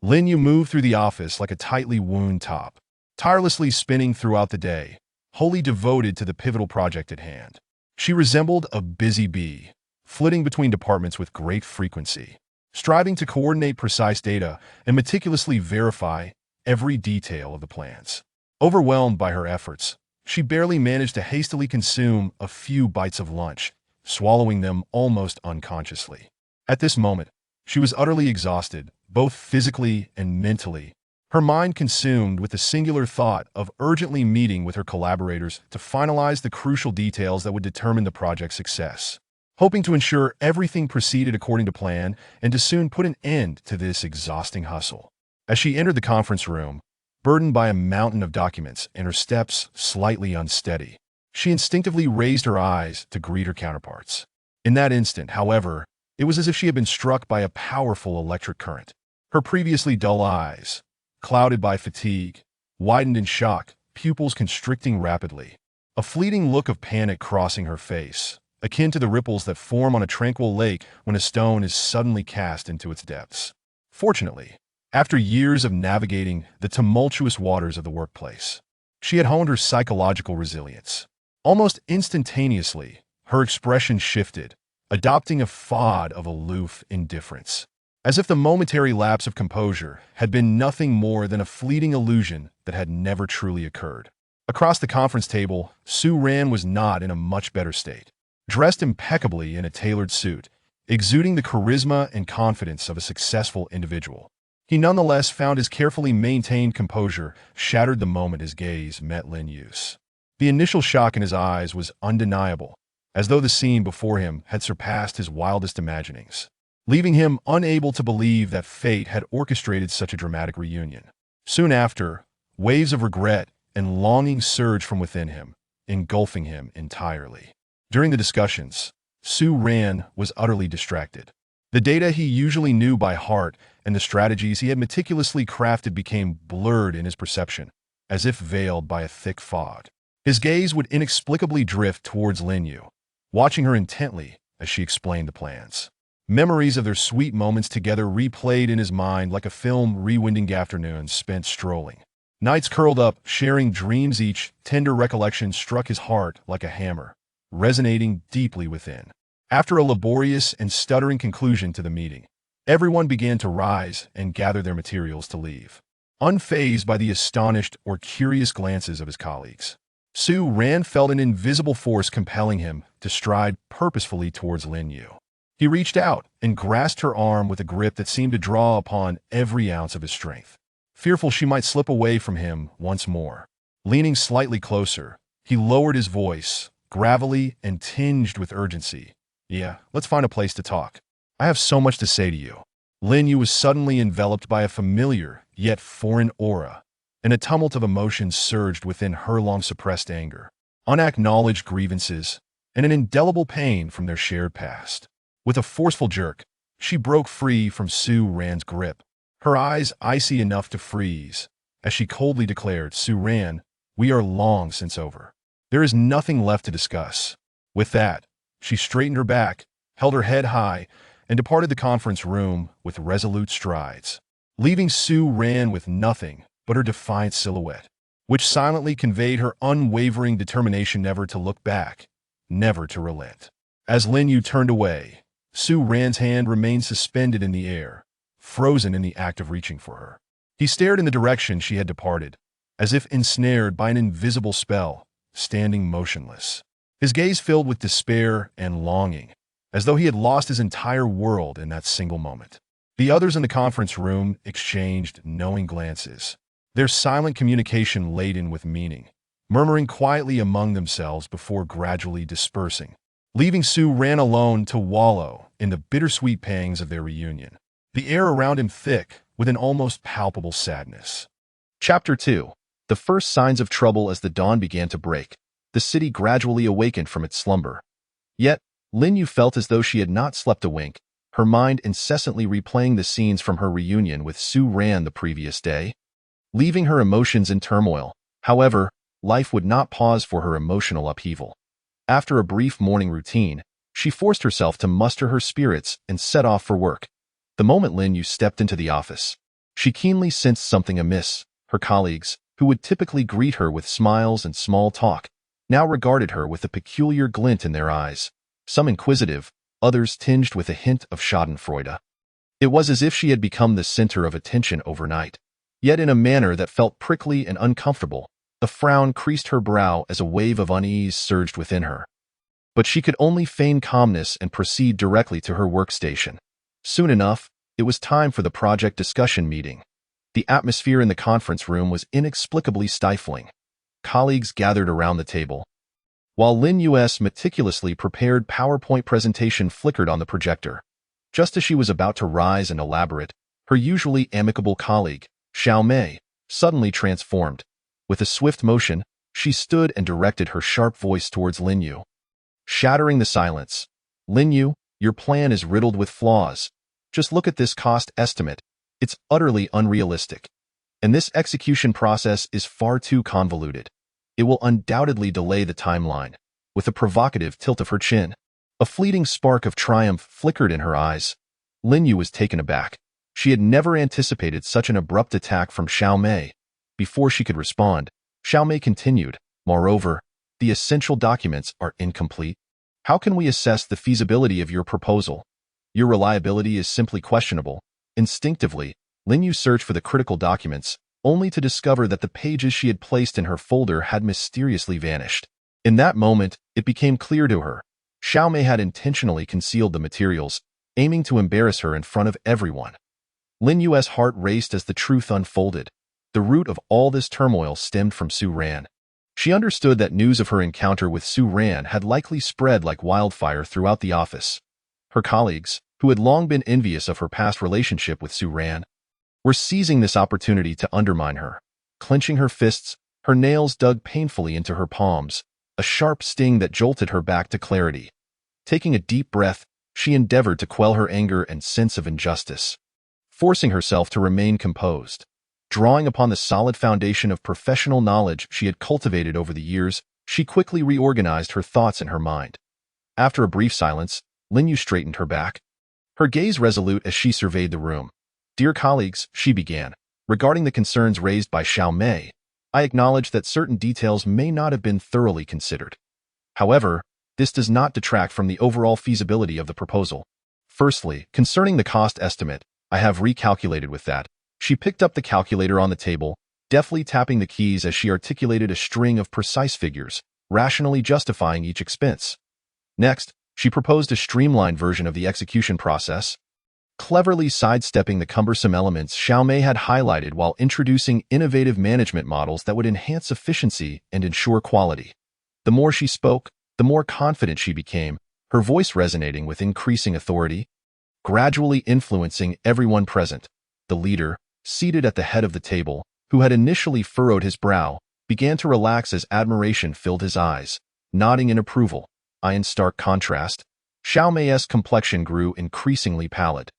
Lin Yu moved through the office like a tightly wound top, tirelessly spinning throughout the day, wholly devoted to the pivotal project at hand. She resembled a busy bee, flitting between departments with great frequency, striving to coordinate precise data and meticulously verify every detail of the plans. Overwhelmed by her efforts, she barely managed to hastily consume a few bites of lunch, swallowing them almost unconsciously. At this moment, she was utterly exhausted, both physically and mentally, her mind consumed with the singular thought of urgently meeting with her collaborators to finalize the crucial details that would determine the project's success. Hoping to ensure everything proceeded according to plan and to soon put an end to this exhausting hustle. As she entered the conference room, burdened by a mountain of documents and her steps slightly unsteady, she instinctively raised her eyes to greet her counterparts. In that instant, however, it was as if she had been struck by a powerful electric current. Her previously dull eyes, clouded by fatigue, widened in shock, pupils constricting rapidly, a fleeting look of panic crossing her face, akin to the ripples that form on a tranquil lake when a stone is suddenly cast into its depths. Fortunately, after years of navigating the tumultuous waters of the workplace, she had honed her psychological resilience. Almost instantaneously, her expression shifted, adopting a facade of aloof indifference, as if the momentary lapse of composure had been nothing more than a fleeting illusion that had never truly occurred. Across the conference table, Su Ran was not in a much better state. Dressed impeccably in a tailored suit, exuding the charisma and confidence of a successful individual, he nonetheless found his carefully maintained composure shattered the moment his gaze met Lin Yu's. The initial shock in his eyes was undeniable, as though the scene before him had surpassed his wildest imaginings, leaving him unable to believe that fate had orchestrated such a dramatic reunion. Soon after, waves of regret and longing surged from within him, engulfing him entirely. During the discussions, Su Ran was utterly distracted. The data he usually knew by heart and the strategies he had meticulously crafted became blurred in his perception, as if veiled by a thick fog. His gaze would inexplicably drift towards Lin Yu, watching her intently as she explained the plans. Memories of their sweet moments together replayed in his mind like a film rewinding afternoons spent strolling. Nights curled up, sharing dreams. Each tender recollection struck his heart like a hammer, resonating deeply within. After a laborious and stuttering conclusion to the meeting, everyone began to rise and gather their materials to leave, unfazed by the astonished or curious glances of his colleagues. Su Ran felt an invisible force compelling him to stride purposefully towards Lin Yu. He reached out and grasped her arm with a grip that seemed to draw upon every ounce of his strength. Fearful she might slip away from him once more. Leaning slightly closer, he lowered his voice, gravelly and tinged with urgency. "Yeah, let's find a place to talk. I have so much to say to you." Lin Yu was suddenly enveloped by a familiar, yet foreign aura, and a tumult of emotions surged within her long-suppressed anger, unacknowledged grievances, and an indelible pain from their shared past. With a forceful jerk, she broke free from Su Ran's grip, her eyes icy enough to freeze, as she coldly declared, "Su Ran, we are long since over. There is nothing left to discuss." With that, she straightened her back, held her head high, and departed the conference room with resolute strides, leaving Su Ran with nothing but her defiant silhouette, which silently conveyed her unwavering determination never to look back, never to relent. As Lin Yu turned away, Su Ran's hand remained suspended in the air, frozen in the act of reaching for her. He stared in the direction she had departed, as if ensnared by an invisible spell, standing motionless. His gaze filled with despair and longing, as though he had lost his entire world in that single moment. The others in the conference room exchanged knowing glances, their silent communication laden with meaning, murmuring quietly among themselves before gradually dispersing, leaving Su Ran alone to wallow in the bittersweet pangs of their reunion, the air around him thick with an almost palpable sadness. Chapter 2. The first signs of trouble. As the dawn began to break, the city gradually awakened from its slumber. Yet, Lin Yu felt as though she had not slept a wink, her mind incessantly replaying the scenes from her reunion with Su Ran the previous day, leaving her emotions in turmoil. However, life would not pause for her emotional upheaval. After a brief morning routine, she forced herself to muster her spirits and set off for work. The moment Lin Yu stepped into the office, She keenly sensed something amiss. Her colleagues, who would typically greet her with smiles and small talk, now regarded her with a peculiar glint in their eyes, some inquisitive, others tinged with a hint of schadenfreude. It was as if she had become the center of attention overnight, yet in a manner that felt prickly and uncomfortable. A frown creased her brow as a wave of unease surged within her. But she could only feign calmness and proceed directly to her workstation. Soon enough, it was time for the project discussion meeting. The atmosphere in the conference room was inexplicably stifling. Colleagues gathered around the table, while Lin Yu's meticulously prepared PowerPoint presentation flickered on the projector. Just as she was about to rise and elaborate, her usually amicable colleague, Xiao Mei, suddenly transformed. With a swift motion, she stood and directed her sharp voice towards Lin Yu. Shattering the silence, "Lin Yu, your plan is riddled with flaws. Just look at this cost estimate. It's utterly unrealistic. And this execution process is far too convoluted. It will undoubtedly delay the timeline." With a provocative tilt of her chin, a fleeting spark of triumph flickered in her eyes. Lin Yu was taken aback. She had never anticipated such an abrupt attack from Xiao Mei. Before she could respond, Xiao Mei continued, "Moreover, the essential documents are incomplete. How can we assess the feasibility of your proposal? Your reliability is simply questionable." Instinctively, Lin Yu searched for the critical documents, only to discover that the pages she had placed in her folder had mysteriously vanished. In that moment, it became clear to her. Xiao Mei had intentionally concealed the materials, aiming to embarrass her in front of everyone. Lin Yu's heart raced as the truth unfolded. The root of all this turmoil stemmed from Su Ran. She understood that news of her encounter with Su Ran had likely spread like wildfire throughout the office. Her colleagues, who had long been envious of her past relationship with Su Ran, were seizing this opportunity to undermine her. Clenching her fists, her nails dug painfully into her palms, a sharp sting that jolted her back to clarity. Taking a deep breath, she endeavored to quell her anger and sense of injustice, forcing herself to remain composed. Drawing upon the solid foundation of professional knowledge she had cultivated over the years, she quickly reorganized her thoughts in her mind. After a brief silence, Lin Yu straightened her back, her gaze resolute as she surveyed the room. "Dear colleagues," she began, "regarding the concerns raised by Xiao Mei, I acknowledge that certain details may not have been thoroughly considered. However, this does not detract from the overall feasibility of the proposal. Firstly, concerning the cost estimate, I have recalculated with that." She picked up the calculator on the table, deftly tapping the keys as she articulated a string of precise figures, rationally justifying each expense. Next, she proposed a streamlined version of the execution process, cleverly sidestepping the cumbersome elements Xiao Mei had highlighted while introducing innovative management models that would enhance efficiency and ensure quality. The more she spoke, the more confident she became, her voice resonating with increasing authority, gradually influencing everyone present. The leader, seated at the head of the table, who had initially furrowed his brow, began to relax as admiration filled his eyes, nodding in approval. In stark contrast, Xiao Mei's complexion grew increasingly pallid.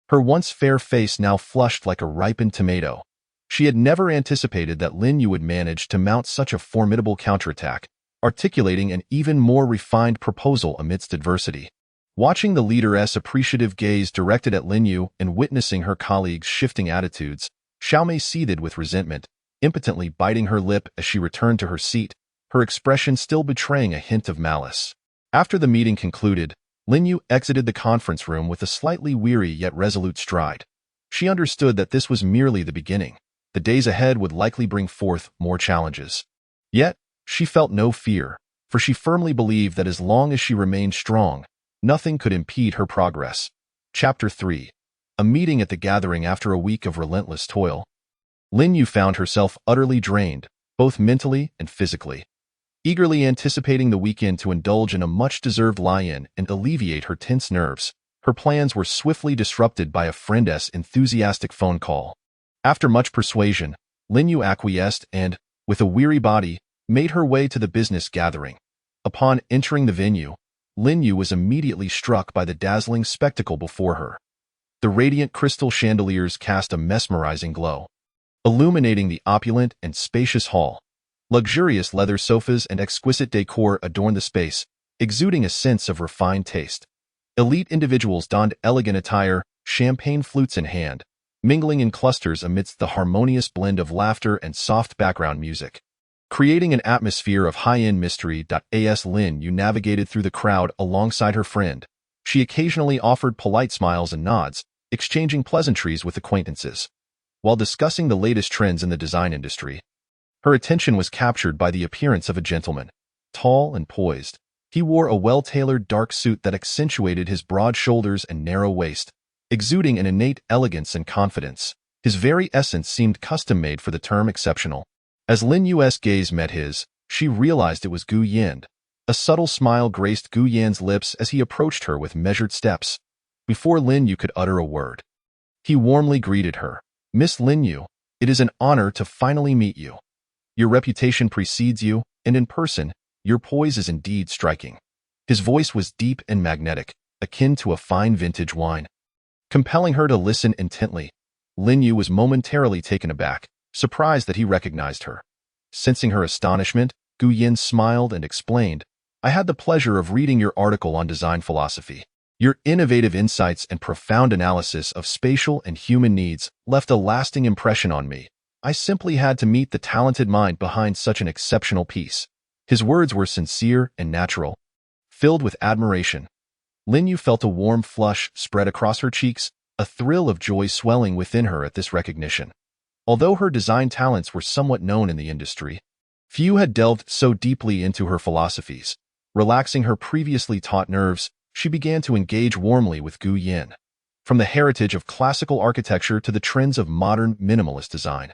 Her once fair face now flushed like a ripened tomato. She had never anticipated that Lin Yu would manage to mount such a formidable counterattack, articulating an even more refined proposal amidst adversity. Watching the leader's appreciative gaze directed at Lin Yu and witnessing her colleagues' shifting attitudes, Xiao Mei seethed with resentment, impotently biting her lip as she returned to her seat, her expression still betraying a hint of malice. After the meeting concluded, Lin Yu exited the conference room with a slightly weary yet resolute stride. She understood that this was merely the beginning. The days ahead would likely bring forth more challenges. Yet, she felt no fear, for she firmly believed that as long as she remained strong, nothing could impede her progress. Chapter 3. A meeting at the gathering after a week of relentless toil. Lin Yu found herself utterly drained, both mentally and physically. Eagerly anticipating the weekend to indulge in a much-deserved lie-in and alleviate her tense nerves, her plans were swiftly disrupted by a friend's enthusiastic phone call. After much persuasion, Lin Yu acquiesced and, with a weary body, made her way to the business gathering. Upon entering the venue, Lin Yu was immediately struck by the dazzling spectacle before her. The radiant crystal chandeliers cast a mesmerizing glow, illuminating the opulent and spacious hall. Luxurious leather sofas and exquisite decor adorned the space, exuding a sense of refined taste. Elite individuals donned elegant attire, champagne flutes in hand, mingling in clusters amidst the harmonious blend of laughter and soft background music. Creating an atmosphere of high-end mystery. As Lin Yu navigated through the crowd alongside her friend, she occasionally offered polite smiles and nods, exchanging pleasantries with acquaintances. While discussing the latest trends in the design industry, her attention was captured by the appearance of a gentleman. Tall and poised, he wore a well-tailored dark suit that accentuated his broad shoulders and narrow waist, exuding an innate elegance and confidence. His very essence seemed custom-made for the term exceptional. As Lin Yu's gaze met his, she realized it was Gu Yan. A subtle smile graced Gu Yan's lips as he approached her with measured steps. Before Lin Yu could utter a word, he warmly greeted her. "Miss Lin Yu, it is an honor to finally meet you. Your reputation precedes you, and in person, your poise is indeed striking." His voice was deep and magnetic, akin to a fine vintage wine. Compelling her to listen intently, Lin Yu was momentarily taken aback, surprised that he recognized her. Sensing her astonishment, Gu Yan smiled and explained, "I had the pleasure of reading your article on design philosophy. Your innovative insights and profound analysis of spatial and human needs left a lasting impression on me. I simply had to meet the talented mind behind such an exceptional piece." His words were sincere and natural, filled with admiration. Lin Yu felt a warm flush spread across her cheeks, a thrill of joy swelling within her at this recognition. Although her design talents were somewhat known in the industry, few had delved so deeply into her philosophies. Relaxing her previously taut nerves, she began to engage warmly with Gu Yan. From the heritage of classical architecture to the trends of modern minimalist design,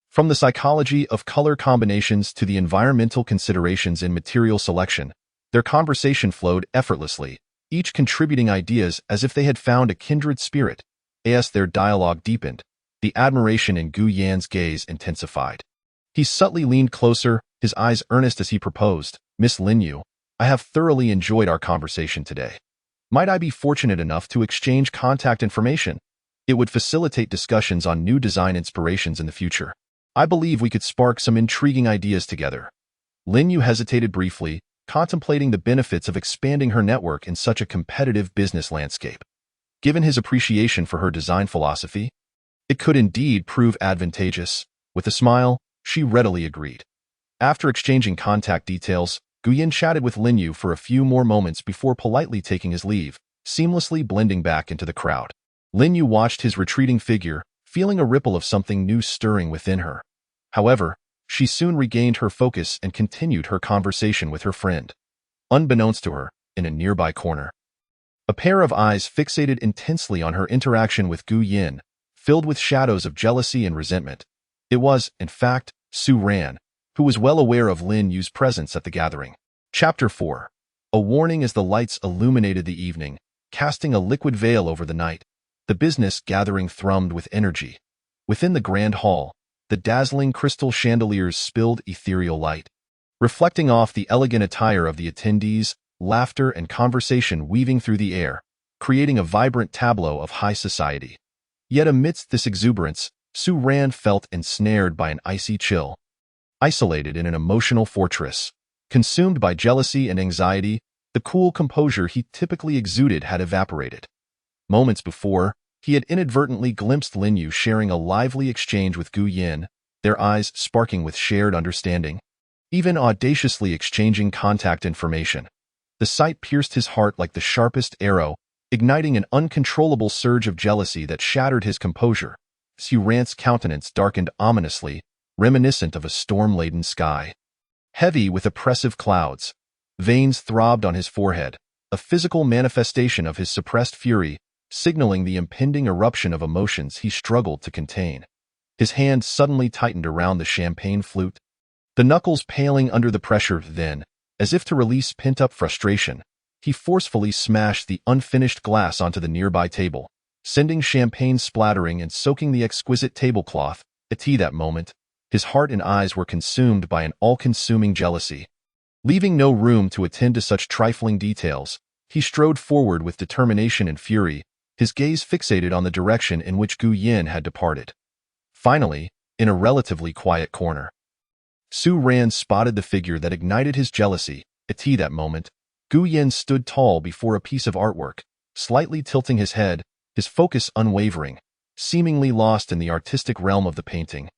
from the psychology of color combinations to the environmental considerations in material selection, their conversation flowed effortlessly, each contributing ideas as if they had found a kindred spirit. As their dialogue deepened, the admiration in Gu Yan's gaze intensified. He subtly leaned closer, his eyes earnest as he proposed, "Miss Lin Yu, I have thoroughly enjoyed our conversation today. Might I be fortunate enough to exchange contact information? It would facilitate discussions on new design inspirations in the future. I believe we could spark some intriguing ideas together." Lin Yu hesitated briefly, contemplating the benefits of expanding her network in such a competitive business landscape. Given his appreciation for her design philosophy, it could indeed prove advantageous. With a smile, she readily agreed. After exchanging contact details, Gu Yan chatted with Lin Yu for a few more moments before politely taking his leave, seamlessly blending back into the crowd. Lin Yu watched his retreating figure, feeling a ripple of something new stirring within her. However, she soon regained her focus and continued her conversation with her friend. Unbeknownst to her, in a nearby corner, a pair of eyes fixated intensely on her interaction with Gu Yan, filled with shadows of jealousy and resentment. It was, in fact, Su Ran, who was well aware of Lin Yu's presence at the gathering. Chapter 4. A warning. As the lights illuminated the evening, casting a liquid veil over the night, the business gathering thrummed with energy. Within the grand hall, the dazzling crystal chandeliers spilled ethereal light, reflecting off the elegant attire of the attendees, laughter and conversation weaving through the air, creating a vibrant tableau of high society. Yet amidst this exuberance, Su Ran felt ensnared by an icy chill. Isolated in an emotional fortress, consumed by jealousy and anxiety, the cool composure he typically exuded had evaporated. Moments before, he had inadvertently glimpsed Lin Yu sharing a lively exchange with Gu Yan, their eyes sparking with shared understanding, even audaciously exchanging contact information. The sight pierced his heart like the sharpest arrow, igniting an uncontrollable surge of jealousy that shattered his composure. Su Ran's countenance darkened ominously, reminiscent of a storm-laden sky. Heavy with oppressive clouds, veins throbbed on his forehead, a physical manifestation of his suppressed fury, signaling the impending eruption of emotions he struggled to contain. His hand suddenly tightened around the champagne flute, the knuckles paling under the pressure. Then, as if to release pent-up frustration, he forcefully smashed the unfinished glass onto the nearby table, sending champagne splattering and soaking the exquisite tablecloth. At that moment, his heart and eyes were consumed by an all-consuming jealousy. Leaving no room to attend to such trifling details, he strode forward with determination and fury, his gaze fixated on the direction in which Gu Yan had departed. Finally, in a relatively quiet corner, Su Ran spotted the figure that ignited his jealousy. At that moment, Gu Yan stood tall before a piece of artwork, slightly tilting his head, his focus unwavering, seemingly lost in the artistic realm of the painting,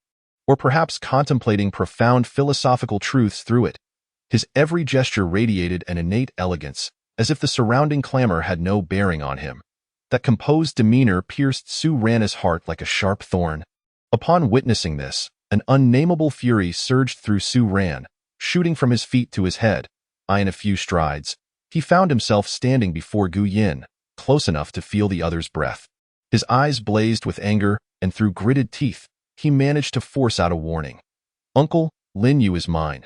or perhaps contemplating profound philosophical truths through it. His every gesture radiated an innate elegance, as if the surrounding clamor had no bearing on him. That composed demeanor pierced Su Ran's heart like a sharp thorn. Upon witnessing this, an unnameable fury surged through Su Ran, shooting from his feet to his head. In a few strides, he found himself standing before Gu Yin, close enough to feel the other's breath. His eyes blazed with anger, and through gritted teeth, he managed to force out a warning. "Uncle, Lin Yu is mine.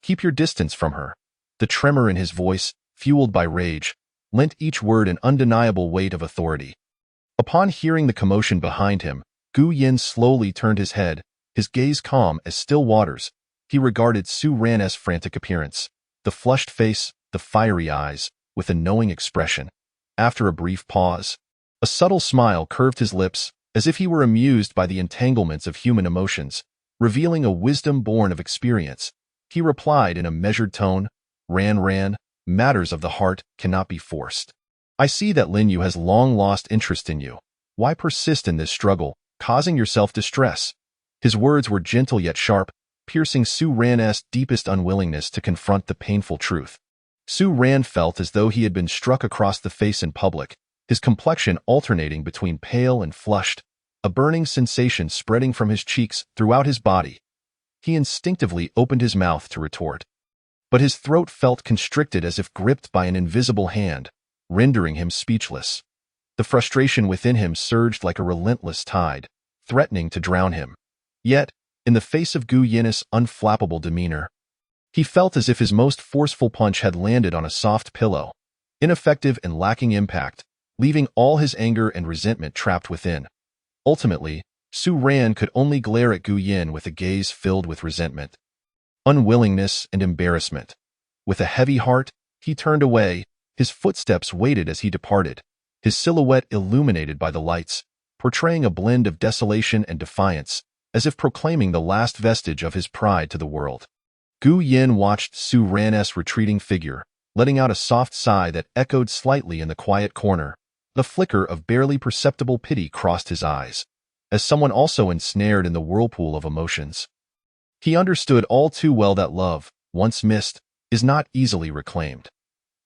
Keep your distance from her." The tremor in his voice, fueled by rage, lent each word an undeniable weight of authority. Upon hearing the commotion behind him, Gu Yin slowly turned his head, his gaze calm as still waters. He regarded Su Ran's frantic appearance, the flushed face, the fiery eyes, with a knowing expression. After a brief pause, a subtle smile curved his lips, as if he were amused by the entanglements of human emotions, revealing a wisdom born of experience. He replied in a measured tone, Ran, matters of the heart cannot be forced. I see that Lin Yu has long lost interest in you. Why persist in this struggle, causing yourself distress?" His words were gentle yet sharp, piercing Su Ran's deepest unwillingness to confront the painful truth. Su Ran felt as though he had been struck across the face in public, his complexion alternating between pale and flushed, a burning sensation spreading from his cheeks throughout his body. He instinctively opened his mouth to retort, but his throat felt constricted as if gripped by an invisible hand, rendering him speechless. The frustration within him surged like a relentless tide, threatening to drown him. Yet, in the face of Gu Yin's unflappable demeanor, he felt as if his most forceful punch had landed on a soft pillow, ineffective and lacking impact, leaving all his anger and resentment trapped within. Ultimately, Su Ran could only glare at Gu Yin with a gaze filled with resentment, unwillingness, and embarrassment. With a heavy heart, he turned away, his footsteps weighted as he departed, his silhouette illuminated by the lights, portraying a blend of desolation and defiance, as if proclaiming the last vestige of his pride to the world. Gu Yin watched Su Ran's retreating figure, letting out a soft sigh that echoed slightly in the quiet corner. The flicker of barely perceptible pity crossed his eyes, as someone also ensnared in the whirlpool of emotions. He understood all too well that love, once missed, is not easily reclaimed.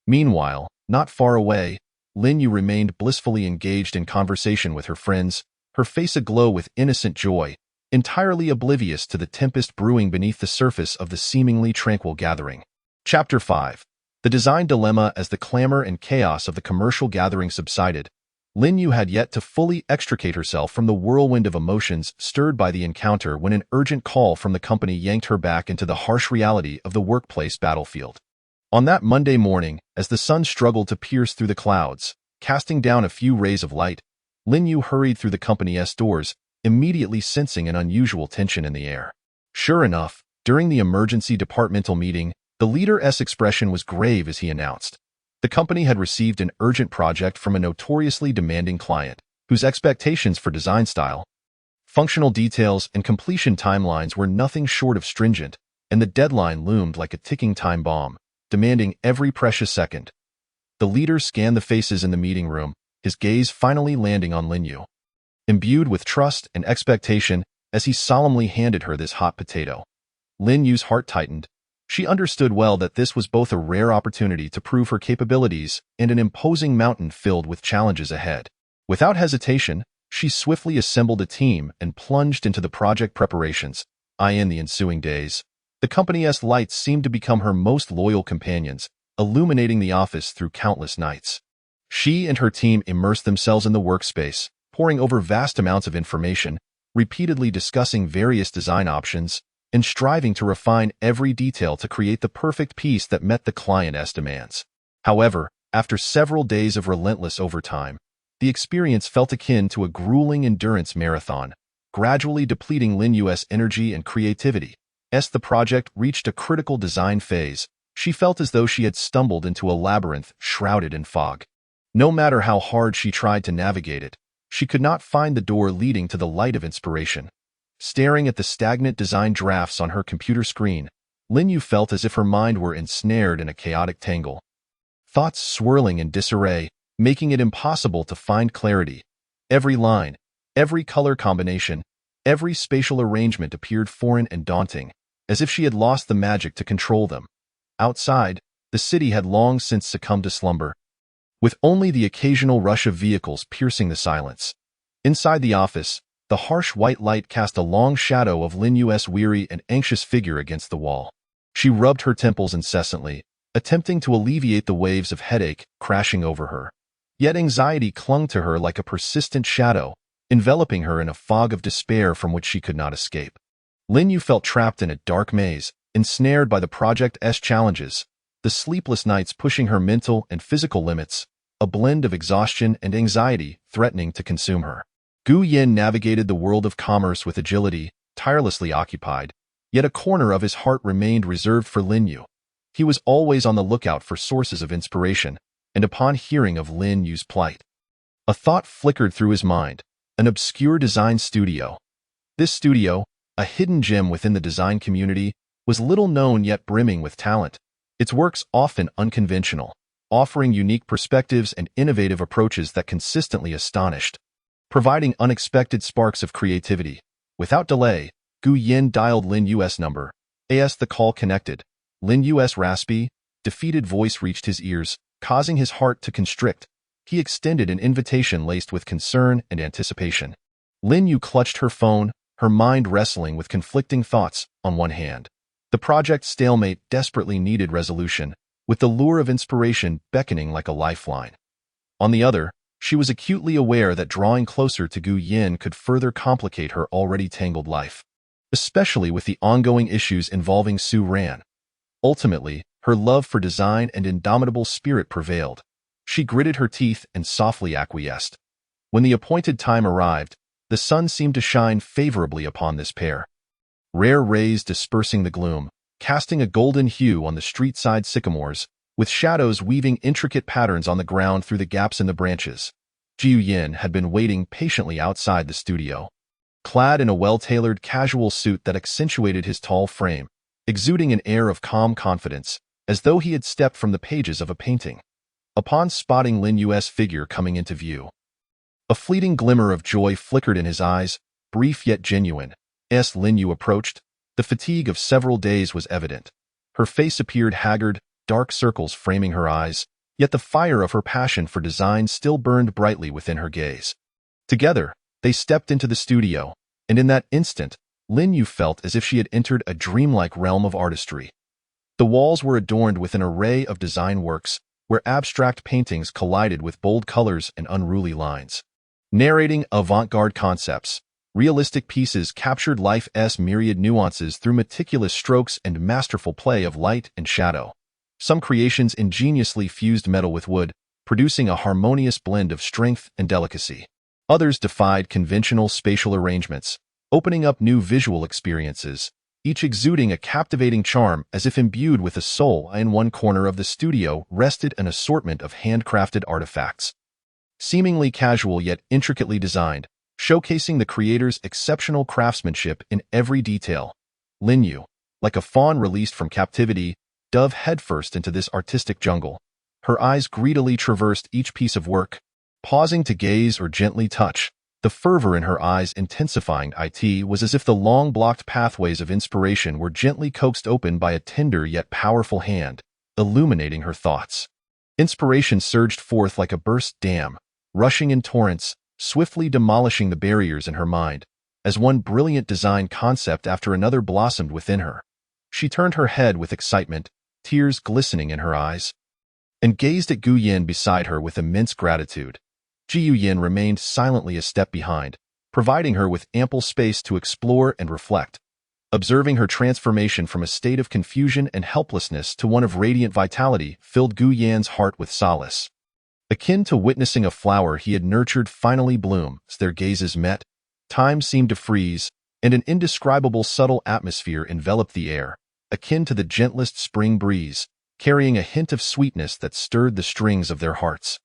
Meanwhile, not far away, Lin Yu remained blissfully engaged in conversation with her friends, her face aglow with innocent joy, entirely oblivious to the tempest brewing beneath the surface of the seemingly tranquil gathering. Chapter 5. The design dilemma. As the clamor and chaos of the commercial gathering subsided, Lin Yu had yet to fully extricate herself from the whirlwind of emotions stirred by the encounter when an urgent call from the company yanked her back into the harsh reality of the workplace battlefield. On that Monday morning, as the sun struggled to pierce through the clouds, casting down a few rays of light, Lin Yu hurried through the company's doors, immediately sensing an unusual tension in the air. Sure enough, during the emergency departmental meeting, the leader's expression was grave as he announced. The company had received an urgent project from a notoriously demanding client, whose expectations for design style, functional details, and completion timelines were nothing short of stringent, and the deadline loomed like a ticking time bomb, demanding every precious second. The leader scanned the faces in the meeting room, his gaze finally landing on Lin Yu. Imbued with trust and expectation, as he solemnly handed her this hot potato, Lin Yu's heart tightened. She understood well that this was both a rare opportunity to prove her capabilities and an imposing mountain filled with challenges ahead. Without hesitation, she swiftly assembled a team and plunged into the project preparations. In the ensuing days, the company's lights seemed to become her most loyal companions, illuminating the office through countless nights. She and her team immersed themselves in the workspace, poring over vast amounts of information, repeatedly discussing various design options, and striving to refine every detail to create the perfect piece that met the client's demands. However, after several days of relentless overtime, the experience felt akin to a grueling endurance marathon, gradually depleting Lin Yu's energy and creativity. As the project reached a critical design phase, she felt as though she had stumbled into a labyrinth shrouded in fog. No matter how hard she tried to navigate it, she could not find the door leading to the light of inspiration. Staring at the stagnant design drafts on her computer screen, Lin Yu felt as if her mind were ensnared in a chaotic tangle. Thoughts swirling in disarray, making it impossible to find clarity. Every line, Every color combination, every spatial arrangement appeared foreign and daunting, as if she had lost the magic to control them. Outside, the city had long since succumbed to slumber, with only the occasional rush of vehicles piercing the silence. Inside the office, the harsh white light cast a long shadow of Lin Yu's weary and anxious figure against the wall. She rubbed her temples incessantly, attempting to alleviate the waves of headache crashing over her. Yet anxiety clung to her like a persistent shadow, enveloping her in a fog of despair from which she could not escape. Lin Yu felt trapped in a dark maze, ensnared by the Project's challenges, the sleepless nights pushing her mental and physical limits, a blend of exhaustion and anxiety threatening to consume her. Gu Yin navigated the world of commerce with agility, tirelessly occupied, yet a corner of his heart remained reserved for Lin Yu. He was always on the lookout for sources of inspiration, and upon hearing of Lin Yu's plight, a thought flickered through his mind: an obscure design studio. This studio, a hidden gem within the design community, was little known yet brimming with talent, its works often unconventional, offering unique perspectives and innovative approaches that consistently astonished, providing unexpected sparks of creativity. Without delay, Gu Yin dialed Lin Yu's number. As the call connected, Lin Yu's raspy, defeated voice reached his ears, causing his heart to constrict. He extended an invitation laced with concern and anticipation. Lin Yu clutched her phone, her mind wrestling with conflicting thoughts. On one hand, the project's stalemate desperately needed resolution, with the lure of inspiration beckoning like a lifeline. On the other, she was acutely aware that drawing closer to Gu Yin could further complicate her already tangled life, especially with the ongoing issues involving Su Ran. Ultimately, her love for design and indomitable spirit prevailed. She gritted her teeth and softly acquiesced. When the appointed time arrived, the sun seemed to shine favorably upon this pair. Rare rays dispersing the gloom, casting a golden hue on the street-side sycamores, with shadows weaving intricate patterns on the ground through the gaps in the branches. Jiu Yin had been waiting patiently outside the studio, clad in a well-tailored casual suit that accentuated his tall frame, exuding an air of calm confidence, as though he had stepped from the pages of a painting. Upon spotting Lin Yu's figure coming into view, a fleeting glimmer of joy flickered in his eyes, brief yet genuine. As Lin Yu approached, the fatigue of several days was evident. Her face appeared haggard, dark circles framing her eyes, yet the fire of her passion for design still burned brightly within her gaze. Together, they stepped into the studio, and in that instant, Lin Yu felt as if she had entered a dreamlike realm of artistry. The walls were adorned with an array of design works, where abstract paintings collided with bold colors and unruly lines. Narrating avant-garde concepts, realistic pieces captured life's myriad nuances through meticulous strokes and masterful play of light and shadow. Some creations ingeniously fused metal with wood, producing a harmonious blend of strength and delicacy. Others defied conventional spatial arrangements, opening up new visual experiences, each exuding a captivating charm as if imbued with a soul. In one corner of the studio rested an assortment of handcrafted artifacts, seemingly casual yet intricately designed, showcasing the creator's exceptional craftsmanship in every detail. Lin Yu, like a fawn released from captivity, dove headfirst into this artistic jungle. Her eyes greedily traversed each piece of work, pausing to gaze or gently touch, the fervor in her eyes intensifying. It was as if the long-blocked pathways of inspiration were gently coaxed open by a tender yet powerful hand, illuminating her thoughts. Inspiration surged forth like a burst dam, rushing in torrents, swiftly demolishing the barriers in her mind, as one brilliant design concept after another blossomed within her. She turned her head with excitement, tears glistening in her eyes, and gazed at Gu Yin beside her with immense gratitude. Jiu Yin remained silently a step behind, providing her with ample space to explore and reflect. Observing her transformation from a state of confusion and helplessness to one of radiant vitality filled Gu Yan's heart with solace. Akin to witnessing a flower he had nurtured finally bloom. As their gazes met, time seemed to freeze, and an indescribable subtle atmosphere enveloped the air, akin to the gentlest spring breeze, carrying a hint of sweetness that stirred the strings of their hearts.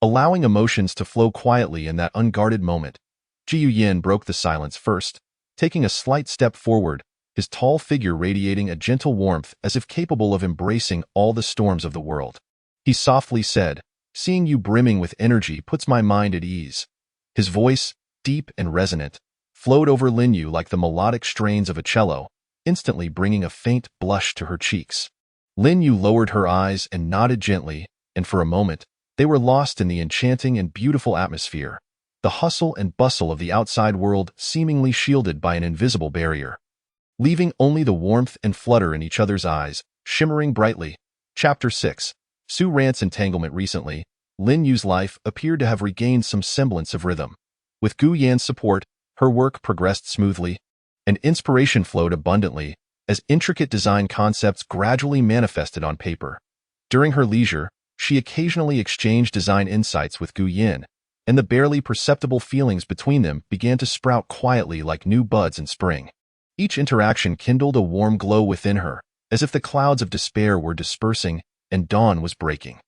Allowing emotions to flow quietly in that unguarded moment, Jiu Yin broke the silence first, taking a slight step forward, his tall figure radiating a gentle warmth as if capable of embracing all the storms of the world. He softly said, "Seeing you brimming with energy puts my mind at ease." His voice, deep and resonant, flowed over Lin Yu like the melodic strains of a cello, instantly bringing a faint blush to her cheeks. Lin Yu lowered her eyes and nodded gently, and for a moment, they were lost in the enchanting and beautiful atmosphere, the hustle and bustle of the outside world seemingly shielded by an invisible barrier, leaving only the warmth and flutter in each other's eyes, shimmering brightly. Chapter 6. Su Ran's entanglement. Recently, Lin Yu's life appeared to have regained some semblance of rhythm. With Gu Yan's support, her work progressed smoothly, and inspiration flowed abundantly as intricate design concepts gradually manifested on paper. During her leisure, she occasionally exchanged design insights with Gu Yan, and the barely perceptible feelings between them began to sprout quietly like new buds in spring. Each interaction kindled a warm glow within her, as if the clouds of despair were dispersing and dawn was breaking.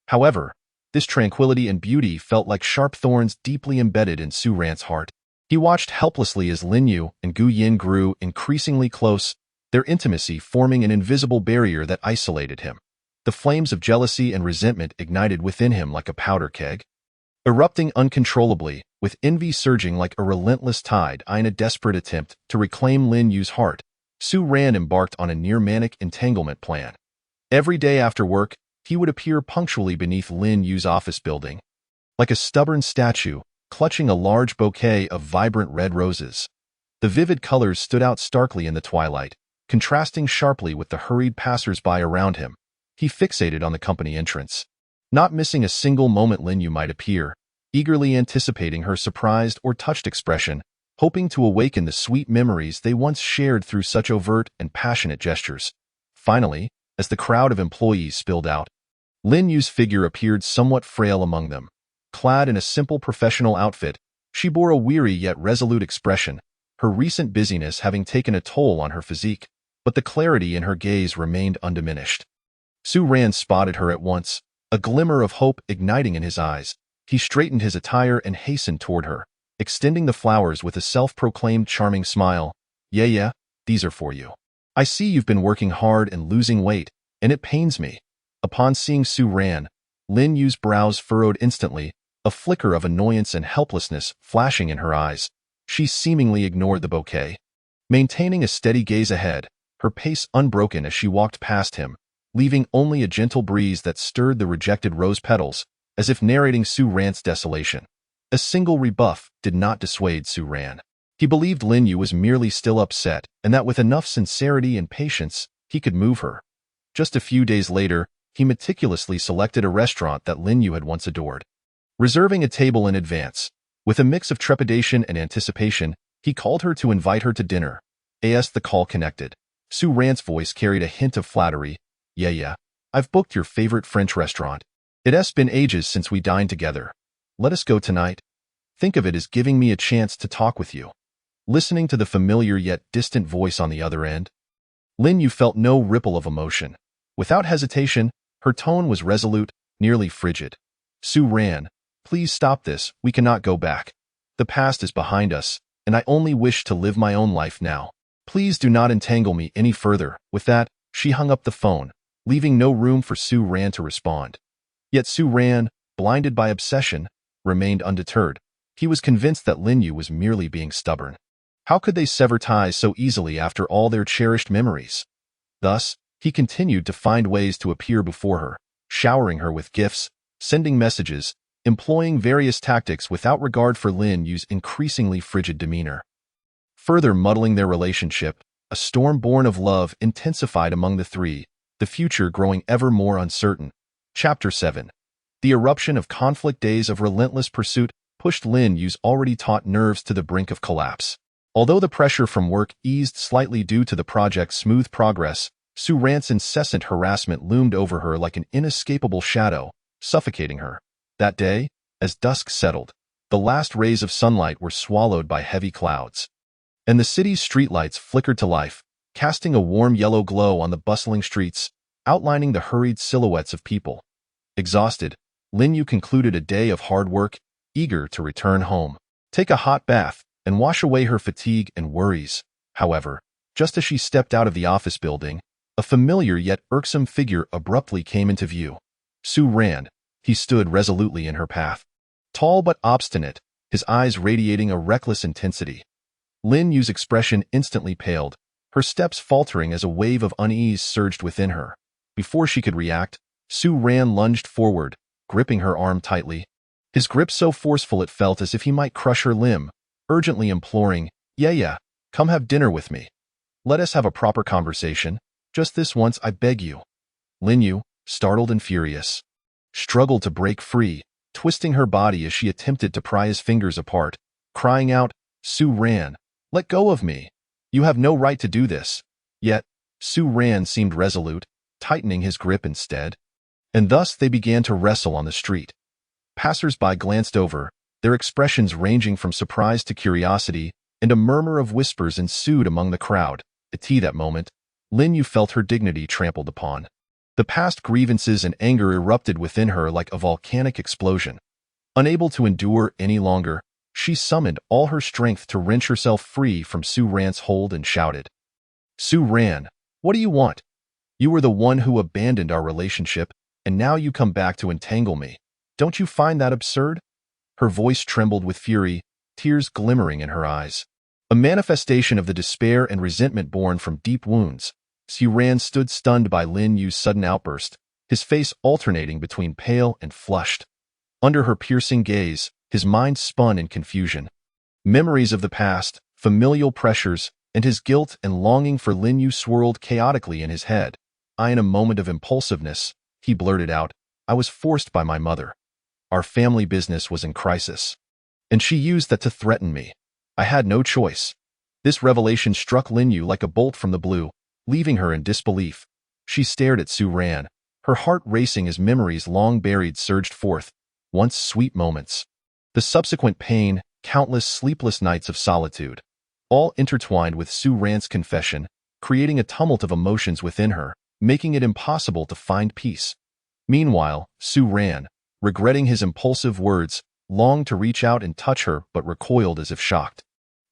However, this tranquility and beauty felt like sharp thorns deeply embedded in Su Ran's heart. He watched helplessly as Lin Yu and Gu Yin grew increasingly close, their intimacy forming an invisible barrier that isolated him. The flames of jealousy and resentment ignited within him like a powder keg, erupting uncontrollably, with envy surging like a relentless tide. In a desperate attempt to reclaim Lin Yu's heart, Su Ran embarked on a near-manic entanglement plan. Every day after work, he would appear punctually beneath Lin Yu's office building, like a stubborn statue, clutching a large bouquet of vibrant red roses. The vivid colors stood out starkly in the twilight, contrasting sharply with the hurried passers-by around him. He fixated on the company entrance, not missing a single moment Lin Yu might appear, eagerly anticipating her surprised or touched expression, hoping to awaken the sweet memories they once shared through such overt and passionate gestures. Finally, as the crowd of employees spilled out, Lin Yu's figure appeared somewhat frail among them. Clad in a simple professional outfit, she bore a weary yet resolute expression, her recent busyness having taken a toll on her physique, but the clarity in her gaze remained undiminished. Su Ran spotted her at once, a glimmer of hope igniting in his eyes. He straightened his attire and hastened toward her, extending the flowers with a self-proclaimed charming smile. Yeah, these are for you. I see you've been working hard and losing weight, and it pains me. Upon seeing Su Ran, Lin Yu's brows furrowed instantly, a flicker of annoyance and helplessness flashing in her eyes. She seemingly ignored the bouquet, maintaining a steady gaze ahead, her pace unbroken as she walked past him, leaving only a gentle breeze that stirred the rejected rose petals, as if narrating Su Ran's desolation. A single rebuff did not dissuade Su Ran. He believed Lin Yu was merely still upset, and that with enough sincerity and patience, he could move her. Just a few days later, he meticulously selected a restaurant that Lin Yu had once adored. Reserving a table in advance, with a mix of trepidation and anticipation, he called her to invite her to dinner. As the call connected, Su Ran's voice carried a hint of flattery. Yeah, I've booked your favorite French restaurant. It's been ages since we dined together. Let us go tonight. Think of it as giving me a chance to talk with you. Listening to the familiar yet distant voice on the other end, Lin Yu felt no ripple of emotion. Without hesitation, her tone was resolute, nearly frigid. Su Ran, please stop this. We cannot go back. The past is behind us, and I only wish to live my own life now. Please do not entangle me any further. With that, she hung up the phone, leaving no room for Su Ran to respond. Yet Su Ran, blinded by obsession, remained undeterred. He was convinced that Lin Yu was merely being stubborn. How could they sever ties so easily after all their cherished memories? Thus, he continued to find ways to appear before her, showering her with gifts, sending messages, employing various tactics without regard for Lin Yu's increasingly frigid demeanor. Further muddling their relationship, a storm born of love intensified among the three, the future growing ever more uncertain. Chapter 7. The eruption of conflict. Days of relentless pursuit pushed Lin Yu's already taut nerves to the brink of collapse. Although the pressure from work eased slightly due to the project's smooth progress, Su Ran's incessant harassment loomed over her like an inescapable shadow, suffocating her. That day, as dusk settled, the last rays of sunlight were swallowed by heavy clouds, and the city's streetlights flickered to life, casting a warm yellow glow on the bustling streets, outlining the hurried silhouettes of people. Exhausted, Lin Yu concluded a day of hard work, eager to return home, take a hot bath, and wash away her fatigue and worries. However, just as she stepped out of the office building, a familiar yet irksome figure abruptly came into view. Su Ran. He stood resolutely in her path. Tall but obstinate, his eyes radiating a reckless intensity. Lin Yu's expression instantly paled, her steps faltering as a wave of unease surged within her. Before she could react, Su Ran lunged forward, gripping her arm tightly. His grip so forceful it felt as if he might crush her limb, urgently imploring, Yeah, come have dinner with me. Let us have a proper conversation. Just this once, I beg you." Lin Yu, startled and furious, struggled to break free, twisting her body as she attempted to pry his fingers apart, crying out, "Su Ran, let go of me. You have no right to do this." Yet, Su Ran seemed resolute, tightening his grip instead. And thus they began to wrestle on the street. Passers-by glanced over, their expressions ranging from surprise to curiosity, and a murmur of whispers ensued among the crowd. At that moment, Lin Yu felt her dignity trampled upon. The past grievances and anger erupted within her like a volcanic explosion. Unable to endure any longer, she summoned all her strength to wrench herself free from Su Ran's hold and shouted, "Su Ran, what do you want? You were the one who abandoned our relationship, and now you come back to entangle me. Don't you find that absurd?" Her voice trembled with fury, tears glimmering in her eyes. A manifestation of the despair and resentment born from deep wounds, Su Ran stood stunned by Lin Yu's sudden outburst, his face alternating between pale and flushed. Under her piercing gaze, his mind spun in confusion. Memories of the past, familial pressures, and his guilt and longing for Lin Yu swirled chaotically in his head. In a moment of impulsiveness, he blurted out, "I was forced by my mother. Our family business was in crisis, and she used that to threaten me. I had no choice." This revelation struck Lin Yu like a bolt from the blue, leaving her in disbelief. She stared at Su Ran, her heart racing as memories long buried surged forth, once sweet moments. The subsequent pain, countless sleepless nights of solitude, all intertwined with Su Ran's confession, creating a tumult of emotions within her, making it impossible to find peace. Meanwhile, Su Ran, regretting his impulsive words, longed to reach out and touch her but recoiled as if shocked.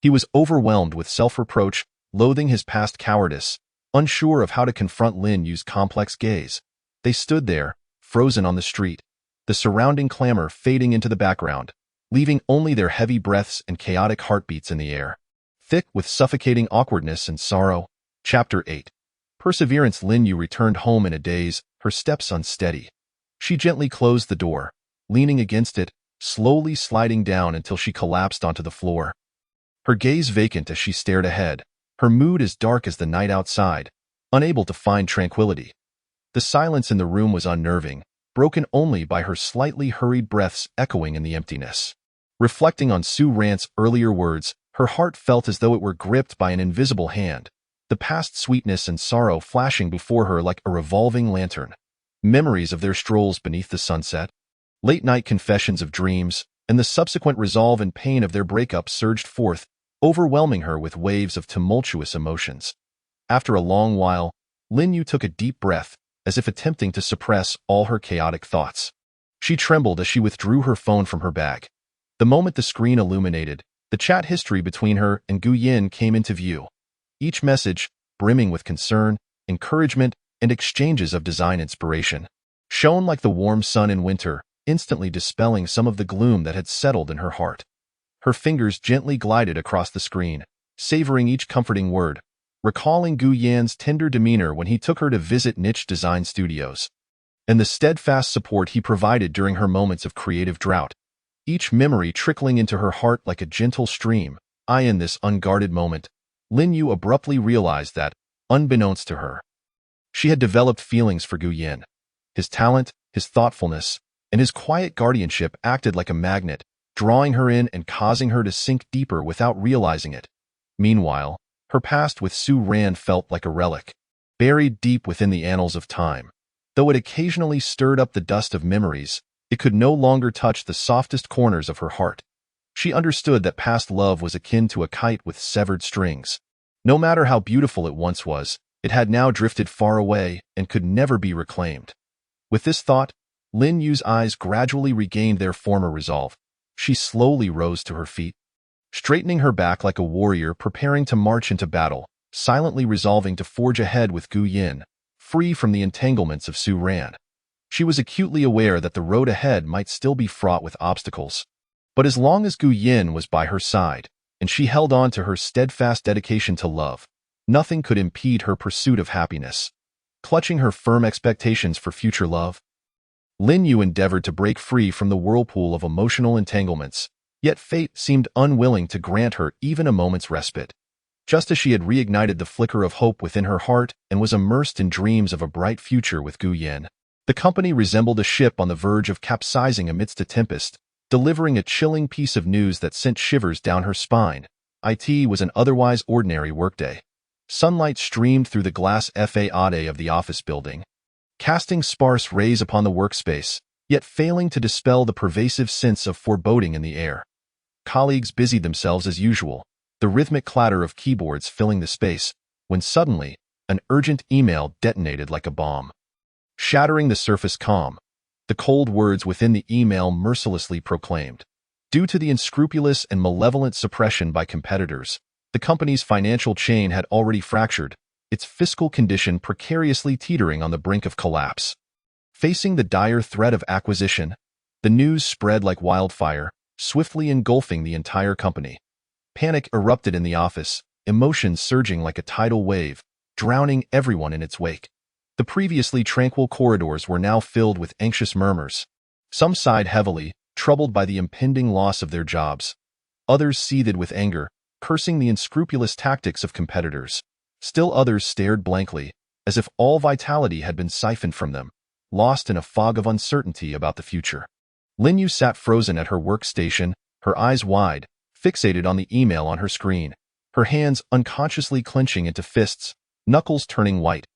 He was overwhelmed with self-reproach, loathing his past cowardice, unsure of how to confront Lin Yu's complex gaze. They stood there, frozen on the street, the surrounding clamor fading into the background, leaving only their heavy breaths and chaotic heartbeats in the air, thick with suffocating awkwardness and sorrow. Chapter 8. Perseverance. Lin Yu returned home in a daze, her steps unsteady. She gently closed the door, leaning against it, slowly sliding down until she collapsed onto the floor. Her gaze vacant as she stared ahead, her mood as dark as the night outside, unable to find tranquility. The silence in the room was unnerving, broken only by her slightly hurried breaths echoing in the emptiness. Reflecting on Su Ran's earlier words, her heart felt as though it were gripped by an invisible hand, the past sweetness and sorrow flashing before her like a revolving lantern. Memories of their strolls beneath the sunset, late-night confessions of dreams, and the subsequent resolve and pain of their breakup surged forth, overwhelming her with waves of tumultuous emotions. After a long while, Lin Yu took a deep breath, as if attempting to suppress all her chaotic thoughts. She trembled as she withdrew her phone from her bag. The moment the screen illuminated, the chat history between her and Gu Yin came into view. Each message, brimming with concern, encouragement, and exchanges of design inspiration, shone like the warm sun in winter, instantly dispelling some of the gloom that had settled in her heart. Her fingers gently glided across the screen, savoring each comforting word, recalling Gu Yan's tender demeanor when he took her to visit niche design studios, and the steadfast support he provided during her moments of creative drought. Each memory trickling into her heart like a gentle stream. In this unguarded moment, Lin Yu abruptly realized that, unbeknownst to her, she had developed feelings for Gu Yan. His talent, his thoughtfulness, and his quiet guardianship acted like a magnet, drawing her in and causing her to sink deeper without realizing it. Meanwhile, her past with Su Ran felt like a relic, buried deep within the annals of time. Though it occasionally stirred up the dust of memories, it could no longer touch the softest corners of her heart. She understood that past love was akin to a kite with severed strings. No matter how beautiful it once was, it had now drifted far away and could never be reclaimed. With this thought, Lin Yu's eyes gradually regained their former resolve. She slowly rose to her feet, straightening her back like a warrior preparing to march into battle, silently resolving to forge ahead with Gu Yin, free from the entanglements of Su Ran. She was acutely aware that the road ahead might still be fraught with obstacles. But as long as Gu Yin was by her side, and she held on to her steadfast dedication to love, nothing could impede her pursuit of happiness. Clutching her firm expectations for future love, Lin Yu endeavored to break free from the whirlpool of emotional entanglements, yet fate seemed unwilling to grant her even a moment's respite. Just as she had reignited the flicker of hope within her heart and was immersed in dreams of a bright future with Gu Yin, the company resembled a ship on the verge of capsizing amidst a tempest, delivering a chilling piece of news that sent shivers down her spine. It was an otherwise ordinary workday. Sunlight streamed through the glass facade of the office building, casting sparse rays upon the workspace, yet failing to dispel the pervasive sense of foreboding in the air. Colleagues busied themselves as usual, the rhythmic clatter of keyboards filling the space, when suddenly, an urgent email detonated like a bomb. Shattering the surface calm, the cold words within the email mercilessly proclaimed, due to the unscrupulous and malevolent suppression by competitors, the company's financial chain had already fractured, its fiscal condition precariously teetering on the brink of collapse. Facing the dire threat of acquisition, the news spread like wildfire, swiftly engulfing the entire company. Panic erupted in the office, emotions surging like a tidal wave, drowning everyone in its wake. The previously tranquil corridors were now filled with anxious murmurs. Some sighed heavily, troubled by the impending loss of their jobs. Others seethed with anger, cursing the unscrupulous tactics of competitors. Still others stared blankly, as if all vitality had been siphoned from them, lost in a fog of uncertainty about the future. Lin Yu sat frozen at her workstation, her eyes wide, fixated on the email on her screen, her hands unconsciously clenching into fists, knuckles turning white.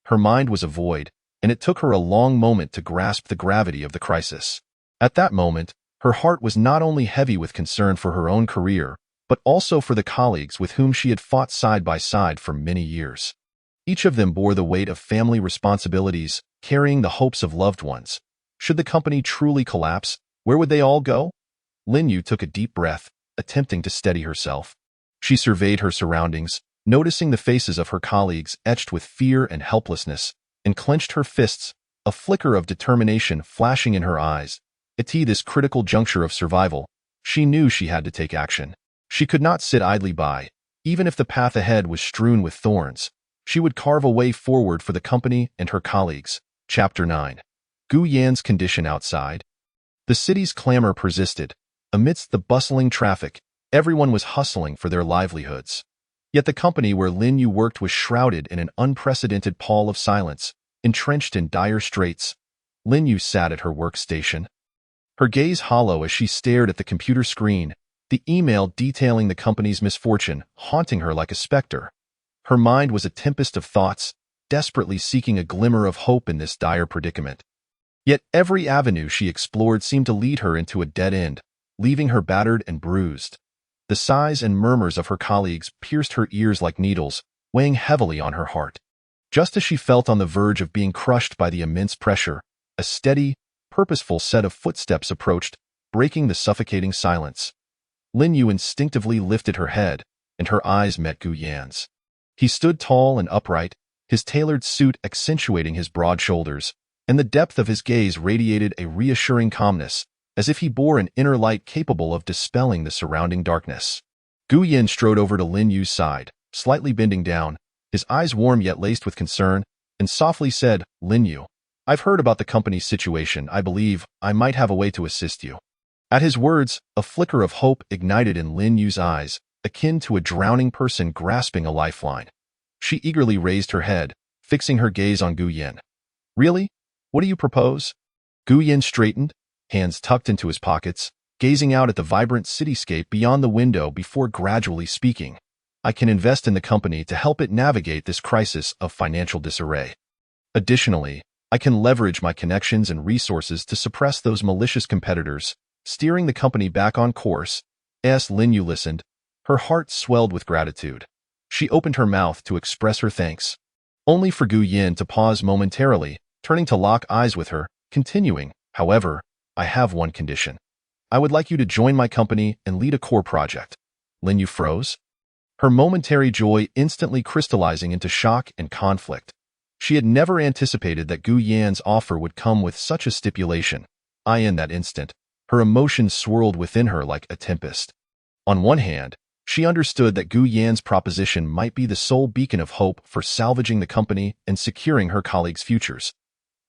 Her mind was a void, and it took her a long moment to grasp the gravity of the crisis. At that moment, her heart was not only heavy with concern for her own career, but also for the colleagues with whom she had fought side by side for many years. Each of them bore the weight of family responsibilities, carrying the hopes of loved ones. Should the company truly collapse, where would they all go? Lin Yu took a deep breath, attempting to steady herself. She surveyed her surroundings, noticing the faces of her colleagues etched with fear and helplessness, and clenched her fists, a flicker of determination flashing in her eyes. At this critical juncture of survival, she knew she had to take action. She could not sit idly by. Even if the path ahead was strewn with thorns, she would carve a way forward for the company and her colleagues. Chapter 9. Gu Yan's condition outside. The city's clamor persisted. Amidst the bustling traffic, everyone was hustling for their livelihoods. Yet the company where Lin Yu worked was shrouded in an unprecedented pall of silence, entrenched in dire straits. Lin Yu sat at her workstation, her gaze hollow as she stared at the computer screen, the email detailing the company's misfortune haunting her like a specter. Her mind was a tempest of thoughts, desperately seeking a glimmer of hope in this dire predicament. Yet every avenue she explored seemed to lead her into a dead end, leaving her battered and bruised. The sighs and murmurs of her colleagues pierced her ears like needles, weighing heavily on her heart. Just as she felt on the verge of being crushed by the immense pressure, a steady, purposeful set of footsteps approached, breaking the suffocating silence. Lin Yu instinctively lifted her head, and her eyes met Gu Yan's. He stood tall and upright, his tailored suit accentuating his broad shoulders, and the depth of his gaze radiated a reassuring calmness, as if he bore an inner light capable of dispelling the surrounding darkness. Gu Yan strode over to Lin Yu's side, slightly bending down, his eyes warm yet laced with concern, and softly said, "Lin Yu, I've heard about the company's situation. I believe I might have a way to assist you." At his words, a flicker of hope ignited in Lin Yu's eyes, akin to a drowning person grasping a lifeline. She eagerly raised her head, fixing her gaze on Gu Yan. "Really? What do you propose?" Gu Yan straightened, hands tucked into his pockets, gazing out at the vibrant cityscape beyond the window before gradually speaking. "I can invest in the company to help it navigate this crisis of financial disarray. Additionally, I can leverage my connections and resources to suppress those malicious competitors, steering the company back on course." As Lin Yu listened, her heart swelled with gratitude. She opened her mouth to express her thanks, only for Gu Yan to pause momentarily, turning to lock eyes with her, continuing, "However, I have one condition. I would like you to join my company and lead a core project." Lin Yu froze, her momentary joy instantly crystallizing into shock and conflict. She had never anticipated that Gu Yan's offer would come with such a stipulation. In that instant, Her emotions swirled within her like a tempest. On one hand, she understood that Gu Yan's proposition might be the sole beacon of hope for salvaging the company and securing her colleagues' futures.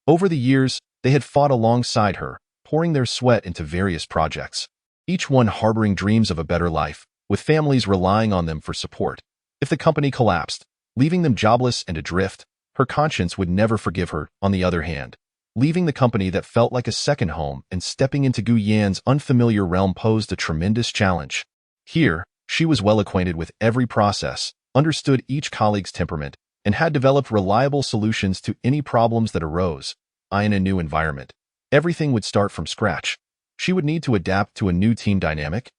Over the years, they had fought alongside her, pouring their sweat into various projects, each one harboring dreams of a better life, with families relying on them for support. If the company collapsed, leaving them jobless and adrift, her conscience would never forgive her. On the other hand, leaving the company that felt like a second home and stepping into Gu Yan's unfamiliar realm posed a tremendous challenge. Here, she was well acquainted with every process, understood each colleague's temperament, and had developed reliable solutions to any problems that arose. In a new environment, everything would start from scratch. She would need to adapt to a new team dynamic,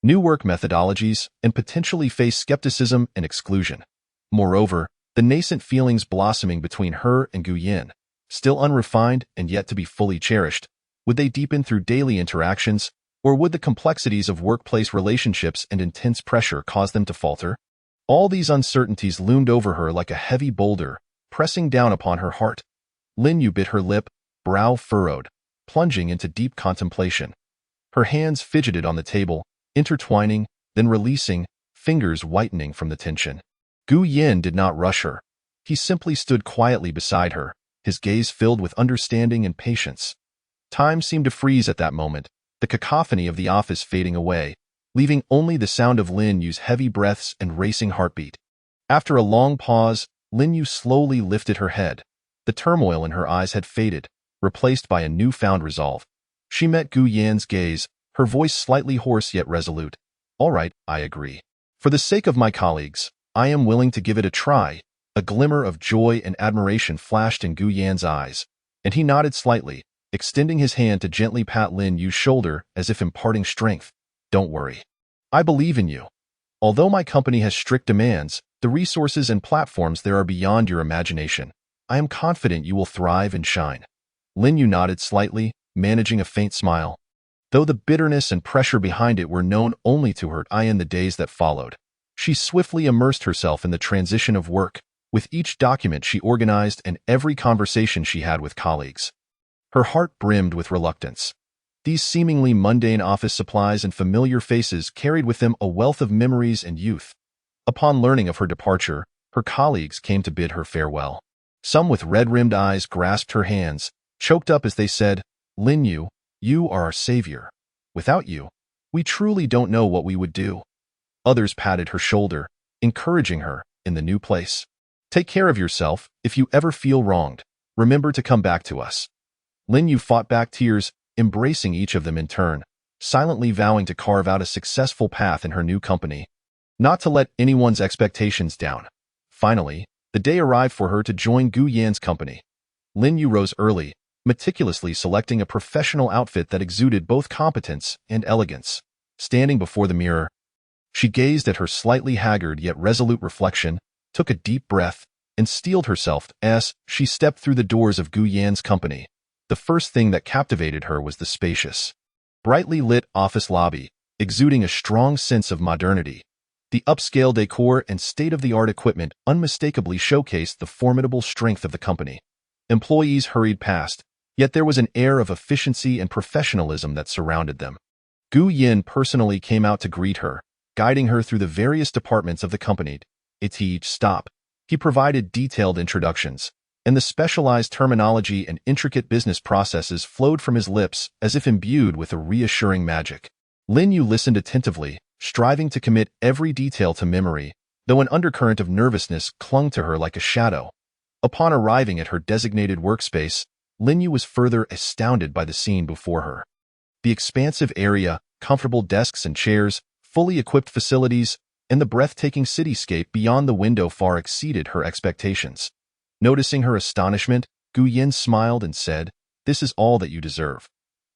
new work methodologies, and potentially face skepticism and exclusion. Moreover, the nascent feelings blossoming between her and Gu Yan, still unrefined and yet to be fully cherished, would they deepen through daily interactions, or would the complexities of workplace relationships and intense pressure cause them to falter? All these uncertainties loomed over her like a heavy boulder, pressing down upon her heart. Lin Yu bit her lip, brow furrowed, plunging into deep contemplation. Her hands fidgeted on the table, intertwining, then releasing, fingers whitening from the tension. Gu Yan did not rush her. He simply stood quietly beside her, his gaze filled with understanding and patience. Time seemed to freeze at that moment, the cacophony of the office fading away, leaving only the sound of Lin Yu's heavy breaths and racing heartbeat. After a long pause, Lin Yu slowly lifted her head. The turmoil in her eyes had faded, replaced by a newfound resolve. She met Gu Yan's gaze, her voice slightly hoarse yet resolute. "All right, I agree. For the sake of my colleagues, I am willing to give it a try." A glimmer of joy and admiration flashed in Gu Yan's eyes, and he nodded slightly, extending his hand to gently pat Lin Yu's shoulder as if imparting strength. "Don't worry. I believe in you. Although my company has strict demands, the resources and platforms there are beyond your imagination. I am confident you will thrive and shine." Lin Yu nodded slightly, managing a faint smile, though the bitterness and pressure behind it were known only to her in the days that followed. She swiftly immersed herself in the transition of work, with each document she organized and every conversation she had with colleagues. Her heart brimmed with reluctance. These seemingly mundane office supplies and familiar faces carried with them a wealth of memories and youth. Upon learning of her departure, her colleagues came to bid her farewell. Some with red-rimmed eyes grasped her hands, choked up as they said, "Lin Yu, you are our savior. Without you, we truly don't know what we would do." Others patted her shoulder, encouraging her in the new place. "Take care of yourself. If you ever feel wronged, remember to come back to us." Lin Yu fought back tears, embracing each of them in turn, silently vowing to carve out a successful path in her new company, not to let anyone's expectations down. Finally, the day arrived for her to join Gu Yan's company. Lin Yu rose early, meticulously selecting a professional outfit that exuded both competence and elegance. Standing before the mirror, she gazed at her slightly haggard yet resolute reflection, took a deep breath, and steeled herself as she stepped through the doors of Gu Yan's company. The first thing that captivated her was the spacious, brightly lit office lobby, exuding a strong sense of modernity. The upscale decor and state-of-the-art equipment unmistakably showcased the formidable strength of the company. Employees hurried past, yet there was an air of efficiency and professionalism that surrounded them. Gu Yan personally came out to greet her, guiding her through the various departments of the company. At each stop, he provided detailed introductions, and the specialized terminology and intricate business processes flowed from his lips as if imbued with a reassuring magic. Lin Yu listened attentively, striving to commit every detail to memory, though an undercurrent of nervousness clung to her like a shadow. Upon arriving at her designated workspace, Lin Yu was further astounded by the scene before her. The expansive area, comfortable desks and chairs, fully equipped facilities, and the breathtaking cityscape beyond the window far exceeded her expectations. Noticing her astonishment, Gu Yan smiled and said, "This is all that you deserve.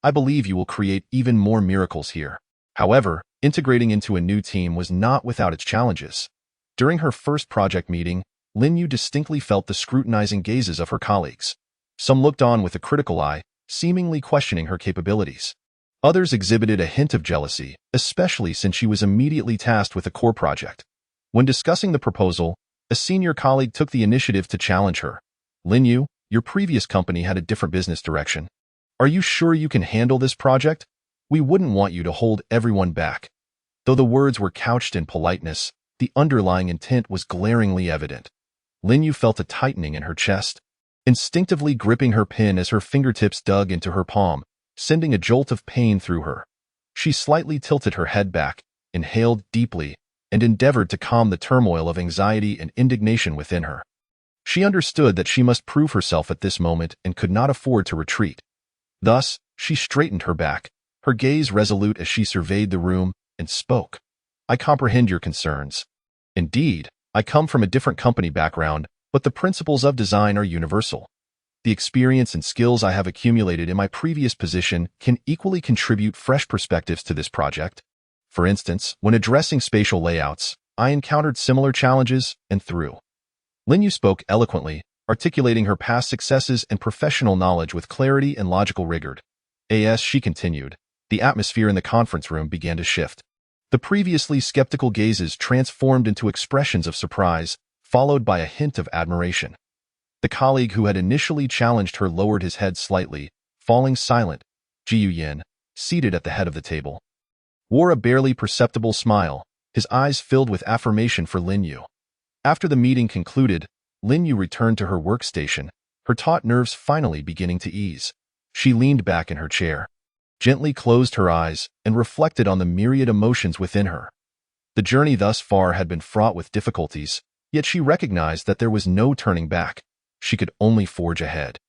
I believe you will create even more miracles here." However, integrating into a new team was not without its challenges. During her first project meeting, Lin Yu distinctly felt the scrutinizing gazes of her colleagues. Some looked on with a critical eye, seemingly questioning her capabilities. Others exhibited a hint of jealousy, especially since she was immediately tasked with a core project. When discussing the proposal, a senior colleague took the initiative to challenge her. "Lin Yu, your previous company had a different business direction. Are you sure you can handle this project? We wouldn't want you to hold everyone back. Though the words were couched in politeness, the underlying intent was glaringly evident. Lin Yu felt a tightening in her chest, instinctively gripping her pen as her fingertips dug into her palm, sending a jolt of pain through her. She slightly tilted her head back, inhaled deeply, and endeavored to calm the turmoil of anxiety and indignation within her. She understood that she must prove herself at this moment and could not afford to retreat. Thus, she straightened her back, her gaze resolute as she surveyed the room, and spoke. I comprehend your concerns. Indeed, I come from a different company background, but the principles of design are universal. The experience and skills I have accumulated in my previous position can equally contribute fresh perspectives to this project. For instance, when addressing spatial layouts, I encountered similar challenges and through. Lin Yu spoke eloquently, articulating her past successes and professional knowledge with clarity and logical rigor. As she continued, the atmosphere in the conference room began to shift. The previously skeptical gazes transformed into expressions of surprise, followed by a hint of admiration. The colleague who had initially challenged her lowered his head slightly, falling silent. Ji Yin, seated at the head of the table, wore a barely perceptible smile, his eyes filled with affirmation for Lin Yu. After the meeting concluded, Lin Yu returned to her workstation, her taut nerves finally beginning to ease. She leaned back in her chair, gently closed her eyes, and reflected on the myriad emotions within her. The journey thus far had been fraught with difficulties, yet she recognized that there was no turning back. She could only forge ahead.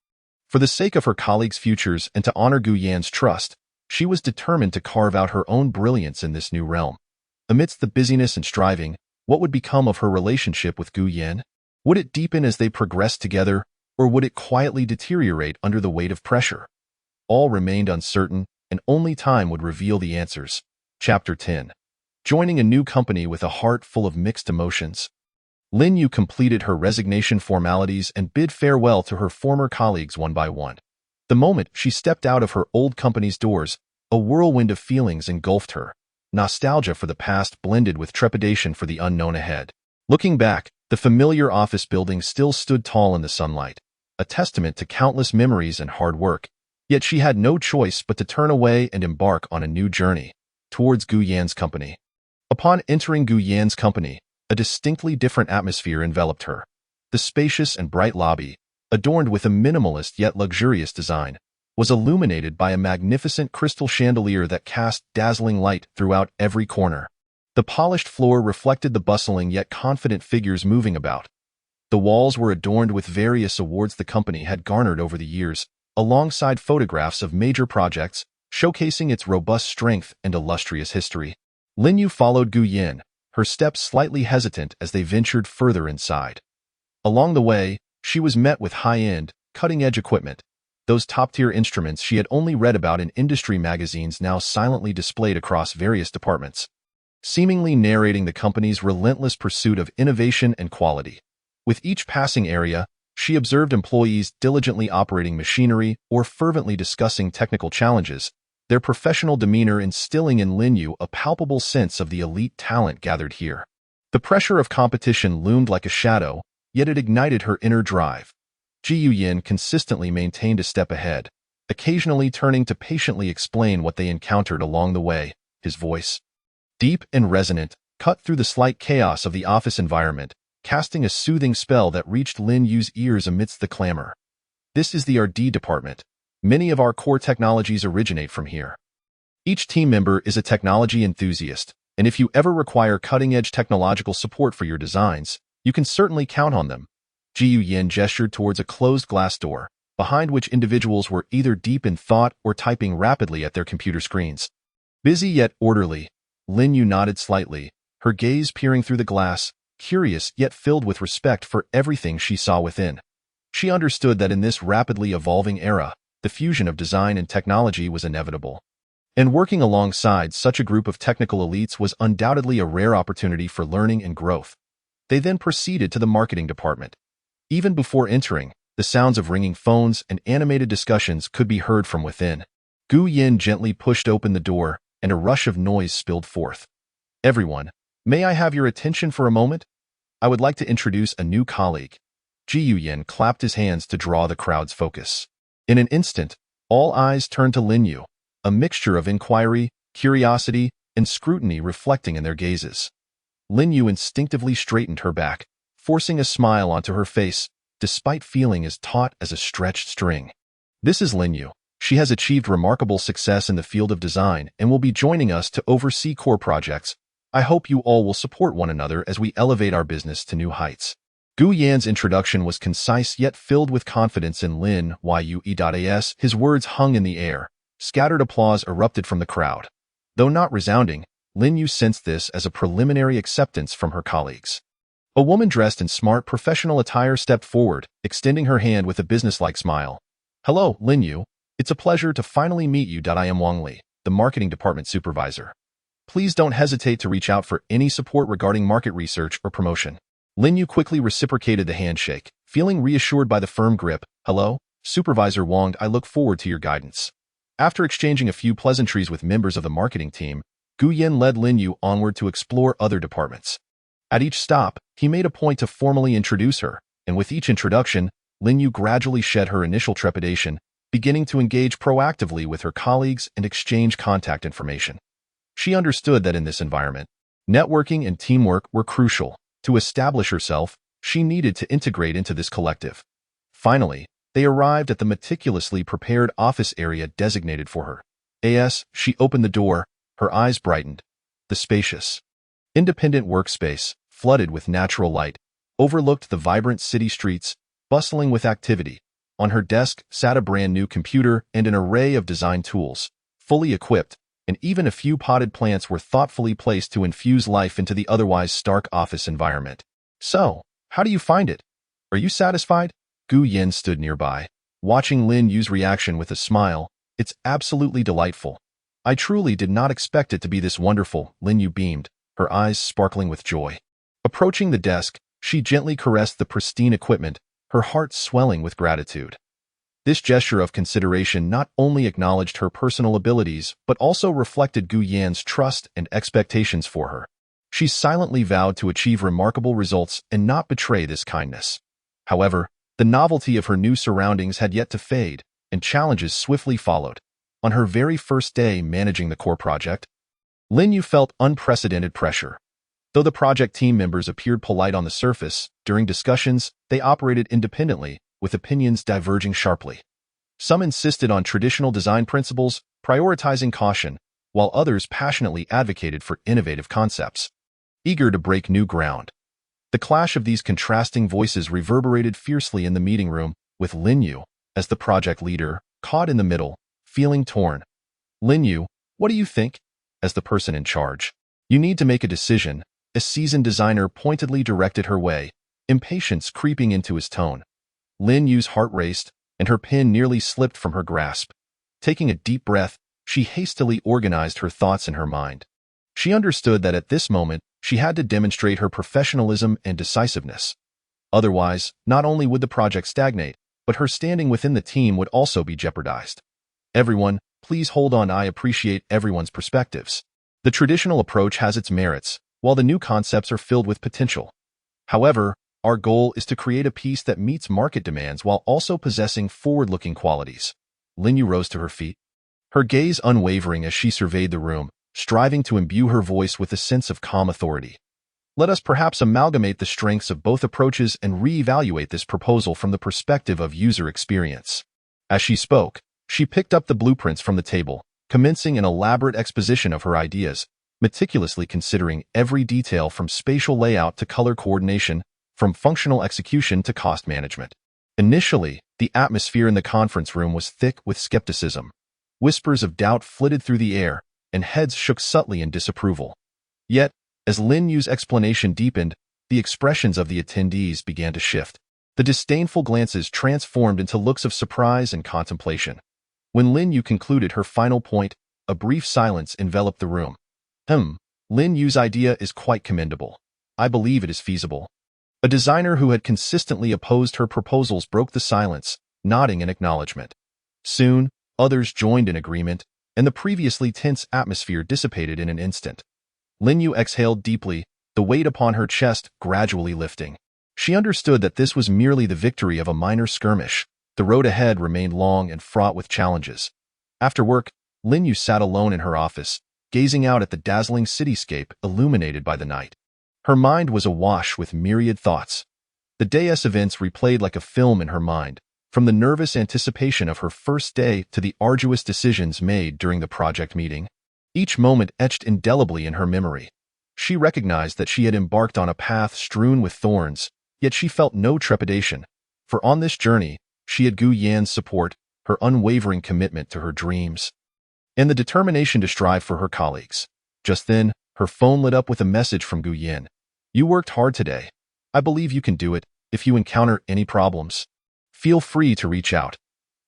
For the sake of her colleagues' futures and to honor Gu Yan's trust, she was determined to carve out her own brilliance in this new realm. Amidst the busyness and striving, what would become of her relationship with Gu Yan? Would it deepen as they progressed together, or would it quietly deteriorate under the weight of pressure? All remained uncertain, and only time would reveal the answers. Chapter 10. Joining a new company with a heart full of mixed emotions. Lin Yu completed her resignation formalities and bid farewell to her former colleagues one by one. The moment she stepped out of her old company's doors, a whirlwind of feelings engulfed her. Nostalgia for the past blended with trepidation for the unknown ahead. Looking back, the familiar office building still stood tall in the sunlight, a testament to countless memories and hard work. Yet she had no choice but to turn away and embark on a new journey towards Gu Yan's company. Upon entering Gu Yan's company, a distinctly different atmosphere enveloped her. The spacious and bright lobby, adorned with a minimalist yet luxurious design, was illuminated by a magnificent crystal chandelier that cast dazzling light throughout every corner. The polished floor reflected the bustling yet confident figures moving about. The walls were adorned with various awards the company had garnered over the years, alongside photographs of major projects, showcasing its robust strength and illustrious history. Lin Yu followed Gu Yan, her steps slightly hesitant as they ventured further inside. Along the way, she was met with high-end, cutting-edge equipment. Those top-tier instruments she had only read about in industry magazines now silently displayed across various departments, seemingly narrating the company's relentless pursuit of innovation and quality. With each passing area, she observed employees diligently operating machinery or fervently discussing technical challenges, their professional demeanor instilling in Lin Yu a palpable sense of the elite talent gathered here. The pressure of competition loomed like a shadow, yet it ignited her inner drive. Ji Yin consistently maintained a step ahead, occasionally turning to patiently explain what they encountered along the way, his voice, deep and resonant, cut through the slight chaos of the office environment, casting a soothing spell that reached Lin Yu's ears amidst the clamor. This is the R&D department. Many of our core technologies originate from here. Each team member is a technology enthusiast, and if you ever require cutting-edge technological support for your designs, you can certainly count on them. Ji Yin gestured towards a closed glass door, behind which individuals were either deep in thought or typing rapidly at their computer screens. Busy yet orderly, Lin Yu nodded slightly, her gaze peering through the glass, curious yet filled with respect for everything she saw within. She understood that in this rapidly evolving era, the fusion of design and technology was inevitable. And working alongside such a group of technical elites was undoubtedly a rare opportunity for learning and growth. They then proceeded to the marketing department. Even before entering, the sounds of ringing phones and animated discussions could be heard from within. Gu Yin gently pushed open the door, and a rush of noise spilled forth. Everyone, may I have your attention for a moment? I would like to introduce a new colleague. Ji Yin clapped his hands to draw the crowd's focus. In an instant, all eyes turned to Lin Yu. a mixture of inquiry, curiosity, and scrutiny reflecting in their gazes. Lin Yu instinctively straightened her back, forcing a smile onto her face, despite feeling as taut as a stretched string. This is Lin Yu. She has achieved remarkable success in the field of design and will be joining us to oversee core projects. I hope you all will support one another as we elevate our business to new heights. Gu Yan's introduction was concise yet filled with confidence in Lin Yue.as. His words hung in the air. Scattered applause erupted from the crowd. Though not resounding, Lin Yu sensed this as a preliminary acceptance from her colleagues. A woman dressed in smart professional attire stepped forward, extending her hand with a businesslike smile. Hello, Lin Yu. It's a pleasure to finally meet you. I am Wang Li, the marketing department supervisor. Please don't hesitate to reach out for any support regarding market research or promotion. Lin Yu quickly reciprocated the handshake, feeling reassured by the firm grip. Hello, Supervisor Wang, I look forward to your guidance. After exchanging a few pleasantries with members of the marketing team, Gu Yan led Lin Yu onward to explore other departments. At each stop, he made a point to formally introduce her, and with each introduction, Lin Yu gradually shed her initial trepidation, beginning to engage proactively with her colleagues and exchange contact information. She understood that in this environment, networking and teamwork were crucial. To establish herself, she needed to integrate into this collective. Finally, they arrived at the meticulously prepared office area designated for her. As she opened the door, her eyes brightened. The spacious, independent workspace, flooded with natural light, overlooked the vibrant city streets, bustling with activity. On her desk sat a brand-new computer and an array of design tools, fully equipped, and even a few potted plants were thoughtfully placed to infuse life into the otherwise stark office environment. So, how do you find it? Are you satisfied? Gu Yan stood nearby, watching Lin Yu's reaction with a smile. It's absolutely delightful. I truly did not expect it to be this wonderful, Lin Yu beamed, her eyes sparkling with joy. Approaching the desk, she gently caressed the pristine equipment, her heart swelling with gratitude. This gesture of consideration not only acknowledged her personal abilities, but also reflected Gu Yan's trust and expectations for her. She silently vowed to achieve remarkable results and not betray this kindness. However, the novelty of her new surroundings had yet to fade, and challenges swiftly followed. On her very first day managing the core project, Lin Yu felt unprecedented pressure. Though the project team members appeared polite on the surface, during discussions, they operated independently, with opinions diverging sharply. Some insisted on traditional design principles, prioritizing caution, while others passionately advocated for innovative concepts, eager to break new ground. The clash of these contrasting voices reverberated fiercely in the meeting room, with Lin Yu, as the project leader, caught in the middle, feeling torn. Lin Yu, what do you think? As the person in charge, you need to make a decision, a seasoned designer pointedly directed her way, impatience creeping into his tone. Lin Yu's heart raced, and her pen nearly slipped from her grasp. Taking a deep breath, she hastily organized her thoughts in her mind. She understood that at this moment, she had to demonstrate her professionalism and decisiveness. Otherwise, not only would the project stagnate, but her standing within the team would also be jeopardized. Everyone, please hold on. I appreciate everyone's perspectives. The traditional approach has its merits, while the new concepts are filled with potential. However, our goal is to create a piece that meets market demands while also possessing forward-looking qualities. Lin Yu rose to her feet, her gaze unwavering as she surveyed the room, striving to imbue her voice with a sense of calm authority. Let us perhaps amalgamate the strengths of both approaches and re-evaluate this proposal from the perspective of user experience. As she spoke, she picked up the blueprints from the table, commencing an elaborate exposition of her ideas, meticulously considering every detail from spatial layout to color coordination, from functional execution to cost management. Initially, the atmosphere in the conference room was thick with skepticism. Whispers of doubt flitted through the air, and heads shook subtly in disapproval. Yet, as Lin Yu's explanation deepened, the expressions of the attendees began to shift. The disdainful glances transformed into looks of surprise and contemplation. When Lin Yu concluded her final point, a brief silence enveloped the room. Lin Yu's idea is quite commendable. I believe it is feasible. A designer who had consistently opposed her proposals broke the silence, nodding in acknowledgement. Soon, others joined in agreement, and the previously tense atmosphere dissipated in an instant. Lin Yu exhaled deeply, the weight upon her chest gradually lifting. She understood that this was merely the victory of a minor skirmish. The road ahead remained long and fraught with challenges. After work, Lin Yu sat alone in her office, gazing out at the dazzling cityscape illuminated by the night. Her mind was awash with myriad thoughts. The day's events replayed like a film in her mind, from the nervous anticipation of her first day to the arduous decisions made during the project meeting. Each moment etched indelibly in her memory. She recognized that she had embarked on a path strewn with thorns, yet she felt no trepidation, for on this journey, she had Gu Yan's support, her unwavering commitment to her dreams, and the determination to strive for her colleagues. Just then, her phone lit up with a message from Gu Yan. "You worked hard today. I believe you can do it. If you encounter any problems, feel free to reach out."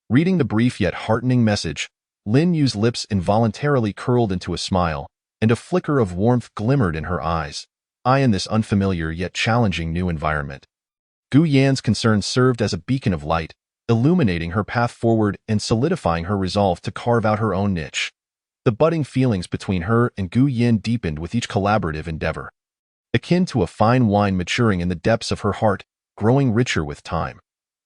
Reading the brief yet heartening message, Lin Yu's lips involuntarily curled into a smile, and a flicker of warmth glimmered in her eyes, in this unfamiliar yet challenging new environment. Gu Yan's concern served as a beacon of light, illuminating her path forward and solidifying her resolve to carve out her own niche. The budding feelings between her and Gu Yan deepened with each collaborative endeavor, akin to a fine wine maturing in the depths of her heart, growing richer with time.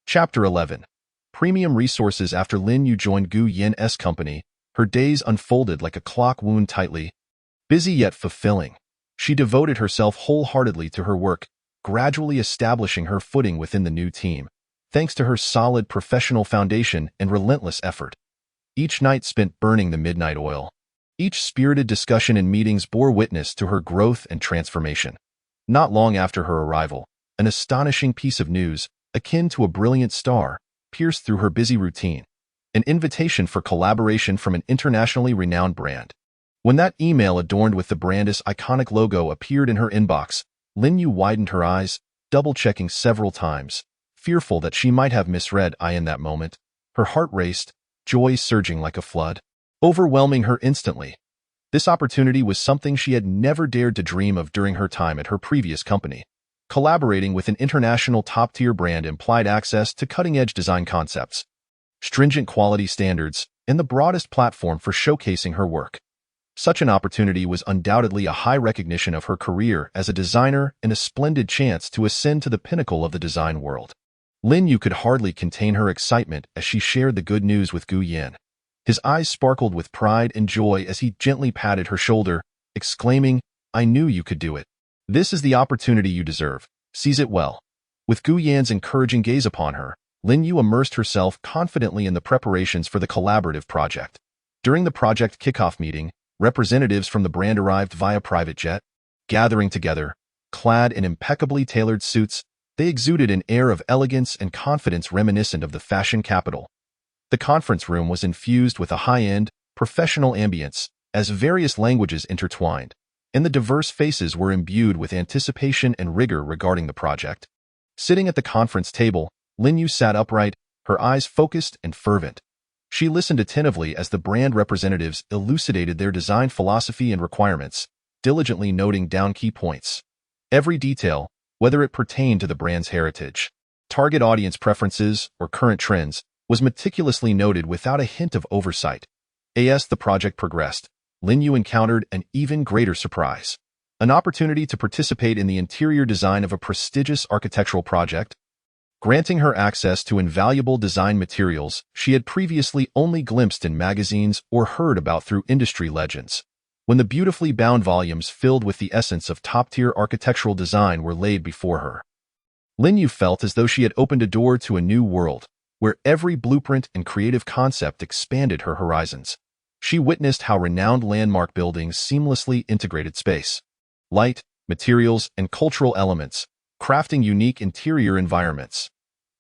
Chapter 11. Premium Resources. After Lin Yu joined Gu Yan's company, her days unfolded like a clock wound tightly. Busy yet fulfilling, she devoted herself wholeheartedly to her work, gradually establishing her footing within the new team, thanks to her solid professional foundation and relentless effort. Each night spent burning the midnight oil. Each spirited discussion and meetings bore witness to her growth and transformation. Not long after her arrival, an astonishing piece of news, akin to a brilliant star, pierced through her busy routine. An invitation for collaboration from an internationally renowned brand. When that email adorned with the brand's iconic logo appeared in her inbox, Lin Yu widened her eyes, double-checking several times, fearful that she might have misread in that moment. Her heart raced, joy surging like a flood, overwhelming her instantly. This opportunity was something she had never dared to dream of during her time at her previous company. Collaborating with an international top-tier brand implied access to cutting-edge design concepts, stringent quality standards, and the broadest platform for showcasing her work. Such an opportunity was undoubtedly a high recognition of her career as a designer and a splendid chance to ascend to the pinnacle of the design world. Lin Yu could hardly contain her excitement as she shared the good news with Gu Yan. His eyes sparkled with pride and joy as he gently patted her shoulder, exclaiming, "I knew you could do it. This is the opportunity you deserve. Seize it well." With Gu Yan's encouraging gaze upon her, Lin Yu immersed herself confidently in the preparations for the collaborative project. During the project kickoff meeting, representatives from the brand arrived via private jet. Gathering together, clad in impeccably tailored suits, they exuded an air of elegance and confidence reminiscent of the fashion capital. The conference room was infused with a high-end, professional ambience, as various languages intertwined, and the diverse faces were imbued with anticipation and rigor regarding the project. Sitting at the conference table, Lin Yu sat upright, her eyes focused and fervent. She listened attentively as the brand representatives elucidated their design philosophy and requirements, diligently noting down key points. Every detail, whether it pertained to the brand's heritage, target audience preferences, or current trends, was meticulously noted without a hint of oversight. As the project progressed, Lin Yu encountered an even greater surprise. An opportunity to participate in the interior design of a prestigious architectural project, granting her access to invaluable design materials she had previously only glimpsed in magazines or heard about through industry legends. When the beautifully bound volumes filled with the essence of top-tier architectural design were laid before her, Lin Yu felt as though she had opened a door to a new world, where every blueprint and creative concept expanded her horizons. She witnessed how renowned landmark buildings seamlessly integrated space, light, materials, and cultural elements, crafting unique interior environments.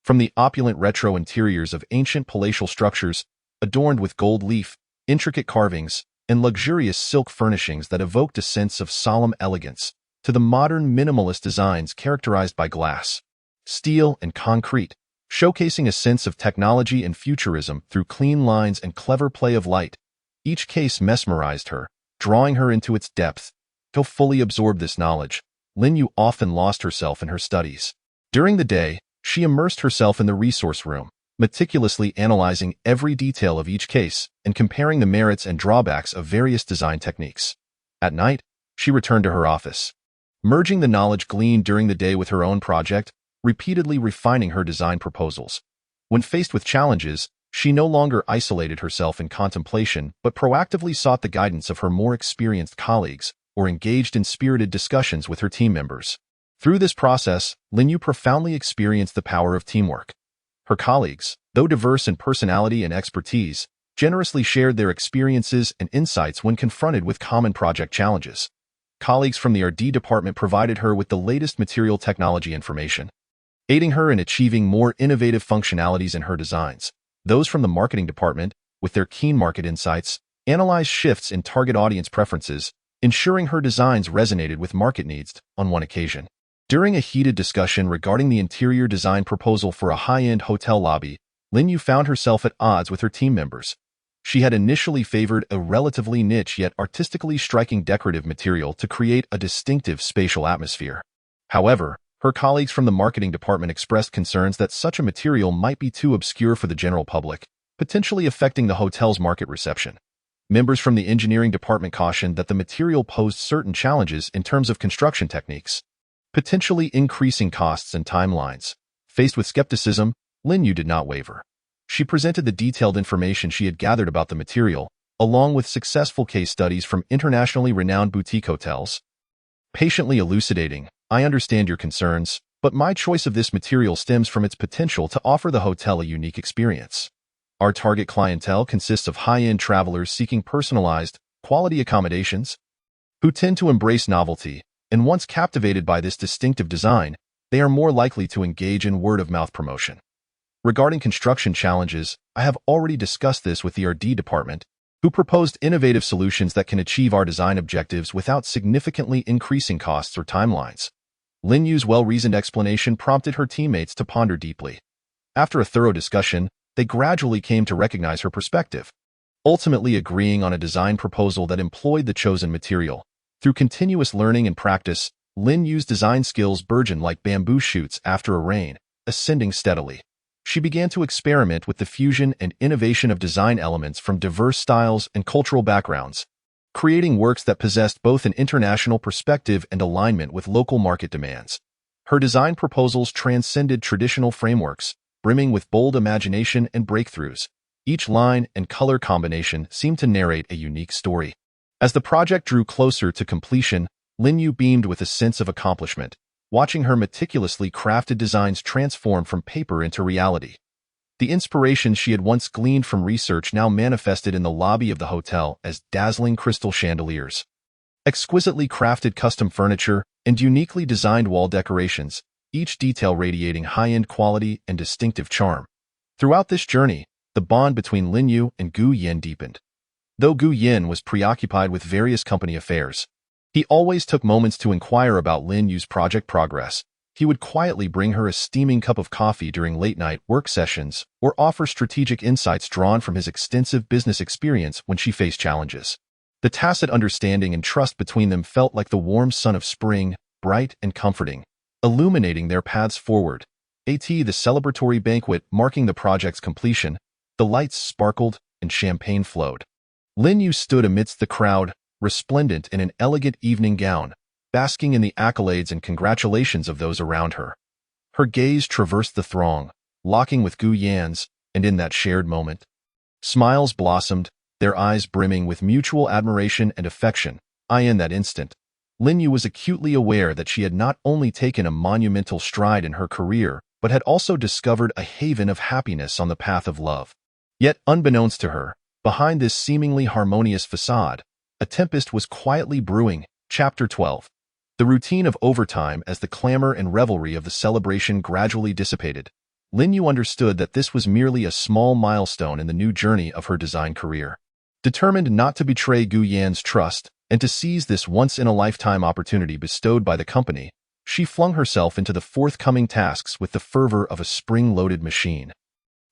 From the opulent retro interiors of ancient palatial structures, adorned with gold leaf, intricate carvings, and luxurious silk furnishings that evoked a sense of solemn elegance, to the modern minimalist designs characterized by glass, steel, and concrete, showcasing a sense of technology and futurism through clean lines and clever play of light. Each case mesmerized her, drawing her into its depth. To fully absorb this knowledge, Lin Yu often lost herself in her studies. During the day, she immersed herself in the resource room, meticulously analyzing every detail of each case and comparing the merits and drawbacks of various design techniques. At night, she returned to her office, merging the knowledge gleaned during the day with her own project, repeatedly refining her design proposals. When faced with challenges, She no longer isolated herself in contemplation, but proactively sought the guidance of her more experienced colleagues or engaged in spirited discussions with her team members. Through this process, Linyu profoundly experienced the power of teamwork. Her colleagues, though diverse in personality and expertise, generously shared their experiences and insights when confronted with common project challenges. Colleagues from the R&D department provided her with the latest material technology information, aiding her in achieving more innovative functionalities in her designs. Those from the marketing department, with their keen market insights, analyzed shifts in target audience preferences, ensuring her designs resonated with market needs. On one occasion, during a heated discussion regarding the interior design proposal for a high-end hotel lobby, Linyu found herself at odds with her team members. She had initially favored a relatively niche yet artistically striking decorative material to create a distinctive spatial atmosphere. However, her colleagues from the marketing department expressed concerns that such a material might be too obscure for the general public, potentially affecting the hotel's market reception. Members from the engineering department cautioned that the material posed certain challenges in terms of construction techniques, potentially increasing costs and timelines. Faced with skepticism, Linyu did not waver. She presented the detailed information she had gathered about the material, along with successful case studies from internationally renowned boutique hotels, patiently elucidating, "I understand your concerns, but my choice of this material stems from its potential to offer the hotel a unique experience. Our target clientele consists of high-end travelers seeking personalized, quality accommodations, who tend to embrace novelty, and once captivated by this distinctive design, they are more likely to engage in word-of-mouth promotion." Regarding construction challenges, I have already discussed this with the R&D department, who proposed innovative solutions that can achieve our design objectives without significantly increasing costs or timelines. Linyu's well-reasoned explanation prompted her teammates to ponder deeply. After a thorough discussion, they gradually came to recognize her perspective, ultimately agreeing on a design proposal that employed the chosen material. Through continuous learning and practice, Linyu's design skills burgeoned like bamboo shoots after a rain, ascending steadily. She began to experiment with the fusion and innovation of design elements from diverse styles and cultural backgrounds, creating works that possessed both an international perspective and alignment with local market demands. Her design proposals transcended traditional frameworks, brimming with bold imagination and breakthroughs. Each line and color combination seemed to narrate a unique story. As the project drew closer to completion, Linyu beamed with a sense of accomplishment, watching her meticulously crafted designs transform from paper into reality. The inspiration she had once gleaned from research now manifested in the lobby of the hotel as dazzling crystal chandeliers, exquisitely crafted custom furniture, and uniquely designed wall decorations, each detail radiating high-end quality and distinctive charm. Throughout this journey, the bond between Linyu and Gu Yin deepened. Though Gu Yin was preoccupied with various company affairs, he always took moments to inquire about Linyu's project progress. He would quietly bring her a steaming cup of coffee during late-night work sessions or offer strategic insights drawn from his extensive business experience when she faced challenges. The tacit understanding and trust between them felt like the warm sun of spring, bright and comforting, illuminating their paths forward. The celebratory banquet marking the project's completion, the lights sparkled and champagne flowed. Linyu stood amidst the crowd, resplendent in an elegant evening gown, basking in the accolades and congratulations of those around her. Her gaze traversed the throng, locking with Gu Yan's, and in that shared moment, smiles blossomed, their eyes brimming with mutual admiration and affection. In that instant, Linyu was acutely aware that she had not only taken a monumental stride in her career, but had also discovered a haven of happiness on the path of love. Yet, unbeknownst to her, behind this seemingly harmonious facade, a tempest was quietly brewing. Chapter 12. The routine of overtime as the clamor and revelry of the celebration gradually dissipated. Linyu understood that this was merely a small milestone in the new journey of her design career. Determined not to betray Gu Yan's trust and to seize this once-in-a-lifetime opportunity bestowed by the company, she flung herself into the forthcoming tasks with the fervor of a spring-loaded machine.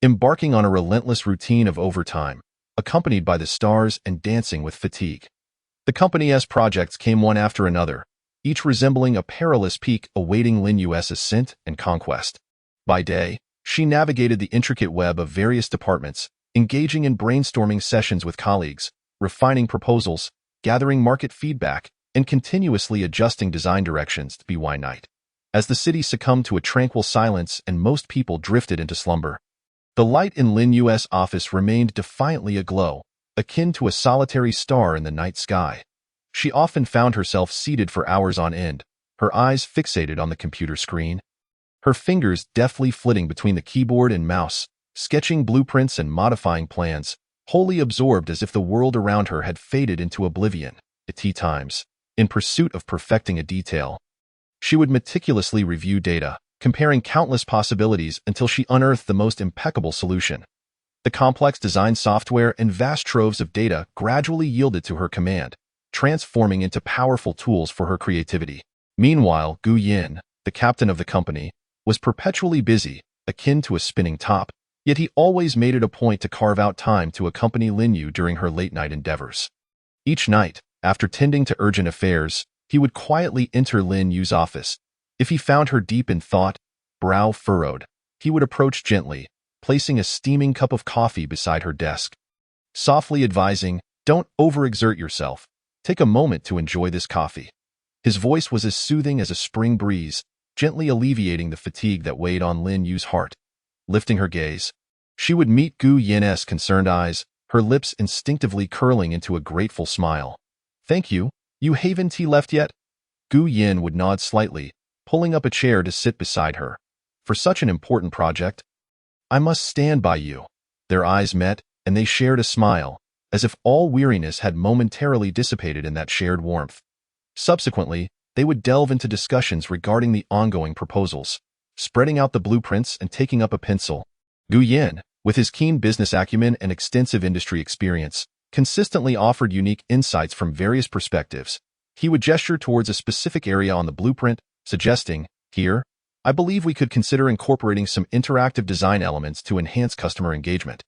Embarking on a relentless routine of overtime, accompanied by the stars and dancing with fatigue. The company's projects came one after another, each resembling a perilous peak awaiting Linyu's ascent and conquest. By day, she navigated the intricate web of various departments, engaging in brainstorming sessions with colleagues, refining proposals, gathering market feedback, and continuously adjusting design directions by night. As the city succumbed to a tranquil silence and most people drifted into slumber, The light in Lin Yu's office remained defiantly aglow, akin to a solitary star in the night sky. She often found herself seated for hours on end, her eyes fixated on the computer screen, her fingers deftly flitting between the keyboard and mouse, sketching blueprints and modifying plans, wholly absorbed as if the world around her had faded into oblivion. At tea times, in pursuit of perfecting a detail, she would meticulously review data, comparing countless possibilities until she unearthed the most impeccable solution. The complex design software and vast troves of data gradually yielded to her command, transforming into powerful tools for her creativity. Meanwhile, Gu Yin, the captain of the company, was perpetually busy, akin to a spinning top, yet he always made it a point to carve out time to accompany Lin Yu during her late-night endeavors. Each night, after tending to urgent affairs, he would quietly enter Lin Yu's office. If he found her deep in thought, brow furrowed, he would approach gently, placing a steaming cup of coffee beside her desk, softly advising, "Don't overexert yourself. Take a moment to enjoy this coffee." His voice was as soothing as a spring breeze, gently alleviating the fatigue that weighed on Lin Yu's heart. Lifting her gaze, she would meet Gu Yin's concerned eyes, her lips instinctively curling into a grateful smile. "Thank you. You haven't tea left yet?" Gu Yin would nod slightly, pulling up a chair to sit beside her. "For such an important project, I must stand by you." Their eyes met, and they shared a smile, as if all weariness had momentarily dissipated in that shared warmth. Subsequently, they would delve into discussions regarding the ongoing proposals, spreading out the blueprints and taking up a pencil. Gu Yin, with his keen business acumen and extensive industry experience, consistently offered unique insights from various perspectives. He would gesture towards a specific area on the blueprint, suggesting, "Here, I believe we could consider incorporating some interactive design elements to enhance customer engagement."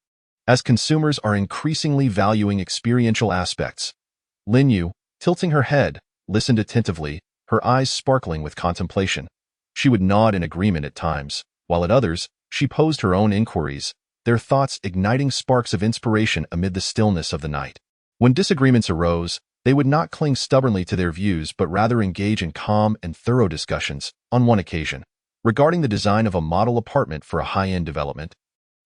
As consumers are increasingly valuing experiential aspects, Lin Yu, tilting her head, listened attentively, her eyes sparkling with contemplation. She would nod in agreement at times, while at others, she posed her own inquiries, their thoughts igniting sparks of inspiration amid the stillness of the night. When disagreements arose, they would not cling stubbornly to their views but rather engage in calm and thorough discussions. On one occasion, regarding the design of a model apartment for a high-end development,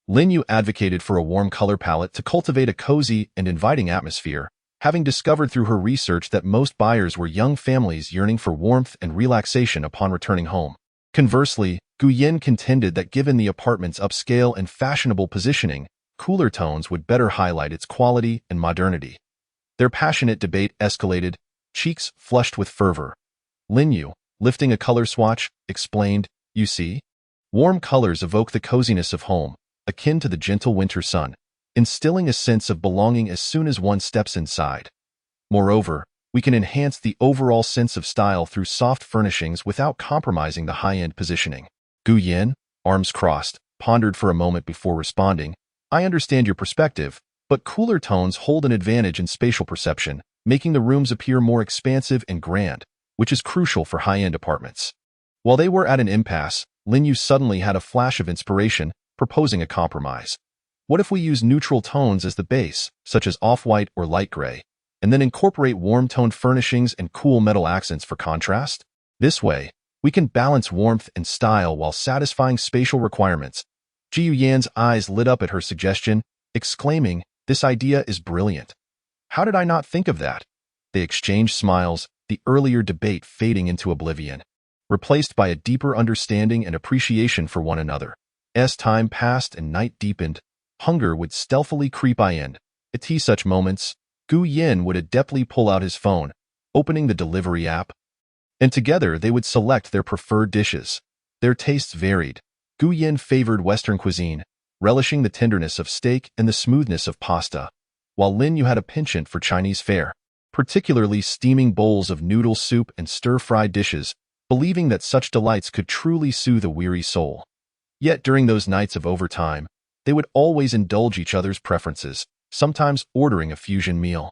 Lin Yu advocated for a warm color palette to cultivate a cozy and inviting atmosphere, having discovered through her research that most buyers were young families yearning for warmth and relaxation upon returning home. Conversely, Gu Yin contended that given the apartment's upscale and fashionable positioning, cooler tones would better highlight its quality and modernity. Their passionate debate escalated, cheeks flushed with fervor. Lin Yu, lifting a color swatch, explained, "You see, warm colors evoke the coziness of home, akin to the gentle winter sun, instilling a sense of belonging as soon as one steps inside. Moreover, we can enhance the overall sense of style through soft furnishings without compromising the high-end positioning." Gu Yin, arms crossed, pondered for a moment before responding, "I understand your perspective, but cooler tones hold an advantage in spatial perception, making the rooms appear more expansive and grand, which is crucial for high-end apartments." While they were at an impasse, Lin Yu suddenly had a flash of inspiration, proposing a compromise. "What if we use neutral tones as the base, such as off-white or light gray, and then incorporate warm-toned furnishings and cool metal accents for contrast? This way, we can balance warmth and style while satisfying spatial requirements." Ji Yan's eyes lit up at her suggestion, exclaiming, "This idea is brilliant. How did I not think of that?" They exchanged smiles, the earlier debate fading into oblivion, replaced by a deeper understanding and appreciation for one another. As time passed and night deepened, hunger would stealthily creep in. At such moments, Gu Yin would adeptly pull out his phone, opening the delivery app, and together they would select their preferred dishes. Their tastes varied. Gu Yin favored Western cuisine, relishing the tenderness of steak and the smoothness of pasta, while Lin Yu had a penchant for Chinese fare, particularly steaming bowls of noodle soup and stir-fried dishes, believing that such delights could truly soothe a weary soul. Yet during those nights of overtime, they would always indulge each other's preferences, sometimes ordering a fusion meal,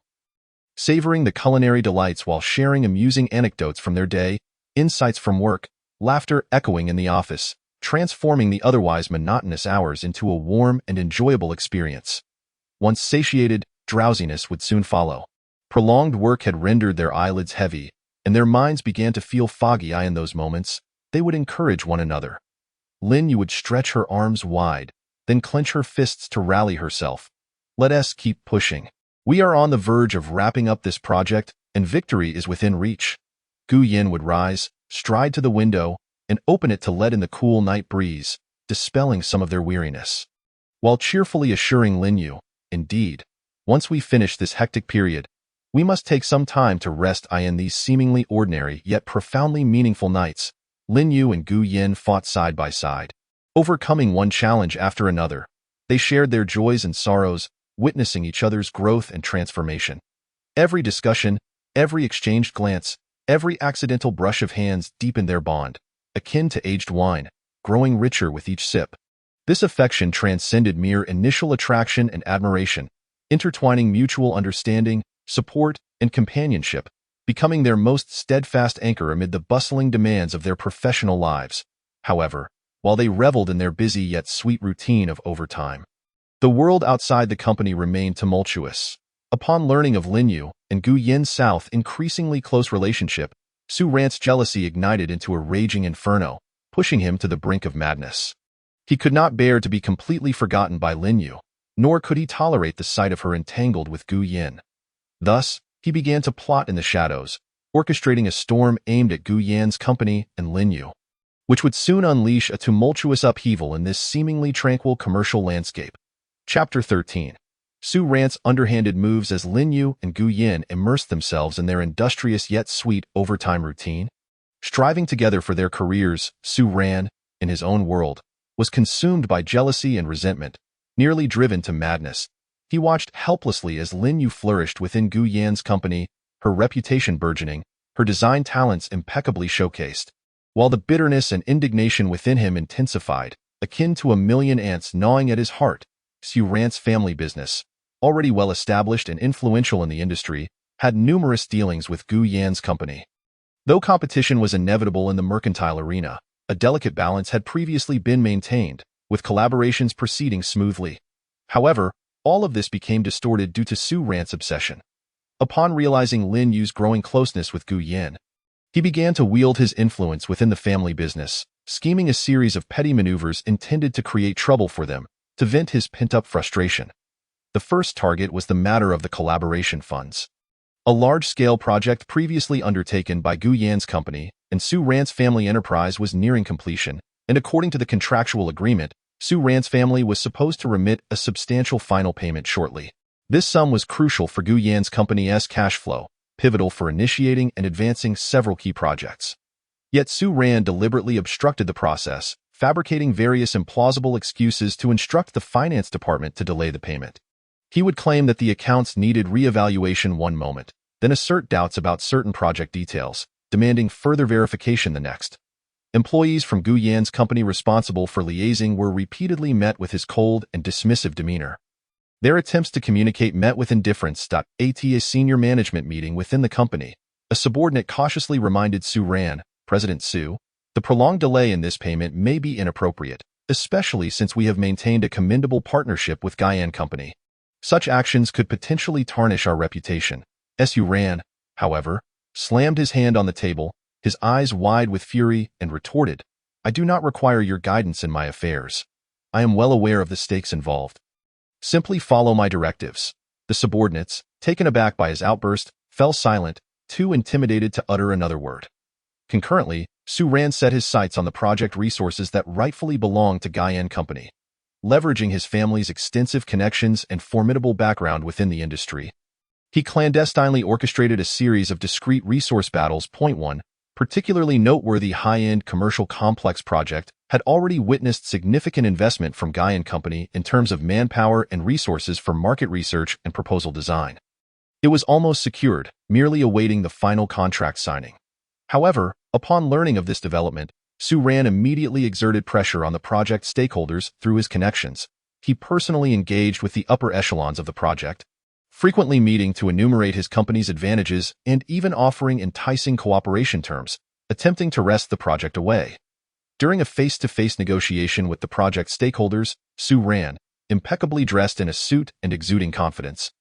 savoring the culinary delights while sharing amusing anecdotes from their day, insights from work, laughter echoing in the office, transforming the otherwise monotonous hours into a warm and enjoyable experience. Once satiated, drowsiness would soon follow. Prolonged work had rendered their eyelids heavy, and their minds began to feel foggy. In those moments, they would encourage one another. Lin Yu would stretch her arms wide, then clench her fists to rally herself. Let us keep pushing. We are on the verge of wrapping up this project, and victory is within reach. Gu Yin would rise, stride to the window, and open it to let in the cool night breeze, dispelling some of their weariness. While cheerfully assuring Lin Yu, indeed, once we finish this hectic period, we must take some time to rest in these seemingly ordinary yet profoundly meaningful nights. Lin Yu and Gu Yin fought side by side, overcoming one challenge after another. They shared their joys and sorrows, witnessing each other's growth and transformation. Every discussion, every exchanged glance, every accidental brush of hands deepened their bond, akin to aged wine, growing richer with each sip. This affection transcended mere initial attraction and admiration, intertwining mutual understanding, support, and companionship, becoming their most steadfast anchor amid the bustling demands of their professional lives. However, while they reveled in their busy yet sweet routine of overtime, the world outside the company remained tumultuous. Upon learning of Lin Yu and Gu Yin's increasingly close relationship, Su Ran's jealousy ignited into a raging inferno, pushing him to the brink of madness. He could not bear to be completely forgotten by Lin Yu, nor could he tolerate the sight of her entangled with Gu Yin. Thus, he began to plot in the shadows, orchestrating a storm aimed at Gu Yan's company and Lin Yu, which would soon unleash a tumultuous upheaval in this seemingly tranquil commercial landscape. Chapter 13. Su Ran's underhanded moves as Lin Yu and Gu Yin immersed themselves in their industrious yet sweet overtime routine. Striving together for their careers, Su Ran, in his own world, was consumed by jealousy and resentment, nearly driven to madness. He watched helplessly as Lin Yu flourished within Gu Yan's company, her reputation burgeoning, her design talents impeccably showcased, while the bitterness and indignation within him intensified, akin to a million ants gnawing at his heart. Su Ran's family business, already well established and influential in the industry, had numerous dealings with Gu Yan's company. Though competition was inevitable in the mercantile arena, a delicate balance had previously been maintained, with collaborations proceeding smoothly. However, all of this became distorted due to Su Ran's obsession. Upon realizing Lin Yu's growing closeness with Gu Yin, he began to wield his influence within the family business, scheming a series of petty maneuvers intended to create trouble for them, to vent his pent-up frustration. The first target was the matter of the collaboration funds. A large-scale project previously undertaken by Gu Yan's company and Su Ran's family enterprise was nearing completion, and according to the contractual agreement, Su Ran's family was supposed to remit a substantial final payment shortly. This sum was crucial for Gu Yan's company's cash flow, pivotal for initiating and advancing several key projects. Yet Su Ran deliberately obstructed the process, fabricating various implausible excuses to instruct the finance department to delay the payment. He would claim that the accounts needed re-evaluation one moment, then assert doubts about certain project details, demanding further verification the next. Employees from Gu Yan's company responsible for liaising were repeatedly met with his cold and dismissive demeanor. Their attempts to communicate met with indifference. At a senior management meeting within the company, a subordinate cautiously reminded Su Ran, President Su, the prolonged delay in this payment may be inappropriate, especially since we have maintained a commendable partnership with Gu Yan Company. Such actions could potentially tarnish our reputation. Su Ran, however, slammed his hand on the table, his eyes wide with fury, and retorted, "I do not require your guidance in my affairs. I am well aware of the stakes involved. Simply follow my directives." The subordinates, taken aback by his outburst, fell silent, too intimidated to utter another word. Concurrently, Su Ran set his sights on the project resources that rightfully belonged to Gu Yan Company. Leveraging his family's extensive connections and formidable background within the industry, he clandestinely orchestrated a series of discrete resource battles. Point 1. Particularly noteworthy high-end commercial complex project had already witnessed significant investment from Gu Yan Company in terms of manpower and resources for market research and proposal design. It was almost secured, merely awaiting the final contract signing. However, upon learning of this development, Su Ran immediately exerted pressure on the project stakeholders through his connections. He personally engaged with the upper echelons of the project, frequently meeting to enumerate his company's advantages and even offering enticing cooperation terms, attempting to wrest the project away. During a face-to-face negotiation with the project stakeholders, Su Ran, impeccably dressed in a suit and exuding confidence,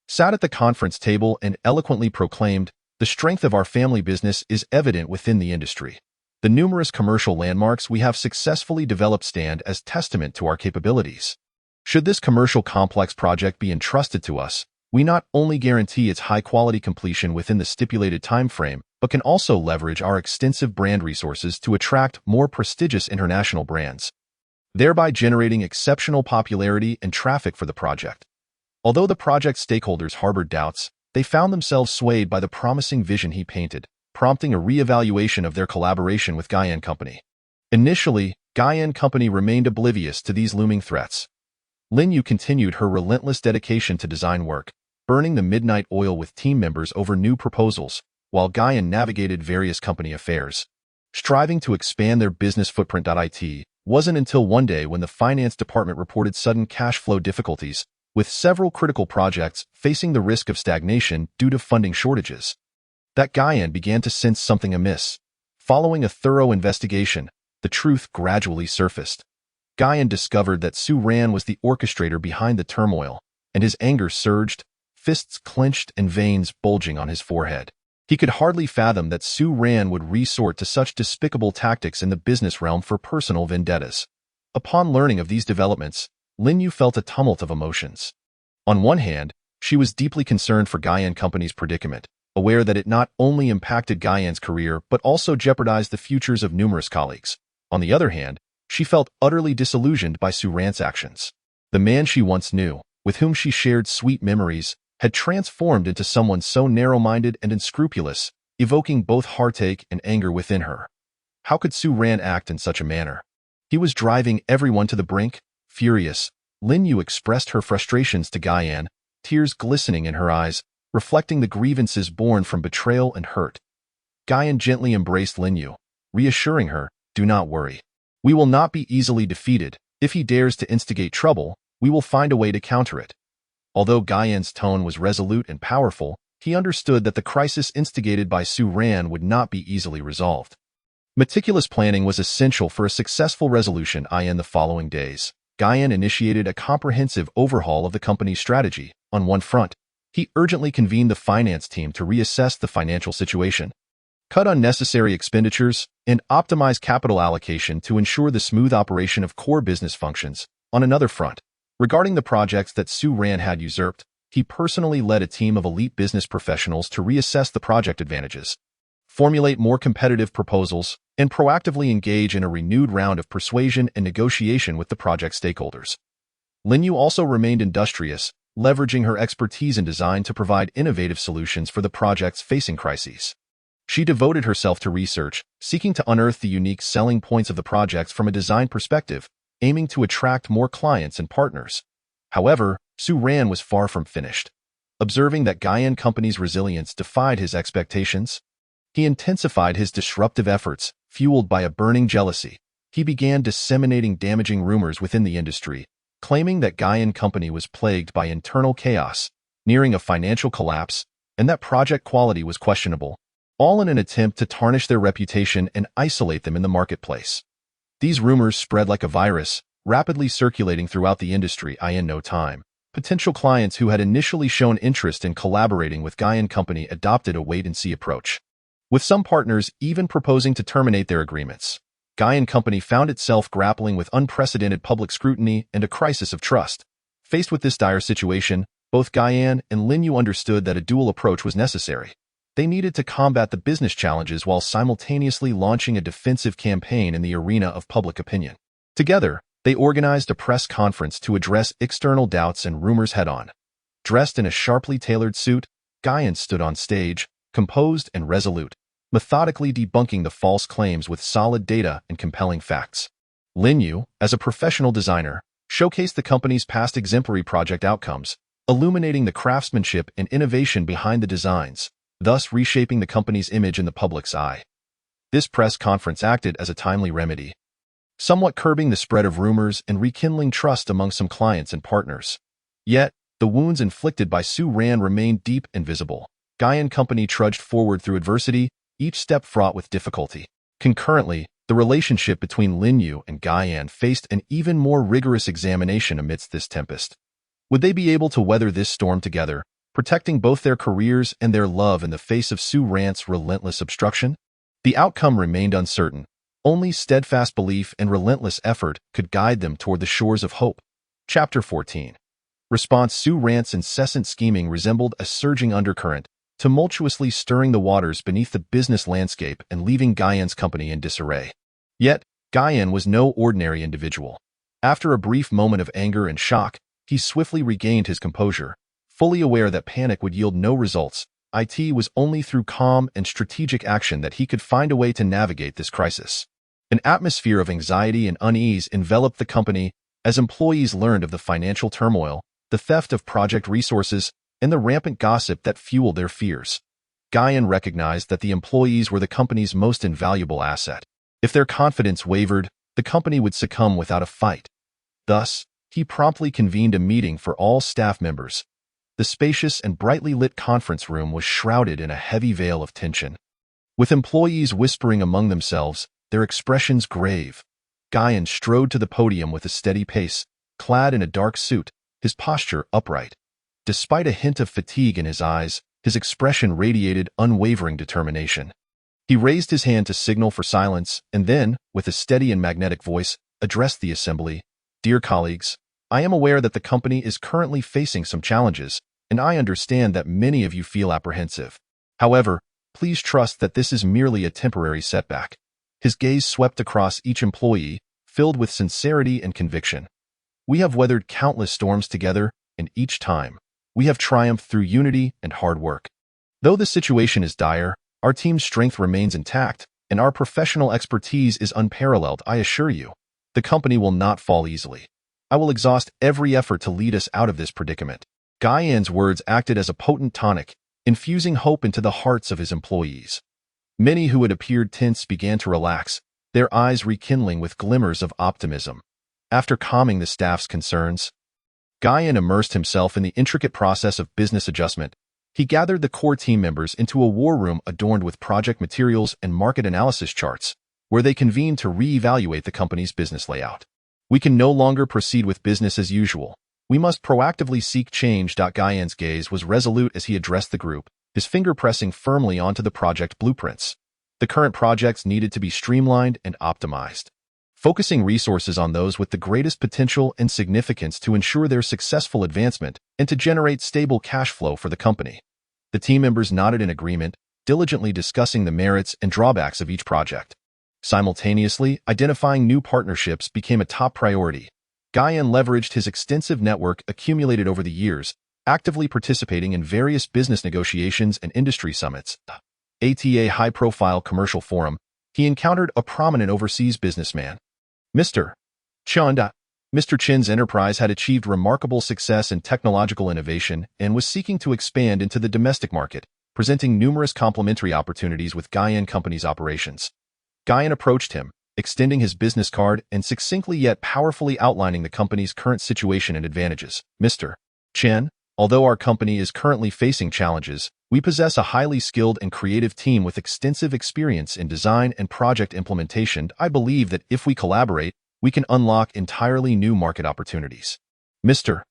sat at the conference table and eloquently proclaimed, "The strength of our family business is evident within the industry. The numerous commercial landmarks we have successfully developed stand as testament to our capabilities. Should this commercial complex project be entrusted to us, we not only guarantee its high-quality completion within the stipulated time frame, but can also leverage our extensive brand resources to attract more prestigious international brands, thereby generating exceptional popularity and traffic for the project. Although the project stakeholders harbored doubts, they found themselves swayed by the promising vision he painted, prompting a re-evaluation of their collaboration with Guyan Company. Initially, Guyan Company remained oblivious to these looming threats. Lin Yu continued her relentless dedication to design work, burning the midnight oil with team members over new proposals, while Guyan navigated various company affairs, striving to expand their business footprint. It wasn't until one day when the finance department reported sudden cash flow difficulties, with several critical projects facing the risk of stagnation due to funding shortages, that Guyan began to sense something amiss. Following a thorough investigation, the truth gradually surfaced. Guyan discovered that Su Ran was the orchestrator behind the turmoil, and his anger surged, fists clenched and veins bulging on his forehead. He could hardly fathom that Su Ran would resort to such despicable tactics in the business realm for personal vendettas. Upon learning of these developments, Lin Yu felt a tumult of emotions. On one hand, she was deeply concerned for Guyan Company's predicament, aware that it not only impacted Guyan's career but also jeopardized the futures of numerous colleagues. On the other hand, she felt utterly disillusioned by Su Ran's actions. The man she once knew, with whom she shared sweet memories, had transformed into someone so narrow-minded and unscrupulous, evoking both heartache and anger within her. How could Su Ran act in such a manner? He was driving everyone to the brink. Furious, Lin Yu expressed her frustrations to Guyan, tears glistening in her eyes, reflecting the grievances born from betrayal and hurt. Guyan gently embraced Lin Yu, reassuring her, "Do not worry. We will not be easily defeated. If he dares to instigate trouble, we will find a way to counter it." Although Guyan's tone was resolute and powerful, he understood that the crisis instigated by Su Ran would not be easily resolved. Meticulous planning was essential for a successful resolution. In the following days, Guyan initiated a comprehensive overhaul of the company's strategy. On one front, he urgently convened the finance team to reassess the financial situation, cut unnecessary expenditures, and optimize capital allocation to ensure the smooth operation of core business functions. On another front, regarding the projects that Su Ran had usurped, he personally led a team of elite business professionals to reassess the project advantages, formulate more competitive proposals, and proactively engage in a renewed round of persuasion and negotiation with the project stakeholders. Lin Yu also remained industrious, leveraging her expertise in design to provide innovative solutions for the projects facing crises. She devoted herself to research, seeking to unearth the unique selling points of the projects from a design perspective, aiming to attract more clients and partners. However, Su Ran was far from finished. Observing that Guyan Company's resilience defied his expectations, he intensified his disruptive efforts, fueled by a burning jealousy. He began disseminating damaging rumors within the industry, claiming that Guyan Company was plagued by internal chaos, nearing a financial collapse, and that project quality was questionable, all in an attempt to tarnish their reputation and isolate them in the marketplace. These rumors spread like a virus, rapidly circulating throughout the industry. In no time, potential clients who had initially shown interest in collaborating with Guyan Company adopted a wait-and-see approach, with some partners even proposing to terminate their agreements. Guyan Company found itself grappling with unprecedented public scrutiny and a crisis of trust. Faced with this dire situation, both Guyan and Lin Yu understood that a dual approach was necessary. They needed to combat the business challenges while simultaneously launching a defensive campaign in the arena of public opinion. Together, they organized a press conference to address external doubts and rumors head-on. Dressed in a sharply tailored suit, Guyan stood on stage, composed and resolute, methodically debunking the false claims with solid data and compelling facts. Lin Yu, as a professional designer, showcased the company's past exemplary project outcomes, illuminating the craftsmanship and innovation behind the designs, thus reshaping the company's image in the public's eye. This press conference acted as a timely remedy, somewhat curbing the spread of rumors and rekindling trust among some clients and partners. Yet, the wounds inflicted by Su Ran remained deep and visible. Guyan Company trudged forward through adversity, each step fraught with difficulty. Concurrently, the relationship between Lin Yu and Guyan faced an even more rigorous examination amidst this tempest. Would they be able to weather this storm together, protecting both their careers and their love in the face of Su Ran's relentless obstruction? The outcome remained uncertain, Only steadfast belief and relentless effort could guide them toward the shores of hope. Chapter 14. Response. Su Ran's incessant scheming resembled a surging undercurrent, tumultuously stirring the waters beneath the business landscape and leaving Guyan's company in disarray. Yet, Guyan was no ordinary individual. After a brief moment of anger and shock, he swiftly regained his composure, fully aware that panic would yield no results. It was only through calm and strategic action that he could find a way to navigate this crisis. An atmosphere of anxiety and unease enveloped the company as employees learned of the financial turmoil, the theft of project resources, and the rampant gossip that fueled their fears. Guyan recognized that the employees were the company's most invaluable asset. If their confidence wavered, the company would succumb without a fight. Thus, he promptly convened a meeting for all staff members. The spacious and brightly lit conference room was shrouded in a heavy veil of tension. With employees whispering among themselves, their expressions grave, Guyan strode to the podium with a steady pace, clad in a dark suit, his posture upright. Despite a hint of fatigue in his eyes, his expression radiated unwavering determination. He raised his hand to signal for silence and then, with a steady and magnetic voice, addressed the assembly. Dear colleagues, I am aware that the company is currently facing some challenges, and I understand that many of you feel apprehensive. However, please trust that this is merely a temporary setback. His gaze swept across each employee, filled with sincerity and conviction. We have weathered countless storms together, and each time, we have triumphed through unity and hard work. Though the situation is dire, our team's strength remains intact, and our professional expertise is unparalleled. I assure you, the company will not fall easily. I will exhaust every effort to lead us out of this predicament. Guyan's words acted as a potent tonic, infusing hope into the hearts of his employees. Many who had appeared tense began to relax, their eyes rekindling with glimmers of optimism. After calming the staff's concerns, Guyan immersed himself in the intricate process of business adjustment. He gathered the core team members into a war room adorned with project materials and market analysis charts, where they convened to re-evaluate the company's business layout. We can no longer proceed with business as usual. We must proactively seek change. Guyan's gaze was resolute as he addressed the group, his finger pressing firmly onto the project blueprints. The current projects needed to be streamlined and optimized, focusing resources on those with the greatest potential and significance to ensure their successful advancement and to generate stable cash flow for the company. The team members nodded in agreement, diligently discussing the merits and drawbacks of each project. Simultaneously, identifying new partnerships became a top priority. Guyan leveraged his extensive network accumulated over the years, actively participating in various business negotiations and industry summits. At a high-profile commercial forum, he encountered a prominent overseas businessman. Mr. Chen. Mr. Chen's enterprise had achieved remarkable success in technological innovation and was seeking to expand into the domestic market, presenting numerous complementary opportunities with Guyan Company's operations. Guyan approached him, extending his business card and succinctly yet powerfully outlining the company's current situation and advantages. Mr. Chen, although our company is currently facing challenges, we possess a highly skilled and creative team with extensive experience in design and project implementation. I believe that if we collaborate, we can unlock entirely new market opportunities. Mr.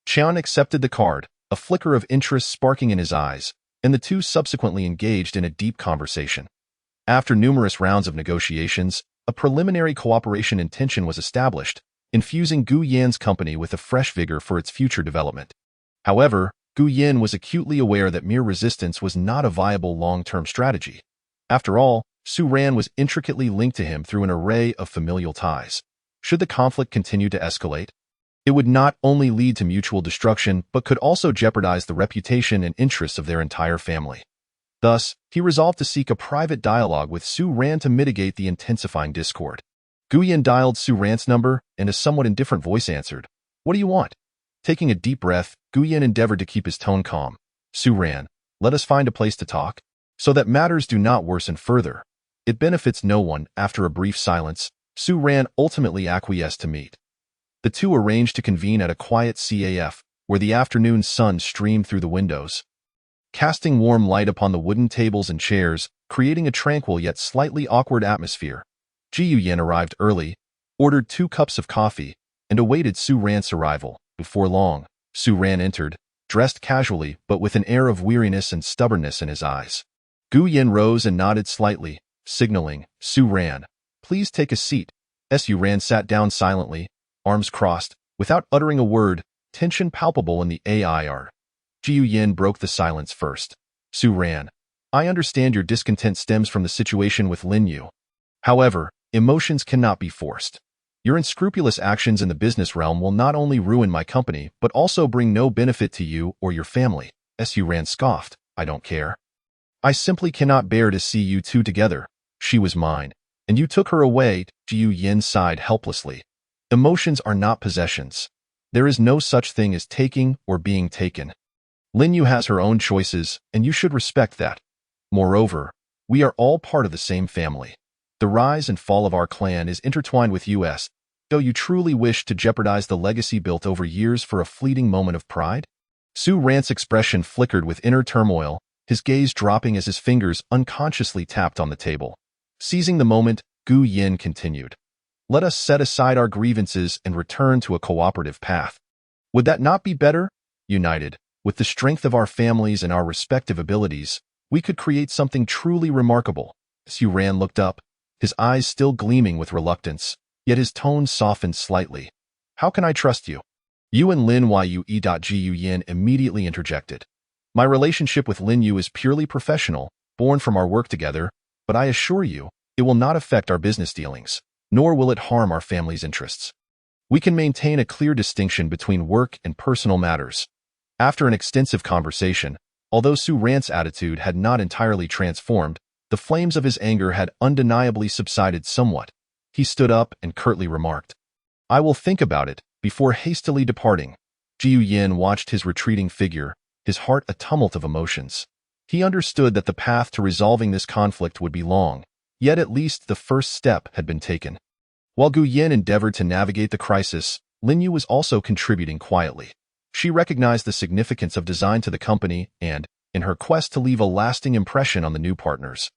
Chen accepted the card, a flicker of interest sparking in his eyes, and the two subsequently engaged in a deep conversation. After numerous rounds of negotiations, a preliminary cooperation intention was established, infusing Guyan's company with a fresh vigor for its future development. However, Guyan was acutely aware that mere resistance was not a viable long-term strategy. After all, Su Ran was intricately linked to him through an array of familial ties. Should the conflict continue to escalate, it would not only lead to mutual destruction but could also jeopardize the reputation and interests of their entire family. Thus, he resolved to seek a private dialogue with Su Ran to mitigate the intensifying discord. Guyan dialed Su Ran's number, and a somewhat indifferent voice answered. What do you want? Taking a deep breath, Guyan endeavored to keep his tone calm. Su Ran, let us find a place to talk, so that matters do not worsen further. It benefits no one. After a brief silence, Su Ran ultimately acquiesced to meet. The two arranged to convene at a quiet CAF, where the afternoon sun streamed through the windows, casting warm light upon the wooden tables and chairs, creating a tranquil yet slightly awkward atmosphere. Jiu Yen arrived early, ordered 2 cups of coffee, and awaited Su Ran's arrival. Before long, Su Ran entered, dressed casually but with an air of weariness and stubbornness in his eyes. Gu Yen rose and nodded slightly, signaling, Su Ran, Please take a seat. Su Ran sat down silently, arms crossed, without uttering a word, tension palpable in the air. Jiu Yin broke the silence first. Su Ran, I understand your discontent stems from the situation with Lin Yu. However, emotions cannot be forced. Your unscrupulous actions in the business realm will not only ruin my company, but also bring no benefit to you or your family. Su Ran scoffed. I don't care. I simply cannot bear to see you two together. She was mine, and you took her away. Jiu Yin sighed helplessly. Emotions are not possessions. There is no such thing as taking or being taken. Lin Yu has her own choices, and you should respect that. Moreover, we are all part of the same family. The rise and fall of our clan is intertwined with us. Do you truly wish to jeopardize the legacy built over years for a fleeting moment of pride? Su Ran's expression flickered with inner turmoil, his gaze dropping as his fingers unconsciously tapped on the table. Seizing the moment, Gu Yin continued. Let us set aside our grievances and return to a cooperative path. Would that not be better? United, with the strength of our families and our respective abilities, we could create something truly remarkable. Su Ran looked up, his eyes still gleaming with reluctance, yet his tone softened slightly. How can I trust you? You and Lin Yu. Jiu Yin immediately interjected. My relationship with Lin Yu is purely professional, born from our work together, but I assure you, it will not affect our business dealings, nor will it harm our family's interests. We can maintain a clear distinction between work and personal matters. After an extensive conversation, although Su Ran's attitude had not entirely transformed, the flames of his anger had undeniably subsided somewhat. He stood up and curtly remarked, I will think about it, before hastily departing. Jiu Yin watched his retreating figure, his heart a tumult of emotions. He understood that the path to resolving this conflict would be long, yet at least the first step had been taken. While Gu Yin endeavored to navigate the crisis, Lin Yu was also contributing quietly. She recognized the significance of design to the company and, in her quest to leave a lasting impression on the new partners,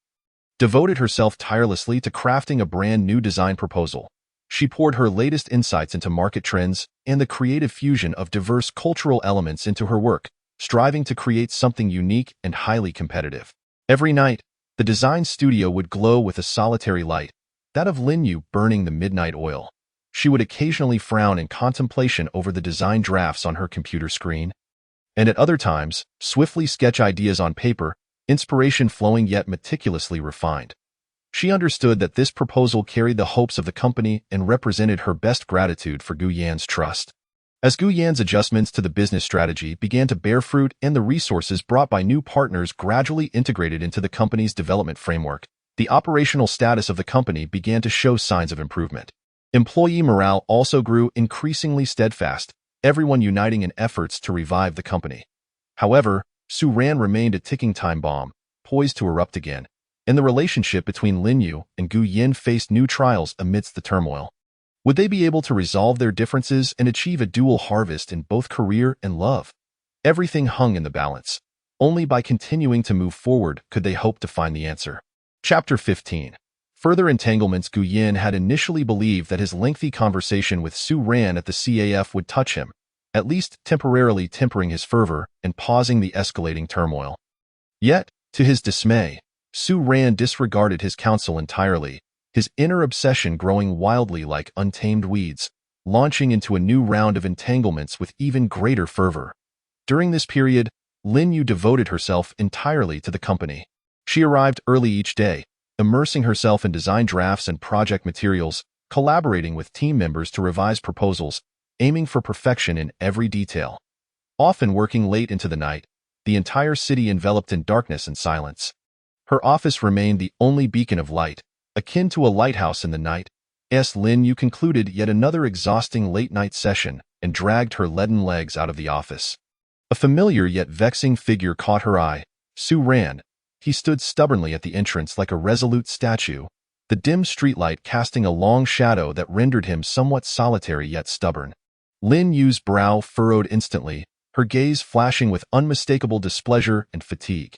devoted herself tirelessly to crafting a brand new design proposal. She poured her latest insights into market trends and the creative fusion of diverse cultural elements into her work, striving to create something unique and highly competitive. Every night, the design studio would glow with a solitary light, that of Lin Yu burning the midnight oil. She would occasionally frown in contemplation over the design drafts on her computer screen, and at other times, swiftly sketch ideas on paper, inspiration flowing yet meticulously refined. She understood that this proposal carried the hopes of the company and represented her best gratitude for Gu Yan's trust. As Gu Yan's adjustments to the business strategy began to bear fruit and the resources brought by new partners gradually integrated into the company's development framework, the operational status of the company began to show signs of improvement. Employee morale also grew increasingly steadfast, everyone uniting in efforts to revive the company. However, Su Ran remained a ticking time bomb, poised to erupt again, and the relationship between Lin Yu and Gu Yin faced new trials amidst the turmoil. Would they be able to resolve their differences and achieve a dual harvest in both career and love? Everything hung in the balance. Only by continuing to move forward could they hope to find the answer. Chapter 15. Further entanglements. Gu Yin had initially believed that his lengthy conversation with Su Ran at the CAF would touch him, at least temporarily tempering his fervor and pausing the escalating turmoil. Yet, to his dismay, Su Ran disregarded his counsel entirely, his inner obsession growing wildly like untamed weeds, launching into a new round of entanglements with even greater fervor. During this period, Lin Yu devoted herself entirely to the company. She arrived early each day, immersing herself in design drafts and project materials, collaborating with team members to revise proposals, aiming for perfection in every detail. Often working late into the night, the entire city enveloped in darkness and silence. Her office remained the only beacon of light, akin to a lighthouse in the night. Lin Yu concluded yet another exhausting late-night session and dragged her leaden legs out of the office. A familiar yet vexing figure caught her eye, Su Ran. He stood stubbornly at the entrance like a resolute statue, the dim streetlight casting a long shadow that rendered him somewhat solitary yet stubborn. Lin Yu's brow furrowed instantly, her gaze flashing with unmistakable displeasure and fatigue.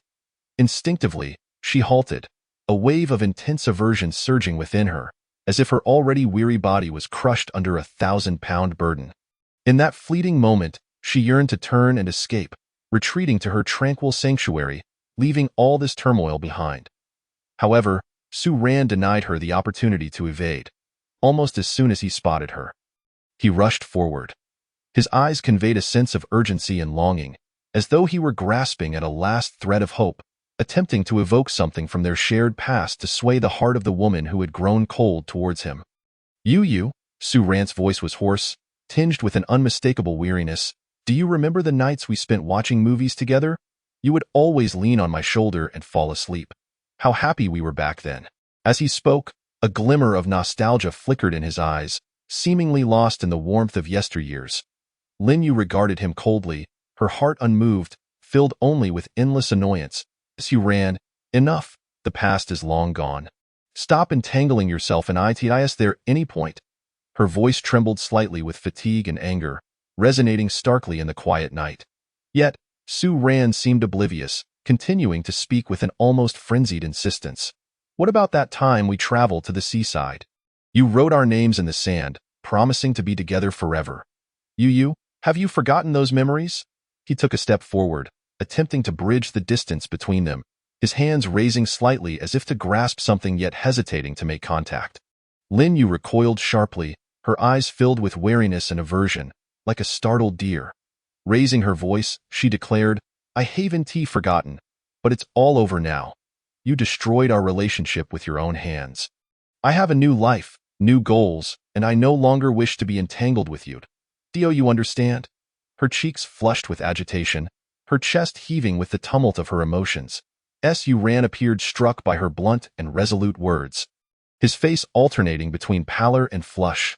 Instinctively, she halted, a wave of intense aversion surging within her, as if her already weary body was crushed under a 1,000-pound burden. In that fleeting moment, she yearned to turn and escape, retreating to her tranquil sanctuary, leaving all this turmoil behind. However, Su Ran denied her the opportunity to evade. Almost as soon as he spotted her, he rushed forward. His eyes conveyed a sense of urgency and longing, as though he were grasping at a last thread of hope, attempting to evoke something from their shared past to sway the heart of the woman who had grown cold towards him. You, Su Ran's voice was hoarse, tinged with an unmistakable weariness. Do you remember the nights we spent watching movies together? You would always lean on my shoulder and fall asleep. How happy we were back then. As he spoke, a glimmer of nostalgia flickered in his eyes, seemingly lost in the warmth of yesteryears. Lin Yu regarded him coldly, her heart unmoved, filled only with endless annoyance. Su Ran, enough, the past is long gone. Stop entangling yourself in itis there any point. Her voice trembled slightly with fatigue and anger, resonating starkly in the quiet night. Yet, Su Ran seemed oblivious, continuing to speak with an almost frenzied insistence. What about that time we traveled to the seaside? You wrote our names in the sand, promising to be together forever. You, have you forgotten those memories? He took a step forward, attempting to bridge the distance between them, his hands raising slightly as if to grasp something yet hesitating to make contact. Lin Yu recoiled sharply, her eyes filled with wariness and aversion, like a startled deer. Raising her voice, she declared, I haven't forgotten, but it's all over now. You destroyed our relationship with your own hands. I have a new life, new goals, and I no longer wish to be entangled with you. Do you understand? Her cheeks flushed with agitation, her chest heaving with the tumult of her emotions. Su Ran appeared struck by her blunt and resolute words, his face alternating between pallor and flush.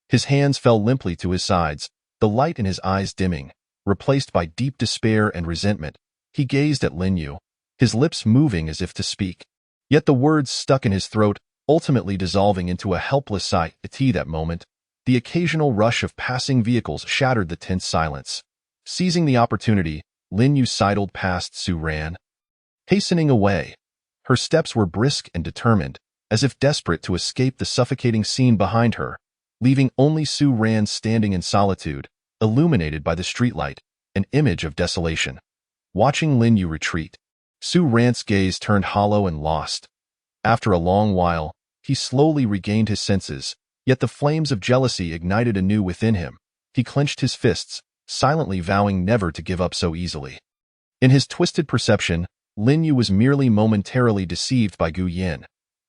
His hands fell limply to his sides, the light in his eyes dimming, replaced by deep despair and resentment. He gazed at Lin Yu, his lips moving as if to speak. Yet the words stuck in his throat, ultimately dissolving into a helpless sigh. At that moment, the occasional rush of passing vehicles shattered the tense silence. Seizing the opportunity, Lin Yu sidled past Su Ran, hastening away. Her steps were brisk and determined, as if desperate to escape the suffocating scene behind her, leaving only Su Ran standing in solitude, illuminated by the streetlight, an image of desolation. Watching Lin Yu retreat, Su Ran's gaze turned hollow and lost. After a long while, he slowly regained his senses, yet the flames of jealousy ignited anew within him. He clenched his fists, silently vowing never to give up so easily. In his twisted perception, Lin Yu was merely momentarily deceived by Gu Yin.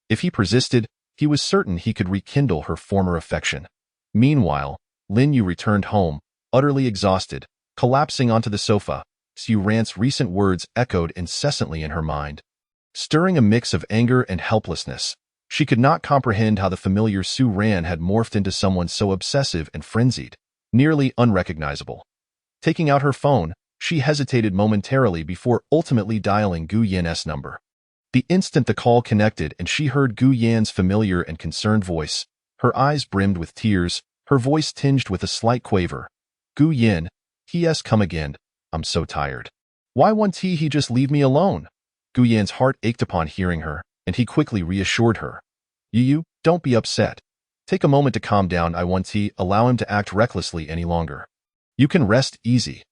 If he persisted, he was certain he could rekindle her former affection. Meanwhile, Lin Yu returned home, utterly exhausted, collapsing onto the sofa. Su Ran's recent words echoed incessantly in her mind, stirring a mix of anger and helplessness. She could not comprehend how the familiar Su Ran had morphed into someone so obsessive and frenzied, nearly unrecognizable. Taking out her phone, she hesitated momentarily before ultimately dialing Gu Yan's number. The instant the call connected and she heard Gu Yan's familiar and concerned voice, her eyes brimmed with tears, her voice tinged with a slight quaver. Gu Yan, he come again. I'm so tired. Why won't he just leave me alone? Gu Yan's heart ached upon hearing her, and he quickly reassured her. You, don't be upset. Take a moment to calm down. I won't allow him to act recklessly any longer. You can rest easy.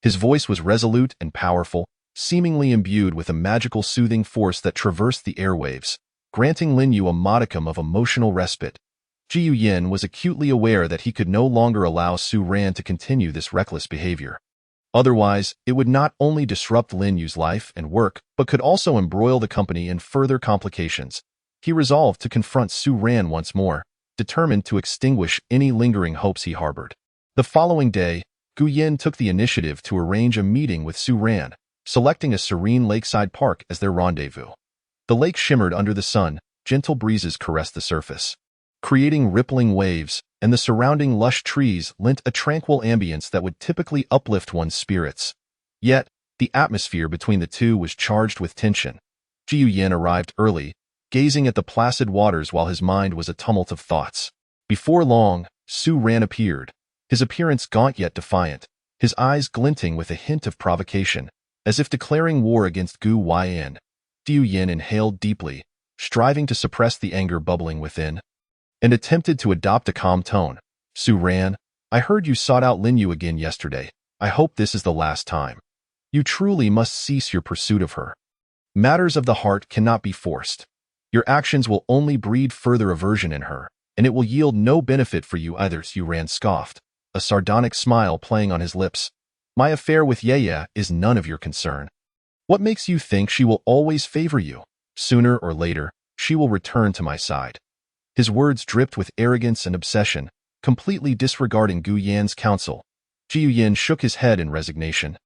His voice was resolute and powerful, seemingly imbued with a magical soothing force that traversed the airwaves, granting Lin Yu a modicum of emotional respite. Ji Yin was acutely aware that he could no longer allow Su Ran to continue this reckless behavior. Otherwise, it would not only disrupt Lin Yu's life and work, but could also embroil the company in further complications. He resolved to confront Su Ran once more, determined to extinguish any lingering hopes he harbored. The following day, Gu Yin took the initiative to arrange a meeting with Su Ran, selecting a serene lakeside park as their rendezvous. The lake shimmered under the sun, gentle breezes caressed the surface, creating rippling waves, and the surrounding lush trees lent a tranquil ambience that would typically uplift one's spirits. Yet, the atmosphere between the two was charged with tension. Ji Yin arrived early, gazing at the placid waters while his mind was a tumult of thoughts. Before long, Su Ran appeared, his appearance gaunt yet defiant, his eyes glinting with a hint of provocation, as if declaring war against Gu Yan. Ji Yin inhaled deeply, striving to suppress the anger bubbling within, and attempted to adopt a calm tone. Su Ran, I heard you sought out Lin Yu again yesterday. I hope this is the last time. You truly must cease your pursuit of her. Matters of the heart cannot be forced. Your actions will only breed further aversion in her, and it will yield no benefit for you either, Su Ran scoffed, a sardonic smile playing on his lips. My affair with Ye is none of your concern. What makes you think she will always favor you? Sooner or later, she will return to my side. His words dripped with arrogance and obsession, completely disregarding Gu Yan's counsel. Jiu Yin shook his head in resignation.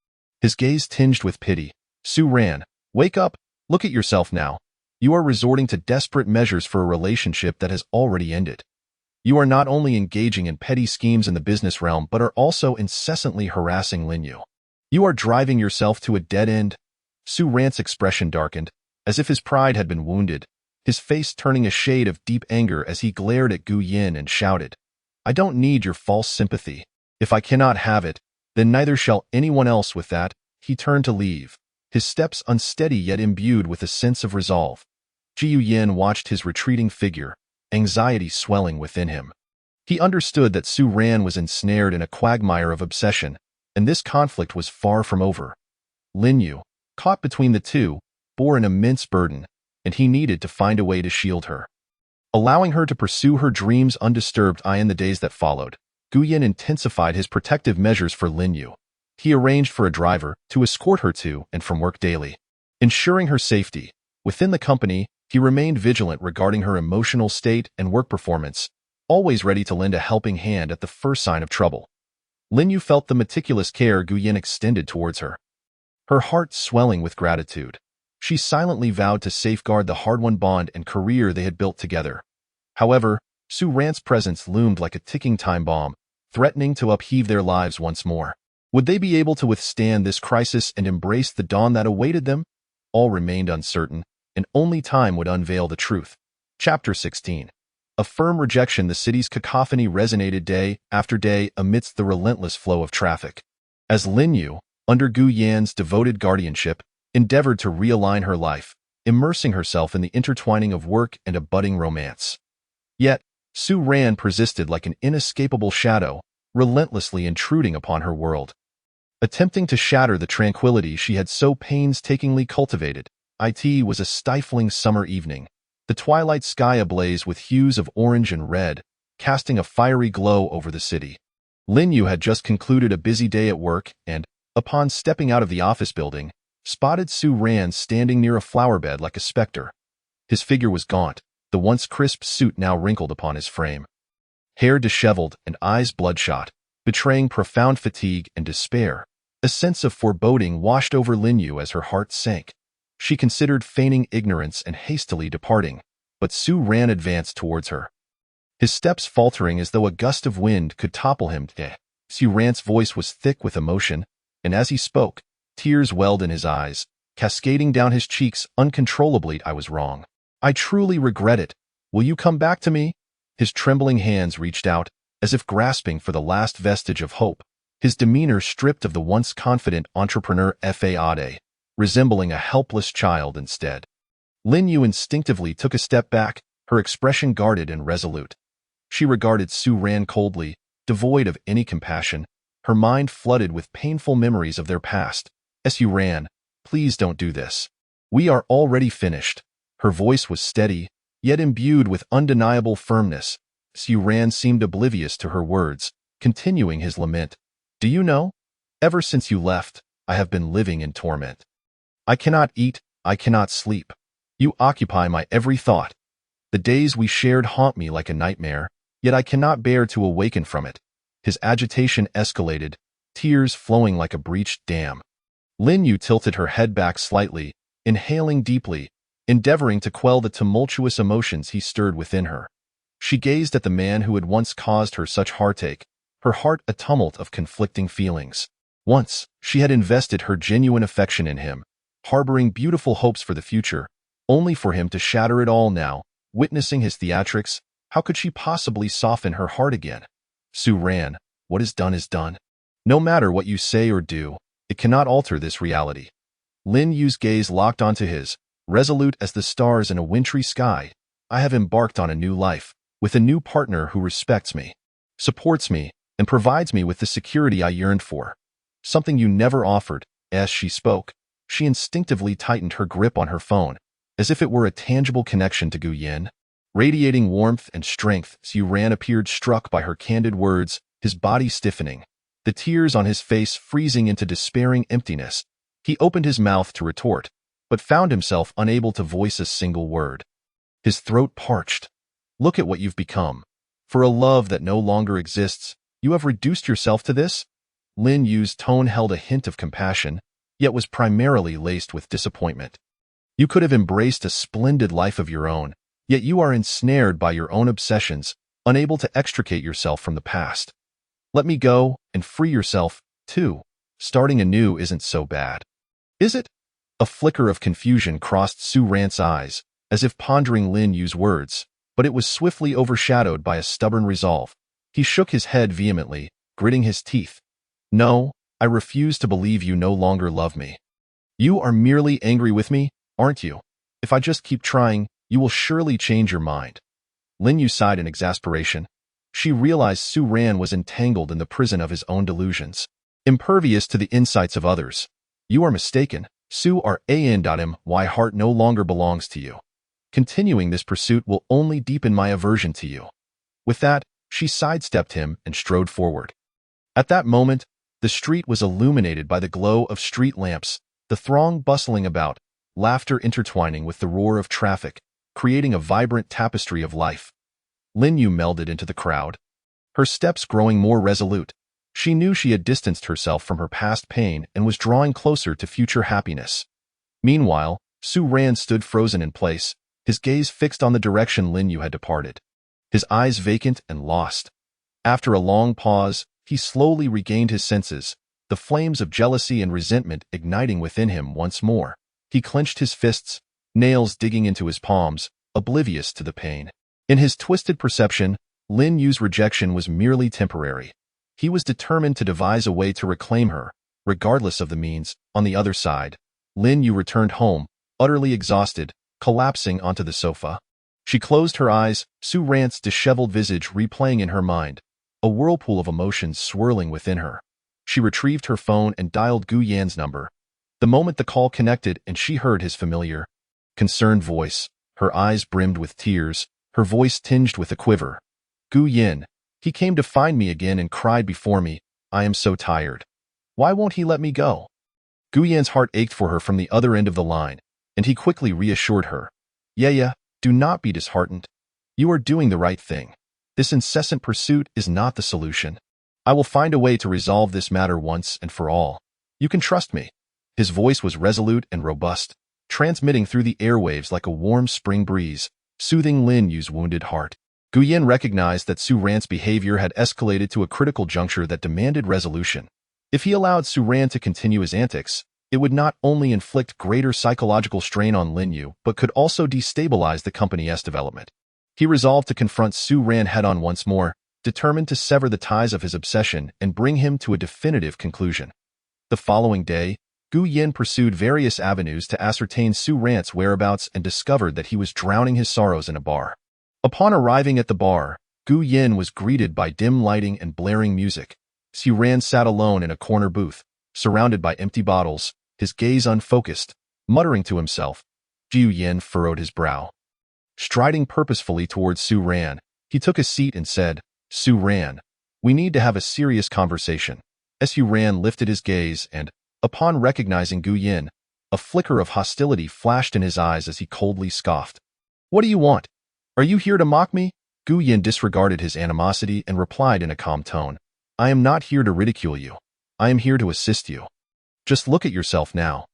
His gaze tinged with pity. Su Ran, wake up, look at yourself now. You are resorting to desperate measures for a relationship that has already ended. You are not only engaging in petty schemes in the business realm but are also incessantly harassing Lin Yu. You are driving yourself to a dead end. Su Ran's expression darkened, as if his pride had been wounded, his face turning a shade of deep anger as he glared at Gu Yin and shouted, I don't need your false sympathy. If I cannot have it, then neither shall anyone else. With that, he turned to leave, his steps unsteady yet imbued with a sense of resolve. Jiu Yin watched his retreating figure, anxiety swelling within him. He understood that Su Ran was ensnared in a quagmire of obsession, and this conflict was far from over. Lin Yu, caught between the two, bore an immense burden, and he needed to find a way to shield her. Allowing her to pursue her dreams undisturbed in the days that followed, Gu Yin intensified his protective measures for Lin Yu. He arranged for a driver to escort her to and from work daily, ensuring her safety. Within the company, he remained vigilant regarding her emotional state and work performance, always ready to lend a helping hand at the first sign of trouble. Lin Yu felt the meticulous care Gu Yin extended towards her, her heart swelling with gratitude. She silently vowed to safeguard the hard-won bond and career they had built together. However, Su Ran's presence loomed like a ticking time bomb, threatening to upheave their lives once more. Would they be able to withstand this crisis and embrace the dawn that awaited them? All remained uncertain, and only time would unveil the truth. Chapter 16. A firm rejection. The city's cacophony resonated day after day amidst the relentless flow of traffic. As Lin Yu, under Gu Yan's devoted guardianship, endeavored to realign her life, immersing herself in the intertwining of work and a budding romance. Yet, Su Ran persisted like an inescapable shadow, relentlessly intruding upon her world. Attempting to shatter the tranquility she had so painstakingly cultivated, it was a stifling summer evening, the twilight sky ablaze with hues of orange and red, casting a fiery glow over the city. Lin Yu had just concluded a busy day at work and, upon stepping out of the office building, spotted Su Ran standing near a flower bed like a specter. His figure was gaunt, the once crisp suit now wrinkled upon his frame. Hair disheveled and eyes bloodshot, betraying profound fatigue and despair. A sense of foreboding washed over Lin Yu as her heart sank. She considered feigning ignorance and hastily departing, but Su Ran advanced towards her, his steps faltering as though a gust of wind could topple him. Su Ran's voice was thick with emotion, and as he spoke, tears welled in his eyes, cascading down his cheeks uncontrollably. I was wrong. I truly regret it. Will you come back to me? His trembling hands reached out, as if grasping for the last vestige of hope, his demeanor stripped of the once confident entrepreneur Fade, resembling a helpless child instead. Lin Yu instinctively took a step back, her expression guarded and resolute. She regarded Su Ran coldly, devoid of any compassion, her mind flooded with painful memories of their past. Su Ran, please don't do this. We are already finished. Her voice was steady, yet imbued with undeniable firmness. Su Ran seemed oblivious to her words, continuing his lament. Do you know? Ever since you left, I have been living in torment. I cannot eat, I cannot sleep. You occupy my every thought. The days we shared haunt me like a nightmare, yet I cannot bear to awaken from it. His agitation escalated, tears flowing like a breached dam. Lin Yu tilted her head back slightly, inhaling deeply, endeavoring to quell the tumultuous emotions he stirred within her. She gazed at the man who had once caused her such heartache, her heart a tumult of conflicting feelings. Once, she had invested her genuine affection in him, harboring beautiful hopes for the future, only for him to shatter it all now. Witnessing his theatrics, how could she possibly soften her heart again? Su Ran, what is done is done. No matter what you say or do, it cannot alter this reality. Lin Yu's gaze locked onto his, resolute as the stars in a wintry sky. I have embarked on a new life, with a new partner who respects me, supports me, and provides me with the security I yearned for. Something you never offered. As she spoke, she instinctively tightened her grip on her phone, as if it were a tangible connection to Gu Yin. Radiating warmth and strength, Su Ran appeared struck by her candid words, his body stiffening, the tears on his face freezing into despairing emptiness. He opened his mouth to retort, but found himself unable to voice a single word. His throat parched. Look at what you've become. For a love that no longer exists, you have reduced yourself to this? Lin Yu's tone held a hint of compassion, yet was primarily laced with disappointment. You could have embraced a splendid life of your own, yet you are ensnared by your own obsessions, unable to extricate yourself from the past. Let me go and free yourself, too. Starting anew isn't so bad. Is it? A flicker of confusion crossed Su Ran's eyes, as if pondering Lin Yu's words, but it was swiftly overshadowed by a stubborn resolve. He shook his head vehemently, gritting his teeth. No, I refuse to believe you no longer love me. You are merely angry with me, aren't you? If I just keep trying, you will surely change your mind. Lin Yu sighed in exasperation. She realized Su Ran was entangled in the prison of his own delusions, impervious to the insights of others. You are mistaken. Su Ran. My heart no longer belongs to you. Continuing this pursuit will only deepen my aversion to you. With that, she sidestepped him and strode forward. At that moment, the street was illuminated by the glow of street lamps, the throng bustling about, laughter intertwining with the roar of traffic, creating a vibrant tapestry of life. Lin Yu melded into the crowd, her steps growing more resolute. She knew she had distanced herself from her past pain and was drawing closer to future happiness. Meanwhile, Su Ran stood frozen in place, his gaze fixed on the direction Lin Yu had departed, his eyes vacant and lost. After a long pause, he slowly regained his senses, the flames of jealousy and resentment igniting within him once more. He clenched his fists, nails digging into his palms, oblivious to the pain. In his twisted perception, Lin Yu's rejection was merely temporary. He was determined to devise a way to reclaim her, regardless of the means. On the other side, Lin Yu returned home, utterly exhausted, collapsing onto the sofa. She closed her eyes, Su Ran's disheveled visage replaying in her mind, a whirlpool of emotions swirling within her. She retrieved her phone and dialed Gu Yan's number. The moment the call connected and she heard his familiar, concerned voice, her eyes brimmed with tears, her voice tinged with a quiver. Gu Yan, he came to find me again and cried before me, I am so tired. Why won't he let me go? Gu Yan's heart ached for her from the other end of the line, and he quickly reassured her. Yeah, do not be disheartened. You are doing the right thing. This incessant pursuit is not the solution. I will find a way to resolve this matter once and for all. You can trust me. His voice was resolute and robust, transmitting through the airwaves like a warm spring breeze, soothing Lin Yu's wounded heart. Gu Yan recognized that Su Ran's behavior had escalated to a critical juncture that demanded resolution. If he allowed Su Ran to continue his antics, it would not only inflict greater psychological strain on Lin Yu, but could also destabilize the company's development. He resolved to confront Su Ran head-on once more, determined to sever the ties of his obsession and bring him to a definitive conclusion. The following day, Gu Yan pursued various avenues to ascertain Su Ran's whereabouts and discovered that he was drowning his sorrows in a bar. Upon arriving at the bar, Gu Yan was greeted by dim lighting and blaring music. Su Ran sat alone in a corner booth, surrounded by empty bottles, his gaze unfocused, muttering to himself. Gu Yan furrowed his brow. Striding purposefully towards Su Ran, he took a seat and said, Su Ran, we need to have a serious conversation. Su Ran lifted his gaze and, upon recognizing Gu Yan, a flicker of hostility flashed in his eyes as he coldly scoffed. What do you want? Are you here to mock me? Gu Yan disregarded his animosity and replied in a calm tone. I am not here to ridicule you. I am here to assist you. Just look at yourself now.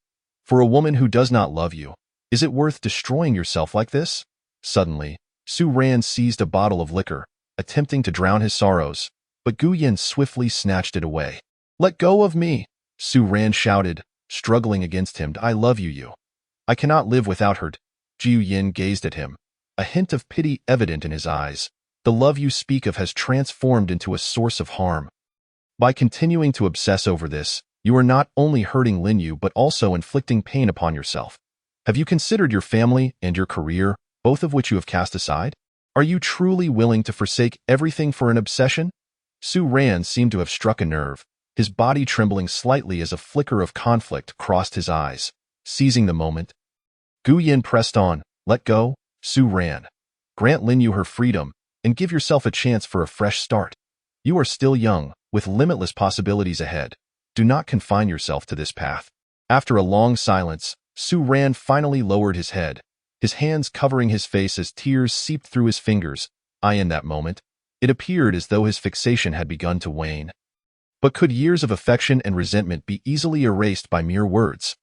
For a woman who does not love you, is it worth destroying yourself like this? Suddenly, Su Ran seized a bottle of liquor, attempting to drown his sorrows, but Gu Yan swiftly snatched it away. Let go of me, Su Ran shouted, struggling against him. I love you. I cannot live without her. Gu Yan gazed at him, a hint of pity evident in his eyes. The love you speak of has transformed into a source of harm. By continuing to obsess over this, you are not only hurting Lin Yu but also inflicting pain upon yourself. Have you considered your family and your career, both of which you have cast aside? Are you truly willing to forsake everything for an obsession? Su Ran seemed to have struck a nerve, his body trembling slightly as a flicker of conflict crossed his eyes. Seizing the moment, Gu Yin pressed on. Let go, Su Ran. Grant Lin Yu her freedom, and give yourself a chance for a fresh start. You are still young, with limitless possibilities ahead. Do not confine yourself to this path. After a long silence, Su Ran finally lowered his head, his hands covering his face as tears seeped through his fingers. In that moment, it appeared as though his fixation had begun to wane. But could years of affection and resentment be easily erased by mere words?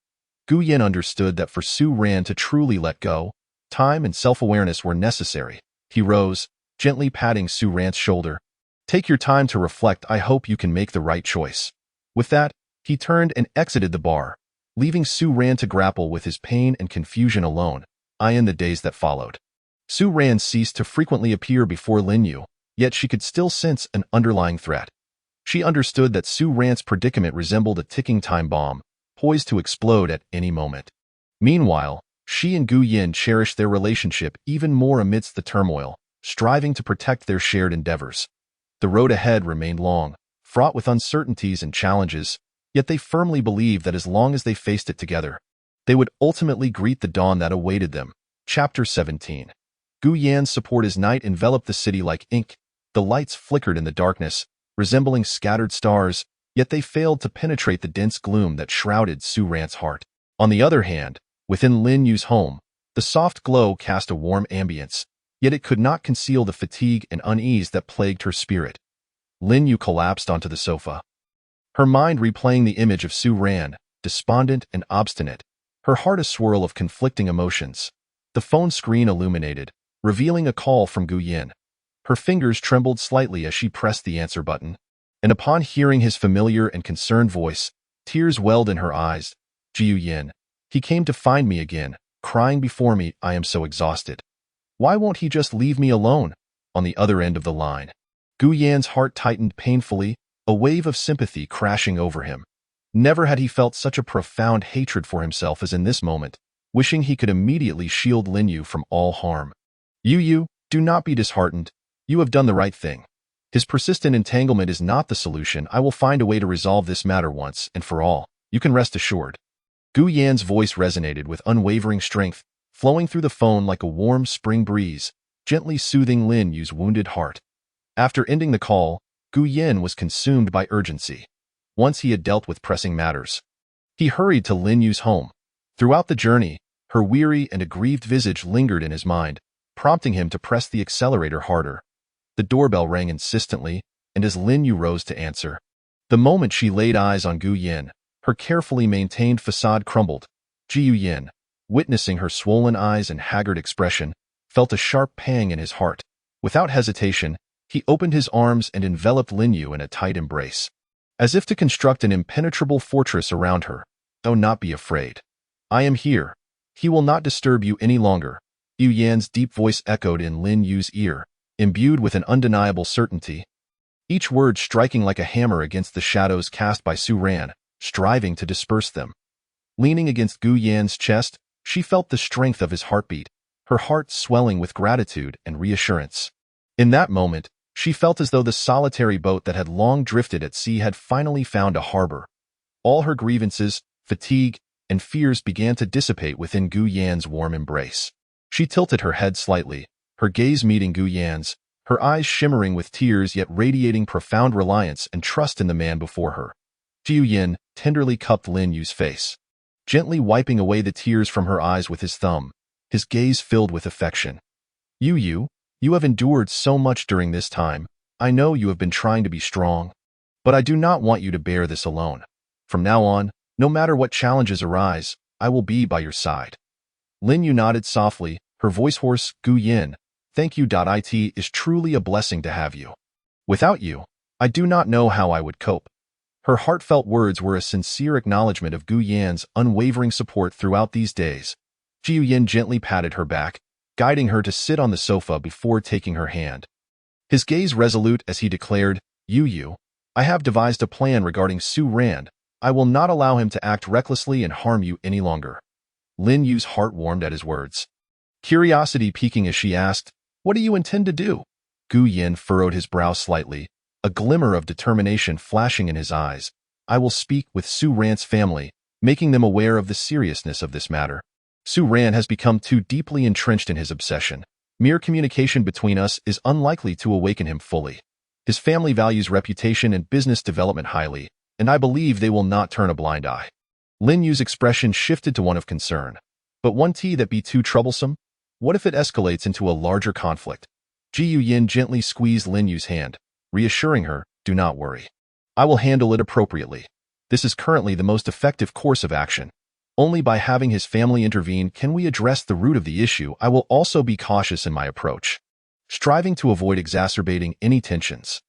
Gu Yin understood that for Su Ran to truly let go, time and self-awareness were necessary. He rose, gently patting Su Ran's shoulder. Take your time to reflect. I hope you can make the right choice. With that, he turned and exited the bar, leaving Su Ran to grapple with his pain and confusion alone. In the days that followed, Su Ran ceased to frequently appear before Lin Yu, yet she could still sense an underlying threat. She understood that Su Ran's predicament resembled a ticking time bomb, poised to explode at any moment. Meanwhile, she and Gu Yin cherished their relationship even more amidst the turmoil, striving to protect their shared endeavors. The road ahead remained long, fraught with uncertainties and challenges, yet they firmly believed that as long as they faced it together, they would ultimately greet the dawn that awaited them. Chapter 17. Gu Yan's support as night enveloped the city like ink. The lights flickered in the darkness, resembling scattered stars, yet they failed to penetrate the dense gloom that shrouded Su Ran's heart. On the other hand, within Lin Yu's home, the soft glow cast a warm ambience, yet it could not conceal the fatigue and unease that plagued her spirit. Lin Yu collapsed onto the sofa, her mind replaying the image of Su Ran, despondent and obstinate, her heart a swirl of conflicting emotions. The phone screen illuminated, revealing a call from Gu Yin. Her fingers trembled slightly as she pressed the answer button, and upon hearing his familiar and concerned voice, tears welled in her eyes. Jiu Yin. He came to find me again, crying before me. I am so exhausted. Why won't he just leave me alone? On the other end of the line, Gu Yan's heart tightened painfully, a wave of sympathy crashing over him. Never had he felt such a profound hatred for himself as in this moment, wishing he could immediately shield Lin Yu from all harm. Yu, do not be disheartened. You have done the right thing. His persistent entanglement is not the solution. I will find a way to resolve this matter once and for all. You can rest assured. Gu Yan's voice resonated with unwavering strength, flowing through the phone like a warm spring breeze, gently soothing Lin Yu's wounded heart. After ending the call, Gu Yin was consumed by urgency. Once he had dealt with pressing matters, he hurried to Lin Yu's home. Throughout the journey, her weary and aggrieved visage lingered in his mind, prompting him to press the accelerator harder. The doorbell rang insistently, and as Lin Yu rose to answer, the moment she laid eyes on Gu Yin, her carefully maintained facade crumbled. Jiu Yin, witnessing her swollen eyes and haggard expression, felt a sharp pang in his heart. Without hesitation, he opened his arms and enveloped Lin Yu in a tight embrace, as if to construct an impenetrable fortress around her. Do not be afraid. I am here. He will not disturb you any longer. Yu Yan's deep voice echoed in Lin Yu's ear, imbued with an undeniable certainty, each word striking like a hammer against the shadows cast by Su Ran, striving to disperse them. Leaning against Gu Yan's chest, she felt the strength of his heartbeat, her heart swelling with gratitude and reassurance. In that moment, she felt as though the solitary boat that had long drifted at sea had finally found a harbor. All her grievances, fatigue, and fears began to dissipate within Gu Yan's warm embrace. She tilted her head slightly, her gaze meeting Gu Yan's, her eyes shimmering with tears yet radiating profound reliance and trust in the man before her. Jiu Yin tenderly cupped Lin Yu's face, gently wiping away the tears from her eyes with his thumb, his gaze filled with affection. You have endured so much during this time. I know you have been trying to be strong, but I do not want you to bear this alone. From now on, no matter what challenges arise, I will be by your side. Lin Yu nodded softly, her voice hoarse. Gu Yin, thank you. It is truly a blessing to have you. Without you, I do not know how I would cope. Her heartfelt words were a sincere acknowledgement of Gu Yan's unwavering support throughout these days. Jiu Yin gently patted her back, guiding her to sit on the sofa before taking her hand. His gaze resolute as he declared, Yu, I have devised a plan regarding Su Ran. I will not allow him to act recklessly and harm you any longer. Lin Yu's heart warmed at his words, curiosity piquing as she asked, what do you intend to do? Gu Yin furrowed his brow slightly, a glimmer of determination flashing in his eyes. I will speak with Su Ran's family, making them aware of the seriousness of this matter. Su Ran has become too deeply entrenched in his obsession. Mere communication between us is unlikely to awaken him fully. His family values reputation and business development highly, and I believe they will not turn a blind eye. Lin Yu's expression shifted to one of concern. But won't that be too troublesome? What if it escalates into a larger conflict? Ji Yin gently squeezed Lin Yu's hand, reassuring her, do not worry. I will handle it appropriately. This is currently the most effective course of action. Only by having his family intervene can we address the root of the issue. I will also be cautious in my approach, striving to avoid exacerbating any tensions.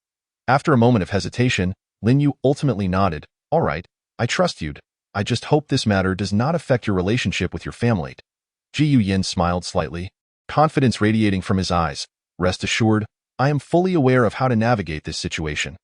After a moment of hesitation, Lin Yu ultimately nodded, all right, I trust you. I just hope this matter does not affect your relationship with your family. Ji Yin smiled slightly, confidence radiating from his eyes. Rest assured, I am fully aware of how to navigate this situation.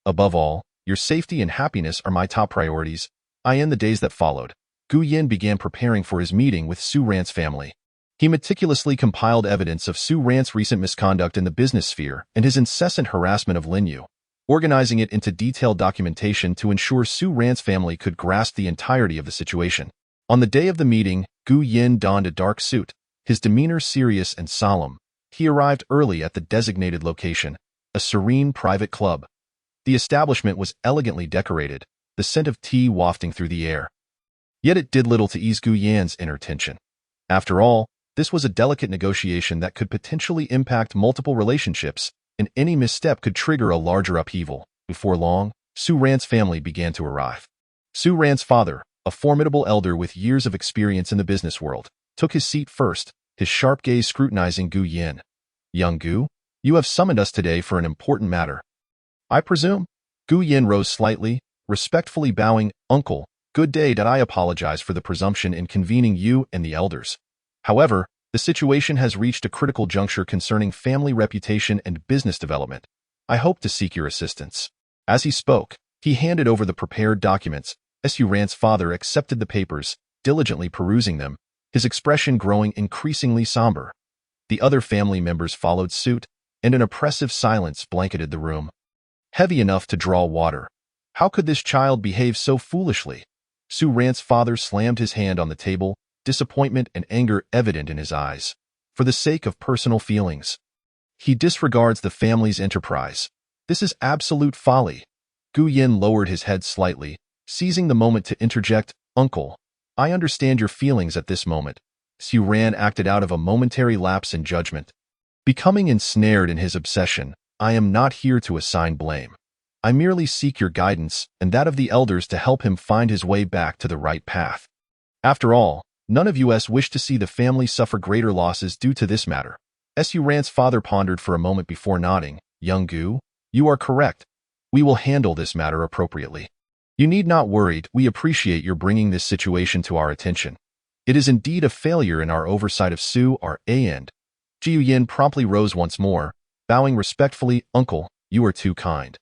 Above all, your safety and happiness are my top priorities. In the days that followed, Gu Yin began preparing for his meeting with Su Ran's family. He meticulously compiled evidence of Su Ran's recent misconduct in the business sphere and his incessant harassment of Lin Yu, organizing it into detailed documentation to ensure Su Ran's family could grasp the entirety of the situation. On the day of the meeting, Gu Yin donned a dark suit, his demeanor serious and solemn. He arrived early at the designated location, a serene private club. The establishment was elegantly decorated, the scent of tea wafting through the air. Yet it did little to ease Gu Yan's inner tension. After all, this was a delicate negotiation that could potentially impact multiple relationships, and any misstep could trigger a larger upheaval. Before long, Su Ran's family began to arrive. Su Ran's father, a formidable elder with years of experience in the business world, took his seat first, his sharp gaze scrutinizing Gu Yin. Young Gu, you have summoned us today for an important matter, I presume? Gu Yin rose slightly, respectfully bowing, Uncle, good day. I apologize for the presumption in convening you and the elders. However, the situation has reached a critical juncture concerning family reputation and business development. I hope to seek your assistance. As he spoke, he handed over the prepared documents. Su Ran's father accepted the papers, diligently perusing them, his expression growing increasingly somber. The other family members followed suit, and an oppressive silence blanketed the room, heavy enough to draw water. How could this child behave so foolishly? Su Ran's father slammed his hand on the table, disappointment and anger evident in his eyes. For the sake of personal feelings, he disregards the family's enterprise. This is absolute folly. Gu Yin lowered his head slightly, seizing the moment to interject, Uncle, I understand your feelings at this moment. Su Ran acted out of a momentary lapse in judgment. Becoming ensnared in his obsession, I am not here to assign blame. I merely seek your guidance and that of the elders to help him find his way back to the right path. After all, none of us wish to see the family suffer greater losses due to this matter. Su Ran's father pondered for a moment before nodding. Young Gu, you are correct. We will handle this matter appropriately. You need not worry. We appreciate your bringing this situation to our attention. It is indeed a failure in our oversight of Su Ra and. Ji Yin promptly rose once more, bowing respectfully, Uncle, you are too kind.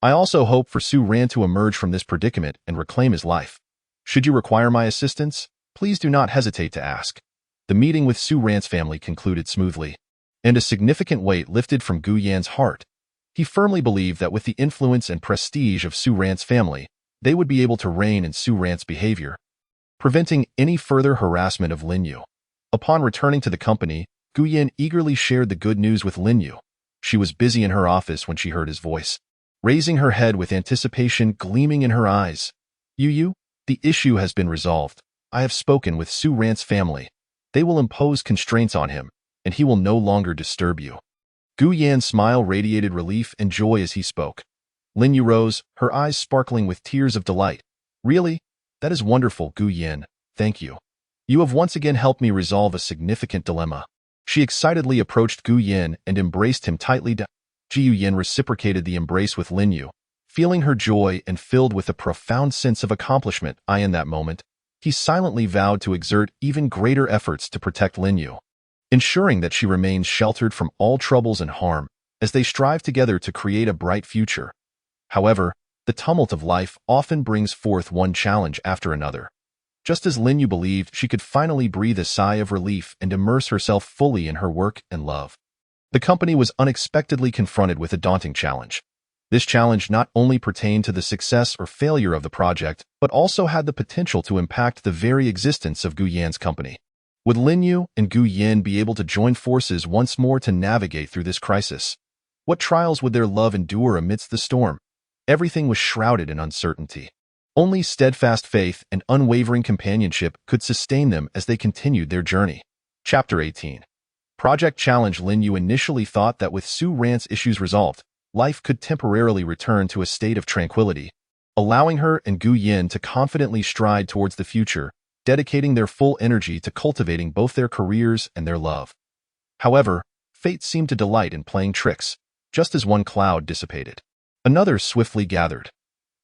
I also hope for Su Ran to emerge from this predicament and reclaim his life. Should you require my assistance, please do not hesitate to ask. The meeting with Su Ran's family concluded smoothly, and a significant weight lifted from Gu Yan's heart. He firmly believed that with the influence and prestige of Su Ran's family, they would be able to rein in Su Ran's behavior, preventing any further harassment of Lin Yu. Upon returning to the company, Gu Yan eagerly shared the good news with Lin Yu. She was busy in her office when she heard his voice, raising her head with anticipation gleaming in her eyes. Yu, the issue has been resolved. I have spoken with Su Ran's family. They will impose constraints on him, and he will no longer disturb you. Gu Yan's smile radiated relief and joy as he spoke. Lin Yu rose, her eyes sparkling with tears of delight. Really? That is wonderful, Gu Yan. Thank you. You have once again helped me resolve a significant dilemma. She excitedly approached Gu Yan and embraced him tightly. Ji Yin reciprocated the embrace with Lin Yu, feeling her joy and filled with a profound sense of accomplishment. In that moment, he silently vowed to exert even greater efforts to protect Lin Yu, ensuring that she remains sheltered from all troubles and harm as they strive together to create a bright future. However, the tumult of life often brings forth one challenge after another. Just as Lin Yu believed she could finally breathe a sigh of relief and immerse herself fully in her work and love, the company was unexpectedly confronted with a daunting challenge. This challenge not only pertained to the success or failure of the project, but also had the potential to impact the very existence of Gu Yan's company. Would Lin Yu and Gu Yin be able to join forces once more to navigate through this crisis? What trials would their love endure amidst the storm? Everything was shrouded in uncertainty. Only steadfast faith and unwavering companionship could sustain them as they continued their journey. Chapter 18. Project Challenge. Lin Yu initially thought that with Su Ran's issues resolved, life could temporarily return to a state of tranquility, allowing her and Gu Yin to confidently stride towards the future, dedicating their full energy to cultivating both their careers and their love. However, fate seemed to delight in playing tricks. Just as one cloud dissipated, another swiftly gathered.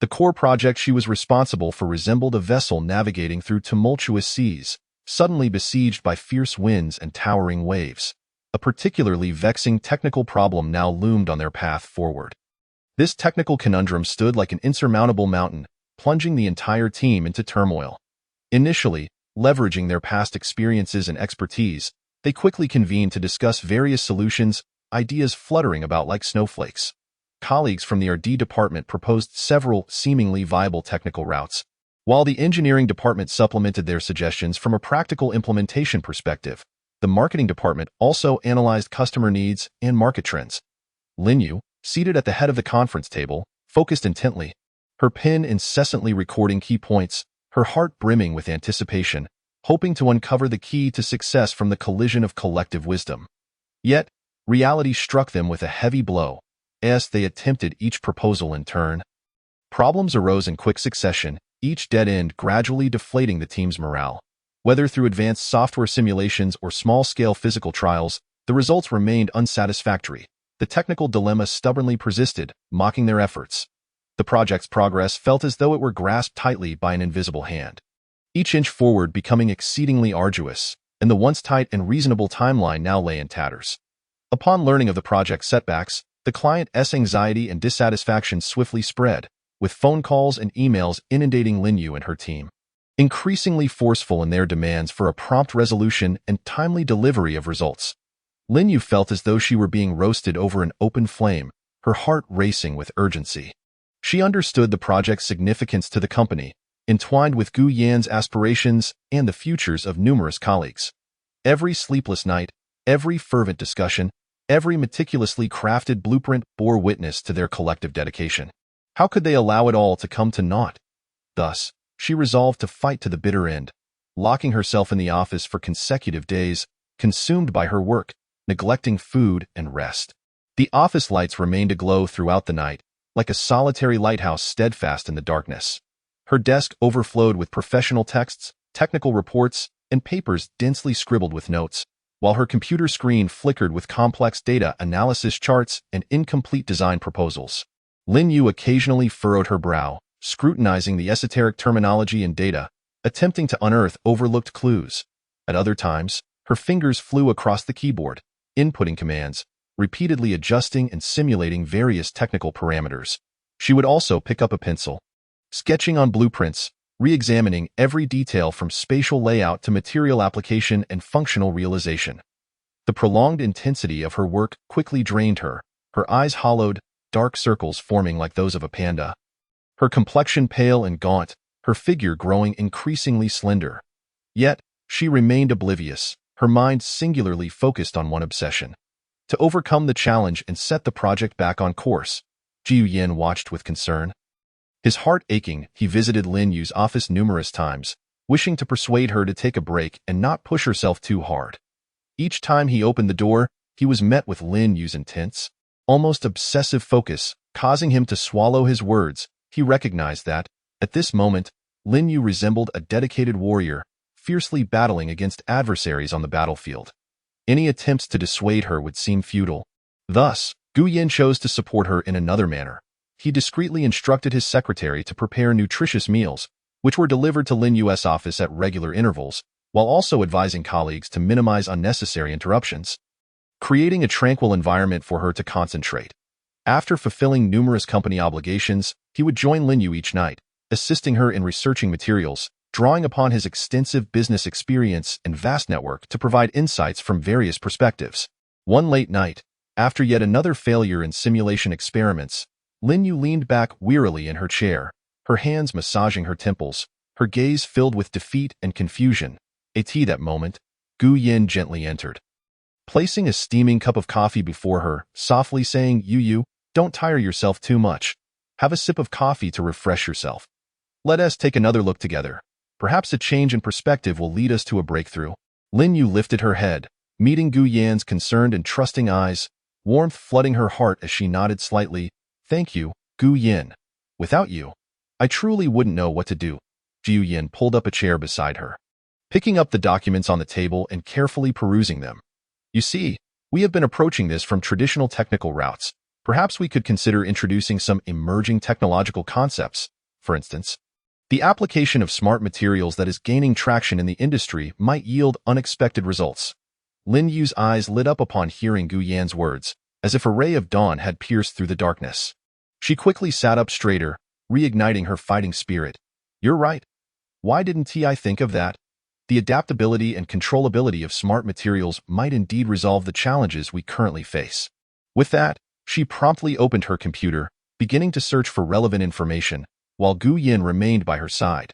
The core project she was responsible for resembled a vessel navigating through tumultuous seas, suddenly besieged by fierce winds and towering waves. A particularly vexing technical problem now loomed on their path forward. This technical conundrum stood like an insurmountable mountain, plunging the entire team into turmoil. Initially, leveraging their past experiences and expertise, they quickly convened to discuss various solutions, ideas fluttering about like snowflakes. Colleagues from the R&D department proposed several seemingly viable technical routes, while the engineering department supplemented their suggestions from a practical implementation perspective. The marketing department also analyzed customer needs and market trends. Lin Yu, seated at the head of the conference table, focused intently, her pen incessantly recording key points, her heart brimming with anticipation, hoping to uncover the key to success from the collision of collective wisdom. Yet, reality struck them with a heavy blow, as they attempted each proposal in turn. Problems arose in quick succession, each dead end gradually deflating the team's morale. Whether through advanced software simulations or small-scale physical trials, the results remained unsatisfactory. The technical dilemma stubbornly persisted, mocking their efforts. The project's progress felt as though it were grasped tightly by an invisible hand. Each inch forward becoming exceedingly arduous, and the once tight and reasonable timeline now lay in tatters. Upon learning of the project's setbacks, the client's anxiety and dissatisfaction swiftly spread, with phone calls and emails inundating Lin Yu and her team. Increasingly forceful in their demands for a prompt resolution and timely delivery of results. Lin Yu felt as though she were being roasted over an open flame, her heart racing with urgency. She understood the project's significance to the company, entwined with Gu Yan's aspirations and the futures of numerous colleagues. Every sleepless night, every fervent discussion, every meticulously crafted blueprint bore witness to their collective dedication. How could they allow it all to come to naught? Thus, she resolved to fight to the bitter end, locking herself in the office for consecutive days, consumed by her work, neglecting food and rest. The office lights remained aglow throughout the night, like a solitary lighthouse steadfast in the darkness. Her desk overflowed with professional texts, technical reports, and papers densely scribbled with notes, while her computer screen flickered with complex data analysis charts and incomplete design proposals. Lin Yu occasionally furrowed her brow, scrutinizing the esoteric terminology and data, attempting to unearth overlooked clues. At other times, her fingers flew across the keyboard, inputting commands, repeatedly adjusting and simulating various technical parameters. She would also pick up a pencil, sketching on blueprints, re-examining every detail from spatial layout to material application and functional realization. The prolonged intensity of her work quickly drained her, her eyes hollowed, dark circles forming like those of a panda. Her complexion pale and gaunt, her figure growing increasingly slender. Yet, she remained oblivious, her mind singularly focused on one obsession: to overcome the challenge and set the project back on course. Jiu Yin watched with concern. His heart aching, he visited Lin Yu's office numerous times, wishing to persuade her to take a break and not push herself too hard. Each time he opened the door, he was met with Lin Yu's intense, almost obsessive focus, causing him to swallow his words. He recognized that, at this moment, Lin Yu resembled a dedicated warrior, fiercely battling against adversaries on the battlefield. Any attempts to dissuade her would seem futile. Thus, Gu Yin chose to support her in another manner. He discreetly instructed his secretary to prepare nutritious meals, which were delivered to Lin Yu's office at regular intervals, while also advising colleagues to minimize unnecessary interruptions, creating a tranquil environment for her to concentrate. After fulfilling numerous company obligations, he would join Lin Yu each night, assisting her in researching materials, drawing upon his extensive business experience and vast network to provide insights from various perspectives. One late night, after yet another failure in simulation experiments, Lin Yu leaned back wearily in her chair, her hands massaging her temples, her gaze filled with defeat and confusion. At that moment, Gu Yin gently entered, placing a steaming cup of coffee before her, softly saying, You, don't tire yourself too much. Have a sip of coffee to refresh yourself. Let us take another look together. Perhaps a change in perspective will lead us to a breakthrough. Lin Yu lifted her head, meeting Gu Yan's concerned and trusting eyes, warmth flooding her heart as she nodded slightly. Thank you, Gu Yin. Without you, I truly wouldn't know what to do. Gu Yin pulled up a chair beside her, picking up the documents on the table and carefully perusing them. You see, we have been approaching this from traditional technical routes. Perhaps we could consider introducing some emerging technological concepts. For instance, the application of smart materials that is gaining traction in the industry might yield unexpected results. Lin Yu's eyes lit up upon hearing Gu Yan's words, as if a ray of dawn had pierced through the darkness. She quickly sat up straighter, reigniting her fighting spirit. You're right. Why didn't I think of that? The adaptability and controllability of smart materials might indeed resolve the challenges we currently face. With that, she promptly opened her computer, beginning to search for relevant information, while Gu Yin remained by her side.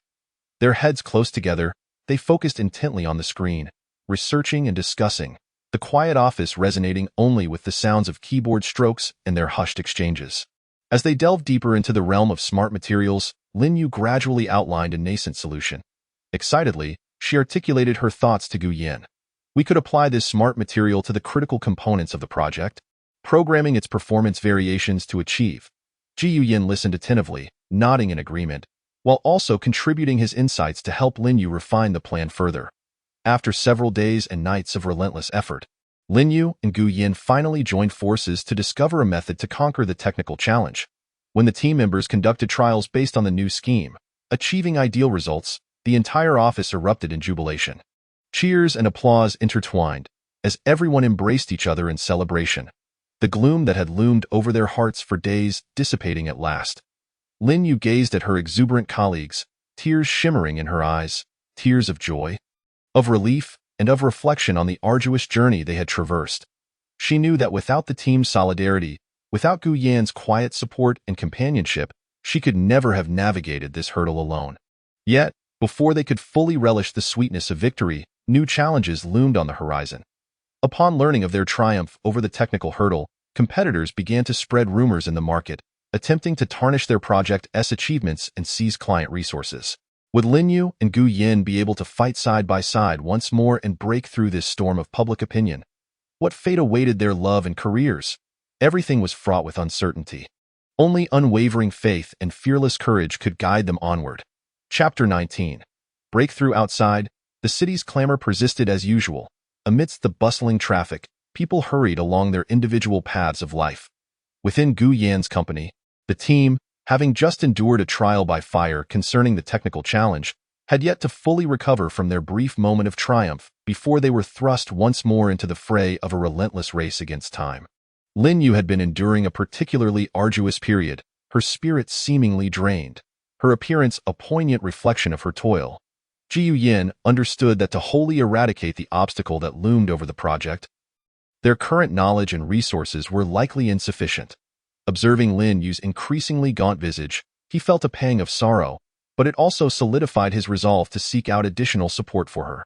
Their heads close together, they focused intently on the screen, researching and discussing, the quiet office resonating only with the sounds of keyboard strokes and their hushed exchanges. As they delved deeper into the realm of smart materials, Lin Yu gradually outlined a nascent solution. Excitedly, she articulated her thoughts to Gu Yin. We could apply this smart material to the critical components of the project, programming its performance variations to achieve. Gu Yin listened attentively, nodding in agreement, while also contributing his insights to help Lin Yu refine the plan further. After several days and nights of relentless effort, Lin Yu and Gu Yin finally joined forces to discover a method to conquer the technical challenge. When the team members conducted trials based on the new scheme, achieving ideal results, the entire office erupted in jubilation. Cheers and applause intertwined, as everyone embraced each other in celebration, the gloom that had loomed over their hearts for days dissipating at last. Lin Yu gazed at her exuberant colleagues, tears shimmering in her eyes, tears of joy, of relief, and of reflection on the arduous journey they had traversed. She knew that without the team's solidarity, without Gu Yan's quiet support and companionship, she could never have navigated this hurdle alone. Yet, before they could fully relish the sweetness of victory, new challenges loomed on the horizon. Upon learning of their triumph over the technical hurdle, competitors began to spread rumors in the market, attempting to tarnish their project's achievements and seize client resources. Would Lin Yu and Gu Yin be able to fight side by side once more and break through this storm of public opinion? What fate awaited their love and careers? Everything was fraught with uncertainty. Only unwavering faith and fearless courage could guide them onward. Chapter 19. Breakthrough outside, the city's clamor persisted as usual. Amidst the bustling traffic, people hurried along their individual paths of life. Within Gu Yan's company, the team, having just endured a trial by fire concerning the technical challenge, had yet to fully recover from their brief moment of triumph before they were thrust once more into the fray of a relentless race against time. Lin Yu had been enduring a particularly arduous period, her spirit seemingly drained, her appearance a poignant reflection of her toil. Gu Yin understood that to wholly eradicate the obstacle that loomed over the project, their current knowledge and resources were likely insufficient. Observing Lin Yu's increasingly gaunt visage, he felt a pang of sorrow, but it also solidified his resolve to seek out additional support for her.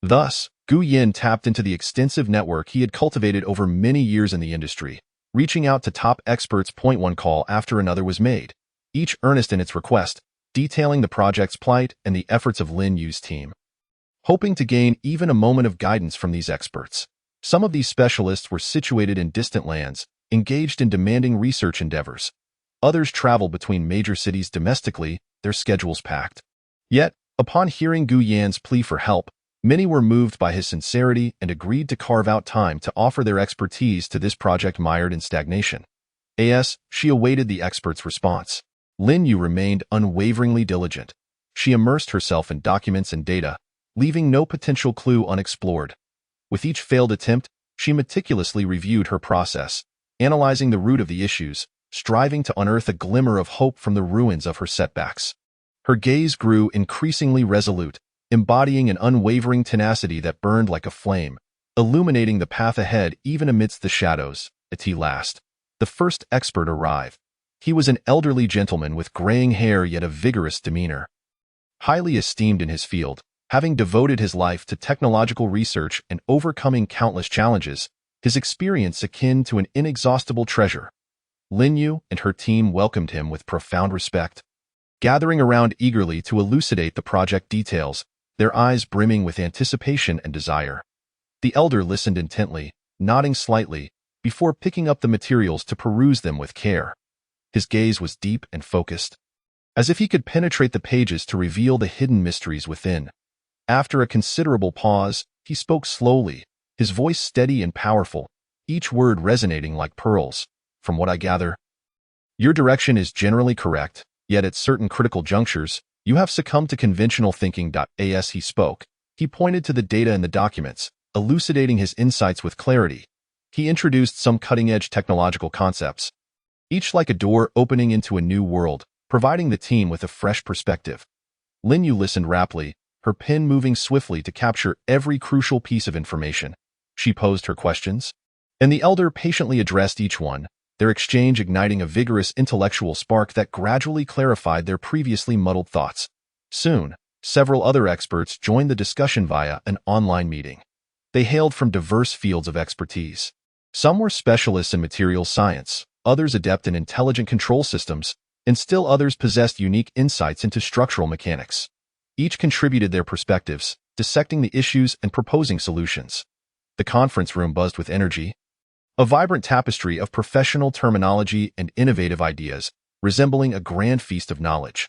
Thus, Gu Yin tapped into the extensive network he had cultivated over many years in the industry, reaching out to top experts. One call after another was made, each earnest in its request, detailing the project's plight and the efforts of Lin Yu's team. Hoping to gain even a moment of guidance from these experts, some of these specialists were situated in distant lands, engaged in demanding research endeavors. Others traveled between major cities domestically, their schedules packed. Yet, upon hearing Gu Yan's plea for help, many were moved by his sincerity and agreed to carve out time to offer their expertise to this project mired in stagnation. As she awaited the expert's response, Lin Yu remained unwaveringly diligent. She immersed herself in documents and data, leaving no potential clue unexplored. With each failed attempt, she meticulously reviewed her process, analyzing the root of the issues, striving to unearth a glimmer of hope from the ruins of her setbacks. Her gaze grew increasingly resolute, embodying an unwavering tenacity that burned like a flame, illuminating the path ahead even amidst the shadows. At last, the first expert arrived. He was an elderly gentleman with graying hair yet a vigorous demeanor. Highly esteemed in his field, Having devoted his life to technological research and overcoming countless challenges, his experience akin to an inexhaustible treasure. Lin Yu and her team welcomed him with profound respect, gathering around eagerly to elucidate the project details, their eyes brimming with anticipation and desire. The elder listened intently, nodding slightly, before picking up the materials to peruse them with care. His gaze was deep and focused, as if he could penetrate the pages to reveal the hidden mysteries within. After a considerable pause, he spoke slowly, his voice steady and powerful, each word resonating like pearls. From what I gather, your direction is generally correct, yet at certain critical junctures, you have succumbed to conventional thinking. As he spoke, he pointed to the data in the documents, elucidating his insights with clarity. He introduced some cutting-edge technological concepts, each like a door opening into a new world, providing the team with a fresh perspective. Lin Yu listened raptly, her pen moving swiftly to capture every crucial piece of information. She posed her questions, and the elder patiently addressed each one, their exchange igniting a vigorous intellectual spark that gradually clarified their previously muddled thoughts. Soon, several other experts joined the discussion via an online meeting. They hailed from diverse fields of expertise. Some were specialists in materials science, others adept in intelligent control systems, and still others possessed unique insights into structural mechanics. Each contributed their perspectives, dissecting the issues and proposing solutions. The conference room buzzed with energy, a vibrant tapestry of professional terminology and innovative ideas, resembling a grand feast of knowledge.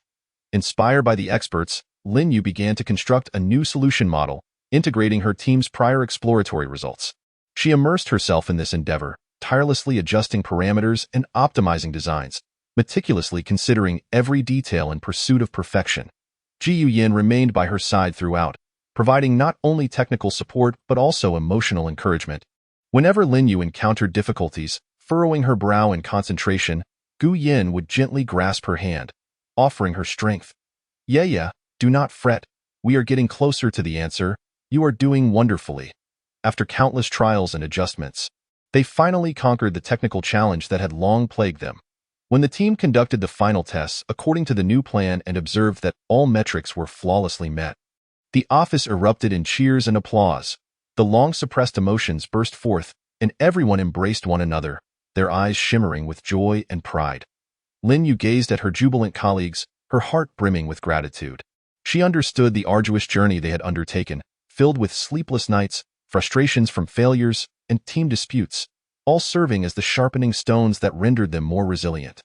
Inspired by the experts, Lin Yu began to construct a new solution model, integrating her team's prior exploratory results. She immersed herself in this endeavor, tirelessly adjusting parameters and optimizing designs, meticulously considering every detail in pursuit of perfection. Ji Yin remained by her side throughout, providing not only technical support but also emotional encouragement. Whenever Lin Yu encountered difficulties, furrowing her brow in concentration, Gu Yin would gently grasp her hand, offering her strength. Yeah, do not fret. We are getting closer to the answer. You are doing wonderfully. After countless trials and adjustments, they finally conquered the technical challenge that had long plagued them. When the team conducted the final tests according to the new plan and observed that all metrics were flawlessly met, the office erupted in cheers and applause. The long-suppressed emotions burst forth, and everyone embraced one another, their eyes shimmering with joy and pride. Lin Yu gazed at her jubilant colleagues, her heart brimming with gratitude. She understood the arduous journey they had undertaken, filled with sleepless nights, frustrations from failures, and team disputes, all serving as the sharpening stones that rendered them more resilient.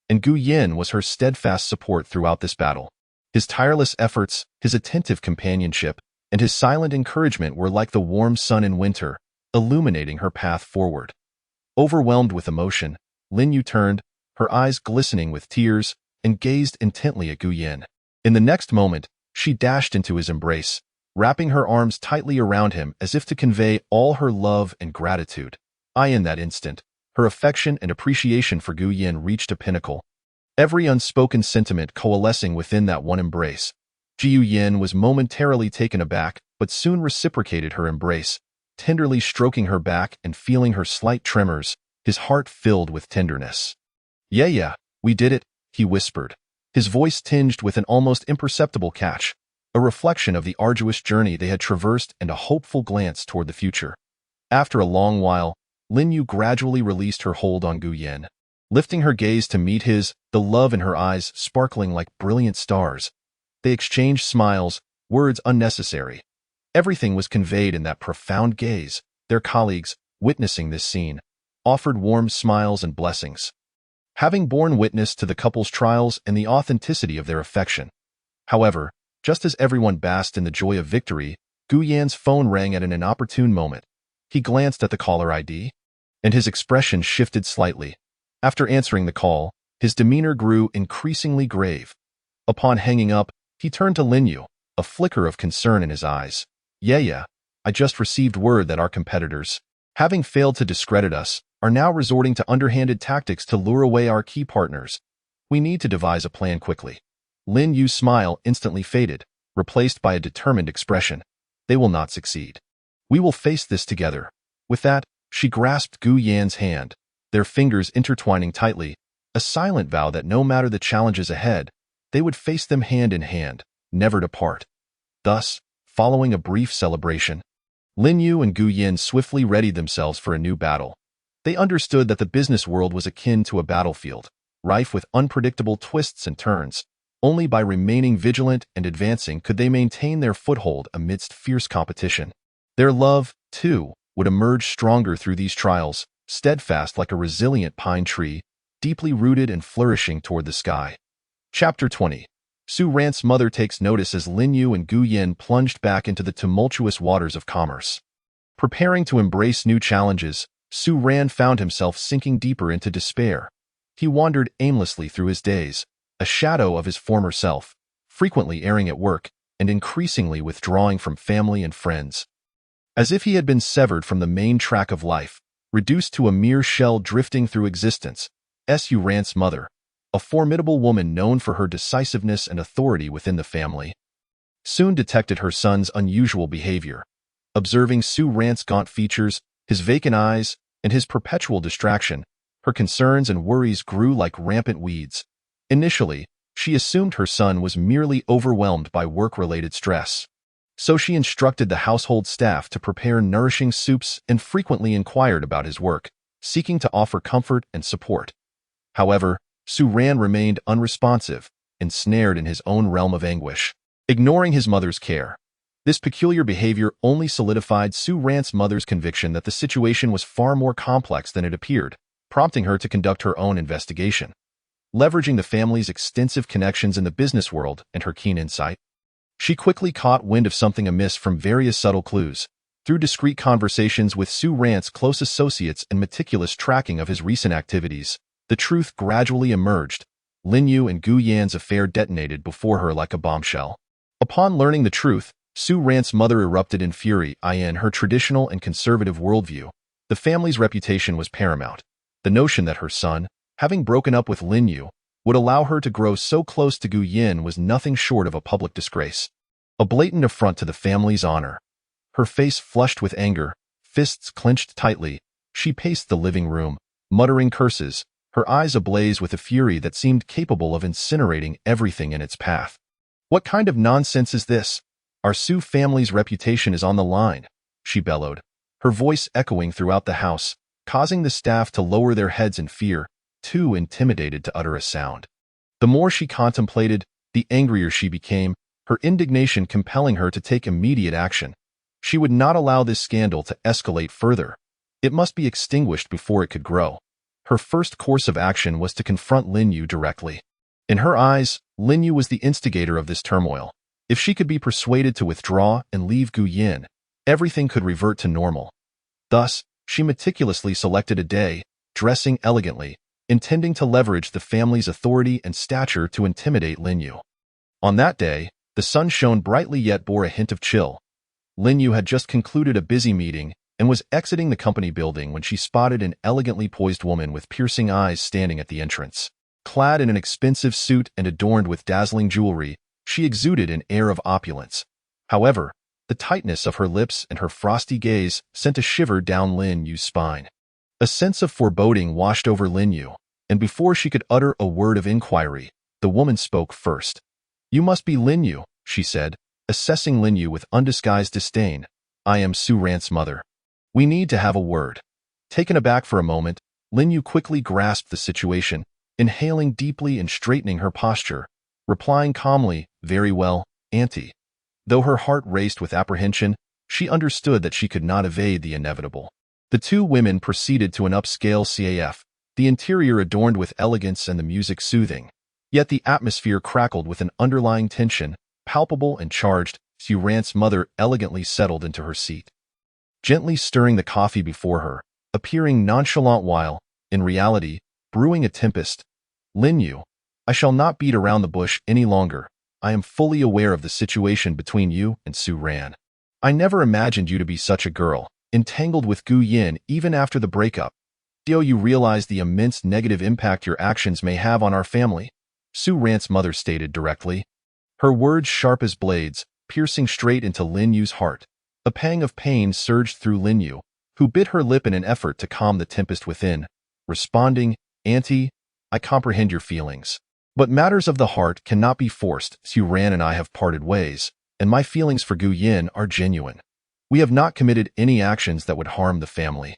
And Gu Yin was her steadfast support throughout this battle. His tireless efforts, his attentive companionship, and his silent encouragement were like the warm sun in winter, illuminating her path forward. Overwhelmed with emotion, Lin Yu turned, her eyes glistening with tears, and gazed intently at Gu Yin. In the next moment, she dashed into his embrace, wrapping her arms tightly around him as if to convey all her love and gratitude. In that instant, her affection and appreciation for Gu Yin reached a pinnacle, every unspoken sentiment coalescing within that one embrace. Ji Yin was momentarily taken aback, but soon reciprocated her embrace, tenderly stroking her back and feeling her slight tremors, his heart filled with tenderness. Yeah, we did it, he whispered, his voice tinged with an almost imperceptible catch, a reflection of the arduous journey they had traversed and a hopeful glance toward the future. After a long while, Lin Yu gradually released her hold on Gu Yin, lifting her gaze to meet his, the love in her eyes sparkling like brilliant stars. They exchanged smiles, words unnecessary. Everything was conveyed in that profound gaze. Their colleagues, witnessing this scene, offered warm smiles and blessings, having borne witness to the couple's trials and the authenticity of their affection. However, just as everyone basked in the joy of victory, Gu Yan's phone rang at an inopportune moment. He glanced at the caller ID, and his expression shifted slightly. After answering the call, his demeanor grew increasingly grave. Upon hanging up, he turned to Lin Yu, a flicker of concern in his eyes. Yeah, I just received word that our competitors, having failed to discredit us, are now resorting to underhanded tactics to lure away our key partners. We need to devise a plan quickly. Lin Yu's smile instantly faded, replaced by a determined expression. They will not succeed. We will face this together. With that, she grasped Gu Yan's hand, their fingers intertwining tightly, a silent vow that no matter the challenges ahead, they would face them hand in hand, never to part. Thus, following a brief celebration. Lin Yu and Gu Yin swiftly readied themselves for a new battle. They understood that the business world was akin to a battlefield, rife with unpredictable twists and turns. Only by remaining vigilant and advancing could they maintain their foothold amidst fierce competition. Their love, too, would emerge stronger through these trials, steadfast like a resilient pine tree, deeply rooted and flourishing toward the sky. Chapter 20. Su Ran's mother takes notice as Lin Yu and Gu Yin plunged back into the tumultuous waters of commerce. Preparing to embrace new challenges, Su Ran found himself sinking deeper into despair. He wandered aimlessly through his days, a shadow of his former self, frequently erring at work and increasingly withdrawing from family and friends. As if he had been severed from the main track of life, reduced to a mere shell drifting through existence, Su Ran's mother, a formidable woman known for her decisiveness and authority within the family, soon detected her son's unusual behavior. Observing Su Ran's gaunt features, his vacant eyes, and his perpetual distraction, her concerns and worries grew like rampant weeds. Initially, she assumed her son was merely overwhelmed by work-related stress. So she instructed the household staff to prepare nourishing soups and frequently inquired about his work, seeking to offer comfort and support. However, Su Ran remained unresponsive, ensnared in his own realm of anguish, ignoring his mother's care. This peculiar behavior only solidified Su Ran's mother's conviction that the situation was far more complex than it appeared, prompting her to conduct her own investigation. Leveraging the family's extensive connections in the business world and her keen insight, she quickly caught wind of something amiss from various subtle clues. Through discreet conversations with Su Ran's close associates and meticulous tracking of his recent activities, the truth gradually emerged. Lin Yu and Gu Yan's affair detonated before her like a bombshell. Upon learning the truth, Su Ran's mother erupted in fury. In her traditional and conservative worldview, the family's reputation was paramount. The notion that her son, having broken up with Lin Yu, would allow her to grow so close to Gu Yin was nothing short of a public disgrace, a blatant affront to the family's honor. Her face flushed with anger, fists clenched tightly, she paced the living room, muttering curses, her eyes ablaze with a fury that seemed capable of incinerating everything in its path. "What kind of nonsense is this? Our Su family's reputation is on the line," she bellowed, her voice echoing throughout the house, causing the staff to lower their heads in fear, too intimidated to utter a sound. The more she contemplated, the angrier she became, her indignation compelling her to take immediate action. She would not allow this scandal to escalate further. It must be extinguished before it could grow. Her first course of action was to confront Lin Yu directly. In her eyes, Lin Yu was the instigator of this turmoil. If she could be persuaded to withdraw and leave Gu Yin, everything could revert to normal. Thus, she meticulously selected a day, dressing elegantly, intending to leverage the family's authority and stature to intimidate Lin Yu. On that day, the sun shone brightly yet bore a hint of chill. Lin Yu had just concluded a busy meeting and was exiting the company building when she spotted an elegantly poised woman with piercing eyes standing at the entrance. Clad in an expensive suit and adorned with dazzling jewelry, she exuded an air of opulence. However, the tightness of her lips and her frosty gaze sent a shiver down Lin Yu's spine. A sense of foreboding washed over Lin Yu, and before she could utter a word of inquiry, the woman spoke first. "You must be Lin Yu," she said, assessing Lin Yu with undisguised disdain. "I am Su Ran's mother. We need to have a word." Taken aback for a moment, Lin Yu quickly grasped the situation, inhaling deeply and straightening her posture, replying calmly, "Very well, Auntie." Though her heart raced with apprehension, she understood that she could not evade the inevitable. The two women proceeded to an upscale CAF, the interior adorned with elegance and the music soothing. Yet the atmosphere crackled with an underlying tension, palpable and charged. Su Ran's mother elegantly settled into her seat, gently stirring the coffee before her, appearing nonchalant while, in reality, brewing a tempest. "Lin Yu, I shall not beat around the bush any longer. I am fully aware of the situation between you and Su Ran. I never imagined you to be such a girl, entangled with Gu Yin even after the breakup. Do you realize the immense negative impact your actions may have on our family?" Su Ran's mother stated directly. Her words sharp as blades, piercing straight into Lin Yu's heart. A pang of pain surged through Lin Yu, who bit her lip in an effort to calm the tempest within, responding, "Auntie, I comprehend your feelings. But matters of the heart cannot be forced. Su Ran and I have parted ways, and my feelings for Gu Yin are genuine. We have not committed any actions that would harm the family.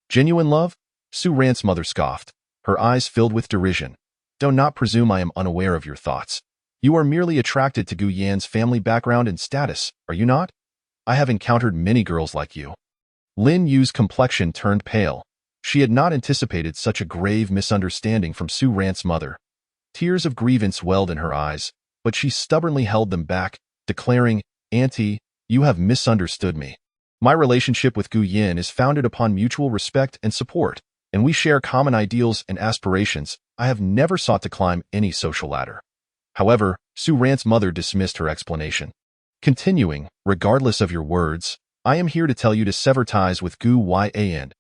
Genuine love? Su Ran's mother scoffed, her eyes filled with derision. Do not presume I am unaware of your thoughts. You are merely attracted to Gu Yan's family background and status, are you not? I have encountered many girls like you. Lin Yu's complexion turned pale. She had not anticipated such a grave misunderstanding from Su Ran's mother. Tears of grievance welled in her eyes, but she stubbornly held them back, declaring, Auntie, you have misunderstood me. My relationship with Gu Yin is founded upon mutual respect and support, and we share common ideals and aspirations. I have never sought to climb any social ladder. However, Su Ran's mother dismissed her explanation. Continuing, regardless of your words, I am here to tell you to sever ties with Gu Yan.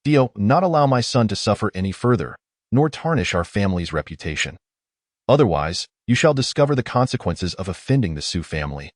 Do not allow my son to suffer any further, nor tarnish our family's reputation. Otherwise, you shall discover the consequences of offending the Su family.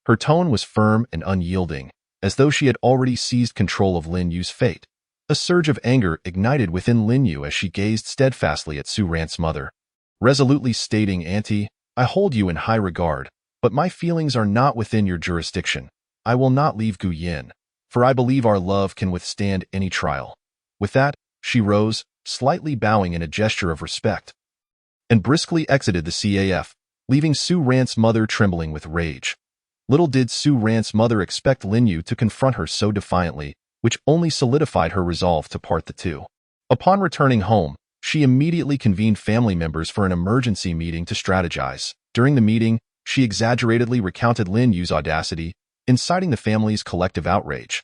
Her tone was firm and unyielding, as though she had already seized control of Lin Yu's fate. A surge of anger ignited within Lin Yu as she gazed steadfastly at Su Ran's mother, resolutely stating, Auntie, I hold you in high regard, but my feelings are not within your jurisdiction. I will not leave Gu Yin, for I believe our love can withstand any trial. With that, she rose, slightly bowing in a gesture of respect, and briskly exited the CAF, leaving Su Ran's mother trembling with rage. Little did Su Ran's mother expect Lin Yu to confront her so defiantly, which only solidified her resolve to part the two. Upon returning home, she immediately convened family members for an emergency meeting to strategize. During the meeting, she exaggeratedly recounted Lin Yu's audacity, inciting the family's collective outrage.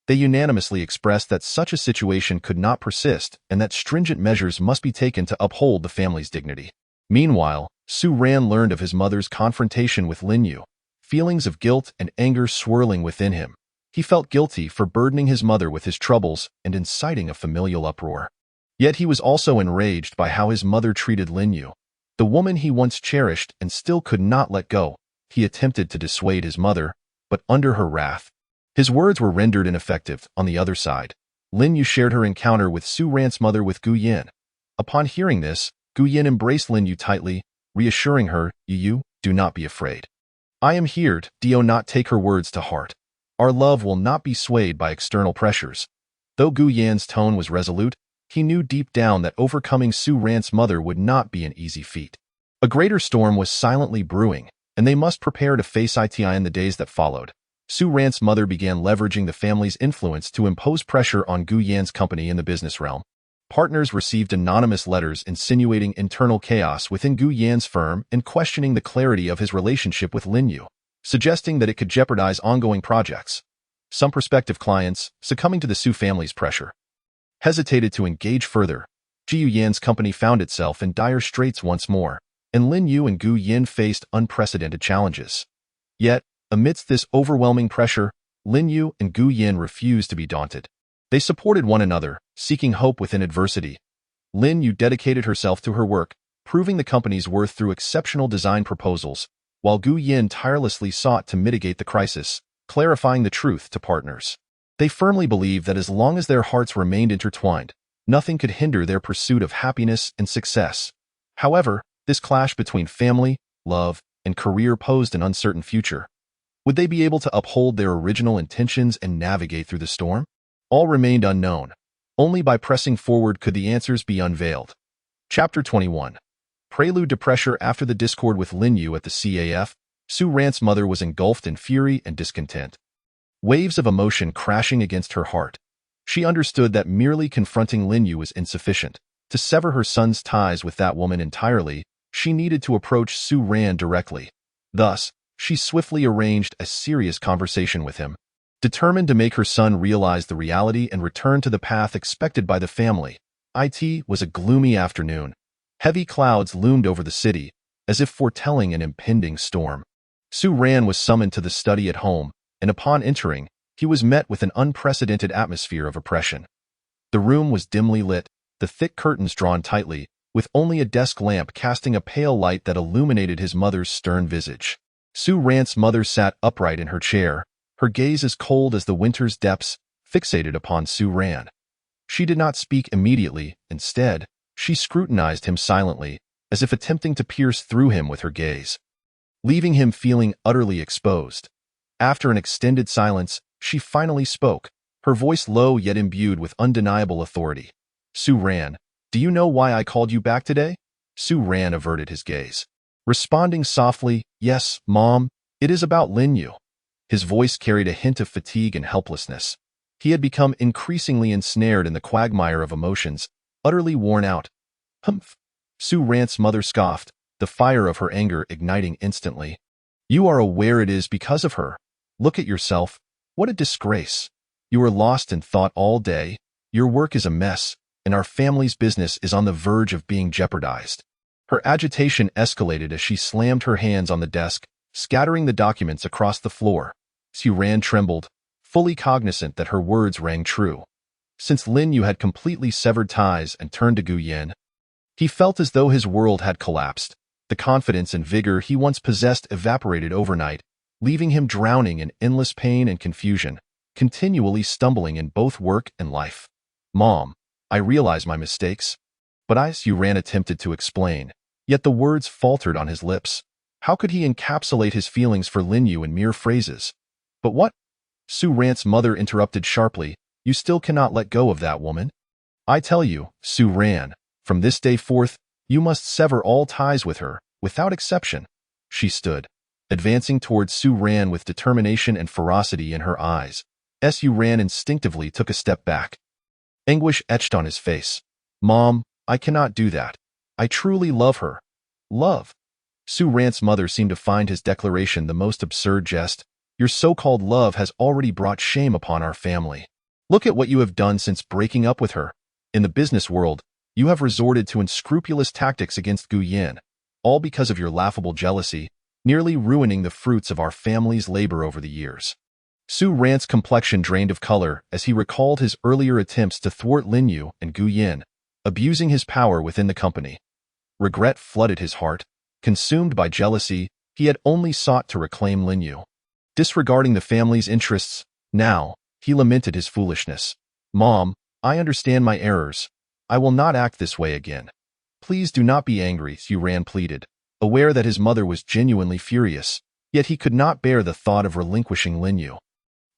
They unanimously expressed that such a situation could not persist and that stringent measures must be taken to uphold the family's dignity. Meanwhile, Su Ran learned of his mother's confrontation with Lin Yu, feelings of guilt and anger swirling within him. He felt guilty for burdening his mother with his troubles and inciting a familial uproar. Yet he was also enraged by how his mother treated Lin Yu, the woman he once cherished and still could not let go. He attempted to dissuade his mother, but under her wrath, his words were rendered ineffective. On the other side, Lin Yu shared her encounter with Su Ran's mother with Gu Yin. Upon hearing this, Gu Yin embraced Lin Yu tightly, reassuring her, You, do not be afraid. I am here, do not take her words to heart. Our love will not be swayed by external pressures. Though Gu Yan's tone was resolute, he knew deep down that overcoming Su Ran's mother would not be an easy feat. A greater storm was silently brewing, and they must prepare to face it in the days that followed. Su Ran's mother began leveraging the family's influence to impose pressure on Gu Yan's company in the business realm. Partners received anonymous letters insinuating internal chaos within Gu Yan's firm and questioning the clarity of his relationship with Lin Yu, suggesting that it could jeopardize ongoing projects. Some prospective clients, succumbing to the Su family's pressure, hesitated to engage further. Jiu Yan's company found itself in dire straits once more, and Lin Yu and Gu Yin faced unprecedented challenges. Yet, amidst this overwhelming pressure, Lin Yu and Gu Yin refused to be daunted. They supported one another, seeking hope within adversity. Lin Yu dedicated herself to her work, proving the company's worth through exceptional design proposals, while Gu Yin tirelessly sought to mitigate the crisis, clarifying the truth to partners. They firmly believed that as long as their hearts remained intertwined, nothing could hinder their pursuit of happiness and success. However, this clash between family, love, and career posed an uncertain future. Would they be able to uphold their original intentions and navigate through the storm? All remained unknown. Only by pressing forward could the answers be unveiled. Chapter 21. Prelude to pressure. After the discord with Lin Yu at the CAF, Su Ran's mother was engulfed in fury and discontent. Waves of emotion crashing against her heart. She understood that merely confronting Lin Yu was insufficient. To sever her son's ties with that woman entirely, she needed to approach Su Ran directly. Thus, she swiftly arranged a serious conversation with him, determined to make her son realize the reality and return to the path expected by the family. It was a gloomy afternoon. Heavy clouds loomed over the city, as if foretelling an impending storm. Su Ran was summoned to the study at home, and upon entering, he was met with an unprecedented atmosphere of oppression. The room was dimly lit, the thick curtains drawn tightly, with only a desk lamp casting a pale light that illuminated his mother's stern visage. Su Ran's mother sat upright in her chair, her gaze as cold as the winter's depths, fixated upon Su Ran. She did not speak immediately. Instead, she scrutinized him silently, as if attempting to pierce through him with her gaze. leaving him feeling utterly exposed. After an extended silence, she finally spoke, her voice low yet imbued with undeniable authority. "Su Ran, do you know why I called you back today?" Su Ran averted his gaze, responding softly, "Yes, Mom, it is about Lin Yu." His voice carried a hint of fatigue and helplessness. He had become increasingly ensnared in the quagmire of emotions, utterly worn out. "Humph!" Su Ran's mother scoffed, the fire of her anger igniting instantly. "You are aware it is because of her. Look at yourself. What a disgrace. You are lost in thought all day, your work is a mess, and our family's business is on the verge of being jeopardized." Her agitation escalated as she slammed her hands on the desk, scattering the documents across the floor. Su Ran trembled, fully cognizant that her words rang true. Since Lin Yu had completely severed ties and turned to Gu Yan, he felt as though his world had collapsed. The confidence and vigor he once possessed evaporated overnight, leaving him drowning in endless pain and confusion, continually stumbling in both work and life. "Mom, I realize my mistakes." But Su Ran attempted to explain, yet the words faltered on his lips. How could he encapsulate his feelings for Lin Yu in mere phrases? "But what?" Su Ran's mother interrupted sharply. "You still cannot let go of that woman. I tell you, Su Ran, from this day forth, you must sever all ties with her, without exception." She stood, advancing towards Su Ran with determination and ferocity in her eyes. Su Ran instinctively took a step back. Anguish etched on his face. "Mom, I cannot do that. I truly love her." "Love?" Su Ran's mother seemed to find his declaration the most absurd jest. "Your so-called love has already brought shame upon our family. Look at what you have done since breaking up with her. In the business world, you have resorted to unscrupulous tactics against Gu Yan, all because of your laughable jealousy, nearly ruining the fruits of our family's labor over the years." Su Ran's complexion drained of color as he recalled his earlier attempts to thwart Lin Yu and Gu Yan, abusing his power within the company. Regret flooded his heart. Consumed by jealousy, he had only sought to reclaim Lin Yu. Disregarding the family's interests, now, he lamented his foolishness. "Mom, I understand my errors. I will not act this way again." "Please do not be angry," Su Ran pleaded, aware that his mother was genuinely furious, yet he could not bear the thought of relinquishing Lin Yu.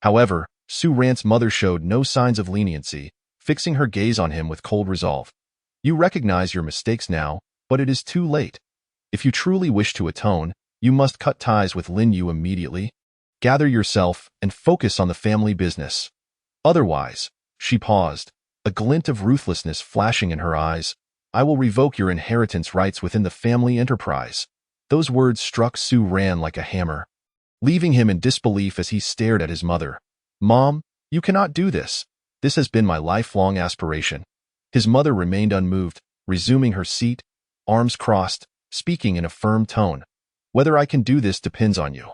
However, Su Ran's mother showed no signs of leniency, fixing her gaze on him with cold resolve. "You recognize your mistakes now, but it is too late. If you truly wish to atone, you must cut ties with Lin Yu immediately. Gather yourself and focus on the family business. Otherwise," she paused, a glint of ruthlessness flashing in her eyes, "I will revoke your inheritance rights within the family enterprise." Those words struck Su Ran like a hammer, leaving him in disbelief as he stared at his mother. "Mom, you cannot do this. This has been my lifelong aspiration." His mother remained unmoved, resuming her seat, arms crossed, speaking in a firm tone. "Whether I can do this depends on you.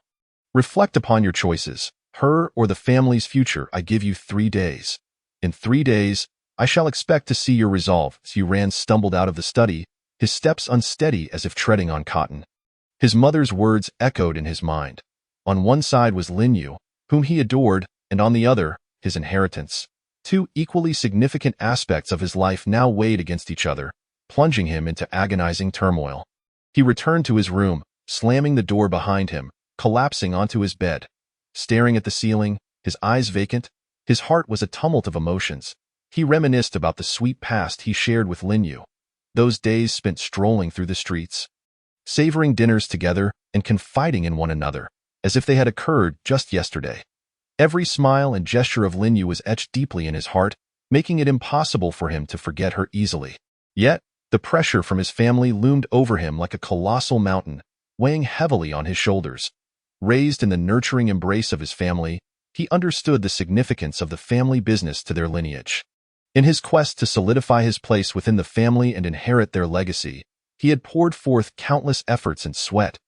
Reflect upon your choices, her or the family's future. I give you 3 days. In 3 days, I shall expect to see your resolve." Su Ran stumbled out of the study, his steps unsteady as if treading on cotton. His mother's words echoed in his mind. On one side was Lin Yu, whom he adored, and on the other, his inheritance. Two equally significant aspects of his life now weighed against each other, plunging him into agonizing turmoil. He returned to his room, slamming the door behind him, collapsing onto his bed. Staring at the ceiling, his eyes vacant, his heart was a tumult of emotions. He reminisced about the sweet past he shared with Lin Yu, those days spent strolling through the streets, savoring dinners together and confiding in one another, as if they had occurred just yesterday. Every smile and gesture of Lin Yu was etched deeply in his heart, making it impossible for him to forget her easily. Yet, the pressure from his family loomed over him like a colossal mountain, weighing heavily on his shoulders. Raised in the nurturing embrace of his family, he understood the significance of the family business to their lineage. In his quest to solidify his place within the family and inherit their legacy, he had poured forth countless efforts and sweat.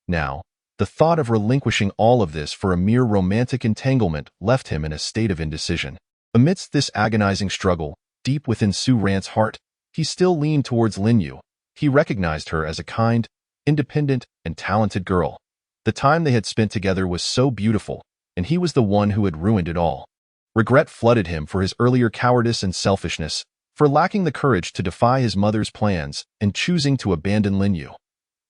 Now, the thought of relinquishing all of this for a mere romantic entanglement left him in a state of indecision. Amidst this agonizing struggle, deep within Su Ran's heart, he still leaned towards Lin Yu. He recognized her as a kind, independent, and talented girl. The time they had spent together was so beautiful, and he was the one who had ruined it all. Regret flooded him for his earlier cowardice and selfishness, for lacking the courage to defy his mother's plans and choosing to abandon Lin Yu.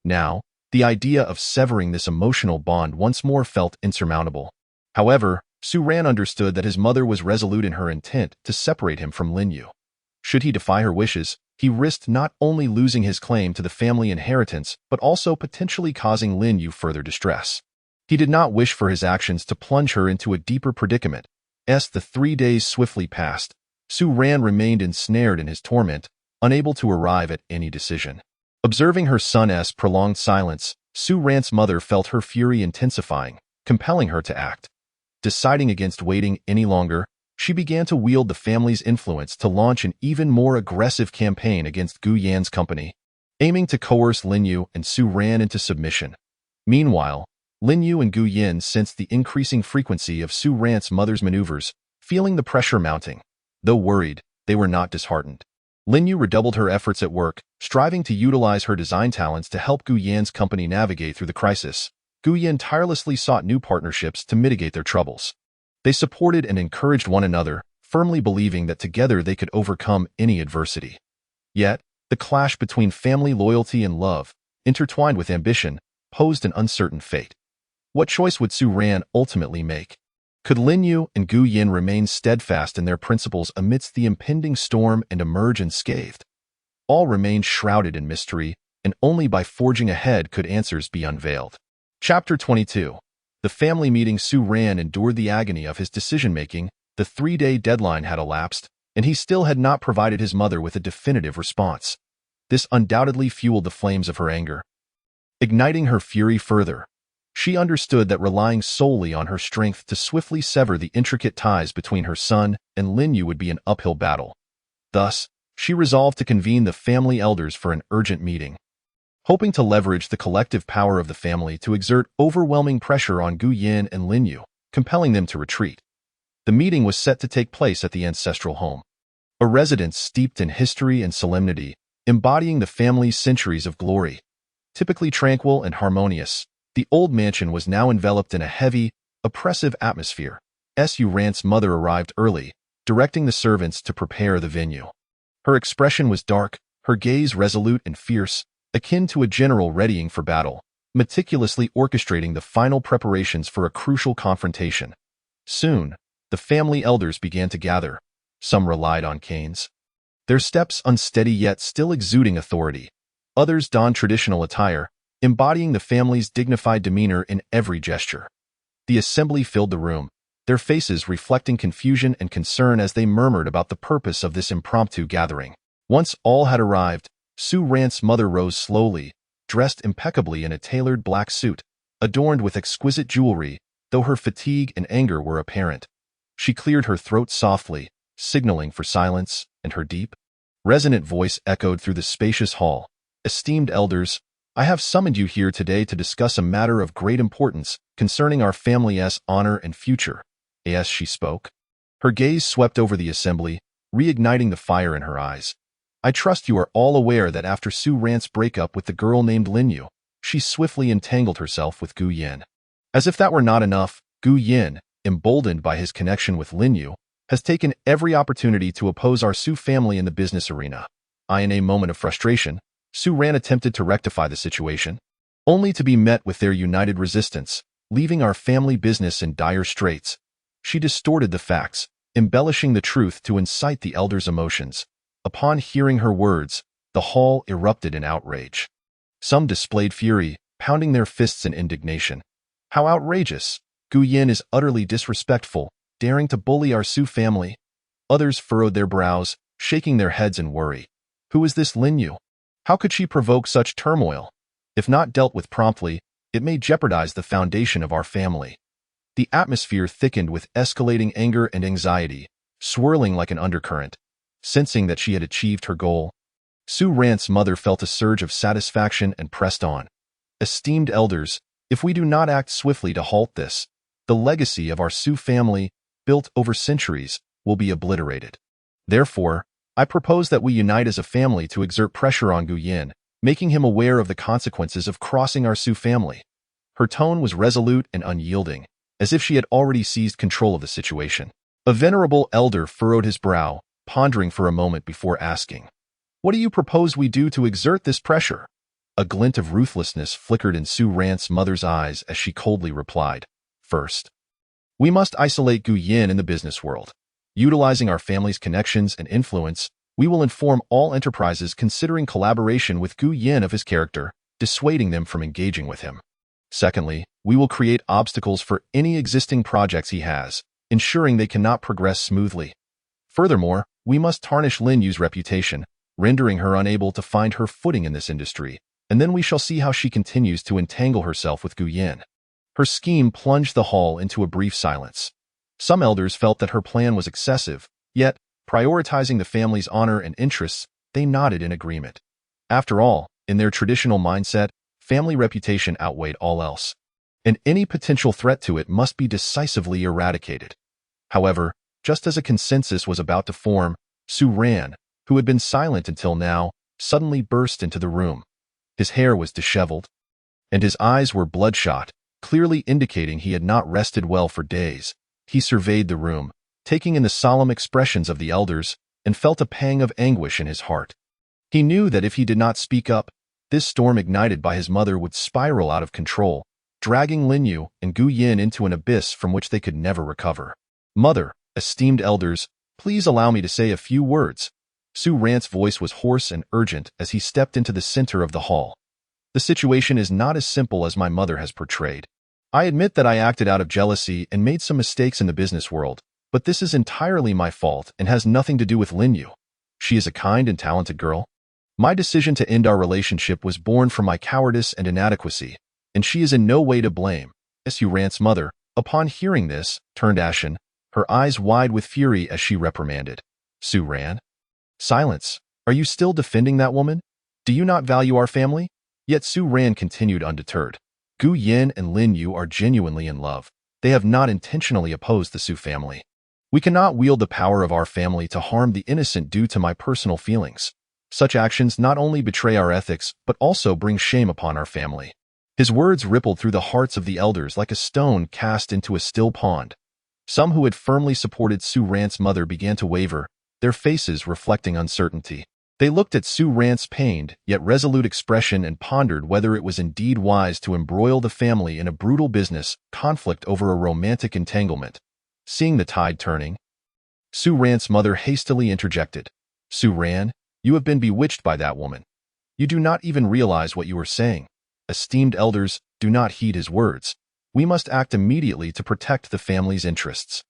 Now, The idea of severing this emotional bond once more felt insurmountable. However, Su Ran understood that his mother was resolute in her intent to separate him from Lin Yu. Should he defy her wishes, he risked not only losing his claim to the family inheritance, but also potentially causing Lin Yu further distress. He did not wish for his actions to plunge her into a deeper predicament. As the 3 days swiftly passed, Su Ran remained ensnared in his torment, unable to arrive at any decision. Observing her son's prolonged silence, Su Ran's mother felt her fury intensifying, compelling her to act. Deciding against waiting any longer, she began to wield the family's influence to launch an even more aggressive campaign against Gu Yan's company, aiming to coerce Lin Yu and Su Ran into submission. Meanwhile, Lin Yu and Gu Yan sensed the increasing frequency of Su Ran's mother's maneuvers, feeling the pressure mounting. Though worried, they were not disheartened. Lin Yu redoubled her efforts at work, striving to utilize her design talents to help Gu Yan's company navigate through the crisis. Gu Yan tirelessly sought new partnerships to mitigate their troubles. They supported and encouraged one another, firmly believing that together they could overcome any adversity. Yet, the clash between family loyalty and love, intertwined with ambition, posed an uncertain fate. What choice would Su Ran ultimately make? Could Lin Yu and Gu Yan remain steadfast in their principles amidst the impending storm and emerge unscathed? All remained shrouded in mystery, and only by forging ahead could answers be unveiled. Chapter 22. The family meeting. Su Ran endured the agony of his decision-making. The 3-day deadline had elapsed, and he still had not provided his mother with a definitive response. This undoubtedly fueled the flames of her anger, igniting her fury further. She understood that relying solely on her strength to swiftly sever the intricate ties between her son and Lin Yu would be an uphill battle. Thus, she resolved to convene the family elders for an urgent meeting. Hoping to leverage the collective power of the family to exert overwhelming pressure on Gu Yan and Lin Yu, compelling them to retreat. The meeting was set to take place at the ancestral home, a residence steeped in history and solemnity, embodying the family's centuries of glory. Typically tranquil and harmonious, the old mansion was now enveloped in a heavy, oppressive atmosphere. Su Ran's mother arrived early, directing the servants to prepare the venue. Her expression was dark, her gaze resolute and fierce, akin to a general readying for battle, meticulously orchestrating the final preparations for a crucial confrontation. Soon, the family elders began to gather. Some relied on canes, their steps unsteady yet still exuding authority. Others donned traditional attire, embodying the family's dignified demeanor in every gesture. The assembly filled the room, their faces reflecting confusion and concern as they murmured about the purpose of this impromptu gathering. Once all had arrived, Su Ran's mother rose slowly, dressed impeccably in a tailored black suit, adorned with exquisite jewelry, though her fatigue and anger were apparent. She cleared her throat softly, signaling for silence, and her deep, resonant voice echoed through the spacious hall. "Esteemed elders, I have summoned you here today to discuss a matter of great importance concerning our family's honor and future." As she spoke, her gaze swept over the assembly, reigniting the fire in her eyes. "I trust you are all aware that after Su Ran's breakup with the girl named Lin Yu, she swiftly entangled herself with Gu Yan. As if that were not enough, Gu Yan, emboldened by his connection with Lin Yu, has taken every opportunity to oppose our Su family in the business arena." In a moment of frustration, Su Ran attempted to rectify the situation, only to be met with their united resistance, leaving our family business in dire straits. She distorted the facts, embellishing the truth to incite the elders' emotions. Upon hearing her words, the hall erupted in outrage. Some displayed fury, pounding their fists in indignation. "How outrageous! Gu Yan is utterly disrespectful, daring to bully our Su family." Others furrowed their brows, shaking their heads in worry. Who is this Lin Yu? How could she provoke such turmoil? If not dealt with promptly, it may jeopardize the foundation of our family. The atmosphere thickened with escalating anger and anxiety, swirling like an undercurrent. Sensing that she had achieved her goal, Su Ran's mother felt a surge of satisfaction and pressed on. "Esteemed elders, if we do not act swiftly to halt this, the legacy of our Su family, built over centuries, will be obliterated. Therefore, I propose that we unite as a family to exert pressure on Gu Yan, making him aware of the consequences of crossing our Su family." Her tone was resolute and unyielding, as if she had already seized control of the situation. A venerable elder furrowed his brow, pondering for a moment before asking, "What do you propose we do to exert this pressure?" A glint of ruthlessness flickered in Su Rant's mother's eyes as she coldly replied, "First, we must isolate Gu Yin in the business world. Utilizing our family's connections and influence, we will inform all enterprises considering collaboration with Gu Yin of his character, dissuading them from engaging with him. Secondly, we will create obstacles for any existing projects he has, ensuring they cannot progress smoothly. Furthermore, we must tarnish Lin Yu's reputation, rendering her unable to find her footing in this industry, and then we shall see how she continues to entangle herself with Gu Yin." Her scheme plunged the hall into a brief silence. Some elders felt that her plan was excessive, yet, prioritizing the family's honor and interests, they nodded in agreement. After all, in their traditional mindset, family reputation outweighed all else, and any potential threat to it must be decisively eradicated. However, just as a consensus was about to form, Su Ran, who had been silent until now, suddenly burst into the room. His hair was disheveled, and his eyes were bloodshot, clearly indicating he had not rested well for days. He surveyed the room, taking in the solemn expressions of the elders, and felt a pang of anguish in his heart. He knew that if he did not speak up, this storm ignited by his mother would spiral out of control, dragging Lin Yu and Gu Yin into an abyss from which they could never recover. "Mother, esteemed elders, please allow me to say a few words." Su Rant's voice was hoarse and urgent as he stepped into the center of the hall. "The situation is not as simple as my mother has portrayed. I admit that I acted out of jealousy and made some mistakes in the business world, but this is entirely my fault and has nothing to do with Lin Yu. She is a kind and talented girl. My decision to end our relationship was born from my cowardice and inadequacy, and she is in no way to blame." Su Rant's mother, upon hearing this, turned ashen, her eyes wide with fury as she reprimanded, "Su Ran? Silence! Are you still defending that woman? Do you not value our family?" Yet Su Ran continued undeterred. "Gu Yin and Lin Yu are genuinely in love. They have not intentionally opposed the Su family. We cannot wield the power of our family to harm the innocent due to my personal feelings. Such actions not only betray our ethics, but also bring shame upon our family." His words rippled through the hearts of the elders like a stone cast into a still pond. Some who had firmly supported Su Rant's mother began to waver, their faces reflecting uncertainty. They looked at Su Rant's pained, yet resolute expression and pondered whether it was indeed wise to embroil the family in a brutal business conflict over a romantic entanglement. Seeing the tide turning, Su Rant's mother hastily interjected, "Su Ran, you have been bewitched by that woman. You do not even realize what you are saying. Esteemed elders, do not heed his words. We must act immediately to protect the family's interests."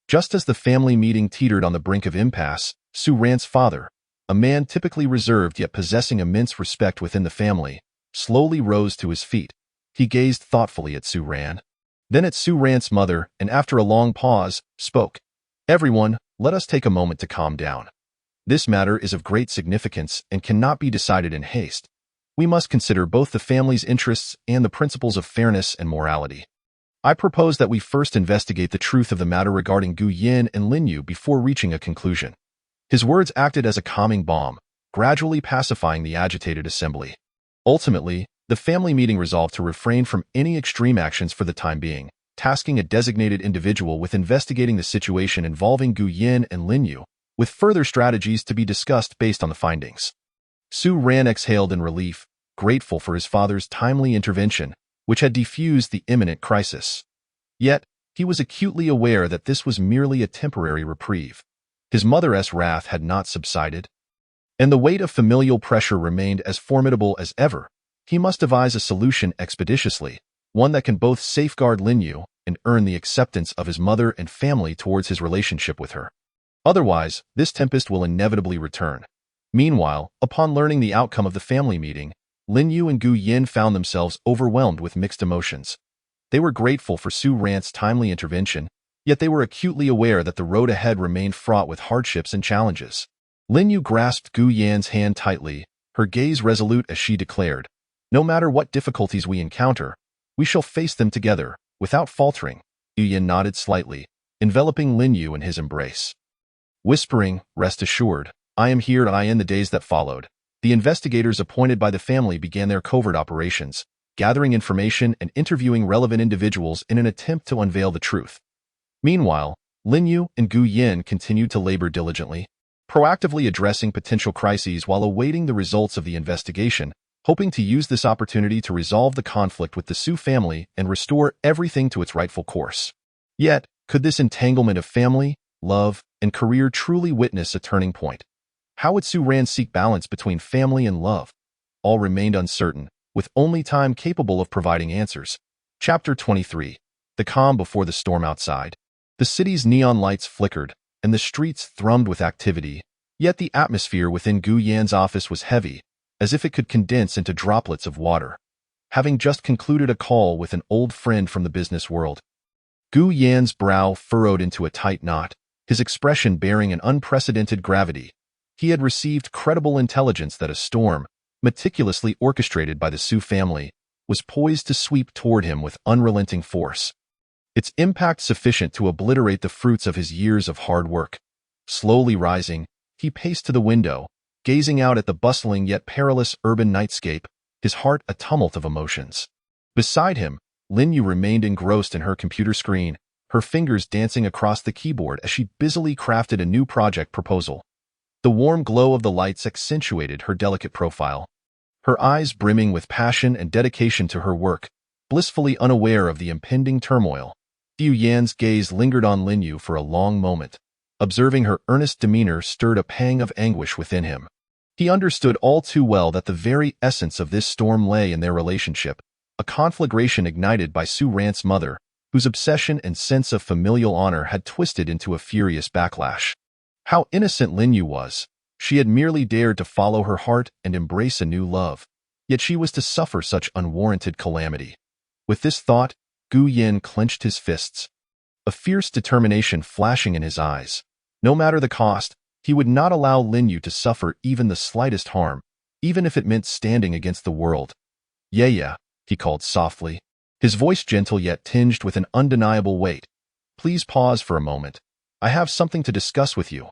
Just as the family meeting teetered on the brink of impasse, Su Rant's father, a man typically reserved yet possessing immense respect within the family, slowly rose to his feet. He gazed thoughtfully at Su Ran, then at Su Rant's mother, and after a long pause, spoke, "Everyone, let us take a moment to calm down. This matter is of great significance and cannot be decided in haste. We must consider both the family's interests and the principles of fairness and morality. I propose that we first investigate the truth of the matter regarding Gu Yin and Lin Yu before reaching a conclusion." His words acted as a calming balm, gradually pacifying the agitated assembly. Ultimately, the family meeting resolved to refrain from any extreme actions for the time being, tasking a designated individual with investigating the situation involving Gu Yin and Lin Yu, with further strategies to be discussed based on the findings. Su Ran exhaled in relief, grateful for his father's timely intervention, which had defused the imminent crisis. Yet, he was acutely aware that this was merely a temporary reprieve. His mother's wrath had not subsided, and the weight of familial pressure remained as formidable as ever. He must devise a solution expeditiously, one that can both safeguard Lin Yu and earn the acceptance of his mother and family towards his relationship with her. Otherwise, this tempest will inevitably return. Meanwhile, upon learning the outcome of the family meeting, Lin Yu and Gu Yin found themselves overwhelmed with mixed emotions. They were grateful for Su Rant's timely intervention, yet they were acutely aware that the road ahead remained fraught with hardships and challenges. Lin Yu grasped Gu Yan's hand tightly, her gaze resolute as she declared, "No matter what difficulties we encounter, we shall face them together, without faltering." Gu Yin nodded slightly, enveloping Lin Yu in his embrace. Whispering, "Rest assured, I am here," and in the days that followed, the investigators appointed by the family began their covert operations, gathering information and interviewing relevant individuals in an attempt to unveil the truth. Meanwhile, Lin Yu and Gu Yin continued to labor diligently, proactively addressing potential crises while awaiting the results of the investigation, hoping to use this opportunity to resolve the conflict with the Su family and restore everything to its rightful course. Yet, could this entanglement of family, love, and career truly witness a turning point? How would Su Ran seek balance between family and love? All remained uncertain, with only time capable of providing answers. Chapter 23. The calm before the storm outside. The city's neon lights flickered, and the streets thrummed with activity, yet the atmosphere within Gu Yan's office was heavy, as if it could condense into droplets of water. Having just concluded a call with an old friend from the business world, Gu Yan's brow furrowed into a tight knot, his expression bearing an unprecedented gravity. He had received credible intelligence that a storm, meticulously orchestrated by the Su family, was poised to sweep toward him with unrelenting force. Its impact sufficient to obliterate the fruits of his years of hard work. Slowly rising, he paced to the window, gazing out at the bustling yet perilous urban nightscape, his heart a tumult of emotions. Beside him, Lin Yu remained engrossed in her computer screen, her fingers dancing across the keyboard as she busily crafted a new project proposal. The warm glow of the lights accentuated her delicate profile, her eyes brimming with passion and dedication to her work, blissfully unaware of the impending turmoil. Gu Yan's gaze lingered on Lin Yu for a long moment. Observing her earnest demeanor stirred a pang of anguish within him. He understood all too well that the very essence of this storm lay in their relationship, a conflagration ignited by Su Ran's mother, whose obsession and sense of familial honor had twisted into a furious backlash. How innocent Lin Yu was. She had merely dared to follow her heart and embrace a new love. Yet she was to suffer such unwarranted calamity. With this thought, Gu Yan clenched his fists, a fierce determination flashing in his eyes. No matter the cost, he would not allow Lin Yu to suffer even the slightest harm, even if it meant standing against the world. Yeah, he called softly, his voice gentle yet tinged with an undeniable weight. Please pause for a moment. I have something to discuss with you.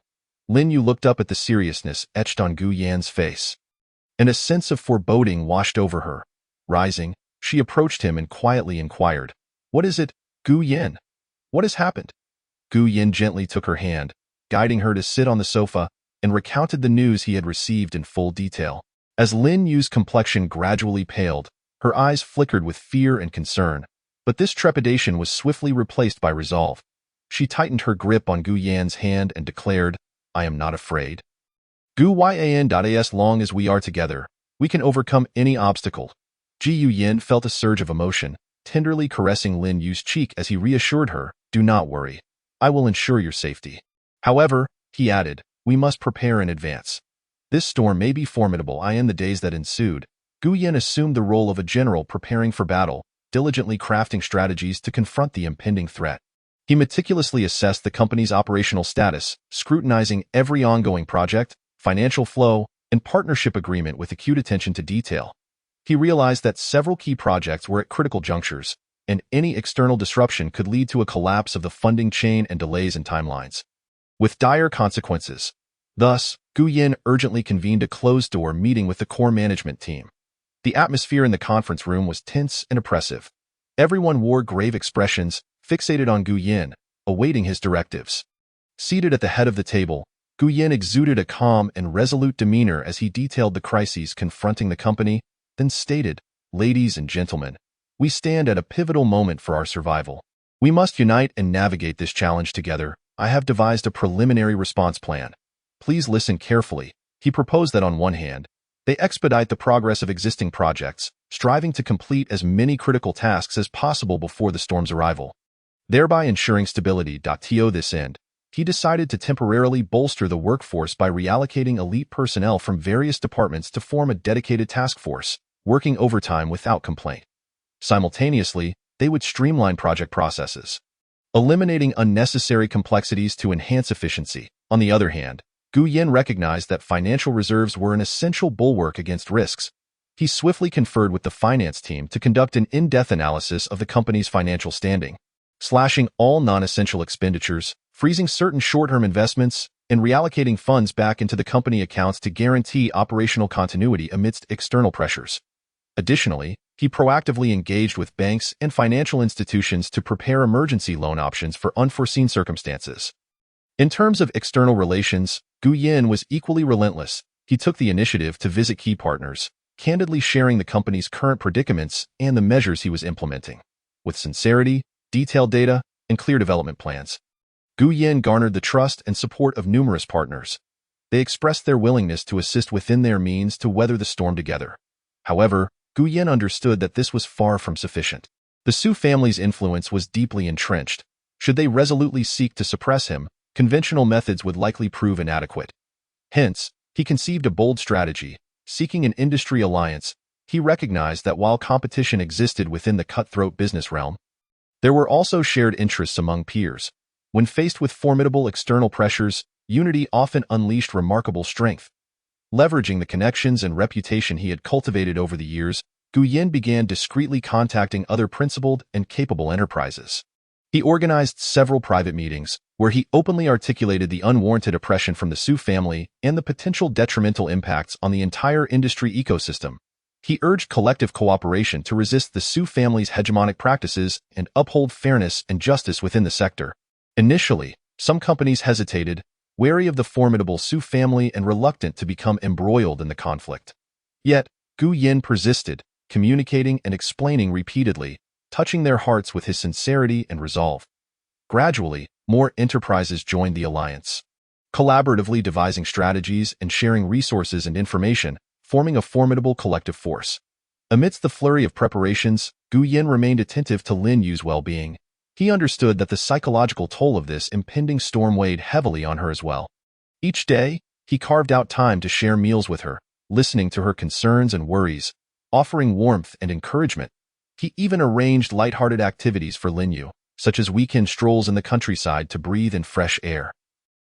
Lin Yu looked up at the seriousness etched on Gu Yan's face, and a sense of foreboding washed over her. Rising, she approached him and quietly inquired, "What is it, Gu Yan? What has happened?" Gu Yan gently took her hand, guiding her to sit on the sofa, and recounted the news he had received in full detail. As Lin Yu's complexion gradually paled, her eyes flickered with fear and concern, but this trepidation was swiftly replaced by resolve. She tightened her grip on Gu Yan's hand and declared, "I am not afraid. Gu Yan. As long as we are together, we can overcome any obstacle." Gu Yan felt a surge of emotion, tenderly caressing Lin Yu's cheek as he reassured her, "Do not worry. I will ensure your safety. However," he added, "we must prepare in advance. This storm may be formidable." In the days that ensued, Gu Yan assumed the role of a general preparing for battle, diligently crafting strategies to confront the impending threat. He meticulously assessed the company's operational status, scrutinizing every ongoing project, financial flow, and partnership agreement with acute attention to detail. He realized that several key projects were at critical junctures, and any external disruption could lead to a collapse of the funding chain and delays in timelines, with dire consequences. Thus, Gu Yan urgently convened a closed-door meeting with the core management team. The atmosphere in the conference room was tense and oppressive. Everyone wore grave expressions, fixated on Gu Yan, awaiting his directives. Seated at the head of the table, Gu Yan exuded a calm and resolute demeanor as he detailed the crises confronting the company, then stated, "Ladies and gentlemen, we stand at a pivotal moment for our survival. We must unite and navigate this challenge together. I have devised a preliminary response plan. Please listen carefully." He proposed that on one hand, they expedite the progress of existing projects, striving to complete as many critical tasks as possible before the storm's arrival, thereby ensuring stability. To this end, he decided to temporarily bolster the workforce by reallocating elite personnel from various departments to form a dedicated task force, working overtime without complaint. Simultaneously, they would streamline project processes, eliminating unnecessary complexities to enhance efficiency. On the other hand, Gu Yan recognized that financial reserves were an essential bulwark against risks. He swiftly conferred with the finance team to conduct an in-depth analysis of the company's financial standing, slashing all non-essential expenditures, freezing certain short-term investments, and reallocating funds back into the company accounts to guarantee operational continuity amidst external pressures. Additionally, he proactively engaged with banks and financial institutions to prepare emergency loan options for unforeseen circumstances. In terms of external relations, Gu Yan was equally relentless. He took the initiative to visit key partners, candidly sharing the company's current predicaments and the measures he was implementing. With sincerity, detailed data, and clear development plans, Gu Yin garnered the trust and support of numerous partners. They expressed their willingness to assist within their means to weather the storm together. However, Gu Yin understood that this was far from sufficient. The Su family's influence was deeply entrenched. Should they resolutely seek to suppress him, conventional methods would likely prove inadequate. Hence, he conceived a bold strategy, seeking an industry alliance. He recognized that while competition existed within the cutthroat business realm, there were also shared interests among peers. When faced with formidable external pressures, unity often unleashed remarkable strength. Leveraging the connections and reputation he had cultivated over the years, Gu Yin began discreetly contacting other principled and capable enterprises. He organized several private meetings, where he openly articulated the unwarranted oppression from the Su family and the potential detrimental impacts on the entire industry ecosystem. He urged collective cooperation to resist the Su family's hegemonic practices and uphold fairness and justice within the sector. Initially, some companies hesitated, wary of the formidable Su family and reluctant to become embroiled in the conflict. Yet, Gu Yin persisted, communicating and explaining repeatedly, touching their hearts with his sincerity and resolve. Gradually, more enterprises joined the alliance, collaboratively devising strategies and sharing resources and information, forming a formidable collective force. Amidst the flurry of preparations, Gu Yin remained attentive to Lin Yu's well-being. He understood that the psychological toll of this impending storm weighed heavily on her as well. Each day, he carved out time to share meals with her, listening to her concerns and worries, offering warmth and encouragement. He even arranged lighthearted activities for Lin Yu, such as weekend strolls in the countryside to breathe in fresh air.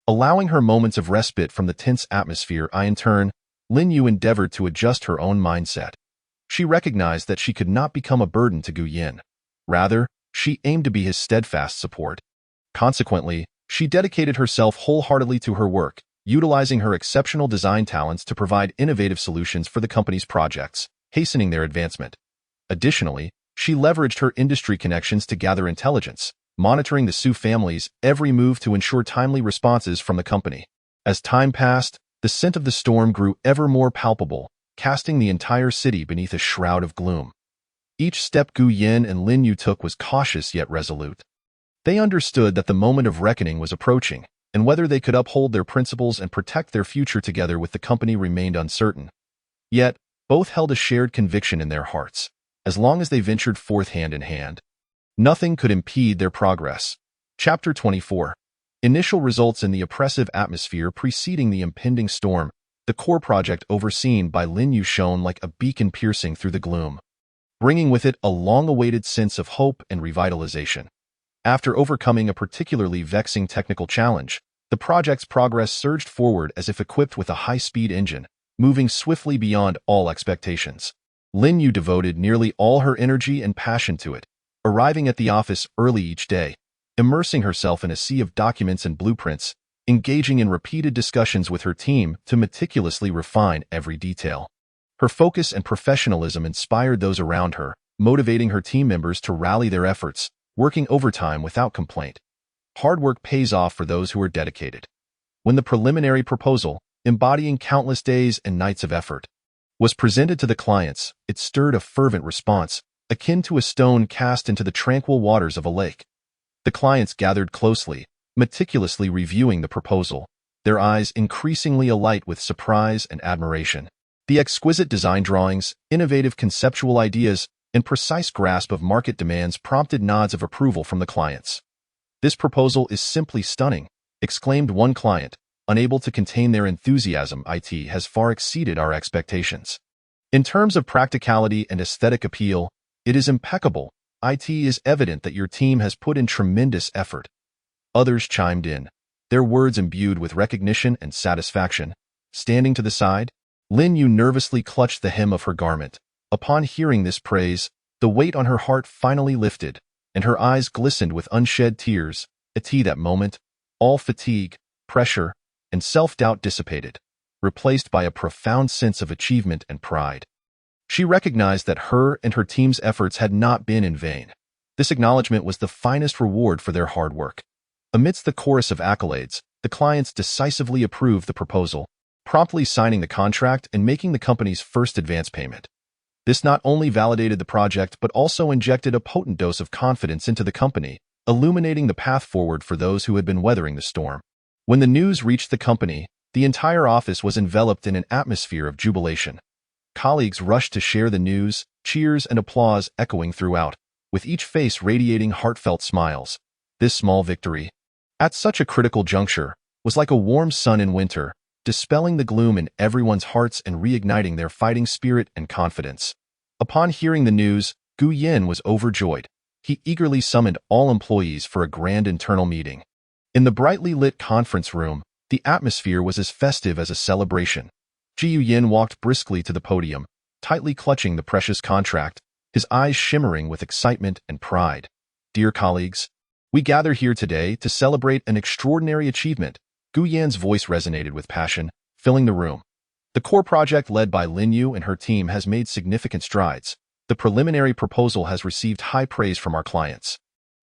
Allowing her moments of respite from the tense atmosphere, in turn, Lin Yu endeavored to adjust her own mindset. She recognized that she could not become a burden to Gu Yin. Rather, she aimed to be his steadfast support. Consequently, she dedicated herself wholeheartedly to her work, utilizing her exceptional design talents to provide innovative solutions for the company's projects, hastening their advancement. Additionally, she leveraged her industry connections to gather intelligence, monitoring the Su family's every move to ensure timely responses from the company. As time passed, the scent of the storm grew ever more palpable, casting the entire city beneath a shroud of gloom. Each step Gu Yin and Lin Yu took was cautious yet resolute. They understood that the moment of reckoning was approaching, and whether they could uphold their principles and protect their future together with the company remained uncertain. Yet, both held a shared conviction in their hearts. As long as they ventured forth hand in hand, nothing could impede their progress. Chapter 24. Initial results in the oppressive atmosphere preceding the impending storm. The core project overseen by Lin Yu shone like a beacon piercing through the gloom, bringing with it a long-awaited sense of hope and revitalization. After overcoming a particularly vexing technical challenge, the project's progress surged forward as if equipped with a high-speed engine, moving swiftly beyond all expectations. Lin Yu devoted nearly all her energy and passion to it, arriving at the office early each day, immersing herself in a sea of documents and blueprints, engaging in repeated discussions with her team to meticulously refine every detail. Her focus and professionalism inspired those around her, motivating her team members to rally their efforts, working overtime without complaint. Hard work pays off for those who are dedicated. When the preliminary proposal, embodying countless days and nights of effort, was presented to the clients, it stirred a fervent response, akin to a stone cast into the tranquil waters of a lake. The clients gathered closely, meticulously reviewing the proposal, their eyes increasingly alight with surprise and admiration. The exquisite design drawings, innovative conceptual ideas, and precise grasp of market demands prompted nods of approval from the clients. "This proposal is simply stunning," exclaimed one client, unable to contain their enthusiasm. "It has far exceeded our expectations. In terms of practicality and aesthetic appeal, it is impeccable. It is evident that your team has put in tremendous effort." Others chimed in, their words imbued with recognition and satisfaction. Standing to the side, Lin Yu nervously clutched the hem of her garment. Upon hearing this praise, the weight on her heart finally lifted, and her eyes glistened with unshed tears. At that moment, all fatigue, pressure, and self-doubt dissipated, replaced by a profound sense of achievement and pride. She recognized that her and her team's efforts had not been in vain. This acknowledgement was the finest reward for their hard work. Amidst the chorus of accolades, the clients decisively approved the proposal. promptly signing the contract and making the company's first advance payment. This not only validated the project but also injected a potent dose of confidence into the company, illuminating the path forward for those who had been weathering the storm. When the news reached the company, the entire office was enveloped in an atmosphere of jubilation. Colleagues rushed to share the news, cheers and applause echoing throughout, with each face radiating heartfelt smiles. This small victory, at such a critical juncture, was like a warm sun in winter, dispelling the gloom in everyone's hearts and reigniting their fighting spirit and confidence. Upon hearing the news, Gu Yin was overjoyed. He eagerly summoned all employees for a grand internal meeting. In the brightly lit conference room, the atmosphere was as festive as a celebration. Jiu Yin walked briskly to the podium, tightly clutching the precious contract, his eyes shimmering with excitement and pride. Dear colleagues, we gather here today to celebrate an extraordinary achievement. Gu Yan's voice resonated with passion, filling the room. The core project led by Lin Yu and her team has made significant strides. The preliminary proposal has received high praise from our clients,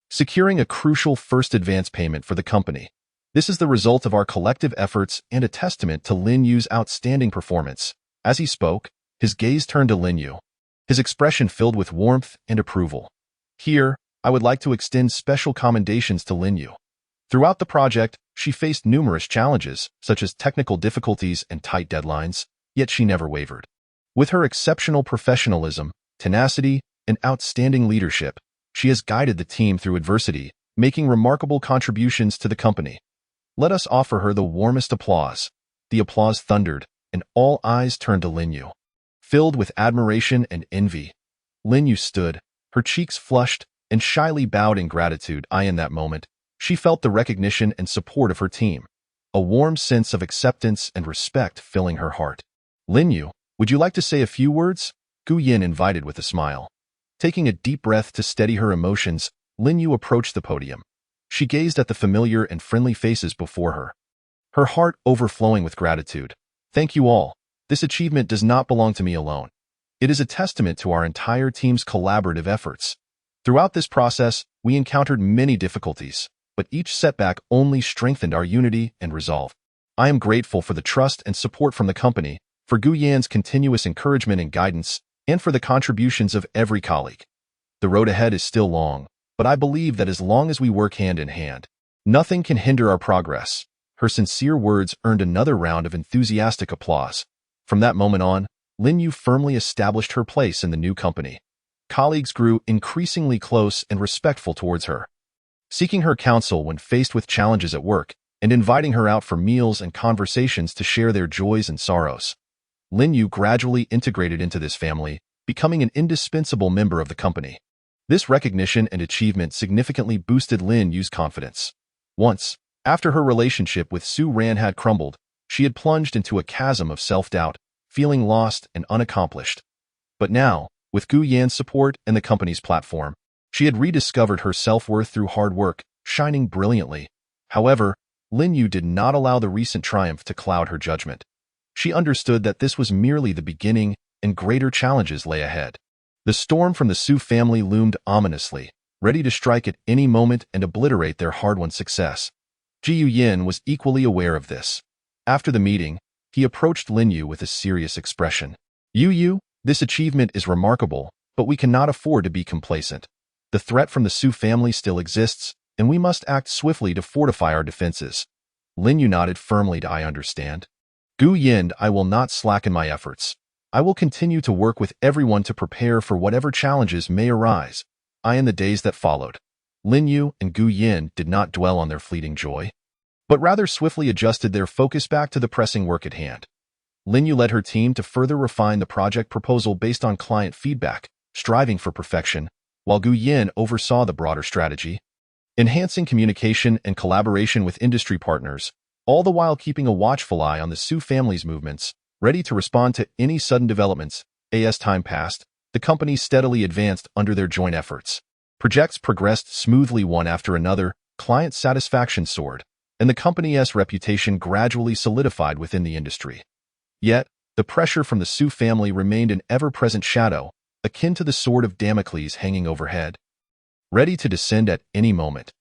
securing a crucial first advance payment for the company. This is the result of our collective efforts and a testament to Lin Yu's outstanding performance. As he spoke, his gaze turned to Lin Yu, his expression filled with warmth and approval. Here, I would like to extend special commendations to Lin Yu. Throughout the project, she faced numerous challenges, such as technical difficulties and tight deadlines, yet she never wavered. With her exceptional professionalism, tenacity, and outstanding leadership, she has guided the team through adversity, making remarkable contributions to the company. Let us offer her the warmest applause. The applause thundered, and all eyes turned to Lin Yu. Filled with admiration and envy, Lin Yu stood, her cheeks flushed, and shyly bowed in gratitude. In that moment, she felt the recognition and support of her team, a warm sense of acceptance and respect filling her heart. Lin Yu, would you like to say a few words? Gu Yin invited with a smile. Taking a deep breath to steady her emotions, Lin Yu approached the podium. She gazed at the familiar and friendly faces before her, her heart overflowing with gratitude. Thank you all. This achievement does not belong to me alone. It is a testament to our entire team's collaborative efforts. Throughout this process, we encountered many difficulties, but each setback only strengthened our unity and resolve. I am grateful for the trust and support from the company, for Gu Yan's continuous encouragement and guidance, and for the contributions of every colleague. The road ahead is still long, but I believe that as long as we work hand in hand, nothing can hinder our progress. Her sincere words earned another round of enthusiastic applause. From that moment on, Lin Yu firmly established her place in the new company. Colleagues grew increasingly close and respectful towards her, seeking her counsel when faced with challenges at work, and inviting her out for meals and conversations to share their joys and sorrows. Lin Yu gradually integrated into this family, becoming an indispensable member of the company. This recognition and achievement significantly boosted Lin Yu's confidence. Once, after her relationship with Su Ran had crumbled, she had plunged into a chasm of self-doubt, feeling lost and unaccomplished. But now, with Gu Yan's support and the company's platform, she had rediscovered her self-worth through hard work, shining brilliantly. However, Lin Yu did not allow the recent triumph to cloud her judgment. She understood that this was merely the beginning and greater challenges lay ahead. The storm from the Su family loomed ominously, ready to strike at any moment and obliterate their hard-won success. Jiu Yin was equally aware of this. After the meeting, he approached Lin Yu with a serious expression. Yu, this achievement is remarkable, but we cannot afford to be complacent. The threat from the Su family still exists, and we must act swiftly to fortify our defenses. Lin Yu nodded firmly to I understand. Gu Yin, I will not slacken my efforts. I will continue to work with everyone to prepare for whatever challenges may arise. In the days that followed, Lin Yu and Gu Yin did not dwell on their fleeting joy, but rather swiftly adjusted their focus back to the pressing work at hand. Lin Yu led her team to further refine the project proposal based on client feedback, striving for perfection, while Gu Yin oversaw the broader strategy, enhancing communication and collaboration with industry partners, all the while keeping a watchful eye on the Su family's movements, ready to respond to any sudden developments. As time passed, the company steadily advanced under their joint efforts. Projects progressed smoothly one after another, client satisfaction soared, and the company's reputation gradually solidified within the industry. Yet, the pressure from the Su family remained an ever-present shadow, akin to the sword of Damocles hanging overhead, ready to descend at any moment.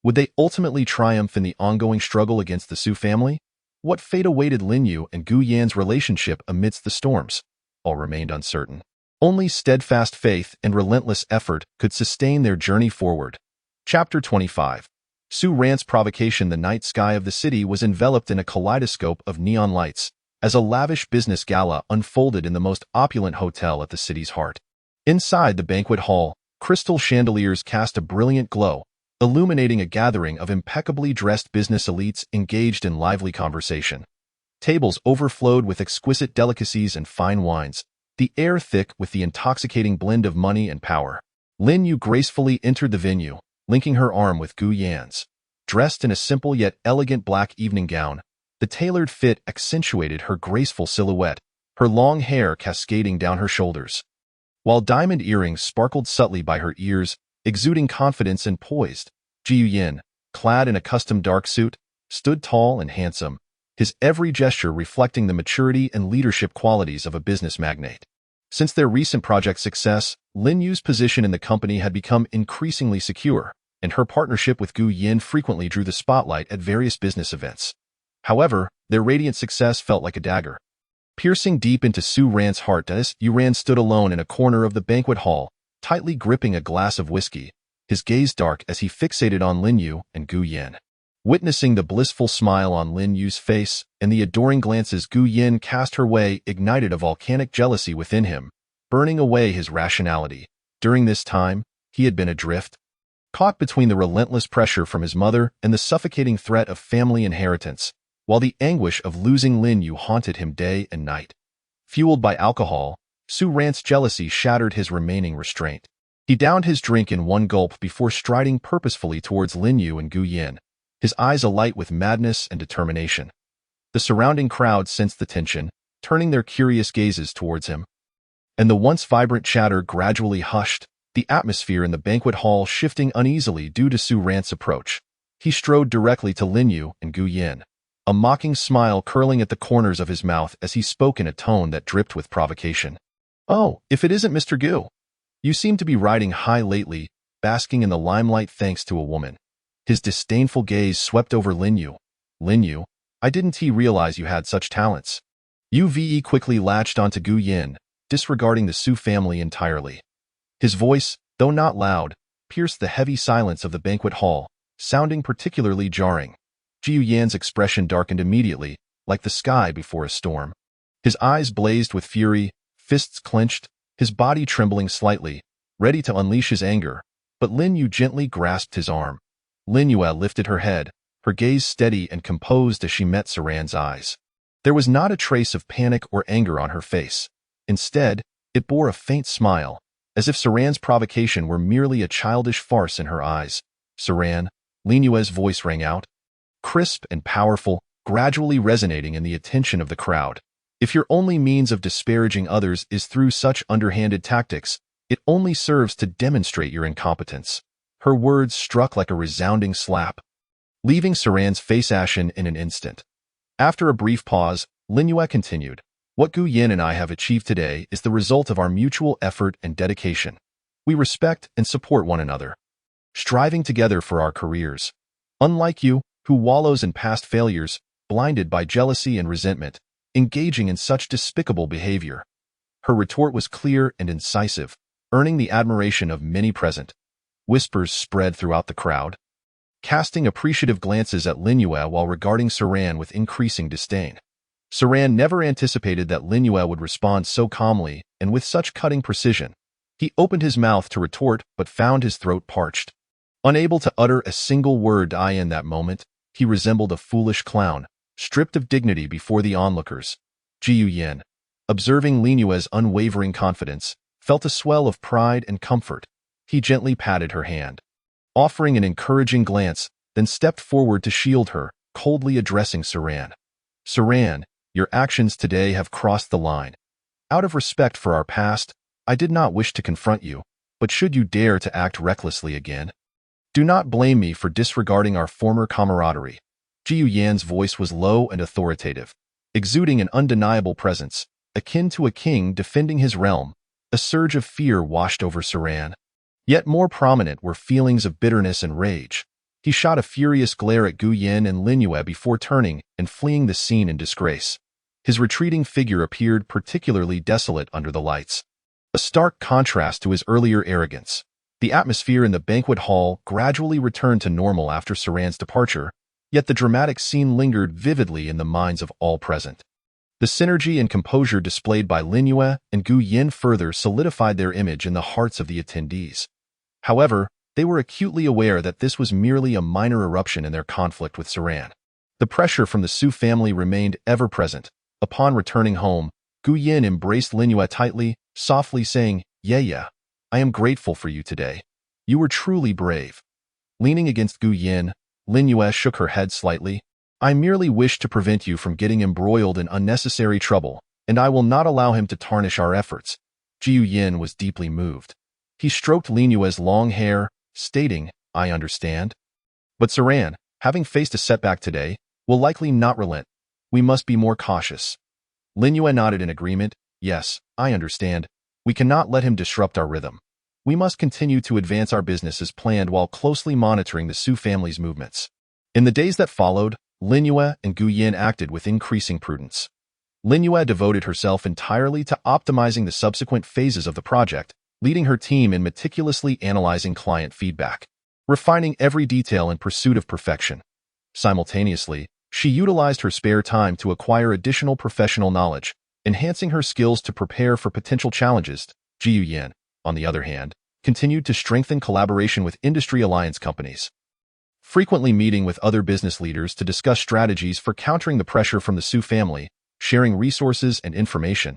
Would they ultimately triumph in the ongoing struggle against the Su family? What fate awaited Lin Yu and Gu Yan's relationship amidst the storms? All remained uncertain. Only steadfast faith and relentless effort could sustain their journey forward. Chapter 25. Su Ran's provocation. The night sky of the city was enveloped in a kaleidoscope of neon lights, as a lavish business gala unfolded in the most opulent hotel at the city's heart. Inside the banquet hall, crystal chandeliers cast a brilliant glow, illuminating a gathering of impeccably dressed business elites engaged in lively conversation. Tables overflowed with exquisite delicacies and fine wines, the air thick with the intoxicating blend of money and power. Lin Yu gracefully entered the venue, linking her arm with Gu Yan's. Dressed in a simple yet elegant black evening gown, the tailored fit accentuated her graceful silhouette, her long hair cascading down her shoulders, while diamond earrings sparkled subtly by her ears, exuding confidence and poised. Jiu Yin, clad in a custom dark suit, stood tall and handsome, his every gesture reflecting the maturity and leadership qualities of a business magnate. Since their recent project success, Lin Yu's position in the company had become increasingly secure, and her partnership with Gu Yin frequently drew the spotlight at various business events. However, their radiant success felt like a dagger, piercing deep into Su Ran's heart. As Yu Ran stood alone in a corner of the banquet hall, tightly gripping a glass of whiskey, his gaze dark as he fixated on Lin Yu and Gu Yin. Witnessing the blissful smile on Lin Yu's face and the adoring glances Gu Yin cast her way ignited a volcanic jealousy within him, burning away his rationality. During this time, he had been adrift, caught between the relentless pressure from his mother and the suffocating threat of family inheritance, while the anguish of losing Lin Yu haunted him day and night. Fueled by alcohol, Su Ran's jealousy shattered his remaining restraint. He downed his drink in one gulp before striding purposefully towards Lin Yu and Gu Yin, his eyes alight with madness and determination. The surrounding crowd sensed the tension, turning their curious gazes towards him. And the once vibrant chatter gradually hushed, the atmosphere in the banquet hall shifting uneasily due to Su Ran's approach. He strode directly to Lin Yu and Gu Yin, a mocking smile curling at the corners of his mouth as he spoke in a tone that dripped with provocation. "Oh, if it isn't Mr. Gu. You seem to be riding high lately, basking in the limelight thanks to a woman." His disdainful gaze swept over Lin Yu. "Lin Yu, I didn't realize you had such talents." Uve quickly latched onto Gu Yin, disregarding the Su family entirely. His voice, though not loud, pierced the heavy silence of the banquet hall, sounding particularly jarring. Jiu Yan's expression darkened immediately, like the sky before a storm. His eyes blazed with fury, fists clenched, his body trembling slightly, ready to unleash his anger, but Lin Yu gently grasped his arm. Lin Yu lifted her head, her gaze steady and composed as she met Su Ran's eyes. There was not a trace of panic or anger on her face. Instead, it bore a faint smile, as if Su Ran's provocation were merely a childish farce in her eyes. "Su Ran," Lin Yu's voice rang out, crisp and powerful, gradually resonating in the attention of the crowd. "If your only means of disparaging others is through such underhanded tactics, it only serves to demonstrate your incompetence." Her words struck like a resounding slap, leaving Su Ran's face ashen in an instant. After a brief pause, Lin Yu continued, "What Gu Yin and I have achieved today is the result of our mutual effort and dedication. We respect and support one another, striving together for our careers. Unlike you, who wallows in past failures, blinded by jealousy and resentment, engaging in such despicable behavior." Her retort was clear and incisive, earning the admiration of many present. Whispers spread throughout the crowd, casting appreciative glances at Lin Yu while regarding Su Ran with increasing disdain. Su Ran never anticipated that Lin Yu would respond so calmly and with such cutting precision. He opened his mouth to retort but found his throat parched. Unable to utter a single word. In that moment, he resembled a foolish clown, stripped of dignity before the onlookers. Jiu Yin, observing Lin Yu's unwavering confidence, felt a swell of pride and comfort. He gently patted her hand, offering an encouraging glance, then stepped forward to shield her, coldly addressing Su Ran. "Su Ran, your actions today have crossed the line. Out of respect for our past, I did not wish to confront you, but should you dare to act recklessly again, do not blame me for disregarding our former camaraderie." Jiu Yan's voice was low and authoritative, exuding an undeniable presence, akin to a king defending his realm. A surge of fear washed over Su Ran. Yet more prominent were feelings of bitterness and rage. He shot a furious glare at Gu Yin and Lin Yue before turning and fleeing the scene in disgrace. His retreating figure appeared particularly desolate under the lights, a stark contrast to his earlier arrogance. The atmosphere in the banquet hall gradually returned to normal after Saran's departure, yet the dramatic scene lingered vividly in the minds of all present. The synergy and composure displayed by Lin Yue and Gu Yin further solidified their image in the hearts of the attendees. However, they were acutely aware that this was merely a minor eruption in their conflict with Saran. The pressure from the Su family remained ever present. Upon returning home, Gu Yin embraced Lin Yue tightly, softly saying, "Yeah, I am grateful for you today. You were truly brave." Leaning against Gu Yin, Lin Yue shook her head slightly. "I merely wish to prevent you from getting embroiled in unnecessary trouble, and I will not allow him to tarnish our efforts." Jiu Yin was deeply moved. He stroked Lin Yue's long hair, stating, "I understand. But Saran, having faced a setback today, will likely not relent. We must be more cautious." Lin Yue nodded in agreement. "Yes, I understand. We cannot let him disrupt our rhythm. We must continue to advance our business as planned while closely monitoring the Su family's movements." In the days that followed, Lin Yue and Gu Yin acted with increasing prudence. Lin Yue devoted herself entirely to optimizing the subsequent phases of the project, leading her team in meticulously analyzing client feedback, refining every detail in pursuit of perfection. Simultaneously, she utilized her spare time to acquire additional professional knowledge, enhancing her skills to prepare for potential challenges. Jiu Yin, on the other hand, continued to strengthen collaboration with industry alliance companies, frequently meeting with other business leaders to discuss strategies for countering the pressure from the Su family, sharing resources and information.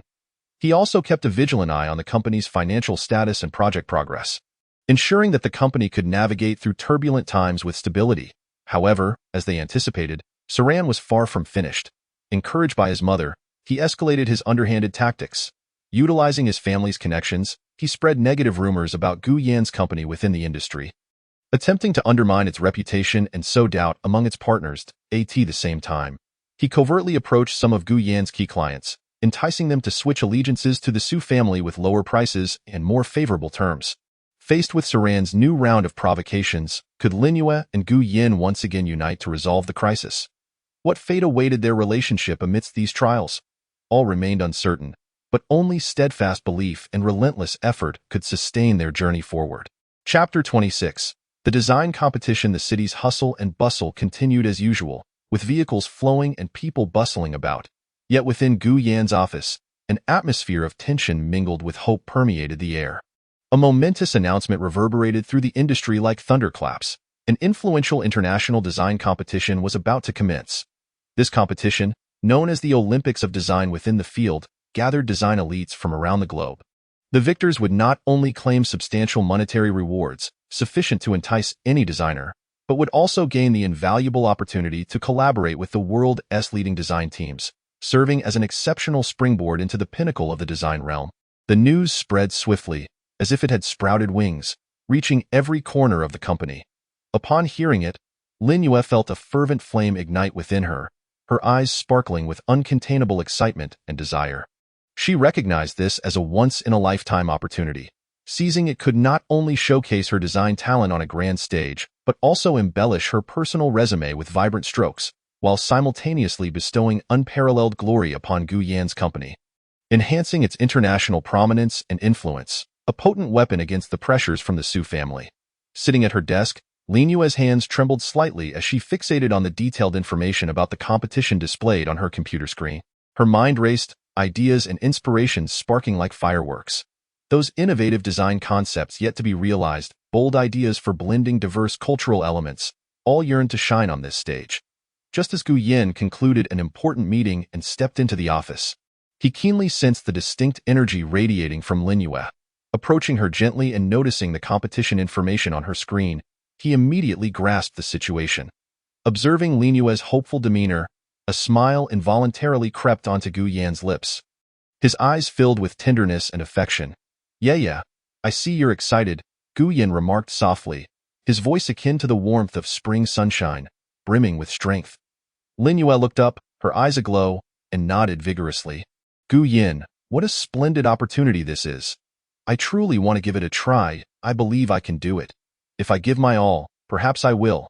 He also kept a vigilant eye on the company's financial status and project progress, ensuring that the company could navigate through turbulent times with stability. However, as they anticipated, Saran was far from finished. Encouraged by his mother, he escalated his underhanded tactics. Utilizing his family's connections, he spread negative rumors about Gu Yan's company within the industry, attempting to undermine its reputation and sow doubt among its partners. At the same time, he covertly approached some of Gu Yan's key clients, enticing them to switch allegiances to the Su family with lower prices and more favorable terms. Faced with Saran's new round of provocations, could Lin Yue and Gu Yin once again unite to resolve the crisis? What fate awaited their relationship amidst these trials? All remained uncertain, but only steadfast belief and relentless effort could sustain their journey forward. Chapter 26. The design competition. The city's hustle and bustle continued as usual, with vehicles flowing and people bustling about. Yet within Gu Yan's office, an atmosphere of tension mingled with hope permeated the air. A momentous announcement reverberated through the industry like thunderclaps. An influential international design competition was about to commence. This competition, known as the Olympics of Design within the field, gathered design elites from around the globe. The victors would not only claim substantial monetary rewards, sufficient to entice any designer, but would also gain the invaluable opportunity to collaborate with the world's leading design teams, serving as an exceptional springboard into the pinnacle of the design realm. The news spread swiftly, as if it had sprouted wings, reaching every corner of the company. Upon hearing it, Lin Yue felt a fervent flame ignite within her, her eyes sparkling with uncontainable excitement and desire. She recognized this as a once-in-a-lifetime opportunity. Seizing it could not only showcase her design talent on a grand stage, but also embellish her personal resume with vibrant strokes, while simultaneously bestowing unparalleled glory upon Gu Yan's company, enhancing its international prominence and influence, a potent weapon against the pressures from the Su family. Sitting at her desk, Lin Yue's hands trembled slightly as she fixated on the detailed information about the competition displayed on her computer screen. Her mind raced, ideas and inspirations sparking like fireworks. Those innovative design concepts yet to be realized, bold ideas for blending diverse cultural elements, all yearned to shine on this stage. Just as Gu Yin concluded an important meeting and stepped into the office, he keenly sensed the distinct energy radiating from Lin Yue. Approaching her gently and noticing the competition information on her screen, he immediately grasped the situation. Observing Lin Yue's hopeful demeanor, a smile involuntarily crept onto Gu Yan's lips. His eyes filled with tenderness and affection. Yeah, I see you're excited," Gu Yin remarked softly, his voice akin to the warmth of spring sunshine, brimming with strength. Lin Yue looked up, her eyes aglow, and nodded vigorously. "Gu Yin, what a splendid opportunity this is. I truly want to give it a try. I believe I can do it. If I give my all, perhaps I will."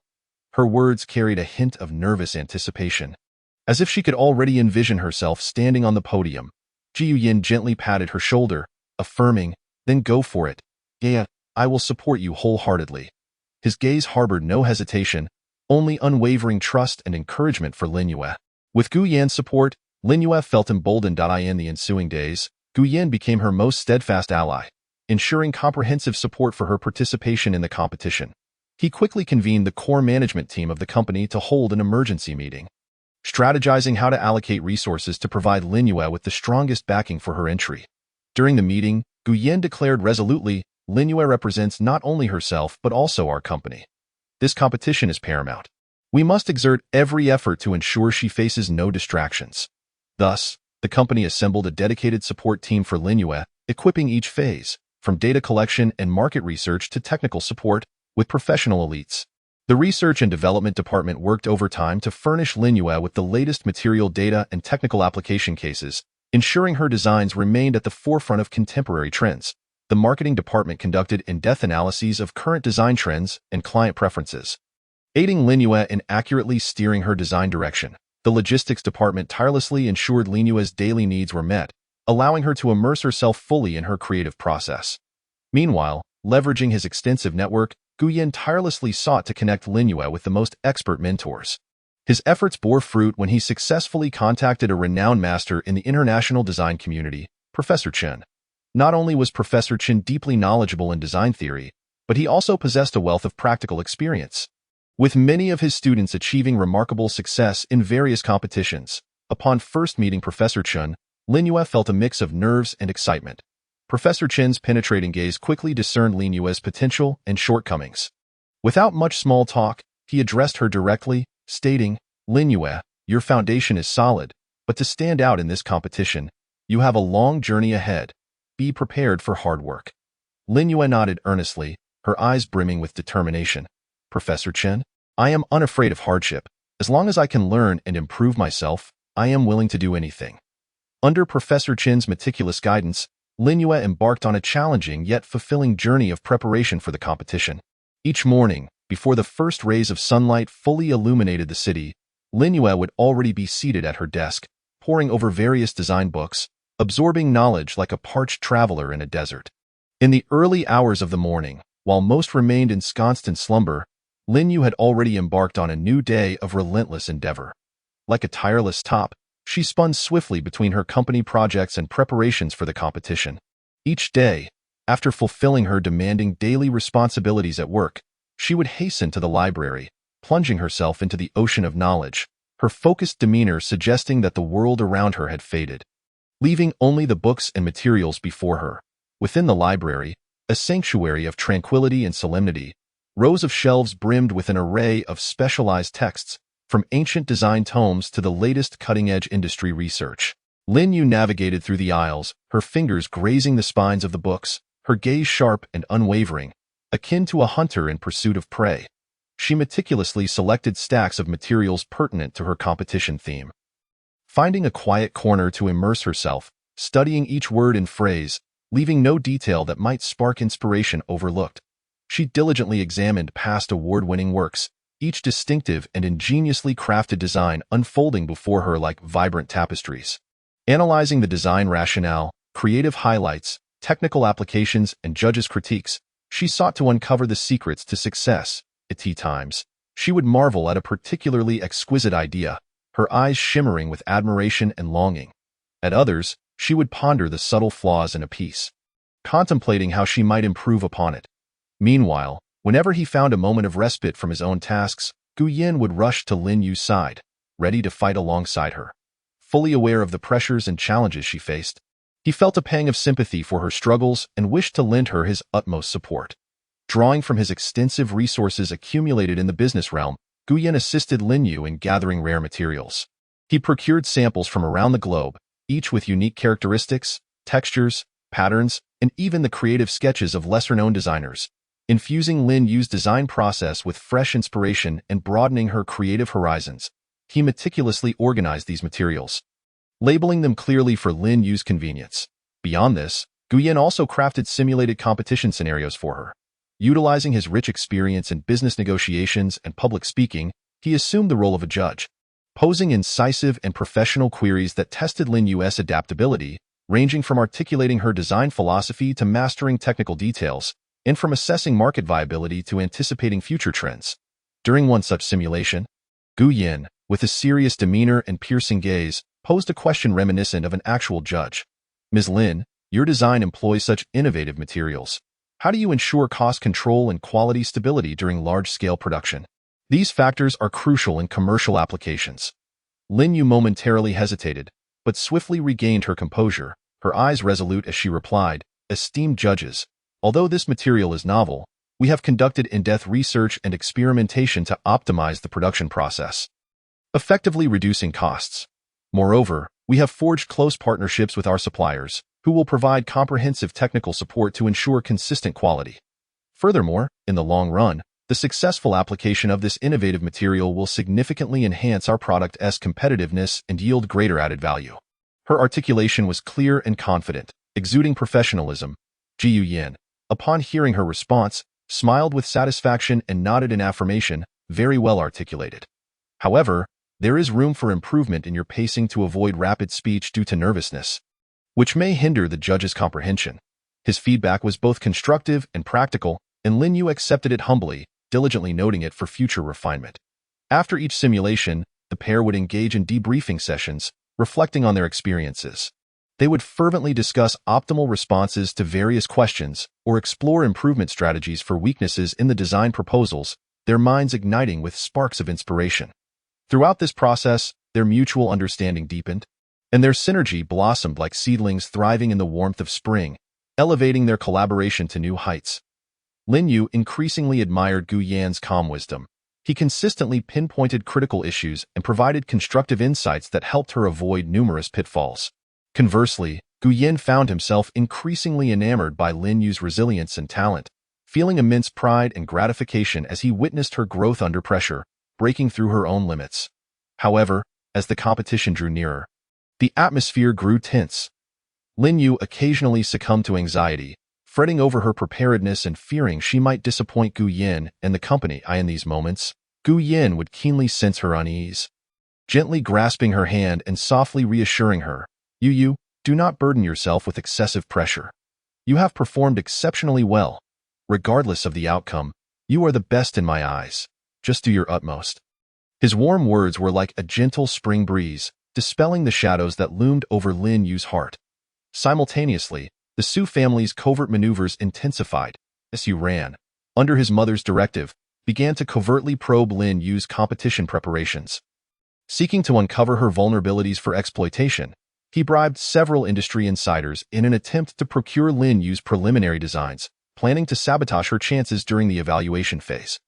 Her words carried a hint of nervous anticipation. As if she could already envision herself standing on the podium, Ji Yin gently patted her shoulder, affirming, "Then go for it. Yeah, I will support you wholeheartedly." His gaze harbored no hesitation, only unwavering trust and encouragement for Lin Yue. With Gu Yan's support, Lin Yue felt emboldened. In the ensuing days, Gu Yan became her most steadfast ally, ensuring comprehensive support for her participation in the competition. He quickly convened the core management team of the company to hold an emergency meeting, strategizing how to allocate resources to provide Lin Yue with the strongest backing for her entry. During the meeting, Gu Yan declared resolutely, "Lin Yue represents not only herself but also our company. This competition is paramount. We must exert every effort to ensure she faces no distractions." Thus, the company assembled a dedicated support team for Lin Yue, equipping each phase, from data collection and market research to technical support, with professional elites. The research and development department worked overtime to furnish Lin Yue with the latest material data and technical application cases, ensuring her designs remained at the forefront of contemporary trends. The marketing department conducted in-depth analyses of current design trends and client preferences, aiding Lin Yue in accurately steering her design direction. The logistics department tirelessly ensured Lin Yue's daily needs were met, allowing her to immerse herself fully in her creative process. Meanwhile, leveraging his extensive network, Gu Yan tirelessly sought to connect Lin Yue with the most expert mentors. His efforts bore fruit when he successfully contacted a renowned master in the international design community, Professor Chen. Not only was Professor Chen deeply knowledgeable in design theory, but he also possessed a wealth of practical experience, with many of his students achieving remarkable success in various competitions. Upon first meeting Professor Chen, Lin Yue felt a mix of nerves and excitement. Professor Chen's penetrating gaze quickly discerned Lin Yue's potential and shortcomings. Without much small talk, he addressed her directly, stating, "Lin Yue, your foundation is solid, but to stand out in this competition, you have a long journey ahead. Be prepared for hard work." Lin Yue nodded earnestly, her eyes brimming with determination. "Professor Chen, I am unafraid of hardship. As long as I can learn and improve myself, I am willing to do anything." Under Professor Chen's meticulous guidance, Lin Yue embarked on a challenging yet fulfilling journey of preparation for the competition. Each morning, before the first rays of sunlight fully illuminated the city, Lin Yue would already be seated at her desk, poring over various design books, absorbing knowledge like a parched traveler in a desert. In the early hours of the morning, while most remained ensconced in slumber, Lin Yue had already embarked on a new day of relentless endeavor. Like a tireless top, she spun swiftly between her company projects and preparations for the competition. Each day, after fulfilling her demanding daily responsibilities at work, she would hasten to the library, plunging herself into the ocean of knowledge, her focused demeanor suggesting that the world around her had faded, leaving only the books and materials before her. Within the library, a sanctuary of tranquility and solemnity, rows of shelves brimmed with an array of specialized texts, from ancient design tomes to the latest cutting-edge industry research. Lin Yue navigated through the aisles, her fingers grazing the spines of the books, her gaze sharp and unwavering, akin to a hunter in pursuit of prey. She meticulously selected stacks of materials pertinent to her competition theme. Finding a quiet corner to immerse herself, studying each word and phrase, leaving no detail that might spark inspiration overlooked. She diligently examined past award-winning works, each distinctive and ingeniously crafted design unfolding before her like vibrant tapestries. Analyzing the design rationale, creative highlights, technical applications, and judges' critiques, she sought to uncover the secrets to success. At times, she would marvel at a particularly exquisite idea, her eyes shimmering with admiration and longing. At others, she would ponder the subtle flaws in a piece, contemplating how she might improve upon it. Meanwhile, whenever he found a moment of respite from his own tasks, Gu Yan would rush to Lin Yue's side, ready to fight alongside her. Fully aware of the pressures and challenges she faced, he felt a pang of sympathy for her struggles and wished to lend her his utmost support. Drawing from his extensive resources accumulated in the business realm, Gu Yan assisted Lin Yue in gathering rare materials. He procured samples from around the globe, each with unique characteristics, textures, patterns, and even the creative sketches of lesser-known designers, infusing Lin Yue's design process with fresh inspiration and broadening her creative horizons. He meticulously organized these materials, labeling them clearly for Lin Yue's convenience. Beyond this, Gu Yan also crafted simulated competition scenarios for her, Utilizing his rich experience in business negotiations and public speaking, he assumed the role of a judge, posing incisive and professional queries that tested Lin Yu's adaptability, ranging from articulating her design philosophy to mastering technical details, and from assessing market viability to anticipating future trends. During one such simulation, Gu Yin, with a serious demeanor and piercing gaze, posed a question reminiscent of an actual judge. Ms. Lin, your design employs such innovative materials. How do you ensure cost control and quality stability during large-scale production? These factors are crucial in commercial applications. Lin Yu momentarily hesitated, but swiftly regained her composure, her eyes resolute as she replied, "Esteemed judges, although this material is novel, we have conducted in-depth research and experimentation to optimize the production process, effectively reducing costs. Moreover, we have forged close partnerships with our suppliers, who will provide comprehensive technical support to ensure consistent quality. Furthermore, in the long run, the successful application of this innovative material will significantly enhance our product's competitiveness and yield greater added value." Her articulation was clear and confident, exuding professionalism. Ji Yin, upon hearing her response, smiled with satisfaction and nodded in affirmation, "Very well articulated. However, there is room for improvement in your pacing to avoid rapid speech due to nervousness, which may hinder the judge's comprehension." His feedback was both constructive and practical, and Lin Yu accepted it humbly, diligently noting it for future refinement. After each simulation, the pair would engage in debriefing sessions, reflecting on their experiences. They would fervently discuss optimal responses to various questions or explore improvement strategies for weaknesses in the design proposals, their minds igniting with sparks of inspiration. Throughout this process, their mutual understanding deepened, and their synergy blossomed like seedlings thriving in the warmth of spring, elevating their collaboration to new heights. Lin Yu increasingly admired Gu Yan's calm wisdom. He consistently pinpointed critical issues and provided constructive insights that helped her avoid numerous pitfalls. Conversely, Gu Yin found himself increasingly enamored by Lin Yu's resilience and talent, feeling immense pride and gratification as he witnessed her growth under pressure, breaking through her own limits. However, as the competition drew nearer, the atmosphere grew tense. Lin Yu occasionally succumbed to anxiety, fretting over her preparedness and fearing she might disappoint Gu Yin and the company. In these moments, Gu Yin would keenly sense her unease, gently grasping her hand and softly reassuring her, "Yu, do not burden yourself with excessive pressure. You have performed exceptionally well. Regardless of the outcome, you are the best in my eyes. Just do your utmost." His warm words were like a gentle spring breeze, dispelling the shadows that loomed over Lin Yu's heart. Simultaneously, the Su family's covert maneuvers intensified. Su Ran, under his mother's directive, began to covertly probe Lin Yu's competition preparations. Seeking to uncover her vulnerabilities for exploitation, he bribed several industry insiders in an attempt to procure Lin Yu's preliminary designs, planning to sabotage her chances during the evaluation phase.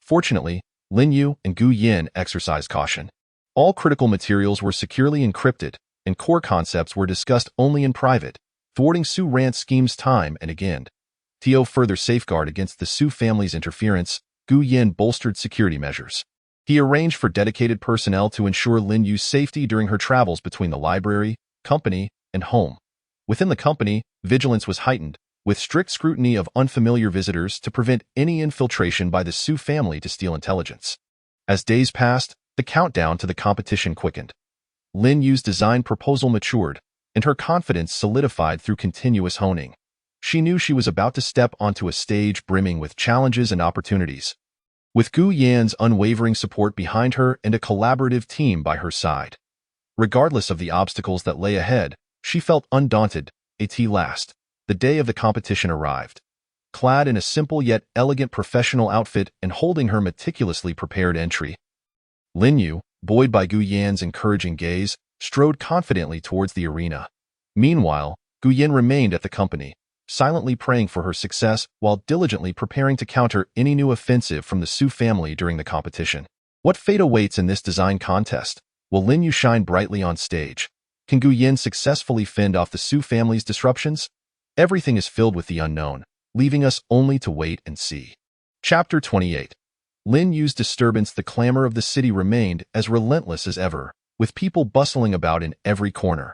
Fortunately, Lin Yu and Gu Yin exercised caution. All critical materials were securely encrypted, and core concepts were discussed only in private, thwarting Su Ran's schemes time and again. To further safeguard against the Su family's interference, Gu Yin bolstered security measures. He arranged for dedicated personnel to ensure Lin Yu's safety during her travels between the library, company, and home. Within the company, vigilance was heightened, with strict scrutiny of unfamiliar visitors to prevent any infiltration by the Su family to steal intelligence. As days passed, the countdown to the competition quickened. Lin Yu's design proposal matured, and her confidence solidified through continuous honing. She knew she was about to step onto a stage brimming with challenges and opportunities. With Gu Yan's unwavering support behind her and a collaborative team by her side. Regardless of the obstacles that lay ahead, she felt undaunted. At last, the day of the competition arrived. Clad in a simple yet elegant professional outfit and holding her meticulously prepared entry, Lin Yu, buoyed by Gu Yan's encouraging gaze, strode confidently towards the arena. Meanwhile, Gu Yin remained at the company, silently praying for her success while diligently preparing to counter any new offensive from the Su family during the competition. What fate awaits in this design contest? Will Lin Yu shine brightly on stage? Can Gu Yin successfully fend off the Su family's disruptions? Everything is filled with the unknown, leaving us only to wait and see. Chapter 28. Lin Yu's disturbance. The clamor of the city remained as relentless as ever, with people bustling about in every corner.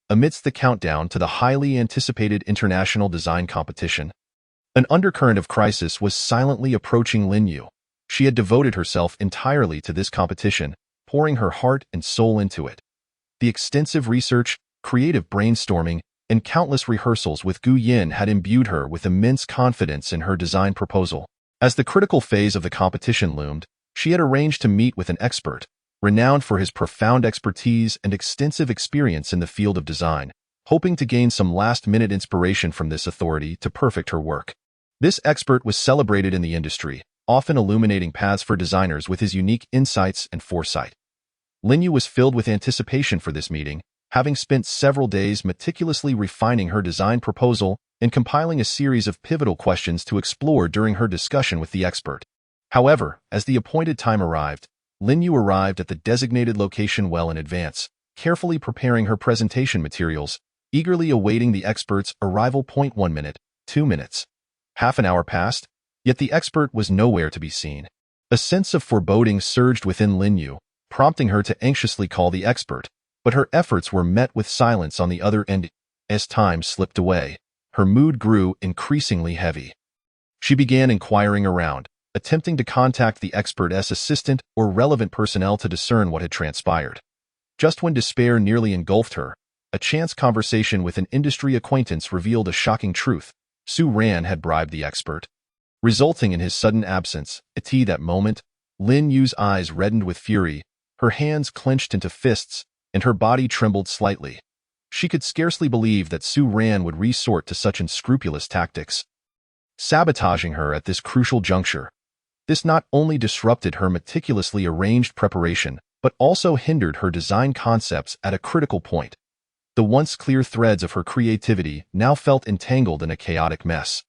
Amidst the countdown to the highly anticipated international design competition, An undercurrent of crisis was silently approaching Lin Yu. She had devoted herself entirely to this competition, pouring her heart and soul into it. The extensive research, creative brainstorming, and countless rehearsals with Gu Yin had imbued her with immense confidence in her design proposal. As the critical phase of the competition loomed, she had arranged to meet with an expert, renowned for his profound expertise and extensive experience in the field of design, hoping to gain some last-minute inspiration from this authority to perfect her work. This expert was celebrated in the industry, often illuminating paths for designers with his unique insights and foresight. Lin Yu was filled with anticipation for this meeting, having spent several days meticulously refining her design proposal and compiling a series of pivotal questions to explore during her discussion with the expert. However, as the appointed time arrived, Lin Yu arrived at the designated location well in advance, carefully preparing her presentation materials, eagerly awaiting the expert's arrival. 1 minute, 2 minutes. Half an hour passed, yet the expert was nowhere to be seen. A sense of foreboding surged within Lin Yu, prompting her to anxiously call the expert, but her efforts were met with silence on the other end. As time slipped away, her mood grew increasingly heavy. She began inquiring around, attempting to contact the expert's assistant or relevant personnel to discern what had transpired. Just when despair nearly engulfed her, a chance conversation with an industry acquaintance revealed a shocking truth. Su Ran had bribed the expert, resulting in his sudden absence. At that moment, Lin Yu's eyes reddened with fury, her hands clenched into fists, and her body trembled slightly. She could scarcely believe that Su Ran would resort to such unscrupulous tactics, sabotaging her at this crucial juncture. This not only disrupted her meticulously arranged preparation, but also hindered her design concepts at a critical point. The once clear threads of her creativity now felt entangled in a chaotic mess.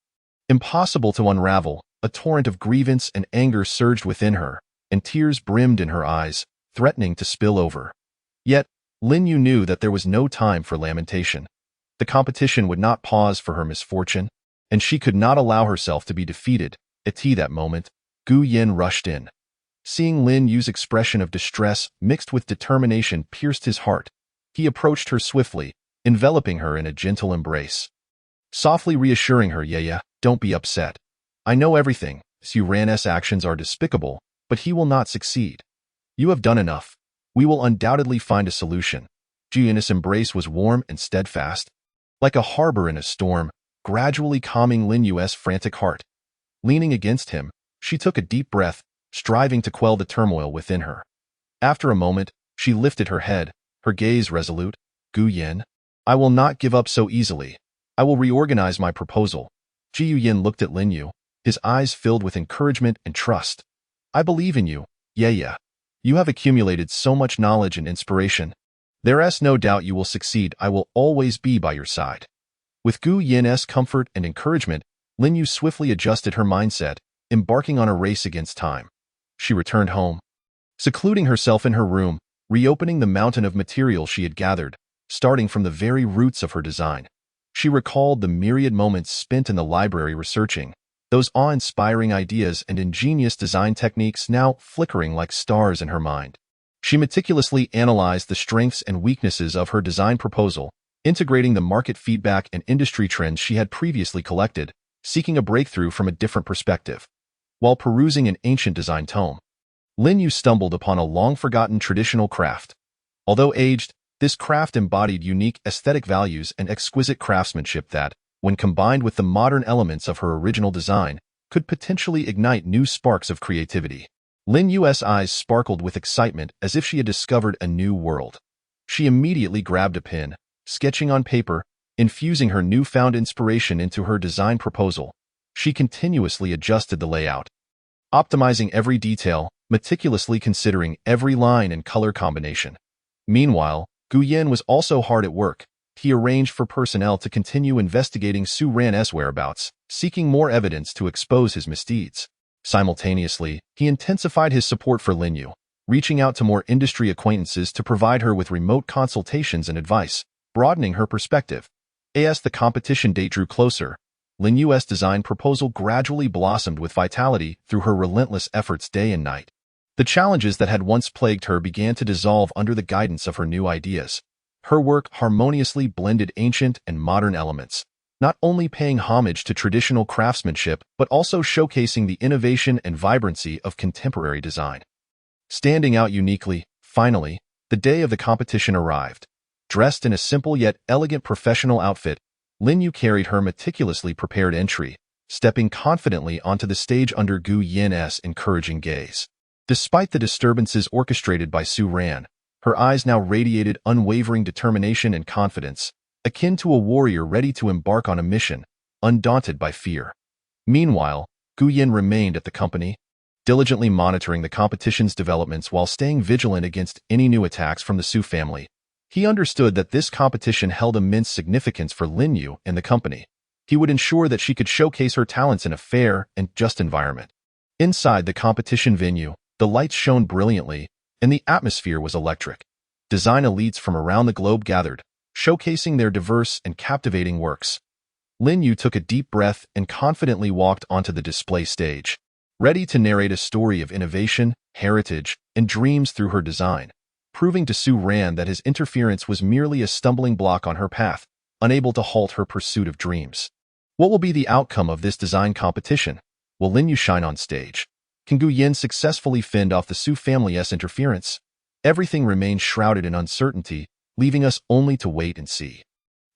Impossible to unravel, a torrent of grievance and anger surged within her, and tears brimmed in her eyes, threatening to spill over. Yet, Lin Yu knew that there was no time for lamentation. The competition would not pause for her misfortune, and she could not allow herself to be defeated. At that moment, Gu Yin rushed in. Seeing Lin Yu's expression of distress mixed with determination pierced his heart. He approached her swiftly, enveloping her in a gentle embrace, softly reassuring her, "Yeah, don't be upset. I know everything. Su Ran's actions are despicable, but he will not succeed. You have done enough. We will undoubtedly find a solution." Gu Yin's embrace was warm and steadfast, like a harbor in a storm, gradually calming Lin Yu's frantic heart. Leaning against him, she took a deep breath, striving to quell the turmoil within her. After a moment, she lifted her head, her gaze resolute. "Gu Yin, I will not give up so easily. I will reorganize my proposal." Gu Yin looked at Lin Yu, his eyes filled with encouragement and trust. "I believe in you, yeah. You have accumulated so much knowledge and inspiration. There's no doubt you will succeed. I will always be by your side." With Gu Yin's comfort and encouragement, Lin Yu swiftly adjusted her mindset, embarking on a race against time. She returned home, secluding herself in her room, reopening the mountain of material she had gathered, starting from the very roots of her design. She recalled the myriad moments spent in the library researching, those awe-inspiring ideas and ingenious design techniques now flickering like stars in her mind. She meticulously analyzed the strengths and weaknesses of her design proposal, integrating the market feedback and industry trends she had previously collected, seeking a breakthrough from a different perspective. While perusing an ancient design tome, Lin Yu stumbled upon a long-forgotten traditional craft. Although aged, this craft embodied unique aesthetic values and exquisite craftsmanship that, when combined with the modern elements of her original design, could potentially ignite new sparks of creativity. Lin Yu's eyes sparkled with excitement as if she had discovered a new world. She immediately grabbed a pen, sketching on paper, infusing her newfound inspiration into her design proposal. She continuously adjusted the layout, optimizing every detail, meticulously considering every line and color combination. Meanwhile, Gu Yin was also hard at work. He arranged for personnel to continue investigating Su Ran's whereabouts, seeking more evidence to expose his misdeeds. Simultaneously, he intensified his support for Lin Yu, reaching out to more industry acquaintances to provide her with remote consultations and advice, broadening her perspective. As the competition date drew closer, Lin Yu's design proposal gradually blossomed with vitality through her relentless efforts day and night. The challenges that had once plagued her began to dissolve under the guidance of her new ideas. Her work harmoniously blended ancient and modern elements, not only paying homage to traditional craftsmanship but also showcasing the innovation and vibrancy of contemporary design. Standing out uniquely, finally, the day of the competition arrived. Dressed in a simple yet elegant professional outfit, Lin Yu carried her meticulously prepared entry, stepping confidently onto the stage under Gu Yin's encouraging gaze. Despite the disturbances orchestrated by Su Ran, her eyes now radiated unwavering determination and confidence, akin to a warrior ready to embark on a mission, undaunted by fear. Meanwhile, Gu Yin remained at the company, diligently monitoring the competition's developments while staying vigilant against any new attacks from the Su family. He understood that this competition held immense significance for Lin Yu and the company. He would ensure that she could showcase her talents in a fair and just environment. Inside the competition venue, the lights shone brilliantly, and the atmosphere was electric. Design elites from around the globe gathered, showcasing their diverse and captivating works. Lin Yu took a deep breath and confidently walked onto the display stage, ready to narrate a story of innovation, heritage, and dreams through her design, proving to Su Ran that his interference was merely a stumbling block on her path, unable to halt her pursuit of dreams. What will be the outcome of this design competition? Will Lin Yu shine on stage? Can Gu Yin successfully fend off the Su family's interference? Everything remains shrouded in uncertainty, leaving us only to wait and see.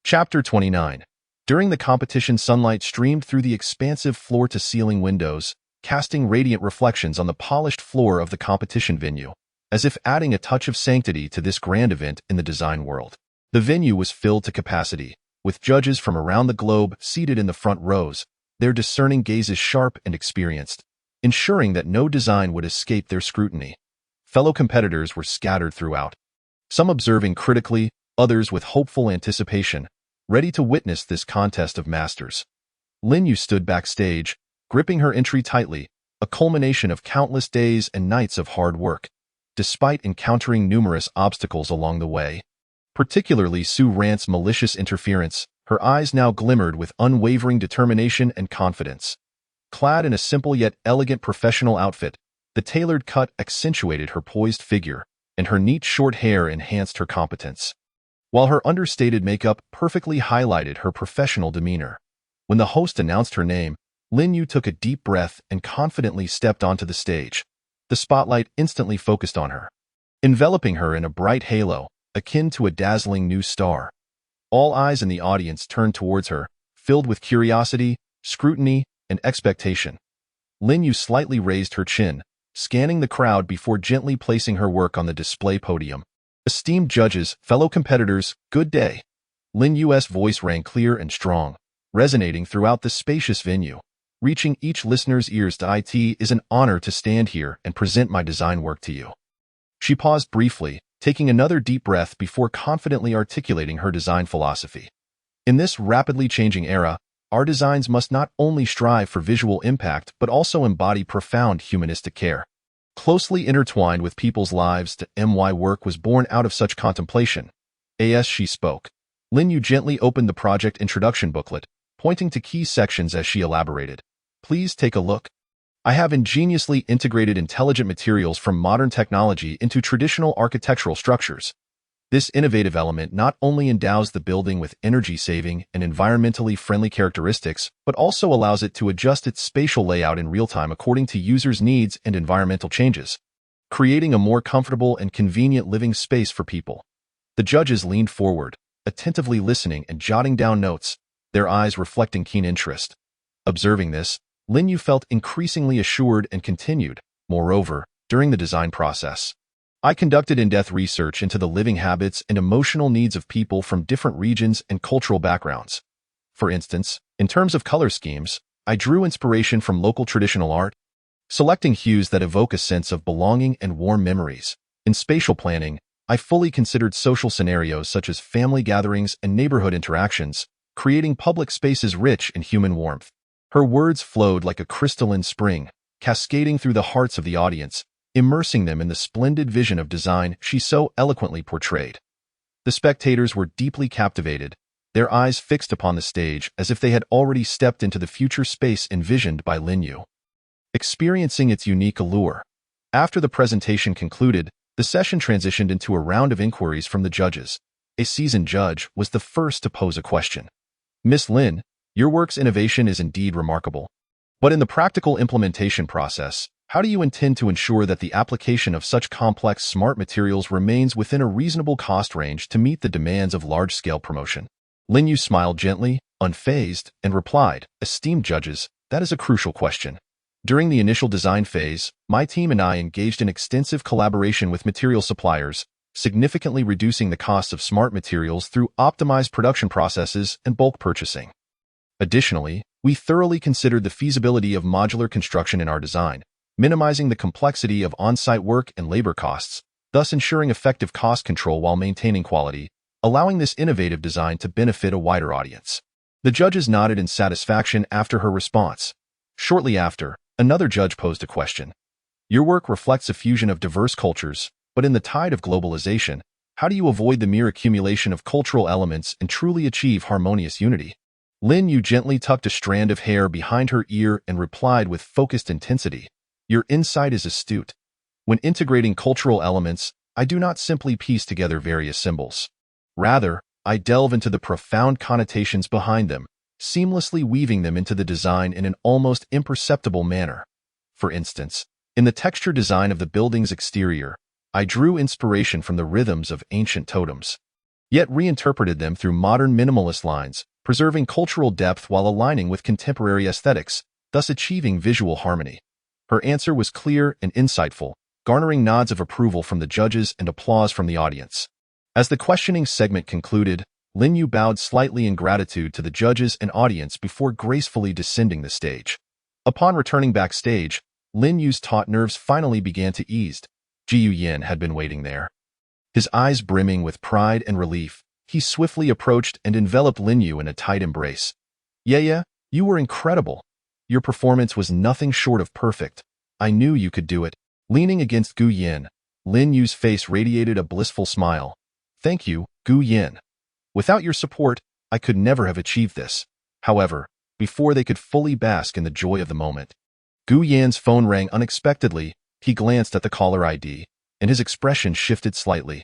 Chapter 29. During the competition, sunlight streamed through the expansive floor-to-ceiling windows, casting radiant reflections on the polished floor of the competition venue, as if adding a touch of sanctity to this grand event in the design world. The venue was filled to capacity, with judges from around the globe seated in the front rows, their discerning gazes sharp and experienced, ensuring that no design would escape their scrutiny. Fellow competitors were scattered throughout, some observing critically, others with hopeful anticipation, ready to witness this contest of masters. Lin Yu stood backstage, gripping her entry tightly, a culmination of countless days and nights of hard work. Despite encountering numerous obstacles along the way, particularly Su Ran's malicious interference, her eyes now glimmered with unwavering determination and confidence. Clad in a simple yet elegant professional outfit, the tailored cut accentuated her poised figure, and her neat short hair enhanced her competence, while her understated makeup perfectly highlighted her professional demeanor. When the host announced her name, Lin Yu took a deep breath and confidently stepped onto the stage. The spotlight instantly focused on her, enveloping her in a bright halo, akin to a dazzling new star. All eyes in the audience turned towards her, filled with curiosity, scrutiny, and expectation. Lin Yu slightly raised her chin, scanning the crowd before gently placing her work on the display podium. Esteemed judges, fellow competitors, good day. Lin Yu's voice rang clear and strong, resonating throughout the spacious venue. Reaching each listener's ears, it is an honor to stand here and present my design work to you. She paused briefly, taking another deep breath before confidently articulating her design philosophy. In this rapidly changing era, our designs must not only strive for visual impact but also embody profound humanistic care. Closely intertwined with people's lives, my work was born out of such contemplation. As she spoke, Lin Yu gently opened the project introduction booklet, pointing to key sections as she elaborated. Please take a look. I have ingeniously integrated intelligent materials from modern technology into traditional architectural structures. This innovative element not only endows the building with energy-saving and environmentally friendly characteristics, but also allows it to adjust its spatial layout in real time according to users' needs and environmental changes, creating a more comfortable and convenient living space for people. The judges leaned forward, attentively listening and jotting down notes, their eyes reflecting keen interest. Observing this, Lin Yu felt increasingly assured and continued. Moreover, during the design process, I conducted in-depth research into the living habits and emotional needs of people from different regions and cultural backgrounds. For instance, in terms of color schemes, I drew inspiration from local traditional art, selecting hues that evoke a sense of belonging and warm memories. In spatial planning, I fully considered social scenarios such as family gatherings and neighborhood interactions, creating public spaces rich in human warmth. Her words flowed like a crystalline spring, cascading through the hearts of the audience, immersing them in the splendid vision of design she so eloquently portrayed. The spectators were deeply captivated, their eyes fixed upon the stage as if they had already stepped into the future space envisioned by Lin Yu, experiencing its unique allure. After the presentation concluded, the session transitioned into a round of inquiries from the judges. A seasoned judge was the first to pose a question. Miss Lin, Your work's innovation is indeed remarkable. But in the practical implementation process, how do you intend to ensure that the application of such complex smart materials remains within a reasonable cost range to meet the demands of large-scale promotion? Lin Yu smiled gently, unfazed, and replied, "Esteemed judges, that is a crucial question. During the initial design phase, my team and I engaged in extensive collaboration with material suppliers, significantly reducing the cost of smart materials through optimized production processes and bulk purchasing. Additionally, we thoroughly considered the feasibility of modular construction in our design, minimizing the complexity of on-site work and labor costs, thus ensuring effective cost control while maintaining quality, allowing this innovative design to benefit a wider audience." The judges nodded in satisfaction after her response. Shortly after, another judge posed a question. "Your work reflects a fusion of diverse cultures, but in the tide of globalization, how do you avoid the mere accumulation of cultural elements and truly achieve harmonious unity?" Lin Yu gently tucked a strand of hair behind her ear and replied with focused intensity, "Your insight is astute. When integrating cultural elements, I do not simply piece together various symbols. Rather, I delve into the profound connotations behind them, seamlessly weaving them into the design in an almost imperceptible manner. For instance, in the texture design of the building's exterior, I drew inspiration from the rhythms of ancient totems, yet reinterpreted them through modern minimalist lines, preserving cultural depth while aligning with contemporary aesthetics, thus achieving visual harmony." Her answer was clear and insightful, garnering nods of approval from the judges and applause from the audience. As the questioning segment concluded, Lin Yu bowed slightly in gratitude to the judges and audience before gracefully descending the stage. Upon returning backstage, Lin Yu's taut nerves finally began to ease. Ji Yin had been waiting there. His eyes brimming with pride and relief, he swiftly approached and enveloped Lin Yu in a tight embrace. "Yeah, you were incredible. Your performance was nothing short of perfect. I knew you could do it." Leaning against Gu Yin, Lin Yu's face radiated a blissful smile. "Thank you, Gu Yin. Without your support, I could never have achieved this." However, before they could fully bask in the joy of the moment, Gu Yan's phone rang unexpectedly. He glanced at the caller ID, and his expression shifted slightly.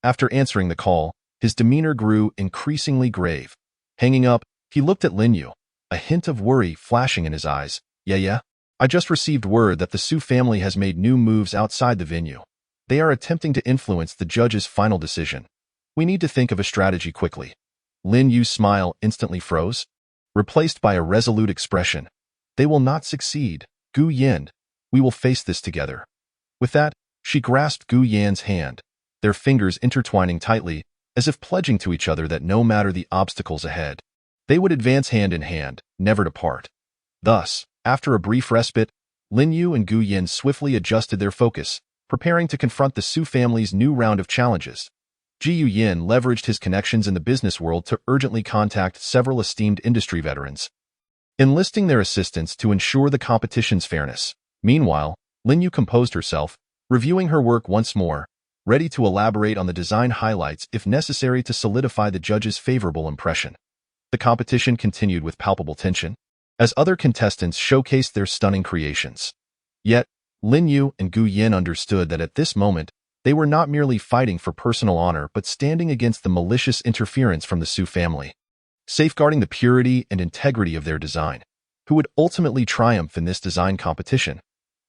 After answering the call, his demeanor grew increasingly grave. Hanging up, he looked at Lin Yu, a hint of worry flashing in his eyes. Yeah. I just received word that the Su family has made new moves outside the venue. They are attempting to influence the judge's final decision. We need to think of a strategy quickly." Lin Yu's smile instantly froze, replaced by a resolute expression. "They will not succeed, Gu Yin. We will face this together." With that, she grasped Gu Yan's hand, their fingers intertwining tightly, as if pledging to each other that no matter the obstacles ahead, they would advance hand in hand, never to part. Thus, after a brief respite, Lin Yu and Gu Yin swiftly adjusted their focus, preparing to confront the Su family's new round of challenges. Ji Yin leveraged his connections in the business world to urgently contact several esteemed industry veterans, enlisting their assistance to ensure the competition's fairness. Meanwhile, Lin Yu composed herself, reviewing her work once more, ready to elaborate on the design highlights if necessary to solidify the judge's favorable impression. The competition continued with palpable tension, as other contestants showcased their stunning creations. Yet, Lin Yu and Gu Yin understood that at this moment, they were not merely fighting for personal honor but standing against the malicious interference from the Su family, safeguarding the purity and integrity of their design. Who would ultimately triumph in this design competition?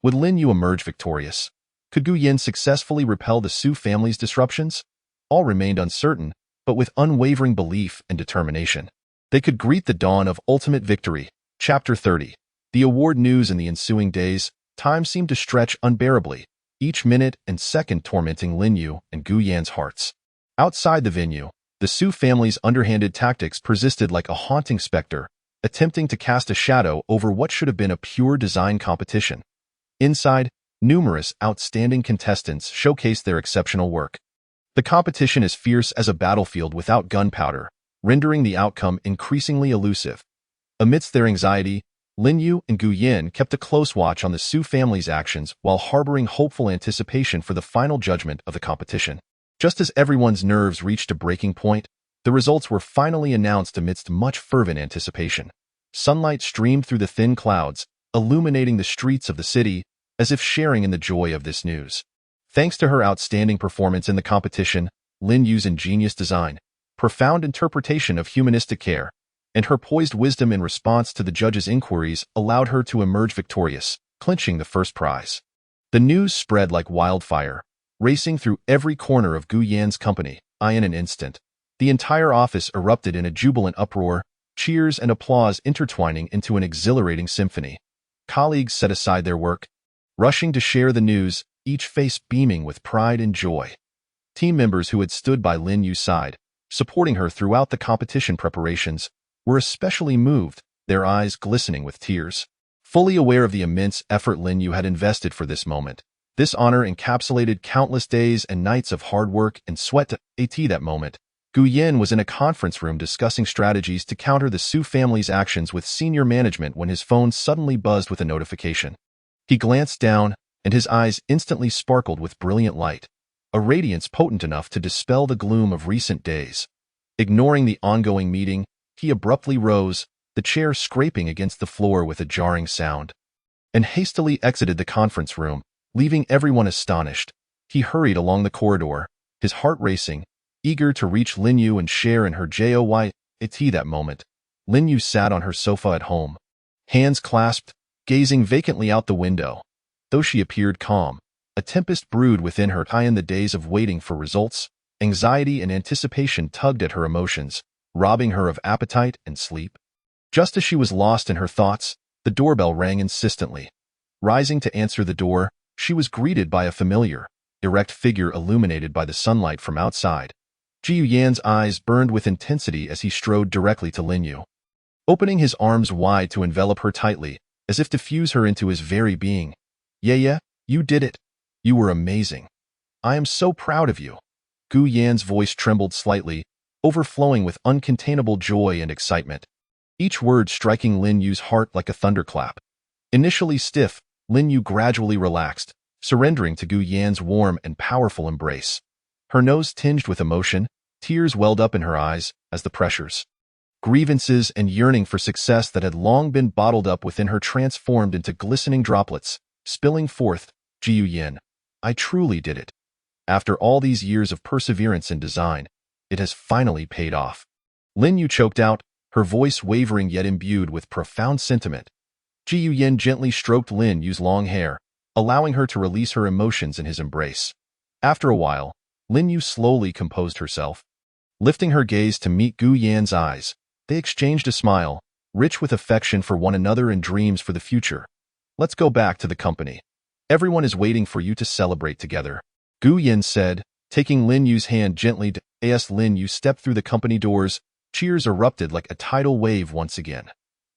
Would Lin Yu emerge victorious? Could Gu Yin successfully repel the Su family's disruptions? All remained uncertain, but with unwavering belief and determination, they could greet the dawn of ultimate victory. Chapter 30. The award news in the ensuing days, time seemed to stretch unbearably, each minute and second tormenting Lin Yu and Gu Yan's hearts. Outside the venue, the Su family's underhanded tactics persisted like a haunting specter, attempting to cast a shadow over what should have been a pure design competition. Inside, numerous outstanding contestants showcased their exceptional work. The competition is fierce as a battlefield without gunpowder, rendering the outcome increasingly elusive. Amidst their anxiety, Lin Yu and Gu Yin kept a close watch on the Su family's actions while harboring hopeful anticipation for the final judgment of the competition. Just as everyone's nerves reached a breaking point, the results were finally announced amidst much fervent anticipation. Sunlight streamed through the thin clouds, illuminating the streets of the city, as if sharing in the joy of this news. Thanks to her outstanding performance in the competition, Lin Yu's ingenious design, profound interpretation of humanistic care, and her poised wisdom in response to the judge's inquiries allowed her to emerge victorious, clinching the first prize. The news spread like wildfire, racing through every corner of Gu Yan's company. In an instant, the entire office erupted in a jubilant uproar, cheers and applause intertwining into an exhilarating symphony. Colleagues set aside their work, rushing to share the news, each face beaming with pride and joy. Team members who had stood by Lin Yu's side, supporting her throughout the competition preparations, were especially moved, their eyes glistening with tears. Fully aware of the immense effort Lin Yu had invested for this moment, this honor encapsulated countless days and nights of hard work and sweat. That moment, Gu Yan was in a conference room discussing strategies to counter the Su family's actions with senior management when his phone suddenly buzzed with a notification. He glanced down, and his eyes instantly sparkled with brilliant light, a radiance potent enough to dispel the gloom of recent days. Ignoring the ongoing meeting, he abruptly rose, the chair scraping against the floor with a jarring sound, and hastily exited the conference room, leaving everyone astonished. He hurried along the corridor, his heart racing, eager to reach Lin Yu and share in her joy. That moment, Lin Yu sat on her sofa at home, hands clasped, gazing vacantly out the window. Though she appeared calm, a tempest brewed within her. In the days of waiting for results, anxiety and anticipation tugged at her emotions, robbing her of appetite and sleep. Just as she was lost in her thoughts, the doorbell rang insistently. Rising to answer the door, she was greeted by a familiar, erect figure illuminated by the sunlight from outside. Ji Yan's eyes burned with intensity as he strode directly to Lin Yu, opening his arms wide to envelop her tightly, as if to fuse her into his very being. Yeah, you did it. You were amazing. I am so proud of you. Gu Yan's voice trembled slightly, overflowing with uncontainable joy and excitement, each word striking Lin Yu's heart like a thunderclap. Initially stiff, Lin Yu gradually relaxed, surrendering to Gu Yan's warm and powerful embrace. Her nose tinged with emotion, tears welled up in her eyes as the pressures, grievances, and yearning for success that had long been bottled up within her transformed into glistening droplets, spilling forth. Ji Yan, I truly did it. After all these years of perseverance and design, it has finally paid off. Lin Yu choked out, her voice wavering yet imbued with profound sentiment. Ji Yan gently stroked Lin Yu's long hair, allowing her to release her emotions in his embrace. After a while, Lin Yu slowly composed herself. Lifting her gaze to meet Gu Yan's eyes, they exchanged a smile, rich with affection for one another and dreams for the future. Let's go back to the company. Everyone is waiting for you to celebrate together, Gu Yan said, taking Lin Yu's hand gently. As Lin Yu stepped through the company doors, cheers erupted like a tidal wave once again.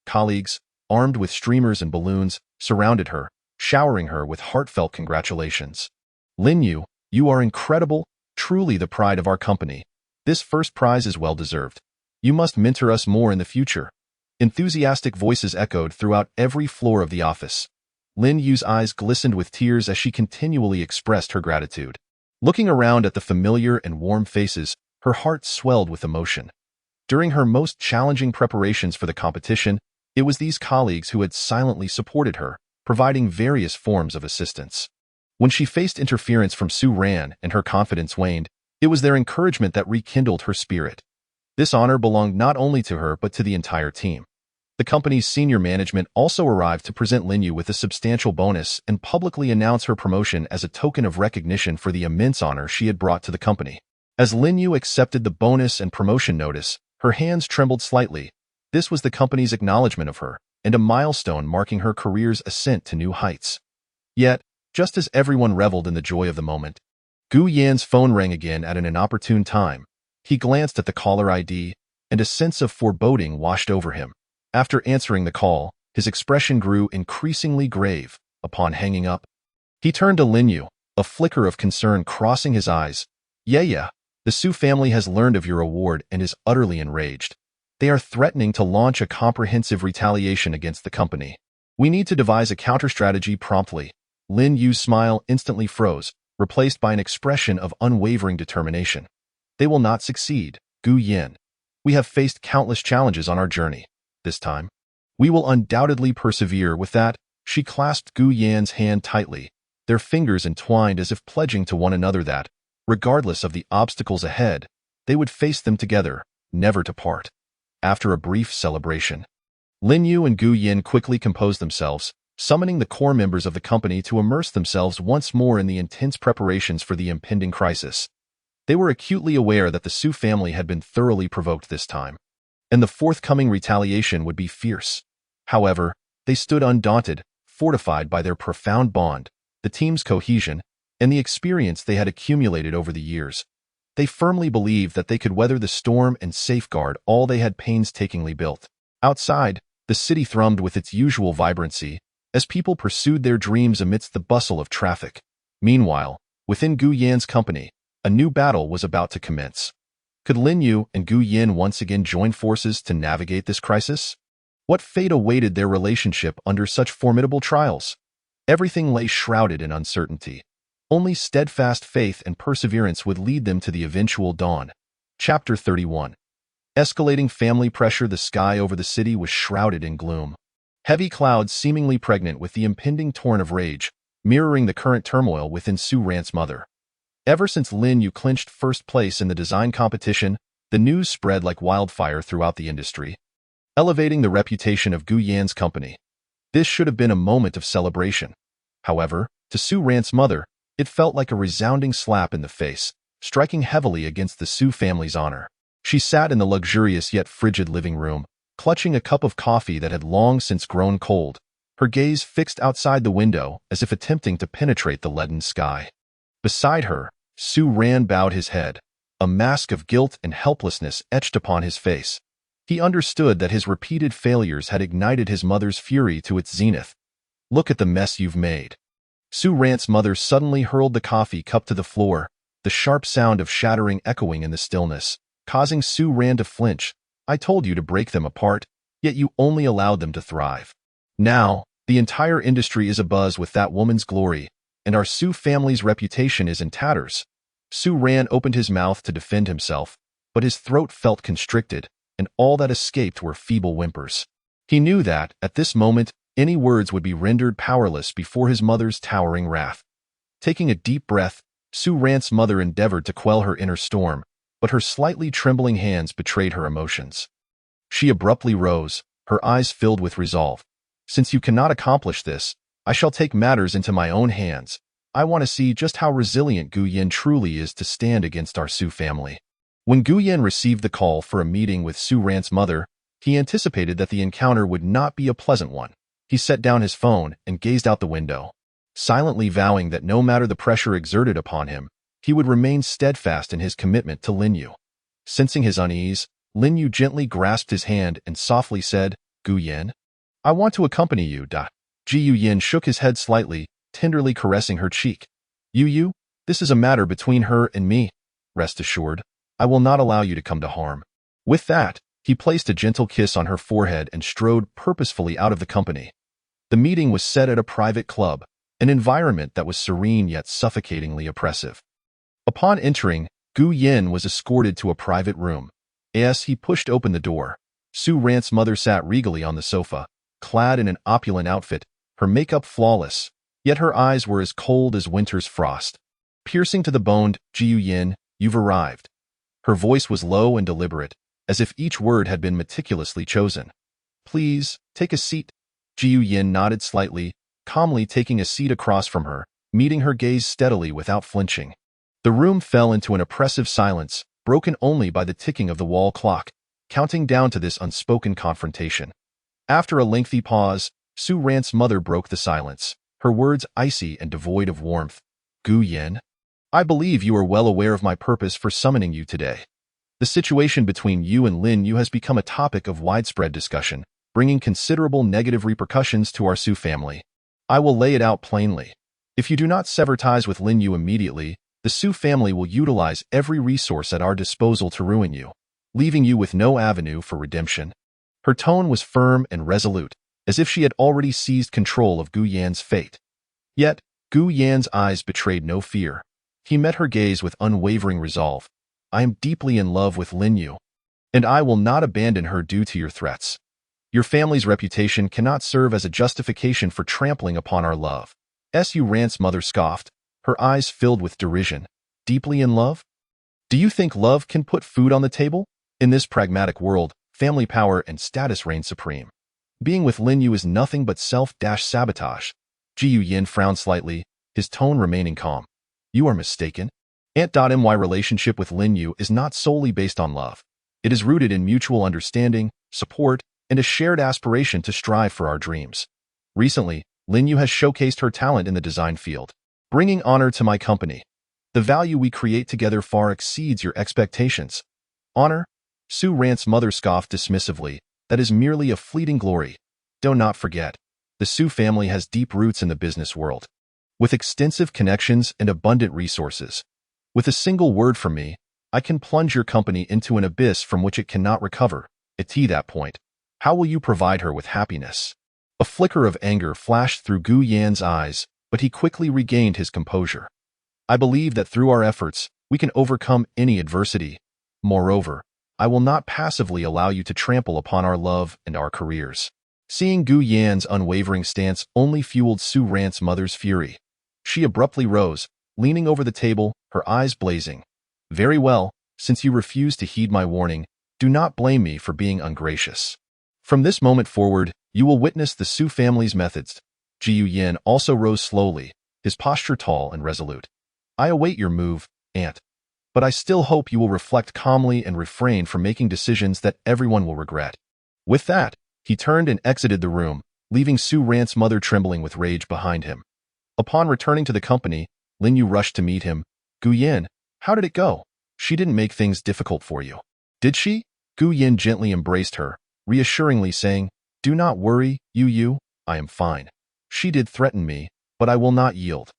Colleagues, armed with streamers and balloons, surrounded her, showering her with heartfelt congratulations. Lin Yu, you are incredible, truly the pride of our company. This first prize is well-deserved. You must mentor us more in the future. Enthusiastic voices echoed throughout every floor of the office. Lin Yu's eyes glistened with tears as she continually expressed her gratitude. Looking around at the familiar and warm faces, her heart swelled with emotion. During her most challenging preparations for the competition, it was these colleagues who had silently supported her, providing various forms of assistance. When she faced interference from Su Ran and her confidence waned, it was their encouragement that rekindled her spirit. This honor belonged not only to her but to the entire team. The company's senior management also arrived to present Lin Yu with a substantial bonus and publicly announce her promotion as a token of recognition for the immense honor she had brought to the company. As Lin Yu accepted the bonus and promotion notice, her hands trembled slightly. This was the company's acknowledgement of her, and a milestone marking her career's ascent to new heights. Yet, just as everyone reveled in the joy of the moment, Gu Yan's phone rang again at an inopportune time. He glanced at the caller ID, and a sense of foreboding washed over him. After answering the call, his expression grew increasingly grave. Upon hanging up, he turned to Lin Yu, a flicker of concern crossing his eyes. Yeah, the Su family has learned of your award and is utterly enraged. They are threatening to launch a comprehensive retaliation against the company. We need to devise a counter-strategy promptly. Lin Yu's smile instantly froze, replaced by an expression of unwavering determination. They will not succeed, Gu Yan. We have faced countless challenges on our journey. This time, we will undoubtedly persevere. With that, she clasped Gu Yan's hand tightly, their fingers entwined as if pledging to one another that, regardless of the obstacles ahead, they would face them together, never to part. After a brief celebration, Lin Yu and Gu Yin quickly composed themselves, summoning the core members of the company to immerse themselves once more in the intense preparations for the impending crisis. They were acutely aware that the Su family had been thoroughly provoked this time, and the forthcoming retaliation would be fierce. However, they stood undaunted, fortified by their profound bond, the team's cohesion, and the experience they had accumulated over the years. They firmly believed that they could weather the storm and safeguard all they had painstakingly built. Outside, the city thrummed with its usual vibrancy as people pursued their dreams amidst the bustle of traffic. Meanwhile, within Gu Yan's company, a new battle was about to commence. Could Lin Yu and Gu Yin once again join forces to navigate this crisis? What fate awaited their relationship under such formidable trials? Everything lay shrouded in uncertainty. Only steadfast faith and perseverance would lead them to the eventual dawn. Chapter 31. Escalating family pressure. The sky over the city was shrouded in gloom. Heavy clouds seemingly pregnant with the impending torrent of rage, mirroring the current turmoil within Su Rant's mother. Ever since Lin Yu clinched first place in the design competition, the news spread like wildfire throughout the industry, elevating the reputation of Gu Yan's company. This should have been a moment of celebration. However, to Su Rant's mother, it felt like a resounding slap in the face, striking heavily against the Su family's honor. She sat in the luxurious yet frigid living room, clutching a cup of coffee that had long since grown cold, her gaze fixed outside the window as if attempting to penetrate the leaden sky. Beside her, Su Ran bowed his head, a mask of guilt and helplessness etched upon his face. He understood that his repeated failures had ignited his mother's fury to its zenith. "Look at the mess you've made." Su Rant's mother suddenly hurled the coffee cup to the floor, the sharp sound of shattering echoing in the stillness, causing Su Ran to flinch. "I told you to break them apart, yet you only allowed them to thrive. Now, the entire industry is abuzz with that woman's glory, and our Su family's reputation is in tatters." Su Ran opened his mouth to defend himself, but his throat felt constricted, and all that escaped were feeble whimpers. He knew that, at this moment, any words would be rendered powerless before his mother's towering wrath. Taking a deep breath, Su Rant's mother endeavored to quell her inner storm, but her slightly trembling hands betrayed her emotions. She abruptly rose, her eyes filled with resolve. "Since you cannot accomplish this, I shall take matters into my own hands. I want to see just how resilient Gu Yin truly is to stand against our Su family." When Gu Yin received the call for a meeting with Su Rant's mother, he anticipated that the encounter would not be a pleasant one. He set down his phone and gazed out the window, silently vowing that no matter the pressure exerted upon him, he would remain steadfast in his commitment to Lin Yu. Sensing his unease, Lin Yu gently grasped his hand and softly said, "Gu Yin, I want to accompany you." Ji Yin shook his head slightly, tenderly caressing her cheek. "Yu, this is a matter between her and me. Rest assured, I will not allow you to come to harm." With that, he placed a gentle kiss on her forehead and strode purposefully out of the company. The meeting was set at a private club, an environment that was serene yet suffocatingly oppressive. Upon entering, Gu Yin was escorted to a private room. As he pushed open the door, Su Rant's mother sat regally on the sofa, clad in an opulent outfit, her makeup flawless, yet her eyes were as cold as winter's frost. Piercing to the bone, "Ji Yin, you've arrived." Her voice was low and deliberate, as if each word had been meticulously chosen. "Please, take a seat." Ji Yin nodded slightly, calmly taking a seat across from her, meeting her gaze steadily without flinching. The room fell into an oppressive silence, broken only by the ticking of the wall clock, counting down to this unspoken confrontation. After a lengthy pause, Su Rant's mother broke the silence, her words icy and devoid of warmth. "Gu Yin, I believe you are well aware of my purpose for summoning you today. The situation between you and Lin Yu has become a topic of widespread discussion, bringing considerable negative repercussions to our Su family. I will lay it out plainly. If you do not sever ties with Lin Yu immediately, the Su family will utilize every resource at our disposal to ruin you, leaving you with no avenue for redemption." Her tone was firm and resolute, as if she had already seized control of Gu Yan's fate. Yet, Gu Yan's eyes betrayed no fear. He met her gaze with unwavering resolve. "I am deeply in love with Lin Yu, and I will not abandon her due to your threats. Your family's reputation cannot serve as a justification for trampling upon our love." Su Rant's mother scoffed, her eyes filled with derision. "Deeply in love? Do you think love can put food on the table?" In this pragmatic world, family power and status reign supreme. Being with Lin Yu is nothing but self-sabotage. Ji Yin frowned slightly, his tone remaining calm. You are mistaken. Ant.my relationship with Lin Yu is not solely based on love. It is rooted in mutual understanding, support, and a shared aspiration to strive for our dreams. Recently, Lin Yu has showcased her talent in the design field, bringing honor to my company. The value we create together far exceeds your expectations. Honor? Su Rant's mother scoffed dismissively. That is merely a fleeting glory. Do not forget, the Su family has deep roots in the business world, with extensive connections and abundant resources. With a single word from me, I can plunge your company into an abyss from which it cannot recover. At that point, how will you provide her with happiness? A flicker of anger flashed through Gu Yan's eyes, but he quickly regained his composure. I believe that through our efforts, we can overcome any adversity. Moreover, I will not passively allow you to trample upon our love and our careers. Seeing Gu Yan's unwavering stance only fueled Su Rant's mother's fury. She abruptly rose, leaning over the table, her eyes blazing. Very well, since you refuse to heed my warning, do not blame me for being ungracious. From this moment forward, you will witness the Su family's methods. Ji Yin also rose slowly, his posture tall and resolute. I await your move, Aunt. But I still hope you will reflect calmly and refrain from making decisions that everyone will regret. With that, he turned and exited the room, leaving Su Rant's mother trembling with rage behind him. Upon returning to the company, Lin Yu rushed to meet him. Gu Yin, how did it go? She didn't make things difficult for you, did she? Gu Yin gently embraced her, reassuringly saying, Do not worry, Yu, I am fine. She did threaten me, but I will not yield.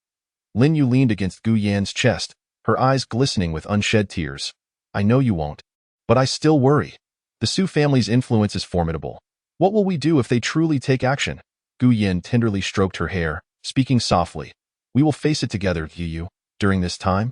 Lin Yu leaned against Gu Yan's chest, her eyes glistening with unshed tears. I know you won't, but I still worry. The Su family's influence is formidable. What will we do if they truly take action? Gu Yin tenderly stroked her hair, speaking softly. We will face it together, Yu. During this time,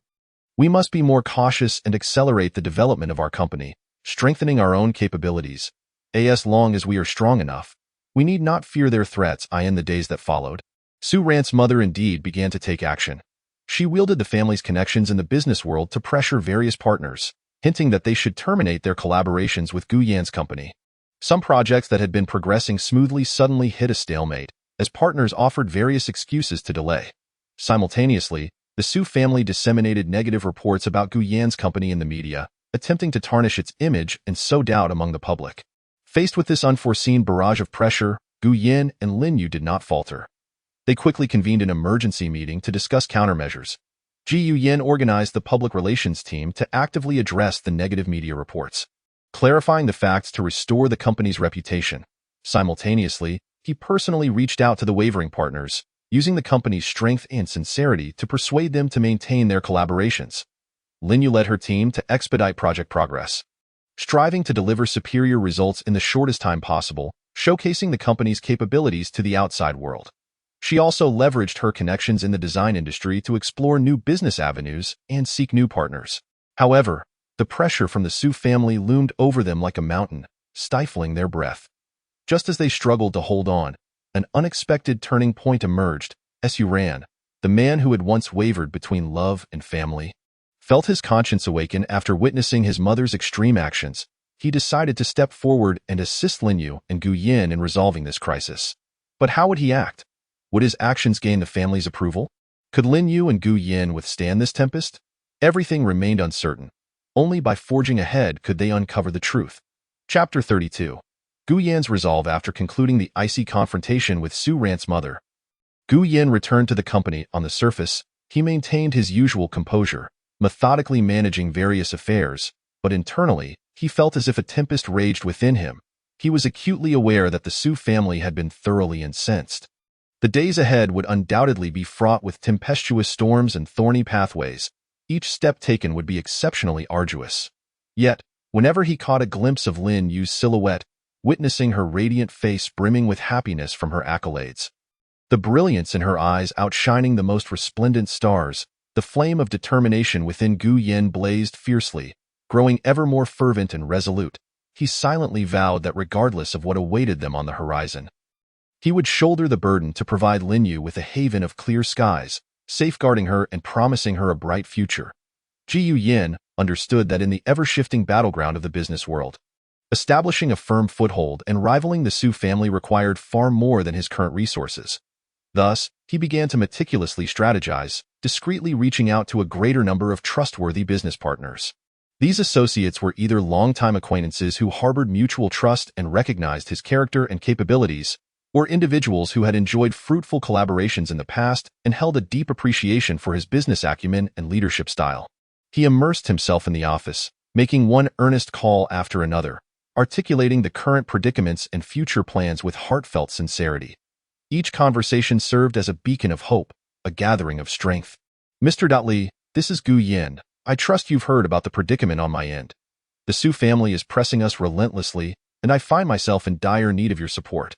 we must be more cautious and accelerate the development of our company, strengthening our own capabilities. As long as we are strong enough, we need not fear their threats. In the days that followed, Su Rant's mother indeed began to take action. She wielded the family's connections in the business world to pressure various partners, hinting that they should terminate their collaborations with Gu Yan's company. Some projects that had been progressing smoothly suddenly hit a stalemate, as partners offered various excuses to delay. Simultaneously, the Su family disseminated negative reports about Gu Yan's company in the media, attempting to tarnish its image and sow doubt among the public. Faced with this unforeseen barrage of pressure, Gu Yan and Lin Yu did not falter. They quickly convened an emergency meeting to discuss countermeasures. Ji Yin organized the public relations team to actively address the negative media reports, clarifying the facts to restore the company's reputation. Simultaneously, he personally reached out to the wavering partners, using the company's strength and sincerity to persuade them to maintain their collaborations. Lin Yu led her team to expedite project progress, striving to deliver superior results in the shortest time possible, showcasing the company's capabilities to the outside world. She also leveraged her connections in the design industry to explore new business avenues and seek new partners. However, the pressure from the Su family loomed over them like a mountain, stifling their breath. Just as they struggled to hold on, an unexpected turning point emerged. Su Ran, the man who had once wavered between love and family, felt his conscience awaken after witnessing his mother's extreme actions. He decided to step forward and assist Lin Yu and Gu Yin in resolving this crisis. But how would he act? Would his actions gain the family's approval? Could Lin Yu and Gu Yin withstand this tempest? Everything remained uncertain. Only by forging ahead could they uncover the truth. Chapter 32. Gu Yan's resolve after concluding the icy confrontation with Su Rant's mother. Gu Yin returned to the company. On the surface, he maintained his usual composure, methodically managing various affairs, but internally, he felt as if a tempest raged within him. He was acutely aware that the Su family had been thoroughly incensed. The days ahead would undoubtedly be fraught with tempestuous storms and thorny pathways. Each step taken would be exceptionally arduous. Yet, whenever he caught a glimpse of Lin Yu's silhouette, witnessing her radiant face brimming with happiness from her accolades, the brilliance in her eyes outshining the most resplendent stars, the flame of determination within Gu Yin blazed fiercely, growing ever more fervent and resolute. He silently vowed that regardless of what awaited them on the horizon, he would shoulder the burden to provide Lin Yu with a haven of clear skies, safeguarding her and promising her a bright future. Ji Yin understood that in the ever-shifting battleground of the business world, Establishing a firm foothold and rivaling the Su family required far more than his current resources. Thus, he began to meticulously strategize, discreetly reaching out to a greater number of trustworthy business partners. These associates were either longtime acquaintances who harbored mutual trust and recognized his character and capabilities, or individuals who had enjoyed fruitful collaborations in the past and held a deep appreciation for his business acumen and leadership style. He immersed himself in the office, making one earnest call after another, articulating the current predicaments and future plans with heartfelt sincerity. Each conversation served as a beacon of hope, a gathering of strength. Mr. Li, this is Gu Yin. I trust you've heard about the predicament on my end. The Su family is pressing us relentlessly, and I find myself in dire need of your support.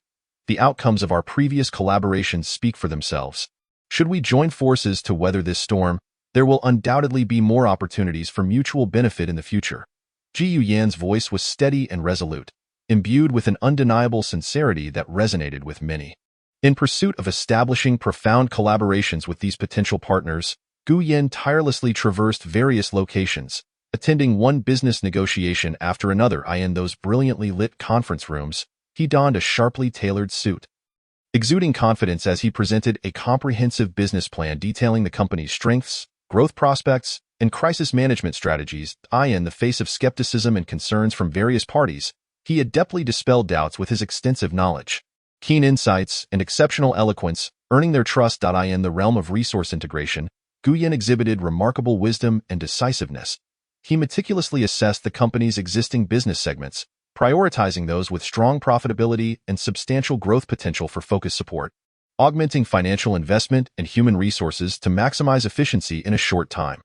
The outcomes of our previous collaborations speak for themselves. Should we join forces to weather this storm, there will undoubtedly be more opportunities for mutual benefit in the future. Ji Yuyan's voice was steady and resolute, imbued with an undeniable sincerity that resonated with many. In pursuit of establishing profound collaborations with these potential partners, Gu Yin tirelessly traversed various locations, attending one business negotiation after another. In those brilliantly lit conference rooms, he donned a sharply tailored suit, exuding confidence as he presented a comprehensive business plan detailing the company's strengths, growth prospects, and crisis management strategies. In the face of skepticism and concerns from various parties, he adeptly dispelled doubts with his extensive knowledge, keen insights, and exceptional eloquence, earning their trust. In the realm of resource integration, Gu Yin exhibited remarkable wisdom and decisiveness. He meticulously assessed the company's existing business segments, prioritizing those with strong profitability and substantial growth potential for focused support, augmenting financial investment and human resources to maximize efficiency in a short time.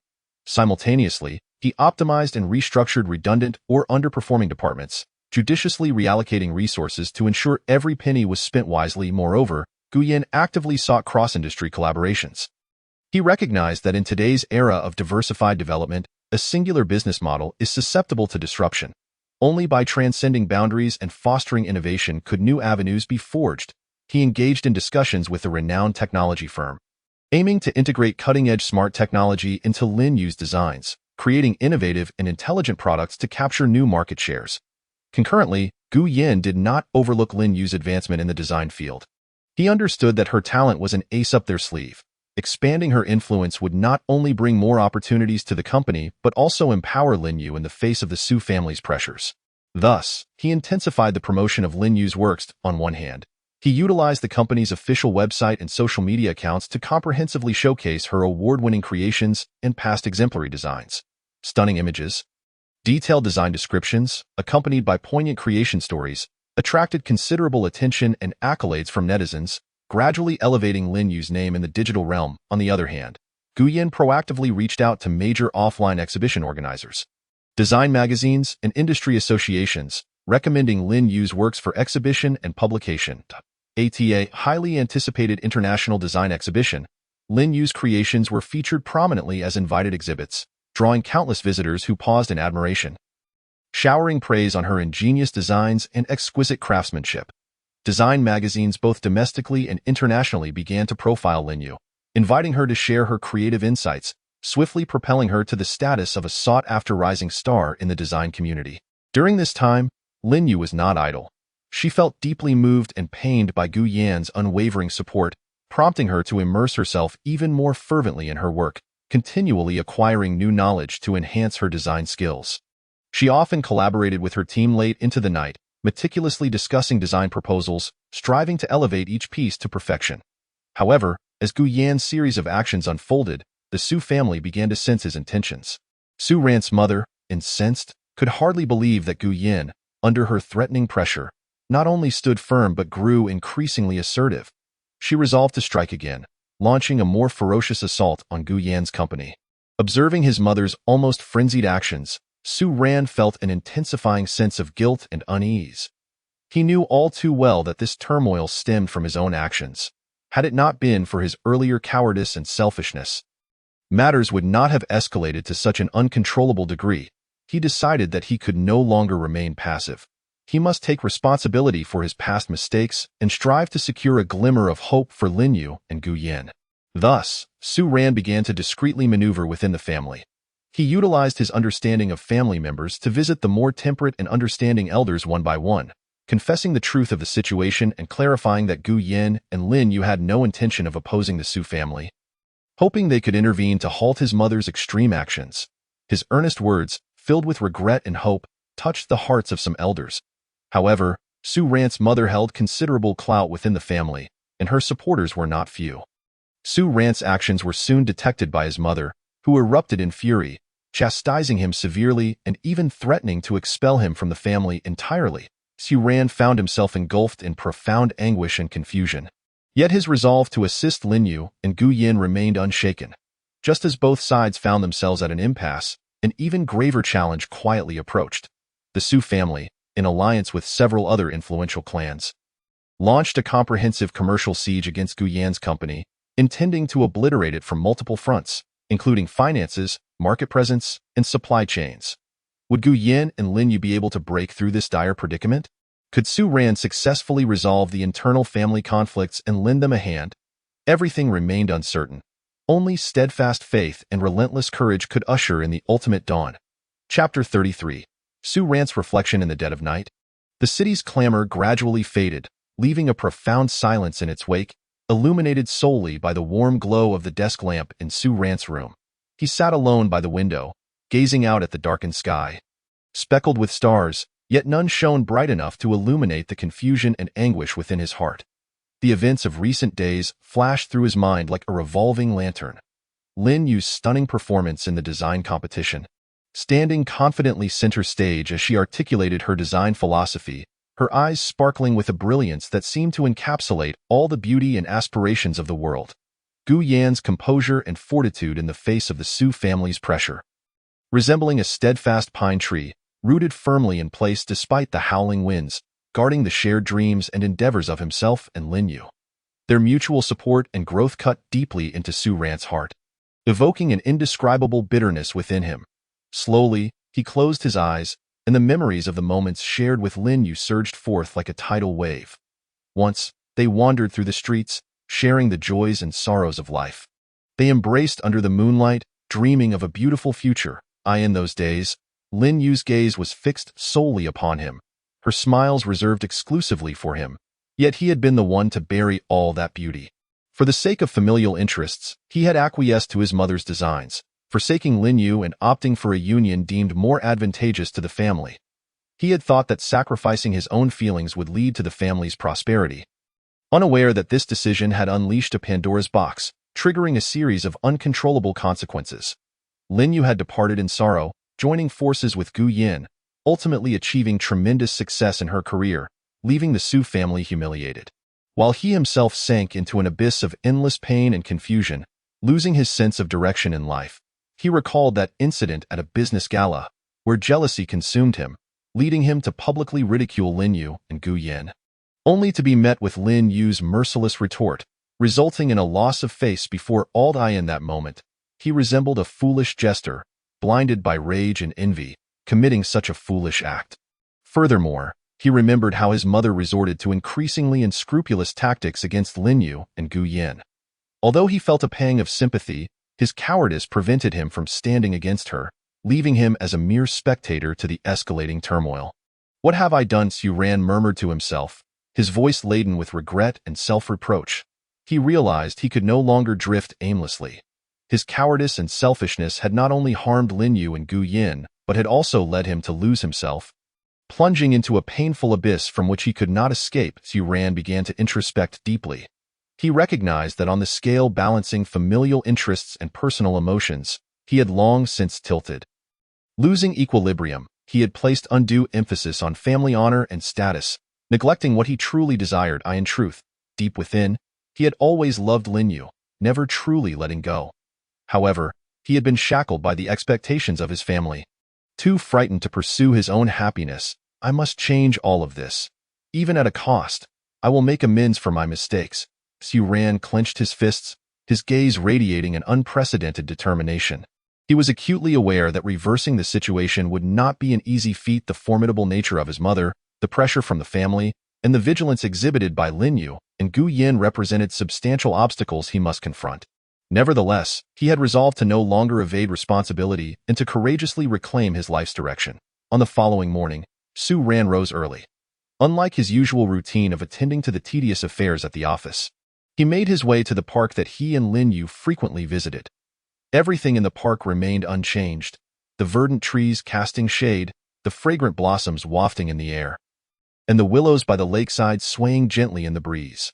Simultaneously, he optimized and restructured redundant or underperforming departments, judiciously reallocating resources to ensure every penny was spent wisely. Moreover, Gu Yin actively sought cross-industry collaborations. He recognized that in today's era of diversified development, a singular business model is susceptible to disruption. Only by transcending boundaries and fostering innovation could new avenues be forged. He engaged in discussions with a renowned technology firm, aiming to integrate cutting-edge smart technology into Lin Yu's designs, creating innovative and intelligent products to capture new market shares. Concurrently, Gu Yin did not overlook Lin Yu's advancement in the design field. He understood that her talent was an ace up their sleeve. Expanding her influence would not only bring more opportunities to the company, but also empower Lin Yu in the face of the Su family's pressures. Thus, he intensified the promotion of Lin Yu's works. On one hand, he utilized the company's official website and social media accounts to comprehensively showcase her award-winning creations and past exemplary designs. Stunning images, detailed design descriptions, accompanied by poignant creation stories, attracted considerable attention and accolades from netizens, gradually elevating Lin Yu's name in the digital realm. On the other hand, Gu Yin proactively reached out to major offline exhibition organizers, design magazines, and industry associations, recommending Lin Yu's works for exhibition and publication. At a highly anticipated international design exhibition, Lin Yu's creations were featured prominently as invited exhibits, drawing countless visitors who paused in admiration, showering praise on her ingenious designs and exquisite craftsmanship. Design magazines both domestically and internationally began to profile Lin Yu, inviting her to share her creative insights, swiftly propelling her to the status of a sought-after rising star in the design community. During this time, Lin Yu was not idle. She felt deeply moved and pained by Gu Yan's unwavering support, prompting her to immerse herself even more fervently in her work, continually acquiring new knowledge to enhance her design skills. She often collaborated with her team late into the night, meticulously discussing design proposals, striving to elevate each piece to perfection. However, as Gu Yan's series of actions unfolded, the Su family began to sense his intentions. Su Ran's mother, incensed, could hardly believe that Gu Yan, under her threatening pressure, not only stood firm but grew increasingly assertive. She resolved to strike again, launching a more ferocious assault on Gu Yan's company. Observing his mother's almost frenzied actions, Su Ran felt an intensifying sense of guilt and unease. He knew all too well that this turmoil stemmed from his own actions. Had it not been for his earlier cowardice and selfishness, matters would not have escalated to such an uncontrollable degree. He decided that he could no longer remain passive. He must take responsibility for his past mistakes and strive to secure a glimmer of hope for Lin Yu and Gu Yan. Thus, Su Ran began to discreetly maneuver within the family. He utilized his understanding of family members to visit the more temperate and understanding elders one by one, confessing the truth of the situation and clarifying that Gu Yin and Lin Yu had no intention of opposing the Su family, hoping they could intervene to halt his mother's extreme actions. His earnest words, filled with regret and hope, touched the hearts of some elders. However, Su Ran's mother held considerable clout within the family, and her supporters were not few. Su Ran's actions were soon detected by his mother, who erupted in fury, chastising him severely and even threatening to expel him from the family entirely. Su Ran found himself engulfed in profound anguish and confusion. Yet his resolve to assist Lin Yu and Gu Yin remained unshaken. Just as both sides found themselves at an impasse, an even graver challenge quietly approached. The Su family, in alliance with several other influential clans, launched a comprehensive commercial siege against Gu Yan's company, intending to obliterate it from multiple fronts, including finances, market presence, and supply chains. Would Gu Yin and Lin Yu be able to break through this dire predicament? Could Su Ran successfully resolve the internal family conflicts and lend them a hand? Everything remained uncertain. Only steadfast faith and relentless courage could usher in the ultimate dawn. Chapter 33. Su Ran's reflection in the dead of night. The city's clamor gradually faded, leaving a profound silence in its wake, illuminated solely by the warm glow of the desk lamp in Su Ran's room. He sat alone by the window, gazing out at the darkened sky. Speckled with stars, yet none shone bright enough to illuminate the confusion and anguish within his heart. The events of recent days flashed through his mind like a revolving lantern. Lin Yu's stunning performance in the design competition, standing confidently center stage as she articulated her design philosophy, her eyes sparkling with a brilliance that seemed to encapsulate all the beauty and aspirations of the world. Gu Yan's composure and fortitude in the face of the Su family's pressure. Resembling a steadfast pine tree, rooted firmly in place despite the howling winds, guarding the shared dreams and endeavors of himself and Lin Yu. Their mutual support and growth cut deeply into Su Ran's heart, evoking an indescribable bitterness within him. Slowly, he closed his eyes, and the memories of the moments shared with Lin Yu surged forth like a tidal wave. Once, they wandered through the streets, sharing the joys and sorrows of life. They embraced under the moonlight, dreaming of a beautiful future. In those days, Lin Yu's gaze was fixed solely upon him, her smiles reserved exclusively for him, yet he had been the one to bury all that beauty. For the sake of familial interests, he had acquiesced to his mother's designs, forsaking Lin Yu and opting for a union deemed more advantageous to the family. He had thought that sacrificing his own feelings would lead to the family's prosperity, unaware that this decision had unleashed a Pandora's box, triggering a series of uncontrollable consequences. Lin Yu had departed in sorrow, joining forces with Gu Yin, ultimately achieving tremendous success in her career, leaving the Su family humiliated. While he himself sank into an abyss of endless pain and confusion, losing his sense of direction in life. He recalled that incident at a business gala, where jealousy consumed him, leading him to publicly ridicule Lin Yu and Gu Yin, only to be met with Lin Yu's merciless retort, resulting in a loss of face before all. In that moment, he resembled a foolish jester, blinded by rage and envy, committing such a foolish act. Furthermore, he remembered how his mother resorted to increasingly unscrupulous tactics against Lin Yu and Gu Yin. Although he felt a pang of sympathy, his cowardice prevented him from standing against her, leaving him as a mere spectator to the escalating turmoil. "What have I done?" Su Ran murmured to himself, his voice laden with regret and self-reproach. He realized he could no longer drift aimlessly. His cowardice and selfishness had not only harmed Lin Yu and Gu Yin, but had also led him to lose himself. Plunging into a painful abyss from which he could not escape, Su Ran began to introspect deeply. He recognized that on the scale balancing familial interests and personal emotions, he had long since tilted. Losing equilibrium, he had placed undue emphasis on family honor and status, neglecting what he truly desired. In truth, deep within, he had always loved Lin Yu, never truly letting go. However, he had been shackled by the expectations of his family. Too frightened to pursue his own happiness, "I must change all of this. Even at a cost, I will make amends for my mistakes." Su Ran clenched his fists, his gaze radiating an unprecedented determination. He was acutely aware that reversing the situation would not be an easy feat. The formidable nature of his mother, the pressure from the family, and the vigilance exhibited by Lin Yu and Gu Yin represented substantial obstacles he must confront. Nevertheless, he had resolved to no longer evade responsibility and to courageously reclaim his life's direction. On the following morning, Su Ran rose early. Unlike his usual routine of attending to the tedious affairs at the office, he made his way to the park that he and Lin Yu frequently visited. Everything in the park remained unchanged, the verdant trees casting shade, the fragrant blossoms wafting in the air, and the willows by the lakeside swaying gently in the breeze.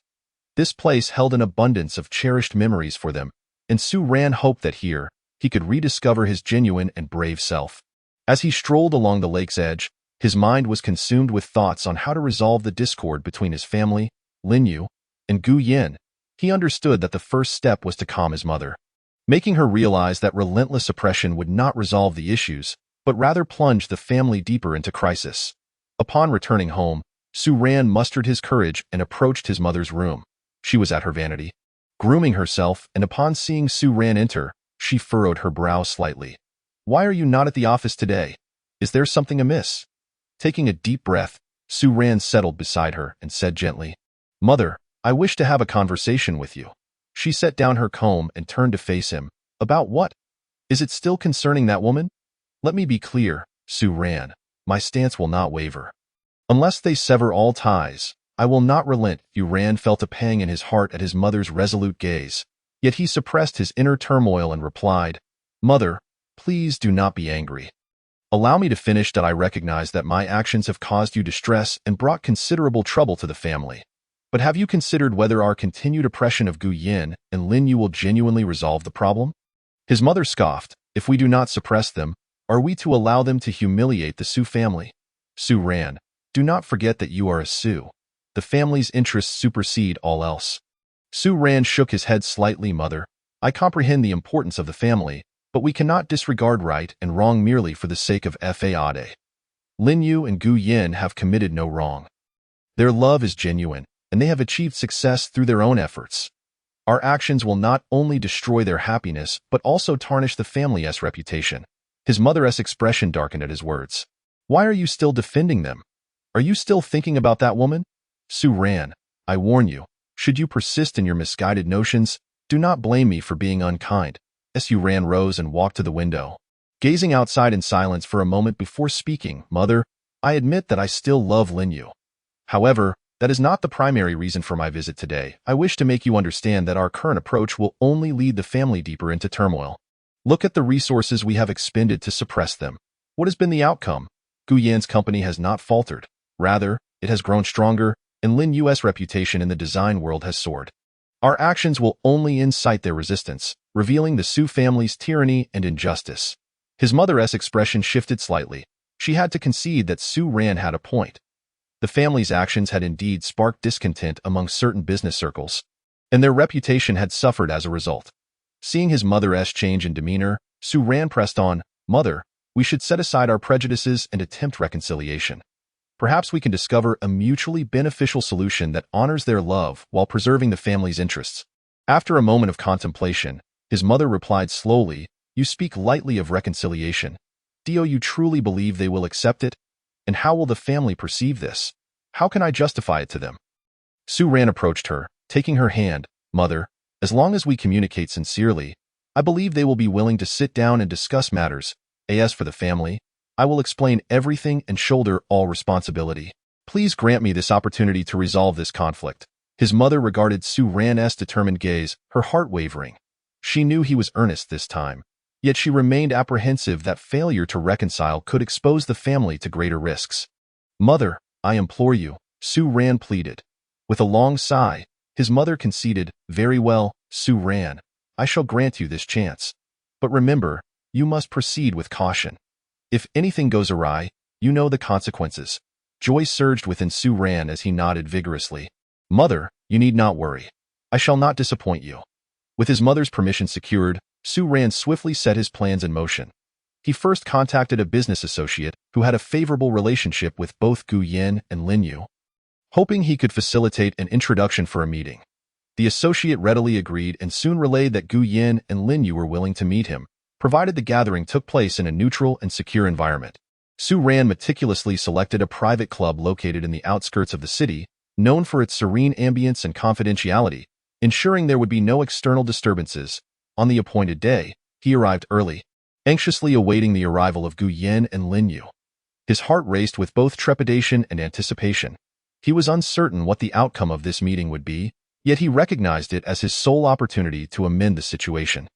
This place held an abundance of cherished memories for them, and Su Ran hoped that here he could rediscover his genuine and brave self. As he strolled along the lake's edge, his mind was consumed with thoughts on how to resolve the discord between his family, Lin Yu, and Gu Yin. He understood that the first step was to calm his mother, making her realize that relentless oppression would not resolve the issues, but rather plunge the family deeper into crisis. Upon returning home, Su Ran mustered his courage and approached his mother's room. She was at her vanity, grooming herself, and upon seeing Su Ran enter, she furrowed her brow slightly. "Why are you not at the office today? Is there something amiss?" Taking a deep breath, Su Ran settled beside her and said gently, "Mother, I wish to have a conversation with you." She set down her comb and turned to face him. "About what? Is it still concerning that woman?" "Let me be clear, Su Ran. My stance will not waver. Unless they sever all ties, I will not relent." Su Ran felt a pang in his heart at his mother's resolute gaze, yet he suppressed his inner turmoil and replied, "Mother, please do not be angry. Allow me to finish that I recognize that my actions have caused you distress and brought considerable trouble to the family. But have you considered whether our continued oppression of Gu Yin and Lin Yu will genuinely resolve the problem?" His mother scoffed. "If we do not suppress them, are we to allow them to humiliate the Su family?" "Su Ran, do not forget that you are a Su. The family's interests supersede all else." Su Ran shook his head slightly. "Mother, I comprehend the importance of the family, but we cannot disregard right and wrong merely for the sake of Fade. Lin Yu and Gu Yin have committed no wrong. Their love is genuine, and they have achieved success through their own efforts. Our actions will not only destroy their happiness, but also tarnish the family's reputation." His mother's expression darkened at his words. "Why are you still defending them? Are you still thinking about that woman?" "Su Ran, I warn you, should you persist in your misguided notions, do not blame me for being unkind." Su Ran rose and walked to the window, gazing outside in silence for a moment before speaking. "Mother, I admit that I still love Lin Yu. However, that is not the primary reason for my visit today. I wish to make you understand that our current approach will only lead the family deeper into turmoil. Look at the resources we have expended to suppress them. What has been the outcome? Gu Yan's company has not faltered. Rather, it has grown stronger, and Lin Yu's reputation in the design world has soared. Our actions will only incite their resistance, revealing the Su family's tyranny and injustice." His mother's expression shifted slightly. She had to concede that Su Ran had a point. The family's actions had indeed sparked discontent among certain business circles, and their reputation had suffered as a result. Seeing his mother's change in demeanor, Su Ran pressed on, "Mother, we should set aside our prejudices and attempt reconciliation. Perhaps we can discover a mutually beneficial solution that honors their love while preserving the family's interests." After a moment of contemplation, his mother replied slowly, "You speak lightly of reconciliation. Do you truly believe they will accept it? And how will the family perceive this? How can I justify it to them?" Su Ran approached her, taking her hand. "Mother, as long as we communicate sincerely, I believe they will be willing to sit down and discuss matters. As for the family, I will explain everything and shoulder all responsibility. Please grant me this opportunity to resolve this conflict." His mother regarded Su Ran's determined gaze, her heart wavering. She knew he was earnest this time, yet she remained apprehensive that failure to reconcile could expose the family to greater risks. "Mother, I implore you," Su Ran pleaded. With a long sigh, his mother conceded, "Very well, Su Ran, I shall grant you this chance. But remember, you must proceed with caution. If anything goes awry, you know the consequences." Joy surged within Su Ran as he nodded vigorously. "Mother, you need not worry. I shall not disappoint you." With his mother's permission secured, Su Ran swiftly set his plans in motion. He first contacted a business associate who had a favorable relationship with both Gu Yin and Lin Yu, hoping he could facilitate an introduction for a meeting. The associate readily agreed and soon relayed that Gu Yin and Lin Yu were willing to meet him, provided the gathering took place in a neutral and secure environment. Su Ran meticulously selected a private club located in the outskirts of the city, known for its serene ambience and confidentiality, ensuring there would be no external disturbances. On the appointed day, he arrived early, anxiously awaiting the arrival of Gu Yin and Lin Yu. His heart raced with both trepidation and anticipation. He was uncertain what the outcome of this meeting would be, yet he recognized it as his sole opportunity to amend the situation.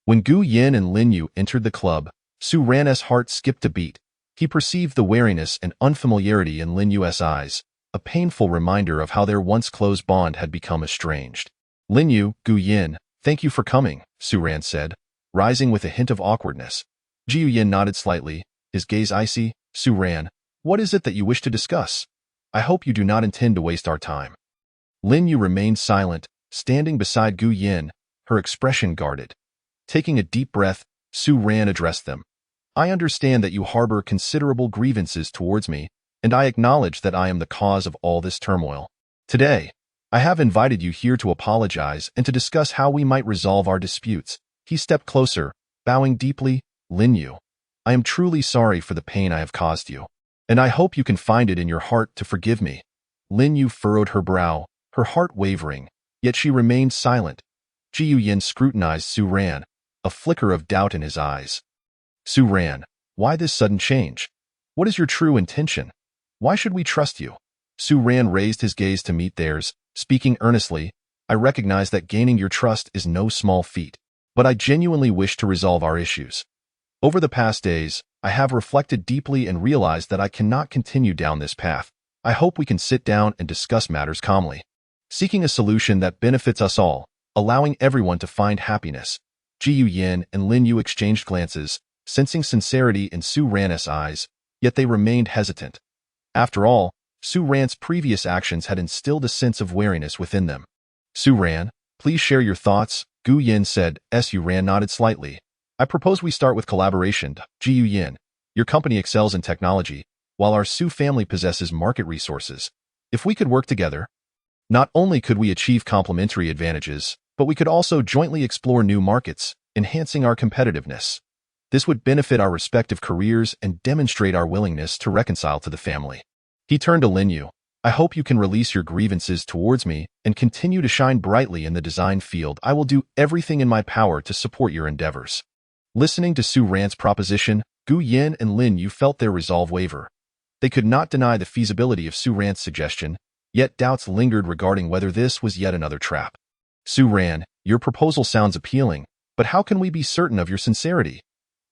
When Gu Yin and Lin Yu entered the club, Su Ran's heart skipped a beat. He perceived the wariness and unfamiliarity in Lin Yu's eyes, a painful reminder of how their once close bond had become estranged. Lin Yu, Gu Yin, thank you for coming, Su Ran said, rising with a hint of awkwardness. Jiu Yin nodded slightly, his gaze icy. Su Ran, what is it that you wish to discuss? I hope you do not intend to waste our time. Lin Yu remained silent, standing beside Gu Yin, her expression guarded. Taking a deep breath, Su Ran addressed them. I understand that you harbor considerable grievances towards me, and I acknowledge that I am the cause of all this turmoil. Today, I have invited you here to apologize and to discuss how we might resolve our disputes. He stepped closer, bowing deeply. Lin Yu, I am truly sorry for the pain I have caused you, and I hope you can find it in your heart to forgive me. Lin Yu furrowed her brow, her heart wavering, yet she remained silent. Jiu Yin scrutinized Su Ran, a flicker of doubt in his eyes. Su Ran, why this sudden change? What is your true intention? Why should we trust you? Su Ran raised his gaze to meet theirs, speaking earnestly. I recognize that gaining your trust is no small feat, but I genuinely wish to resolve our issues. Over the past days, I have reflected deeply and realized that I cannot continue down this path. I hope we can sit down and discuss matters calmly, seeking a solution that benefits us all, allowing everyone to find happiness. Jiu Yin and Lin Yu exchanged glances, sensing sincerity in Su Ran's eyes, yet they remained hesitant. After all, Su Ran's previous actions had instilled a sense of wariness within them. Su Ran, please share your thoughts, Gu Yin said. Su Ran nodded slightly. I propose we start with collaboration. Jiu Yin, your company excels in technology, while our Su family possesses market resources. If we could work together, not only could we achieve complementary advantages, but we could also jointly explore new markets, enhancing our competitiveness. This would benefit our respective careers and demonstrate our willingness to reconcile to the family. He turned to Lin Yu. I hope you can release your grievances towards me and continue to shine brightly in the design field. I will do everything in my power to support your endeavors. Listening to Su Ran's proposition, Gu Yin and Lin Yu felt their resolve waver. They could not deny the feasibility of Su Ran's suggestion, yet doubts lingered regarding whether this was yet another trap. Su Ran, your proposal sounds appealing, but how can we be certain of your sincerity?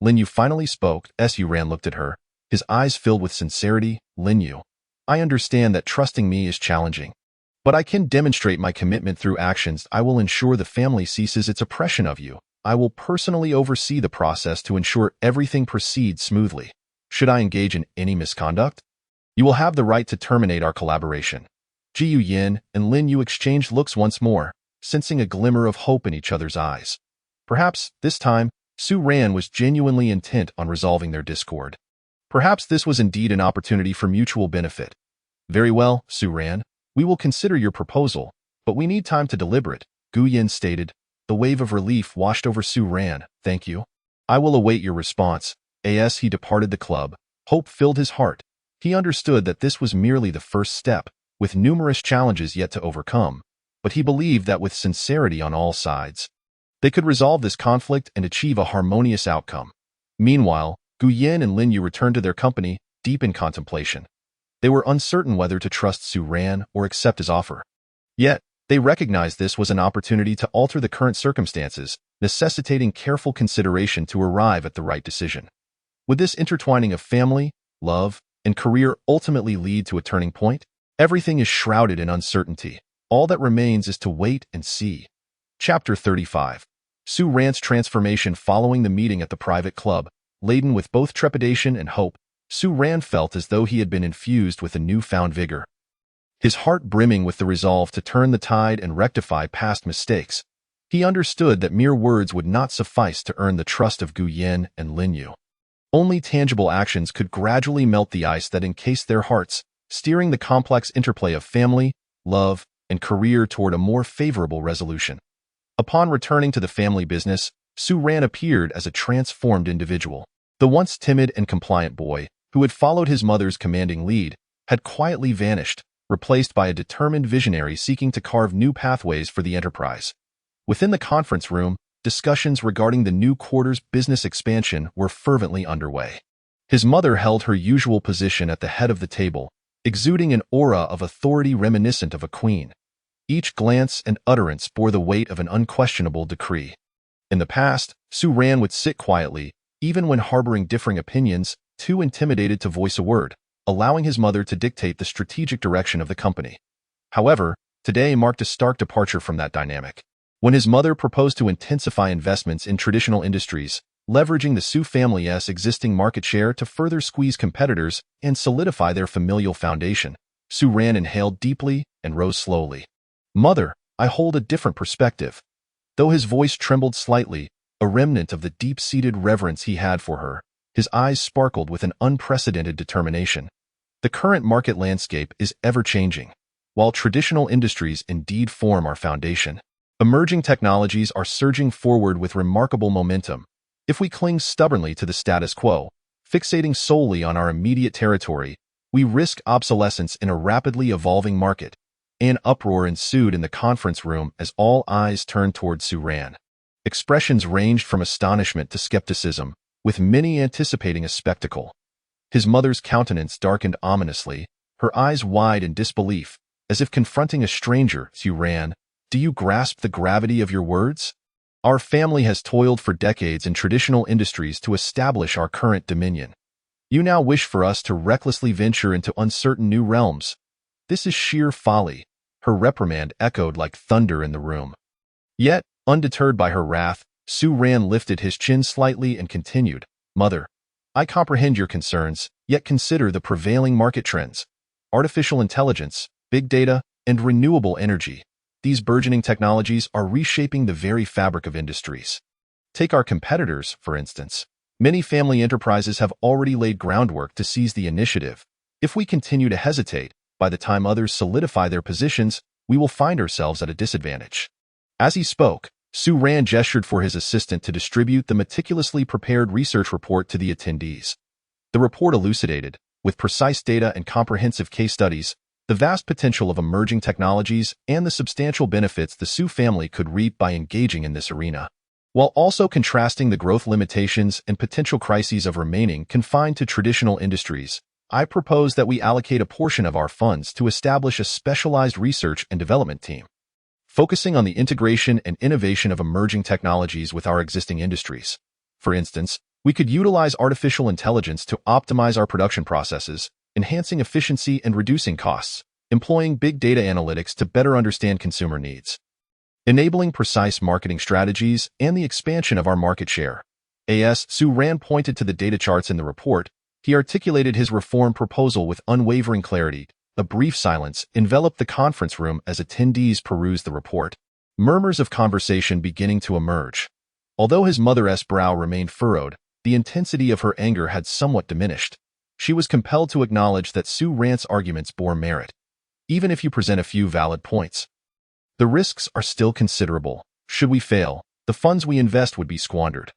Lin Yu finally spoke. Su Ran looked at her, his eyes filled with sincerity. Lin Yu, I understand that trusting me is challenging, but I can demonstrate my commitment through actions. I will ensure the family ceases its oppression of you. I will personally oversee the process to ensure everything proceeds smoothly. Should I engage in any misconduct, you will have the right to terminate our collaboration. Jiu Yin and Lin Yu exchanged looks once more, sensing a glimmer of hope in each other's eyes. Perhaps, this time, Su Ran was genuinely intent on resolving their discord. Perhaps this was indeed an opportunity for mutual benefit. Very well, Su Ran, we will consider your proposal, but we need time to deliberate, Gu Yin stated. The wave of relief washed over Su Ran. Thank you. I will await your response. As he departed the club, hope filled his heart. He understood that this was merely the first step, with numerous challenges yet to overcome, but he believed that with sincerity on all sides, they could resolve this conflict and achieve a harmonious outcome. Meanwhile, Gu Yin and Lin Yu returned to their company, deep in contemplation. They were uncertain whether to trust Su Ran or accept his offer. Yet, they recognized this was an opportunity to alter the current circumstances, necessitating careful consideration to arrive at the right decision. Would this intertwining of family, love, and career ultimately lead to a turning point? Everything is shrouded in uncertainty. All that remains is to wait and see. Chapter 35. Su Ran's transformation following the meeting at the private club. Laden with both trepidation and hope, Su Ran felt as though he had been infused with a newfound vigor. His heart brimming with the resolve to turn the tide and rectify past mistakes. He understood that mere words would not suffice to earn the trust of Gu Yin and Lin Yu. Only tangible actions could gradually melt the ice that encased their hearts, steering the complex interplay of family, love, and career toward a more favorable resolution. Upon returning to the family business, Su Ran appeared as a transformed individual. The once timid and compliant boy, who had followed his mother's commanding lead, had quietly vanished, replaced by a determined visionary seeking to carve new pathways for the enterprise. Within the conference room, discussions regarding the new quarter's business expansion were fervently underway. His mother held her usual position at the head of the table, exuding an aura of authority reminiscent of a queen. Each glance and utterance bore the weight of an unquestionable decree. In the past, Su Ran would sit quietly, even when harboring differing opinions, too intimidated to voice a word, allowing his mother to dictate the strategic direction of the company. However, today marked a stark departure from that dynamic. When his mother proposed to intensify investments in traditional industries, leveraging the Su family's existing market share to further squeeze competitors and solidify their familial foundation, Su Ran inhaled deeply and rose slowly. "Mother, I hold a different perspective." Though his voice trembled slightly, a remnant of the deep-seated reverence he had for her, his eyes sparkled with an unprecedented determination. The current market landscape is ever-changing. While traditional industries indeed form our foundation, emerging technologies are surging forward with remarkable momentum. If we cling stubbornly to the status quo, fixating solely on our immediate territory, we risk obsolescence in a rapidly evolving market. An uproar ensued in the conference room as all eyes turned toward Su Ran. Expressions ranged from astonishment to skepticism, with many anticipating a spectacle. His mother's countenance darkened ominously, her eyes wide in disbelief, as if confronting a stranger. "Su Ran, do you grasp the gravity of your words? Our family has toiled for decades in traditional industries to establish our current dominion. You now wish for us to recklessly venture into uncertain new realms. This is sheer folly." Her reprimand echoed like thunder in the room. Yet, undeterred by her wrath, Su Ran lifted his chin slightly and continued, "Mother, I comprehend your concerns, yet consider the prevailing market trends. Artificial intelligence, big data, and renewable energy. These burgeoning technologies are reshaping the very fabric of industries. Take our competitors, for instance. Many family enterprises have already laid groundwork to seize the initiative. If we continue to hesitate, by the time others solidify their positions, we will find ourselves at a disadvantage." As he spoke, Su Ran gestured for his assistant to distribute the meticulously prepared research report to the attendees. The report elucidated, with precise data and comprehensive case studies, the vast potential of emerging technologies and the substantial benefits the Su family could reap by engaging in this arena, while also contrasting the growth limitations and potential crises of remaining confined to traditional industries. I propose that we allocate a portion of our funds to establish a specialized research and development team, focusing on the integration and innovation of emerging technologies with our existing industries. For instance, we could utilize artificial intelligence to optimize our production processes, enhancing efficiency and reducing costs, employing big data analytics to better understand consumer needs, enabling precise marketing strategies and the expansion of our market share. As Su Ran pointed to the data charts in the report, he articulated his reform proposal with unwavering clarity. A brief silence enveloped the conference room as attendees perused the report, murmurs of conversation beginning to emerge. Although his mother's brow remained furrowed, the intensity of her anger had somewhat diminished. She was compelled to acknowledge that Su Ran's arguments bore merit. Even if you present a few valid points, the risks are still considerable. Should we fail, the funds we invest would be squandered.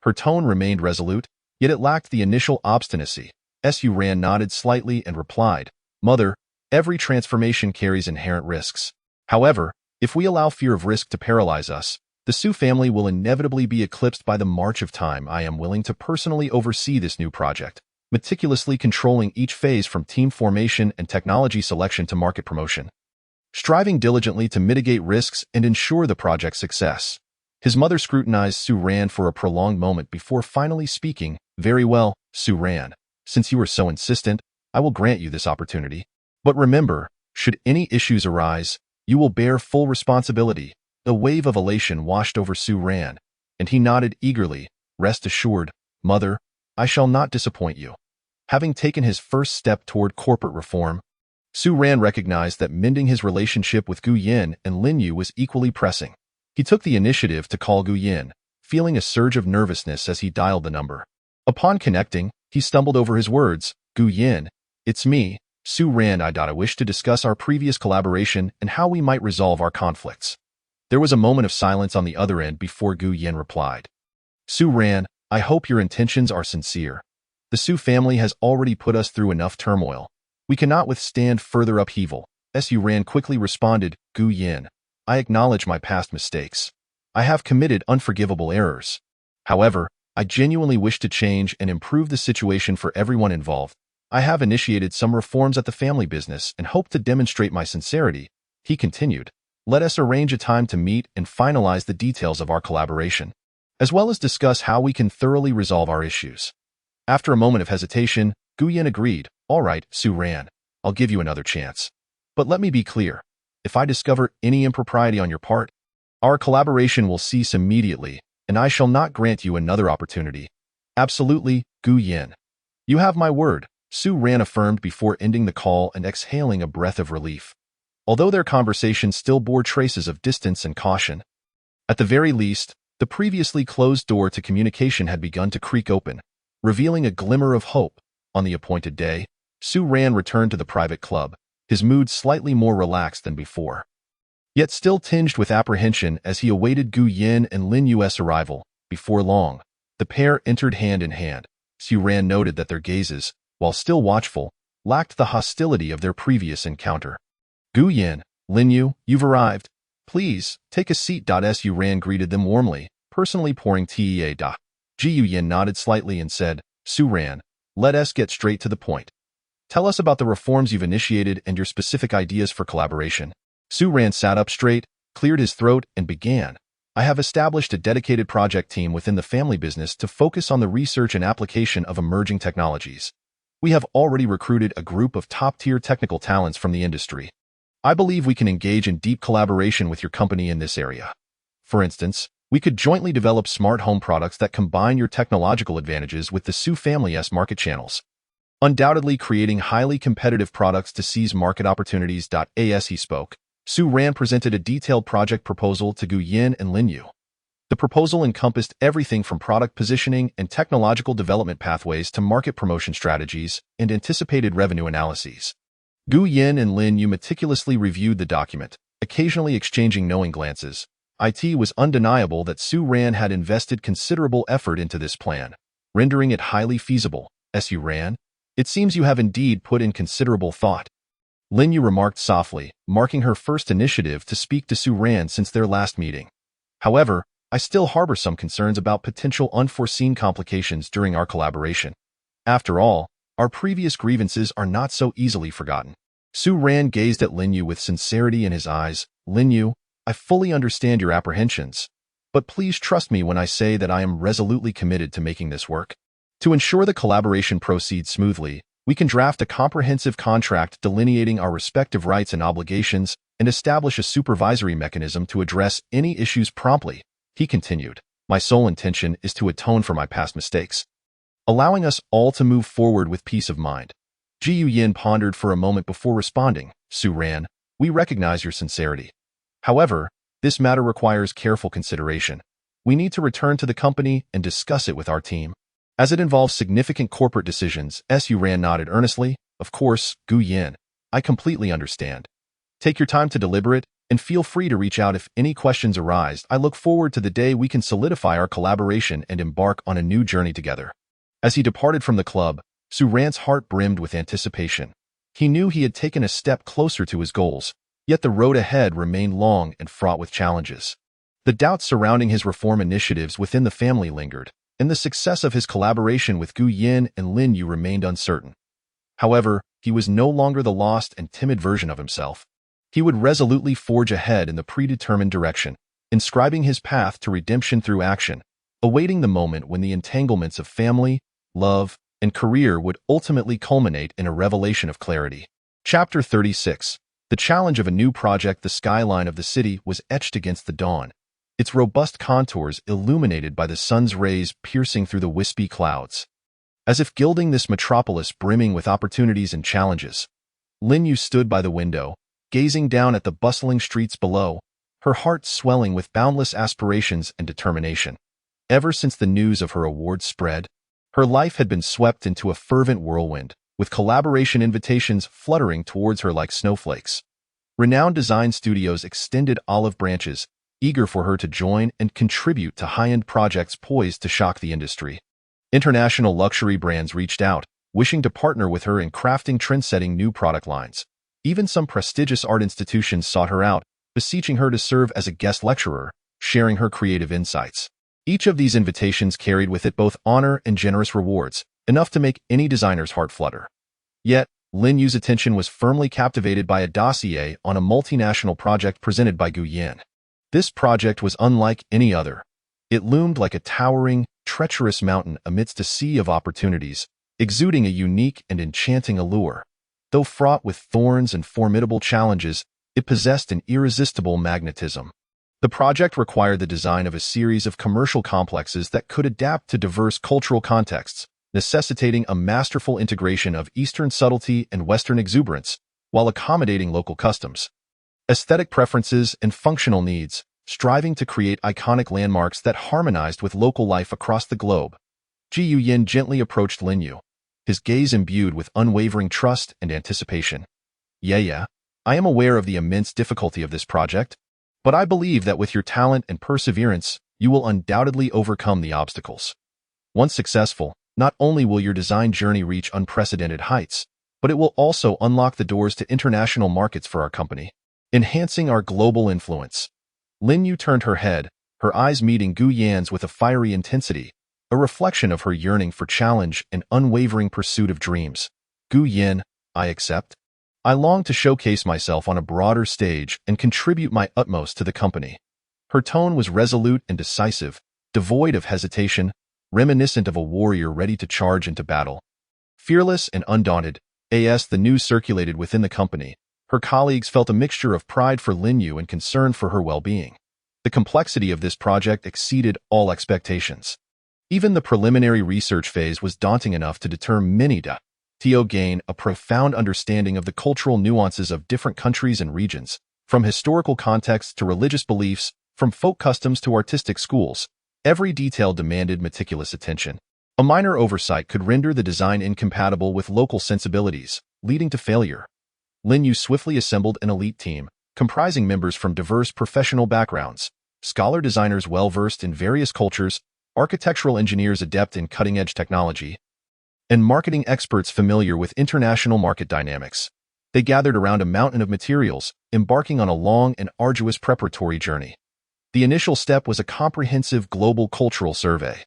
Her tone remained resolute, yet it lacked the initial obstinacy. Su Ran nodded slightly and replied, "Mother, every transformation carries inherent risks. However, if we allow fear of risk to paralyze us, the Su family will inevitably be eclipsed by the march of time. I am willing to personally oversee this new project, meticulously controlling each phase from team formation and technology selection to market promotion, striving diligently to mitigate risks and ensure the project's success." His mother scrutinized Su Ran for a prolonged moment before finally speaking. "Very well, Su Ran. Since you are so insistent, I will grant you this opportunity. But remember, should any issues arise, you will bear full responsibility." A wave of elation washed over Su Ran, and he nodded eagerly. "Rest assured, Mother, I shall not disappoint you." Having taken his first step toward corporate reform, Su Ran recognized that mending his relationship with Gu Yin and Lin Yu was equally pressing. He took the initiative to call Gu Yin, feeling a surge of nervousness as he dialed the number. Upon connecting, he stumbled over his words. "Gu Yin, it's me, Su Ran. I wish to discuss our previous collaboration and how we might resolve our conflicts." There was a moment of silence on the other end before Gu Yin replied. "Su Ran, I hope your intentions are sincere. The Su family has already put us through enough turmoil. We cannot withstand further upheaval." Su Ran quickly responded, "Gu Yin, I acknowledge my past mistakes. I have committed unforgivable errors. However, I genuinely wish to change and improve the situation for everyone involved. I have initiated some reforms at the family business and hope to demonstrate my sincerity. He continued. Let us arrange a time to meet and finalize the details of our collaboration, as well as discuss how we can thoroughly resolve our issues. After a moment of hesitation, Guyen agreed. All right, Su Ran, I'll give you another chance. But let me be clear. If I discover any impropriety on your part, our collaboration will cease immediately, and I shall not grant you another opportunity. Absolutely, Guyen. You have my word, Su Ran affirmed before ending the call and exhaling a breath of relief. Although their conversation still bore traces of distance and caution, at the very least, the previously closed door to communication had begun to creak open, revealing a glimmer of hope. On the appointed day, Su Ran returned to the private club, his mood slightly more relaxed than before, yet still tinged with apprehension as he awaited Gu Yin and Lin Yu's arrival. Before long, the pair entered hand in hand. Su Ran noted that their gazes, while still watchful, lacked the hostility of their previous encounter. Gu Yin, Lin Yu, you've arrived. Please, take a seat. Su Ran greeted them warmly, personally pouring tea. Ji Yin nodded slightly and said, Su Ran, let us get straight to the point. Tell us about the reforms you've initiated and your specific ideas for collaboration. Su Ran sat up straight, cleared his throat, and began. I have established a dedicated project team within the family business to focus on the research and application of emerging technologies. We have already recruited a group of top-tier technical talents from the industry. I believe we can engage in deep collaboration with your company in this area. For instance, we could jointly develop smart home products that combine your technological advantages with the Su family's market channels, undoubtedly creating highly competitive products to seize market opportunities. As he spoke, Su Ran presented a detailed project proposal to Gu Yin and Lin Yu. The proposal encompassed everything from product positioning and technological development pathways to market promotion strategies and anticipated revenue analyses. Gu Yin and Lin Yu meticulously reviewed the document, occasionally exchanging knowing glances. It was undeniable that Su Ran had invested considerable effort into this plan, rendering it highly feasible. Su Ran, it seems you have indeed put in considerable thought. Lin Yu remarked softly, marking her first initiative to speak to Su Ran since their last meeting. However, I still harbor some concerns about potential unforeseen complications during our collaboration. After all, our previous grievances are not so easily forgotten. Su Ran gazed at Lin Yu with sincerity in his eyes. Lin Yu, I fully understand your apprehensions, but please trust me when I say that I am resolutely committed to making this work. To ensure the collaboration proceeds smoothly, we can draft a comprehensive contract delineating our respective rights and obligations and establish a supervisory mechanism to address any issues promptly. He continued, my sole intention is to atone for my past mistakes, allowing us all to move forward with peace of mind. Ji Yin pondered for a moment before responding. Su Ran, we recognize your sincerity. However, this matter requires careful consideration. We need to return to the company and discuss it with our team, as it involves significant corporate decisions. Su Ran nodded earnestly. Of course, Gu Yin, I completely understand. Take your time to deliberate, and feel free to reach out if any questions arise. I look forward to the day we can solidify our collaboration and embark on a new journey together. As he departed from the club, Su Ran's heart brimmed with anticipation. He knew he had taken a step closer to his goals, yet the road ahead remained long and fraught with challenges. The doubts surrounding his reform initiatives within the family lingered, and the success of his collaboration with Gu Yin and Lin Yu remained uncertain. However, he was no longer the lost and timid version of himself. He would resolutely forge ahead in the predetermined direction, inscribing his path to redemption through action, awaiting the moment when the entanglements of family, love, and career would ultimately culminate in a revelation of clarity. Chapter 36. The challenge of a new project. The skyline of the city was etched against the dawn, its robust contours illuminated by the sun's rays piercing through the wispy clouds, as if gilding this metropolis brimming with opportunities and challenges. Lin Yu stood by the window, gazing down at the bustling streets below, her heart swelling with boundless aspirations and determination. Ever since the news of her award spread, her life had been swept into a fervent whirlwind, with collaboration invitations fluttering towards her like snowflakes. Renowned design studios extended olive branches, eager for her to join and contribute to high-end projects poised to shock the industry. International luxury brands reached out, wishing to partner with her in crafting trend-setting new product lines. Even some prestigious art institutions sought her out, beseeching her to serve as a guest lecturer, sharing her creative insights. Each of these invitations carried with it both honor and generous rewards, enough to make any designer's heart flutter. Yet, Lin Yu's attention was firmly captivated by a dossier on a multinational project presented by Gu Yan. This project was unlike any other. It loomed like a towering, treacherous mountain amidst a sea of opportunities, exuding a unique and enchanting allure. Though fraught with thorns and formidable challenges, it possessed an irresistible magnetism. The project required the design of a series of commercial complexes that could adapt to diverse cultural contexts, necessitating a masterful integration of Eastern subtlety and Western exuberance, while accommodating local customs, aesthetic preferences, and functional needs, striving to create iconic landmarks that harmonized with local life across the globe. Ji Yin gently approached Lin Yu, his gaze imbued with unwavering trust and anticipation. Yeah, I am aware of the immense difficulty of this project, but I believe that with your talent and perseverance, you will undoubtedly overcome the obstacles. Once successful, not only will your design journey reach unprecedented heights, but it will also unlock the doors to international markets for our company, enhancing our global influence. Lin Yu turned her head, her eyes meeting Gu Yan's with a fiery intensity, a reflection of her yearning for challenge and unwavering pursuit of dreams. Gu Yan, I accept. I long to showcase myself on a broader stage and contribute my utmost to the company. Her tone was resolute and decisive, devoid of hesitation, reminiscent of a warrior ready to charge into battle. Fearless and undaunted, as the news circulated within the company, her colleagues felt a mixture of pride for Lin Yu and concern for her well-being. The complexity of this project exceeded all expectations. Even the preliminary research phase was daunting enough to deter many to gain a profound understanding of the cultural nuances of different countries and regions, from historical contexts to religious beliefs, from folk customs to artistic schools. Every detail demanded meticulous attention. A minor oversight could render the design incompatible with local sensibilities, leading to failure. Lin Yu swiftly assembled an elite team, comprising members from diverse professional backgrounds, scholar designers well-versed in various cultures, architectural engineers adept in cutting-edge technology, and marketing experts familiar with international market dynamics. They gathered around a mountain of materials, embarking on a long and arduous preparatory journey. The initial step was a comprehensive global cultural survey.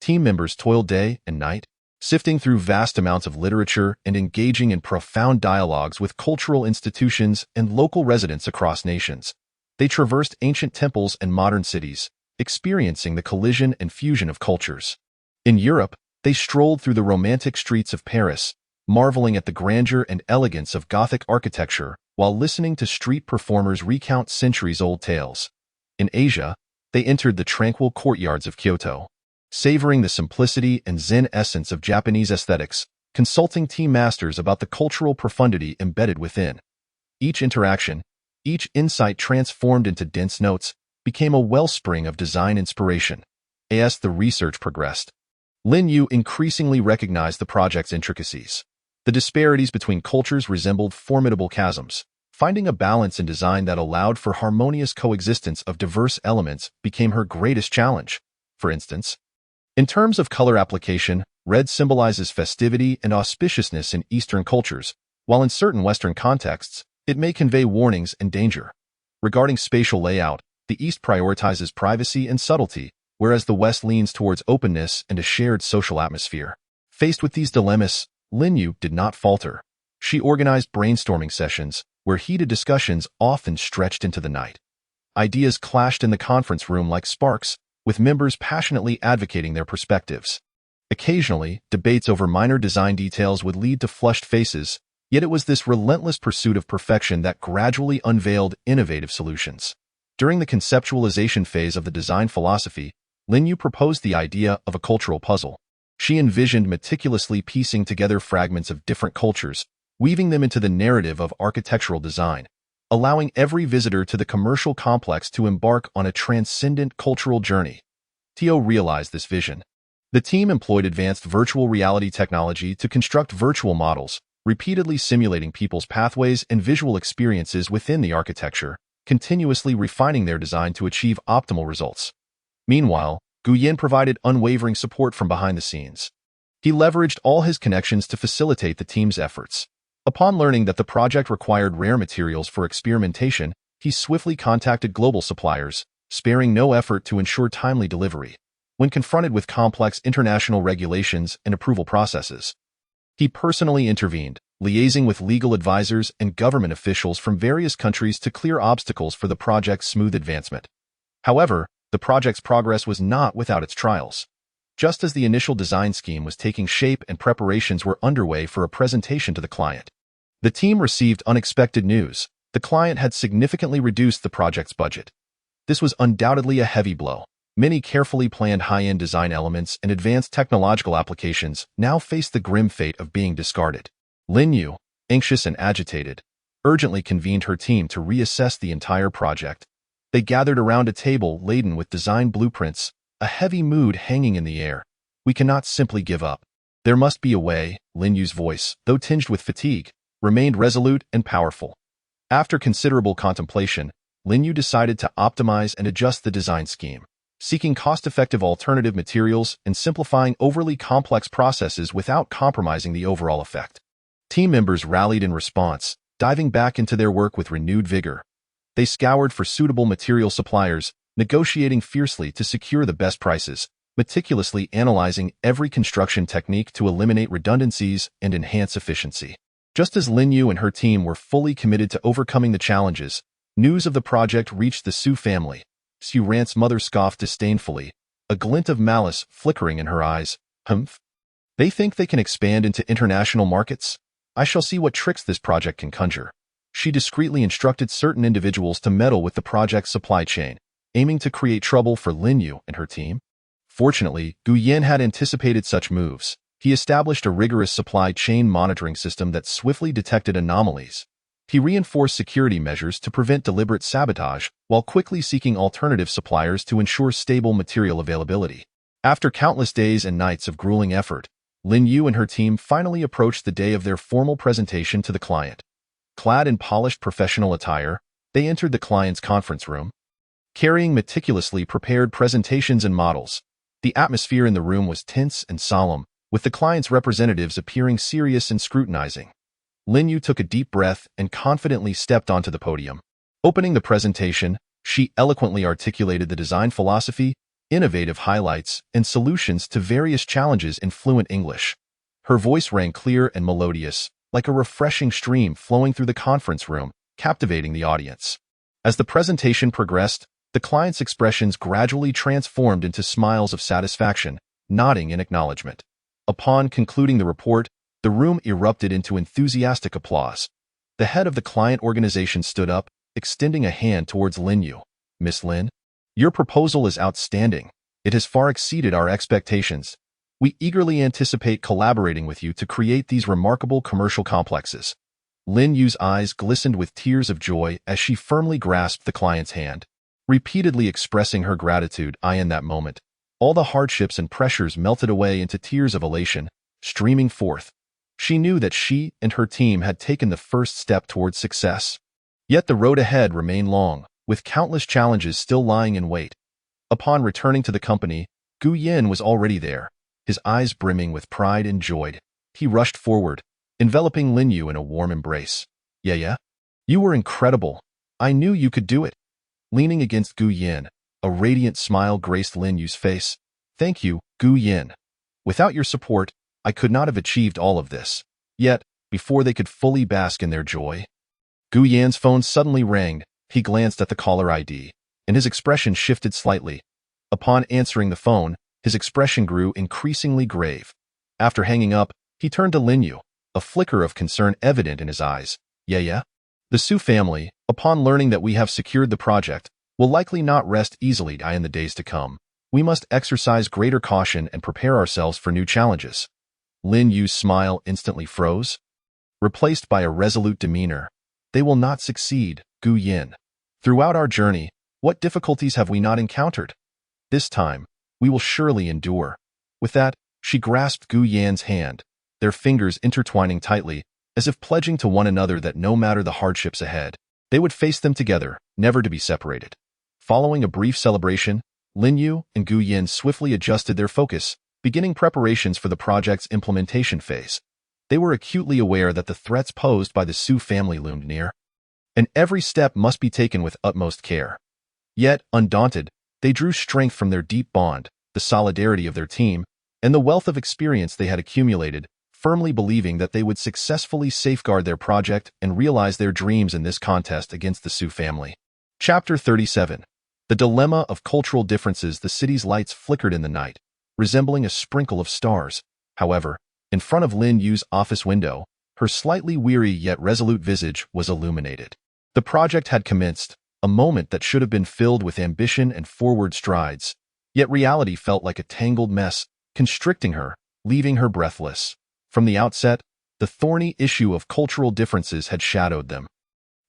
Team members toiled day and night, sifting through vast amounts of literature and engaging in profound dialogues with cultural institutions and local residents across nations. They traversed ancient temples and modern cities, experiencing the collision and fusion of cultures. In Europe, they strolled through the romantic streets of Paris, marveling at the grandeur and elegance of Gothic architecture while listening to street performers recount centuries-old tales. In Asia, they entered the tranquil courtyards of Kyoto, savoring the simplicity and zen essence of Japanese aesthetics, consulting team masters about the cultural profundity embedded within. Each interaction, each insight transformed into dense notes, became a wellspring of design inspiration. As the research progressed, Lin Yu increasingly recognized the project's intricacies. The disparities between cultures resembled formidable chasms. Finding a balance in design that allowed for harmonious coexistence of diverse elements became her greatest challenge. For instance, in terms of color application, red symbolizes festivity and auspiciousness in Eastern cultures, while in certain Western contexts, it may convey warnings and danger. Regarding spatial layout, the East prioritizes privacy and subtlety, whereas the West leans towards openness and a shared social atmosphere. Faced with these dilemmas, Lin Yu did not falter. She organized brainstorming sessions, where heated discussions often stretched into the night. Ideas clashed in the conference room like sparks, with members passionately advocating their perspectives. Occasionally, debates over minor design details would lead to flushed faces, yet it was this relentless pursuit of perfection that gradually unveiled innovative solutions. During the conceptualization phase of the design philosophy, Lin Yu proposed the idea of a cultural puzzle. She envisioned meticulously piecing together fragments of different cultures, weaving them into the narrative of architectural design, allowing every visitor to the commercial complex to embark on a transcendent cultural journey. Tio realized this vision. The team employed advanced virtual reality technology to construct virtual models, repeatedly simulating people's pathways and visual experiences within the architecture, continuously refining their design to achieve optimal results. Meanwhile, Gu Yan provided unwavering support from behind the scenes. He leveraged all his connections to facilitate the team's efforts. Upon learning that the project required rare materials for experimentation, he swiftly contacted global suppliers, sparing no effort to ensure timely delivery. When confronted with complex international regulations and approval processes, he personally intervened, liaising with legal advisors and government officials from various countries to clear obstacles for the project's smooth advancement. However, the project's progress was not without its trials. Just as the initial design scheme was taking shape and preparations were underway for a presentation to the client, the team received unexpected news. The client had significantly reduced the project's budget. This was undoubtedly a heavy blow. Many carefully planned high-end design elements and advanced technological applications now faced the grim fate of being discarded. Lin Yu, anxious and agitated, urgently convened her team to reassess the entire project. They gathered around a table laden with design blueprints, a heavy mood hanging in the air. We cannot simply give up. There must be a way. Lin Yu's voice, though tinged with fatigue, remained resolute and powerful. After considerable contemplation, Lin Yu decided to optimize and adjust the design scheme, seeking cost-effective alternative materials and simplifying overly complex processes without compromising the overall effect. Team members rallied in response, diving back into their work with renewed vigor. They scoured for suitable material suppliers, negotiating fiercely to secure the best prices, meticulously analyzing every construction technique to eliminate redundancies and enhance efficiency. Just as Lin Yu and her team were fully committed to overcoming the challenges, news of the project reached the Su family. Su Rant's mother scoffed disdainfully, a glint of malice flickering in her eyes. Humph? They think they can expand into international markets? I shall see what tricks this project can conjure. She discreetly instructed certain individuals to meddle with the project's supply chain, aiming to create trouble for Lin Yu and her team. Fortunately, Gu Yan had anticipated such moves. He established a rigorous supply chain monitoring system that swiftly detected anomalies. He reinforced security measures to prevent deliberate sabotage, while quickly seeking alternative suppliers to ensure stable material availability. After countless days and nights of grueling effort, Lin Yu and her team finally approached the day of their formal presentation to the client. Clad in polished professional attire, they entered the client's conference room. Carrying meticulously prepared presentations and models, the atmosphere in the room was tense and solemn, with the client's representatives appearing serious and scrutinizing. Lin Yu took a deep breath and confidently stepped onto the podium. Opening the presentation, she eloquently articulated the design philosophy, innovative highlights, and solutions to various challenges in fluent English. Her voice rang clear and melodious, like a refreshing stream flowing through the conference room, captivating the audience. As the presentation progressed, the client's expressions gradually transformed into smiles of satisfaction, nodding in acknowledgement. Upon concluding the report, the room erupted into enthusiastic applause. The head of the client organization stood up, extending a hand towards Lin Yu. Miss Lin, your proposal is outstanding. It has far exceeded our expectations. We eagerly anticipate collaborating with you to create these remarkable commercial complexes. Lin Yu's eyes glistened with tears of joy as she firmly grasped the client's hand, repeatedly expressing her gratitude. In that moment, all the hardships and pressures melted away into tears of elation, streaming forth. She knew that she and her team had taken the first step towards success. Yet the road ahead remained long, with countless challenges still lying in wait. Upon returning to the company, Gu Yin was already there, his eyes brimming with pride and joy. He rushed forward, enveloping Lin Yu in a warm embrace. Yeah? You were incredible. I knew you could do it. Leaning against Gu Yin, a radiant smile graced Lin Yu's face. Thank you, Gu Yin. Without your support, I could not have achieved all of this. Yet, before they could fully bask in their joy, Gu Yan's phone suddenly rang. He glanced at the caller ID, and his expression shifted slightly. Upon answering the phone, his expression grew increasingly grave. After hanging up, he turned to Lin Yu, a flicker of concern evident in his eyes. Yeah? The Su family, upon learning that we have secured the project, will likely not rest easily in the days to come. We must exercise greater caution and prepare ourselves for new challenges. Lin Yu's smile instantly froze, replaced by a resolute demeanor. They will not succeed, Gu Yin. Throughout our journey, what difficulties have we not encountered? This time, we will surely endure. With that, she grasped Gu Yan's hand, their fingers intertwining tightly, as if pledging to one another that no matter the hardships ahead, they would face them together, never to be separated. Following a brief celebration, Lin Yu and Gu Yin swiftly adjusted their focus, beginning preparations for the project's implementation phase. They were acutely aware that the threats posed by the Su family loomed near, and every step must be taken with utmost care. Yet, undaunted, they drew strength from their deep bond, the solidarity of their team, and the wealth of experience they had accumulated, firmly believing that they would successfully safeguard their project and realize their dreams in this contest against the Su family. Chapter 37. The Dilemma of Cultural Differences. The city's lights flickered in the night, resembling a sprinkle of stars. However, in front of Lin Yu's office window, her slightly weary yet resolute visage was illuminated. The project had commenced, a moment that should have been filled with ambition and forward strides, yet reality felt like a tangled mess, constricting her, leaving her breathless. From the outset, the thorny issue of cultural differences had shadowed them,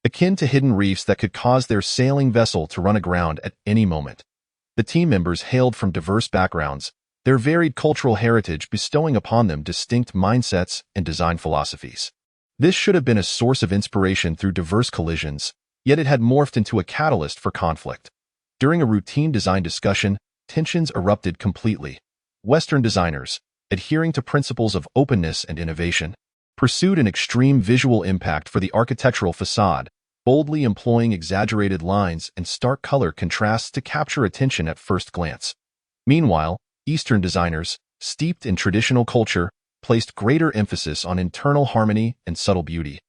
akin to hidden reefs that could cause their sailing vessel to run aground at any moment. The team members hailed from diverse backgrounds, their varied cultural heritage bestowing upon them distinct mindsets and design philosophies. This should have been a source of inspiration through diverse collisions, yet it had morphed into a catalyst for conflict. During a routine design discussion, tensions erupted completely. Western designers, adhering to principles of openness and innovation, pursued an extreme visual impact for the architectural facade, boldly employing exaggerated lines and stark color contrasts to capture attention at first glance. Meanwhile, Eastern designers, steeped in traditional culture, placed greater emphasis on internal harmony and subtle beauty,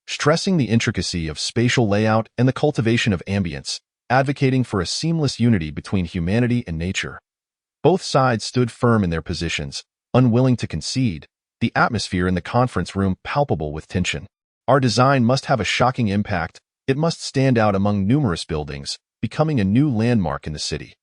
stressing the intricacy of spatial layout and the cultivation of ambience, advocating for a seamless unity between humanity and nature. Both sides stood firm in their positions, unwilling to concede, the atmosphere in the conference room palpable with tension. Our design must have a shocking impact. It must stand out among numerous buildings, becoming a new landmark in the city.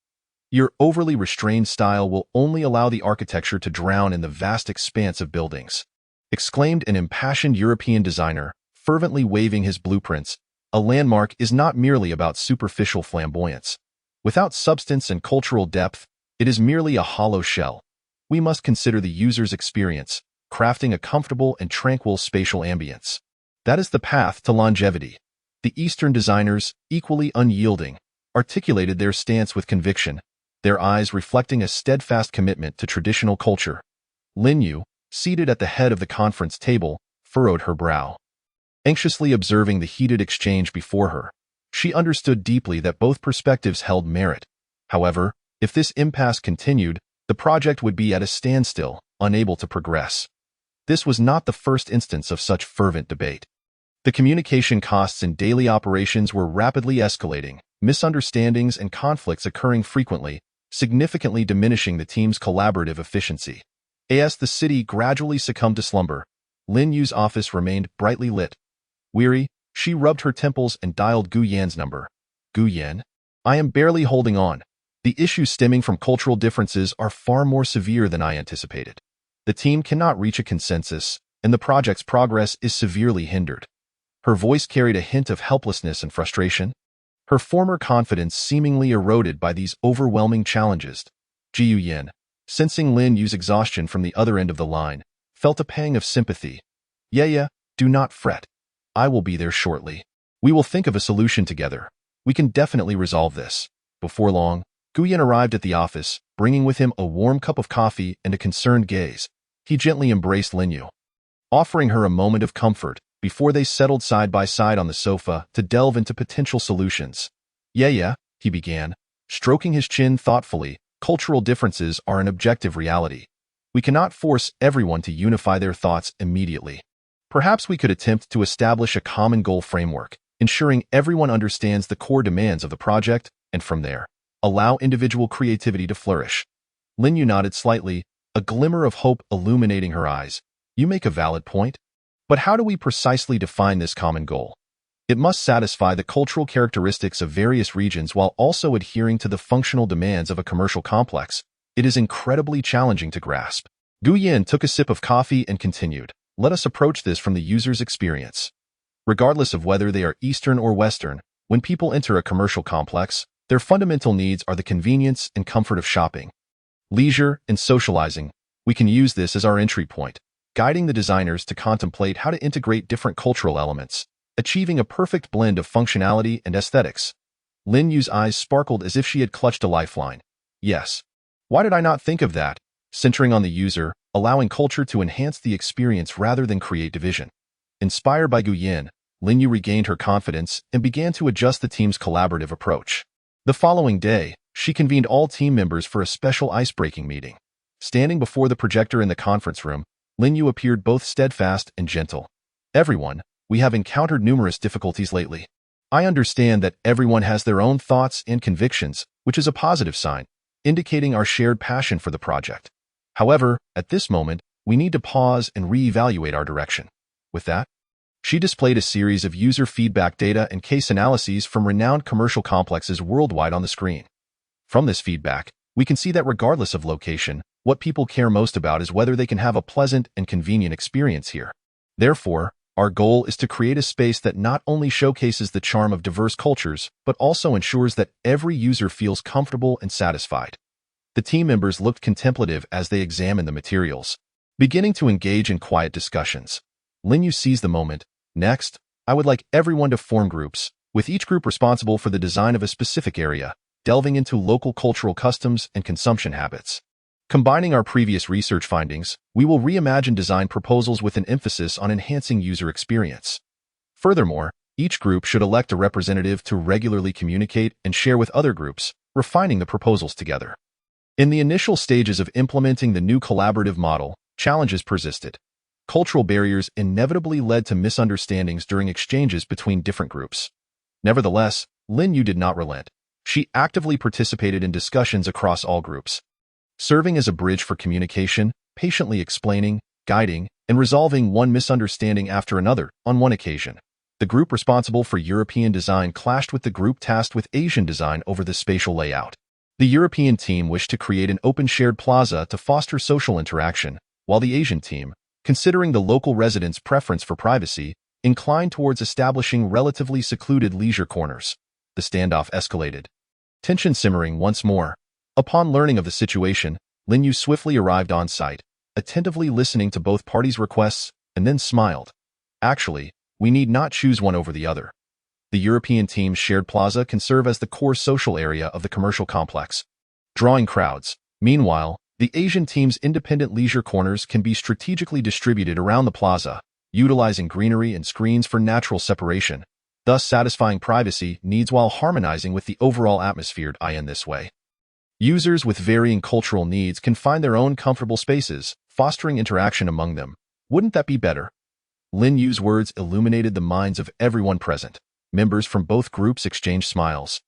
Your overly restrained style will only allow the architecture to drown in the vast expanse of buildings, exclaimed an impassioned European designer, fervently waving his blueprints. A landmark is not merely about superficial flamboyance. Without substance and cultural depth, it is merely a hollow shell. We must consider the user's experience, crafting a comfortable and tranquil spatial ambience. That is the path to longevity. The Eastern designers, equally unyielding, articulated their stance with conviction, their eyes reflecting a steadfast commitment to traditional culture. Lin Yu, seated at the head of the conference table, furrowed her brow, anxiously observing the heated exchange before her. She understood deeply that both perspectives held merit. However, if this impasse continued, the project would be at a standstill, unable to progress. This was not the first instance of such fervent debate. The communication costs in daily operations were rapidly escalating, misunderstandings and conflicts occurring frequently, significantly diminishing the team's collaborative efficiency. As the city gradually succumbed to slumber, Lin Yu's office remained brightly lit. Weary, she rubbed her temples and dialed Gu Yan's number. Gu Yan? I am barely holding on. The issues stemming from cultural differences are far more severe than I anticipated. The team cannot reach a consensus, and the project's progress is severely hindered. Her voice carried a hint of helplessness and frustration, her former confidence seemingly eroded by these overwhelming challenges. Jiu Yan, sensing Lin Yu's exhaustion from the other end of the line, felt a pang of sympathy. Yeah, do not fret. I will be there shortly. We will think of a solution together. We can definitely resolve this. Before long, Guyan arrived at the office, bringing with him a warm cup of coffee and a concerned gaze. He gently embraced Lin Yu, offering her a moment of comfort before they settled side by side on the sofa to delve into potential solutions. Yeah, he began, stroking his chin thoughtfully. Cultural differences are an objective reality. We cannot force everyone to unify their thoughts immediately. Perhaps we could attempt to establish a common goal framework, ensuring everyone understands the core demands of the project, and from there, allow individual creativity to flourish. Lin Yu nodded slightly, a glimmer of hope illuminating her eyes. You make a valid point. But how do we precisely define this common goal? It must satisfy the cultural characteristics of various regions while also adhering to the functional demands of a commercial complex. It is incredibly challenging to grasp. Gu Yan took a sip of coffee and continued. Let us approach this from the user's experience. Regardless of whether they are Eastern or Western, when people enter a commercial complex, their fundamental needs are the convenience and comfort of shopping, leisure, and socializing. We can use this as our entry point, guiding the designers to contemplate how to integrate different cultural elements, achieving a perfect blend of functionality and aesthetics. Lin Yu's eyes sparkled as if she had clutched a lifeline. Yes. Why did I not think of that? Centering on the user, allowing culture to enhance the experience rather than create division. Inspired by Gu Yan, Lin Yu regained her confidence and began to adjust the team's collaborative approach. The following day, she convened all team members for a special ice-breaking meeting. Standing before the projector in the conference room, Lin Yu appeared both steadfast and gentle. "Everyone, we have encountered numerous difficulties lately. I understand that everyone has their own thoughts and convictions, which is a positive sign, indicating our shared passion for the project. However, at this moment, we need to pause and reevaluate our direction." With that, she displayed a series of user feedback data and case analyses from renowned commercial complexes worldwide on the screen. From this feedback, we can see that regardless of location, what people care most about is whether they can have a pleasant and convenient experience here. Therefore, our goal is to create a space that not only showcases the charm of diverse cultures, but also ensures that every user feels comfortable and satisfied. The team members looked contemplative as they examined the materials, beginning to engage in quiet discussions. Lin Yu seized the moment. "Next, I would like everyone to form groups, with each group responsible for the design of a specific area, delving into local cultural customs and consumption habits. Combining our previous research findings, we will reimagine design proposals with an emphasis on enhancing user experience. Furthermore, each group should elect a representative to regularly communicate and share with other groups, refining the proposals together." In the initial stages of implementing the new collaborative model, challenges persisted. Cultural barriers inevitably led to misunderstandings during exchanges between different groups. Nevertheless, Lin Yu did not relent. She actively participated in discussions across all groups, serving as a bridge for communication, patiently explaining, guiding, and resolving one misunderstanding after another. On one occasion, the group responsible for European design clashed with the group tasked with Asian design over the spatial layout. The European team wished to create an open shared plaza to foster social interaction, while the Asian team, considering the local residents' preference for privacy, inclined towards establishing relatively secluded leisure corners. The standoff escalated, tension simmering once more. Upon learning of the situation, Lin Yu swiftly arrived on site, attentively listening to both parties' requests, and then smiled. "Actually, we need not choose one over the other. The European team's shared plaza can serve as the core social area of the commercial complex, drawing crowds. Meanwhile, the Asian team's independent leisure corners can be strategically distributed around the plaza, utilizing greenery and screens for natural separation, thus satisfying privacy needs while harmonizing with the overall atmosphere. In this way, users with varying cultural needs can find their own comfortable spaces, fostering interaction among them. Wouldn't that be better?" Lin Yu's words illuminated the minds of everyone present. Members from both groups exchanged smiles,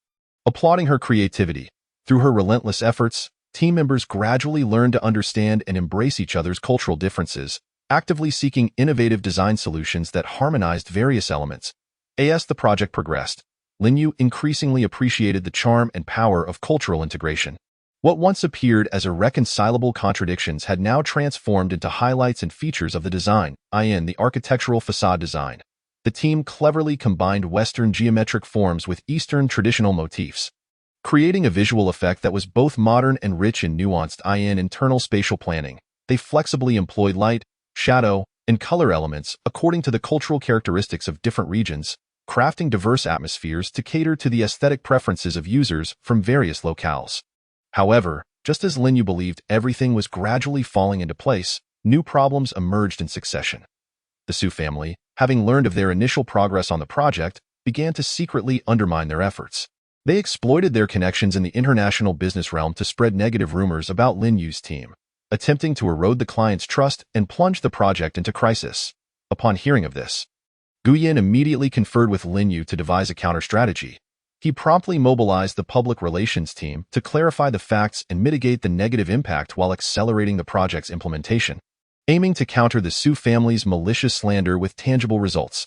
applauding her creativity. Through her relentless efforts, team members gradually learned to understand and embrace each other's cultural differences, actively seeking innovative design solutions that harmonized various elements. As the project progressed, Lin Yu increasingly appreciated the charm and power of cultural integration. What once appeared as irreconcilable contradictions had now transformed into highlights and features of the design. In the architectural facade design, the team cleverly combined Western geometric forms with Eastern traditional motifs, creating a visual effect that was both modern and rich in nuanced. In internal spatial planning, they flexibly employed light, shadow, and color elements according to the cultural characteristics of different regions, crafting diverse atmospheres to cater to the aesthetic preferences of users from various locales. However, just as Lin Yu believed everything was gradually falling into place, new problems emerged in succession. The Su family, having learned of their initial progress on the project, began to secretly undermine their efforts. They exploited their connections in the international business realm to spread negative rumors about Lin Yu's team, attempting to erode the client's trust and plunge the project into crisis. Upon hearing of this, Guyan immediately conferred with Lin Yu to devise a counter-strategy. He promptly mobilized the public relations team to clarify the facts and mitigate the negative impact while accelerating the project's implementation, aiming to counter the Su family's malicious slander with tangible results.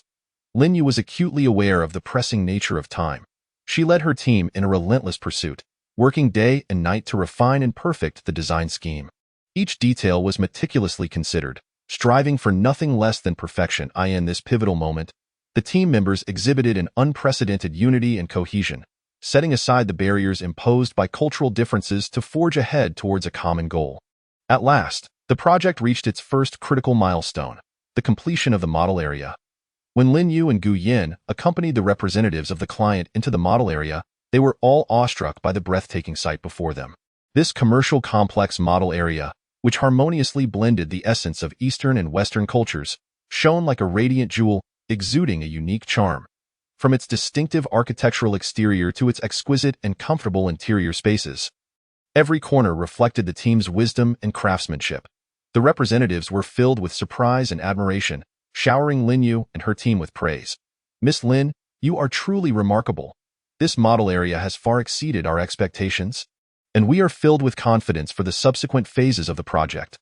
Lin Yu was acutely aware of the pressing nature of time. She led her team in a relentless pursuit, working day and night to refine and perfect the design scheme. Each detail was meticulously considered, striving for nothing less than perfection. In this pivotal moment, the team members exhibited an unprecedented unity and cohesion, setting aside the barriers imposed by cultural differences to forge ahead towards a common goal. At last, the project reached its first critical milestone, the completion of the model area. When Lin Yu and Gu Yin accompanied the representatives of the client into the model area, they were all awestruck by the breathtaking sight before them. This commercial complex model area, which harmoniously blended the essence of Eastern and Western cultures, shone like a radiant jewel, exuding a unique charm. from its distinctive architectural exterior to its exquisite and comfortable interior spaces. Every corner reflected the team's wisdom and craftsmanship. The representatives were filled with surprise and admiration, showering Lin Yu and her team with praise. "Miss Lin, you are truly remarkable. This model area has far exceeded our expectations, and we are filled with confidence for the subsequent phases of the project."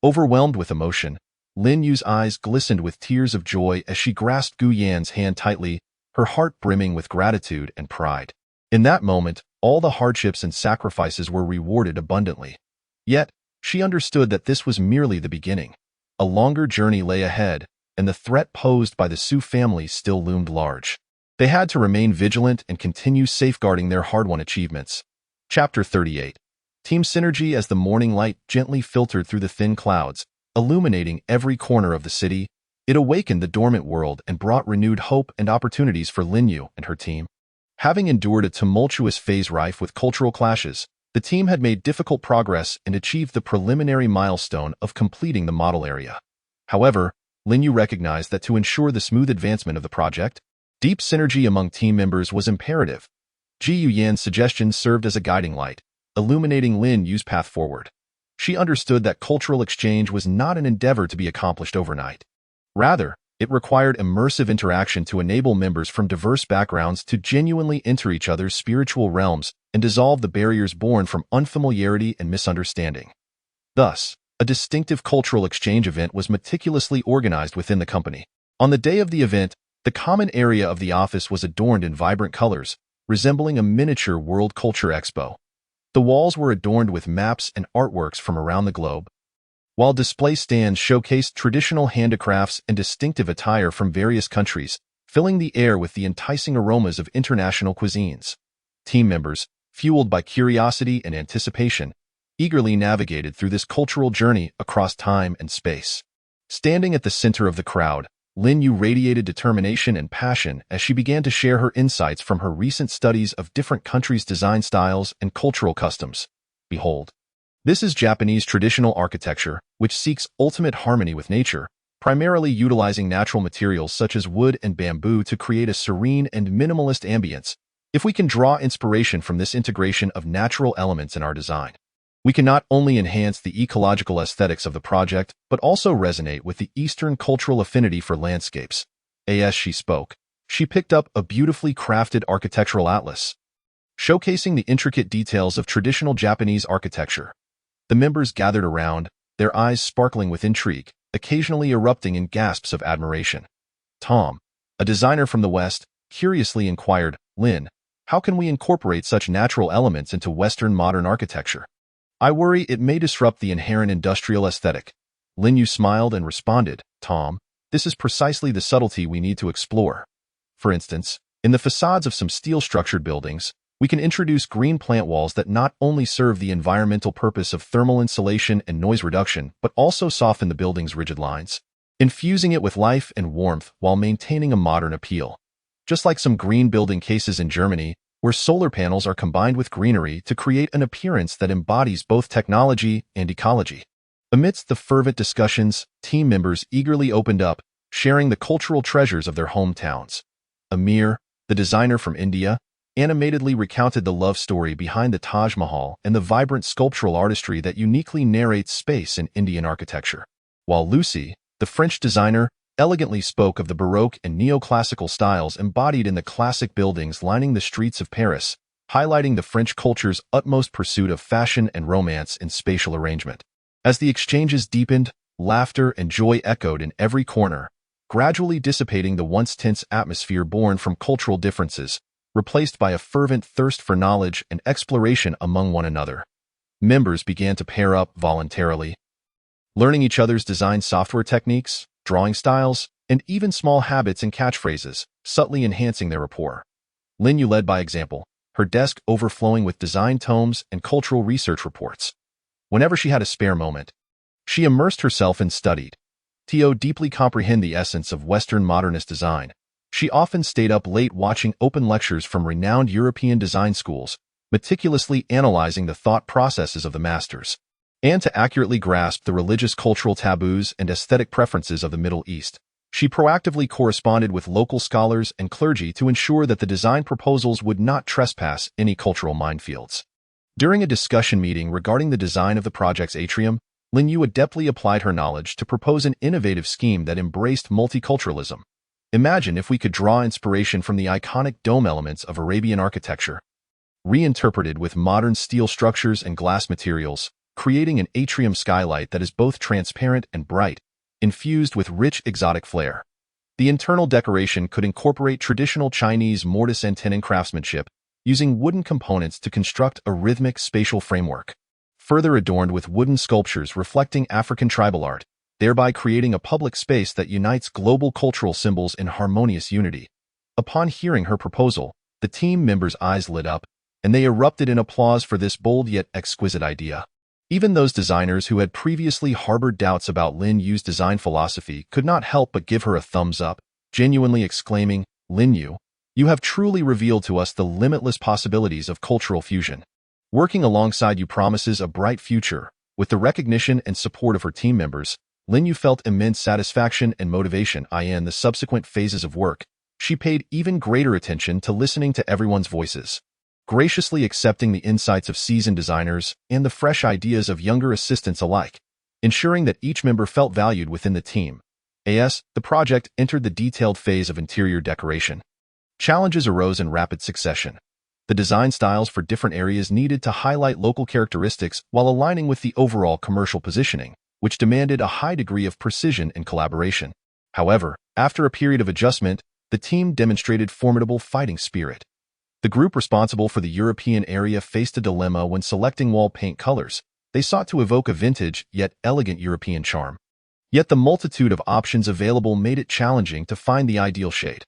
Overwhelmed with emotion, Lin Yu's eyes glistened with tears of joy as she grasped Gu Yan's hand tightly, her heart brimming with gratitude and pride. In that moment, all the hardships and sacrifices were rewarded abundantly. Yet, she understood that this was merely the beginning. A longer journey lay ahead, and the threat posed by the Su family still loomed large. They had to remain vigilant and continue safeguarding their hard-won achievements. Chapter 38. Team Synergy. As the morning light gently filtered through the thin clouds, illuminating every corner of the city, it awakened the dormant world and brought renewed hope and opportunities for Lin Yu and her team. Having endured a tumultuous phase rife with cultural clashes, the team had made difficult progress and achieved the preliminary milestone of completing the model area. However, Lin Yu recognized that to ensure the smooth advancement of the project, deep synergy among team members was imperative. Ji Yuyan's suggestions served as a guiding light, illuminating Lin Yu's path forward. She understood that cultural exchange was not an endeavor to be accomplished overnight. Rather, it required immersive interaction to enable members from diverse backgrounds to genuinely enter each other's spiritual realms and dissolve the barriers born from unfamiliarity and misunderstanding. Thus, a distinctive cultural exchange event was meticulously organized within the company. On the day of the event, the common area of the office was adorned in vibrant colors, resembling a miniature World Culture Expo. The walls were adorned with maps and artworks from around the globe, while display stands showcased traditional handicrafts and distinctive attire from various countries, filling the air with the enticing aromas of international cuisines. Team members, fueled by curiosity and anticipation, eagerly navigated through this cultural journey across time and space. Standing at the center of the crowd, Lin Yu radiated determination and passion as she began to share her insights from her recent studies of different countries' design styles and cultural customs. Behold, this is Japanese traditional architecture, which seeks ultimate harmony with nature, primarily utilizing natural materials such as wood and bamboo to create a serene and minimalist ambience. If we can draw inspiration from this integration of natural elements in our design, we can not only enhance the ecological aesthetics of the project, but also resonate with the Eastern cultural affinity for landscapes. As she spoke, she picked up a beautifully crafted architectural atlas, showcasing the intricate details of traditional Japanese architecture. The members gathered around, their eyes sparkling with intrigue, occasionally erupting in gasps of admiration. Tom, a designer from the West, curiously inquired, "Lin, how can we incorporate such natural elements into Western modern architecture? I worry it may disrupt the inherent industrial aesthetic." Lin Yu smiled and responded, "Tom, this is precisely the subtlety we need to explore. For instance, in the facades of some steel-structured buildings, we can introduce green plant walls that not only serve the environmental purpose of thermal insulation and noise reduction, but also soften the building's rigid lines, infusing it with life and warmth while maintaining a modern appeal. Just like some green building cases in Germany, where solar panels are combined with greenery to create an appearance that embodies both technology and ecology." Amidst the fervent discussions, team members eagerly opened up, sharing the cultural treasures of their hometowns. Amir, the designer from India, animatedly recounted the love story behind the Taj Mahal and the vibrant sculptural artistry that uniquely narrates space in Indian architecture. While Lucy, the French designer, elegantly spoke of the Baroque and neoclassical styles embodied in the classic buildings lining the streets of Paris, highlighting the French culture's utmost pursuit of fashion and romance in spatial arrangement. As the exchanges deepened, laughter and joy echoed in every corner, gradually dissipating the once tense atmosphere born from cultural differences, replaced by a fervent thirst for knowledge and exploration among one another. Members began to pair up voluntarily, learning each other's design software techniques, drawing styles, and even small habits and catchphrases, subtly enhancing their rapport. Lin Yu led by example, her desk overflowing with design tomes and cultural research reports. Whenever she had a spare moment, she immersed herself and studied. To deeply comprehend the essence of Western modernist design, she often stayed up late watching open lectures from renowned European design schools, meticulously analyzing the thought processes of the masters, and to accurately grasp the religious cultural taboos and aesthetic preferences of the Middle East. She proactively corresponded with local scholars and clergy to ensure that the design proposals would not trespass any cultural minefields. During a discussion meeting regarding the design of the project's atrium, Lin Yu adeptly applied her knowledge to propose an innovative scheme that embraced multiculturalism. Imagine if we could draw inspiration from the iconic dome elements of Arabian architecture, reinterpreted with modern steel structures and glass materials, creating an atrium skylight that is both transparent and bright, infused with rich exotic flair. The internal decoration could incorporate traditional Chinese mortise and tenon craftsmanship, using wooden components to construct a rhythmic spatial framework, further adorned with wooden sculptures reflecting African tribal art, thereby creating a public space that unites global cultural symbols in harmonious unity. Upon hearing her proposal, the team members' eyes lit up, and they erupted in applause for this bold yet exquisite idea. Even those designers who had previously harbored doubts about Lin Yu's design philosophy could not help but give her a thumbs up, genuinely exclaiming, "Lin Yu, you have truly revealed to us the limitless possibilities of cultural fusion. Working alongside you promises a bright future." With the recognition and support of her team members, Lin Yu felt immense satisfaction and motivation. In the subsequent phases of work, she paid even greater attention to listening to everyone's voices, graciously accepting the insights of seasoned designers and the fresh ideas of younger assistants alike, ensuring that each member felt valued within the team. The project entered the detailed phase of interior decoration. Challenges arose in rapid succession. The design styles for different areas needed to highlight local characteristics while aligning with the overall commercial positioning, which demanded a high degree of precision and collaboration. However, after a period of adjustment, the team demonstrated formidable fighting spirit. The group responsible for the European area faced a dilemma when selecting wall paint colors. They sought to evoke a vintage yet elegant European charm. Yet the multitude of options available made it challenging to find the ideal shade.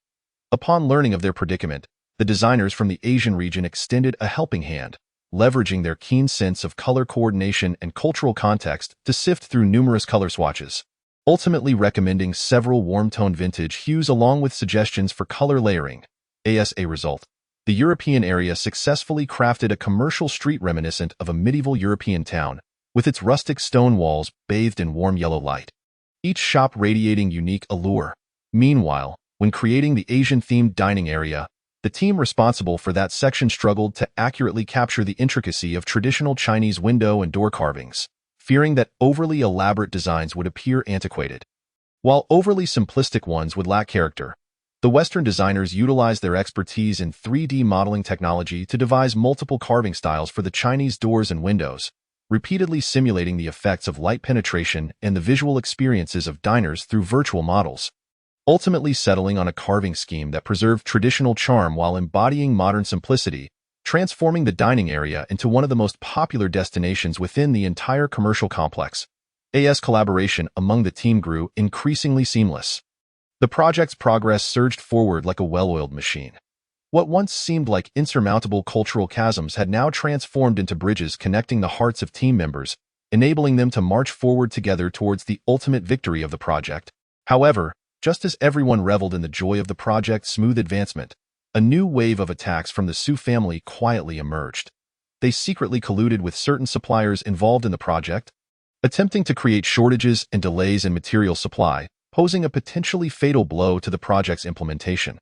Upon learning of their predicament, the designers from the Asian region extended a helping hand, leveraging their keen sense of color coordination and cultural context to sift through numerous color swatches, ultimately recommending several warm-tone vintage hues along with suggestions for color layering. As a result, the European area successfully crafted a commercial street reminiscent of a medieval European town, with its rustic stone walls bathed in warm yellow light, each shop radiating unique allure. Meanwhile, when creating the Asian-themed dining area, the team responsible for that section struggled to accurately capture the intricacy of traditional Chinese window and door carvings, fearing that overly elaborate designs would appear antiquated, while overly simplistic ones would lack character. The Western designers utilized their expertise in 3D modeling technology to devise multiple carving styles for the Chinese doors and windows, repeatedly simulating the effects of light penetration and the visual experiences of diners through virtual models, ultimately settling on a carving scheme that preserved traditional charm while embodying modern simplicity, transforming the dining area into one of the most popular destinations within the entire commercial complex. Collaboration among the team grew increasingly seamless. The project's progress surged forward like a well-oiled machine. What once seemed like insurmountable cultural chasms had now transformed into bridges connecting the hearts of team members, enabling them to march forward together towards the ultimate victory of the project. However, just as everyone reveled in the joy of the project's smooth advancement, a new wave of attacks from the Su family quietly emerged. They secretly colluded with certain suppliers involved in the project, attempting to create shortages and delays in material supply, posing a potentially fatal blow to the project's implementation.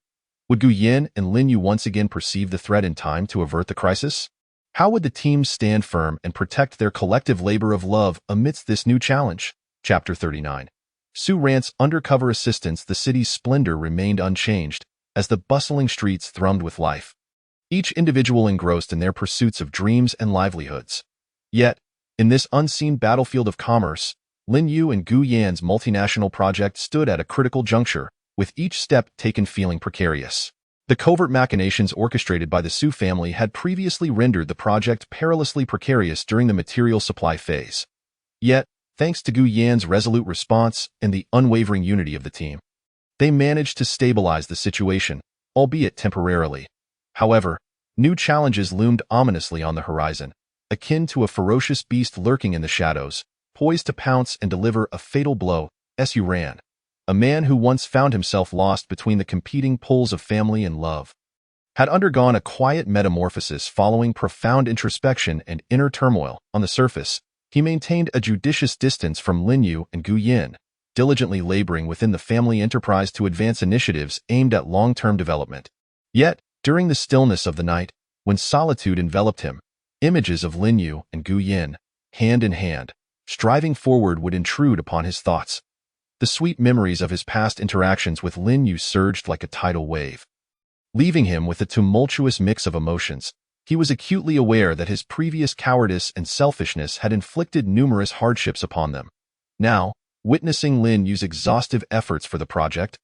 Would Gu Yan and Lin Yu once again perceive the threat in time to avert the crisis? How would the teams stand firm and protect their collective labor of love amidst this new challenge? Chapter 39. Su Rant's undercover assistance. The city's splendor remained unchanged, as the bustling streets thrummed with life, each individual engrossed in their pursuits of dreams and livelihoods. Yet, in this unseen battlefield of commerce, Lin Yu and Gu Yan's multinational project stood at a critical juncture, with each step taken feeling precarious. The covert machinations orchestrated by the Su family had previously rendered the project perilously precarious during the material supply phase. Yet, thanks to Gu Yan's resolute response and the unwavering unity of the team, they managed to stabilize the situation, albeit temporarily. However, new challenges loomed ominously on the horizon, akin to a ferocious beast lurking in the shadows, poised to pounce and deliver a fatal blow. Su Ran, a man who once found himself lost between the competing pulls of family and love, had undergone a quiet metamorphosis following profound introspection and inner turmoil. On the surface, he maintained a judicious distance from Lin Yu and Gu Yan, diligently laboring within the family enterprise to advance initiatives aimed at long-term development. Yet, during the stillness of the night, when solitude enveloped him, images of Lin Yu and Gu Yin, hand in hand, striving forward, would intrude upon his thoughts. The sweet memories of his past interactions with Lin Yu surged like a tidal wave, leaving him with a tumultuous mix of emotions. He was acutely aware that his previous cowardice and selfishness had inflicted numerous hardships upon them. Now, witnessing Lin Yu's exhaustive efforts for the project,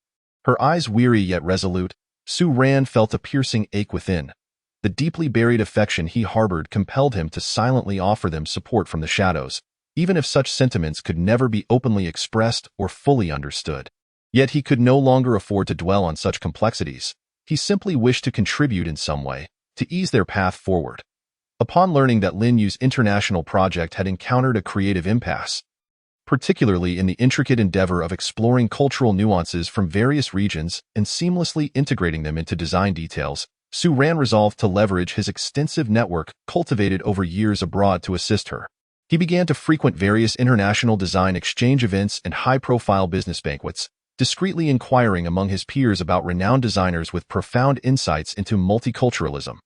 her eyes weary yet resolute, Su Ran felt a piercing ache within. The deeply buried affection he harbored compelled him to silently offer them support from the shadows, even if such sentiments could never be openly expressed or fully understood. Yet he could no longer afford to dwell on such complexities. He simply wished to contribute in some way, to ease their path forward. Upon learning that Lin Yu's international project had encountered a creative impasse, particularly in the intricate endeavor of exploring cultural nuances from various regions and seamlessly integrating them into design details, Su Ran resolved to leverage his extensive network cultivated over years abroad to assist her. He began to frequent various international design exchange events and high-profile business banquets, discreetly inquiring among his peers about renowned designers with profound insights into multiculturalism.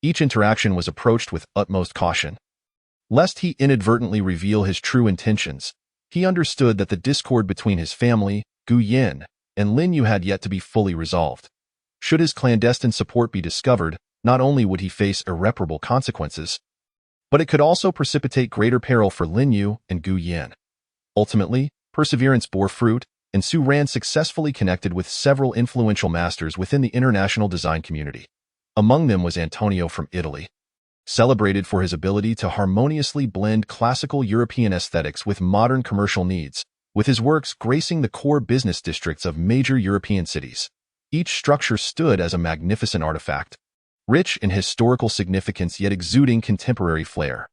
Each interaction was approached with utmost caution, lest he inadvertently reveal his true intentions. He understood that the discord between his family, Gu Yin, and Lin Yu had yet to be fully resolved. Should his clandestine support be discovered, not only would he face irreparable consequences, but it could also precipitate greater peril for Lin Yu and Gu Yin. Ultimately, perseverance bore fruit, and Su Ran successfully connected with several influential masters within the international design community. Among them was Antonio from Italy, celebrated for his ability to harmoniously blend classical European aesthetics with modern commercial needs, with his works gracing the core business districts of major European cities. Each structure stood as a magnificent artifact, rich in historical significance yet exuding contemporary flair.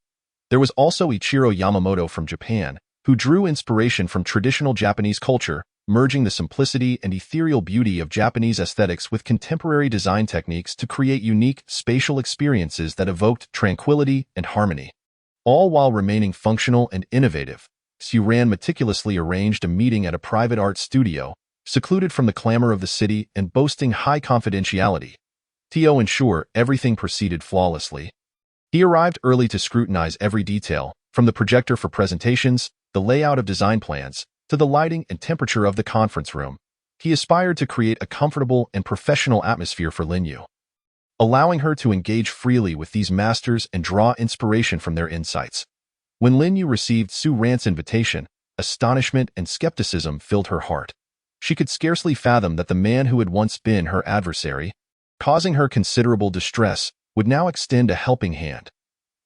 There was also Ichiro Yamamoto from Japan, who drew inspiration from traditional Japanese culture, merging the simplicity and ethereal beauty of Japanese aesthetics with contemporary design techniques to create unique spatial experiences that evoked tranquility and harmony. All while remaining functional and innovative, Su Ran meticulously arranged a meeting at a private art studio, secluded from the clamor of the city and boasting high confidentiality. To ensure everything proceeded flawlessly, he arrived early to scrutinize every detail, from the projector for presentations, the layout of design plans, to the lighting and temperature of the conference room. He aspired to create a comfortable and professional atmosphere for Lin Yu, allowing her to engage freely with these masters and draw inspiration from their insights. When Lin Yu received Su Ran's invitation, astonishment and skepticism filled her heart. She could scarcely fathom that the man who had once been her adversary, causing her considerable distress, would now extend a helping hand.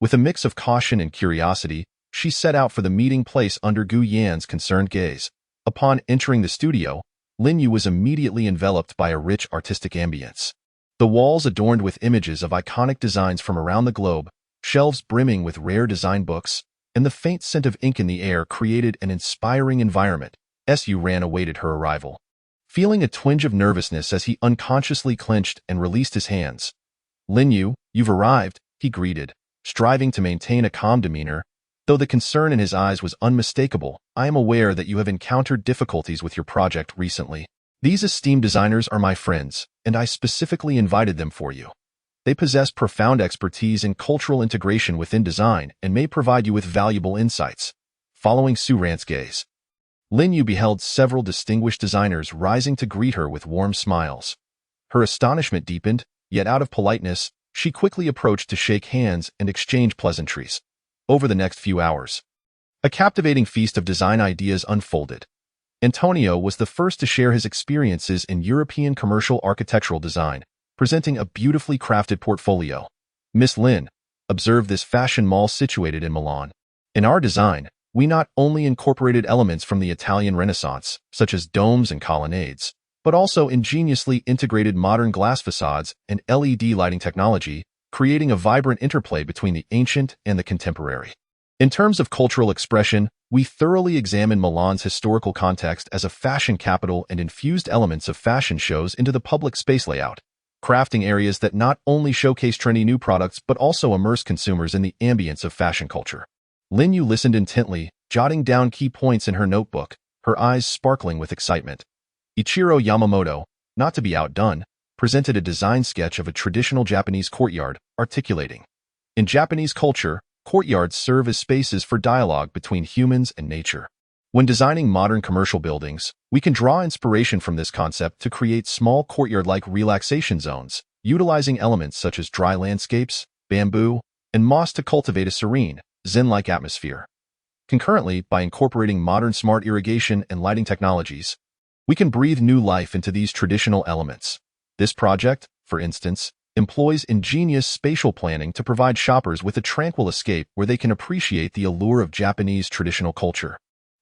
With a mix of caution and curiosity, she set out for the meeting place under Gu Yan's concerned gaze. Upon entering the studio, Lin Yu was immediately enveloped by a rich artistic ambience. The walls adorned with images of iconic designs from around the globe, shelves brimming with rare design books, and the faint scent of ink in the air created an inspiring environment. Su Ran awaited her arrival, feeling a twinge of nervousness as he unconsciously clenched and released his hands. "Lin Yu, you've arrived," he greeted, striving to maintain a calm demeanor, though the concern in his eyes was unmistakable. "I am aware that you have encountered difficulties with your project recently. These esteemed designers are my friends, and I specifically invited them for you. They possess profound expertise in cultural integration within design and may provide you with valuable insights." Following Su Ran's gaze, Lin Yu beheld several distinguished designers rising to greet her with warm smiles. Her astonishment deepened, yet out of politeness, she quickly approached to shake hands and exchange pleasantries. Over the next few hours, a captivating feast of design ideas unfolded. Antonio was the first to share his experiences in European commercial architectural design, presenting a beautifully crafted portfolio. "Miss Lin, observe this fashion mall situated in Milan. In our design, we not only incorporated elements from the Italian Renaissance, such as domes and colonnades, but also ingeniously integrated modern glass facades and LED lighting technology, creating a vibrant interplay between the ancient and the contemporary. In terms of cultural expression, we thoroughly examined Milan's historical context as a fashion capital and infused elements of fashion shows into the public space layout, crafting areas that not only showcase trendy new products but also immerse consumers in the ambience of fashion culture." Lin Yu listened intently, jotting down key points in her notebook, her eyes sparkling with excitement. Ichiro Yamamoto, not to be outdone, presented a design sketch of a traditional Japanese courtyard, articulating, "In Japanese culture, courtyards serve as spaces for dialogue between humans and nature. When designing modern commercial buildings, we can draw inspiration from this concept to create small courtyard-like relaxation zones, utilizing elements such as dry landscapes, bamboo, and moss to cultivate a serene, zen-like atmosphere. Concurrently, by incorporating modern smart irrigation and lighting technologies, we can breathe new life into these traditional elements. This project, for instance, employs ingenious spatial planning to provide shoppers with a tranquil escape where they can appreciate the allure of Japanese traditional culture."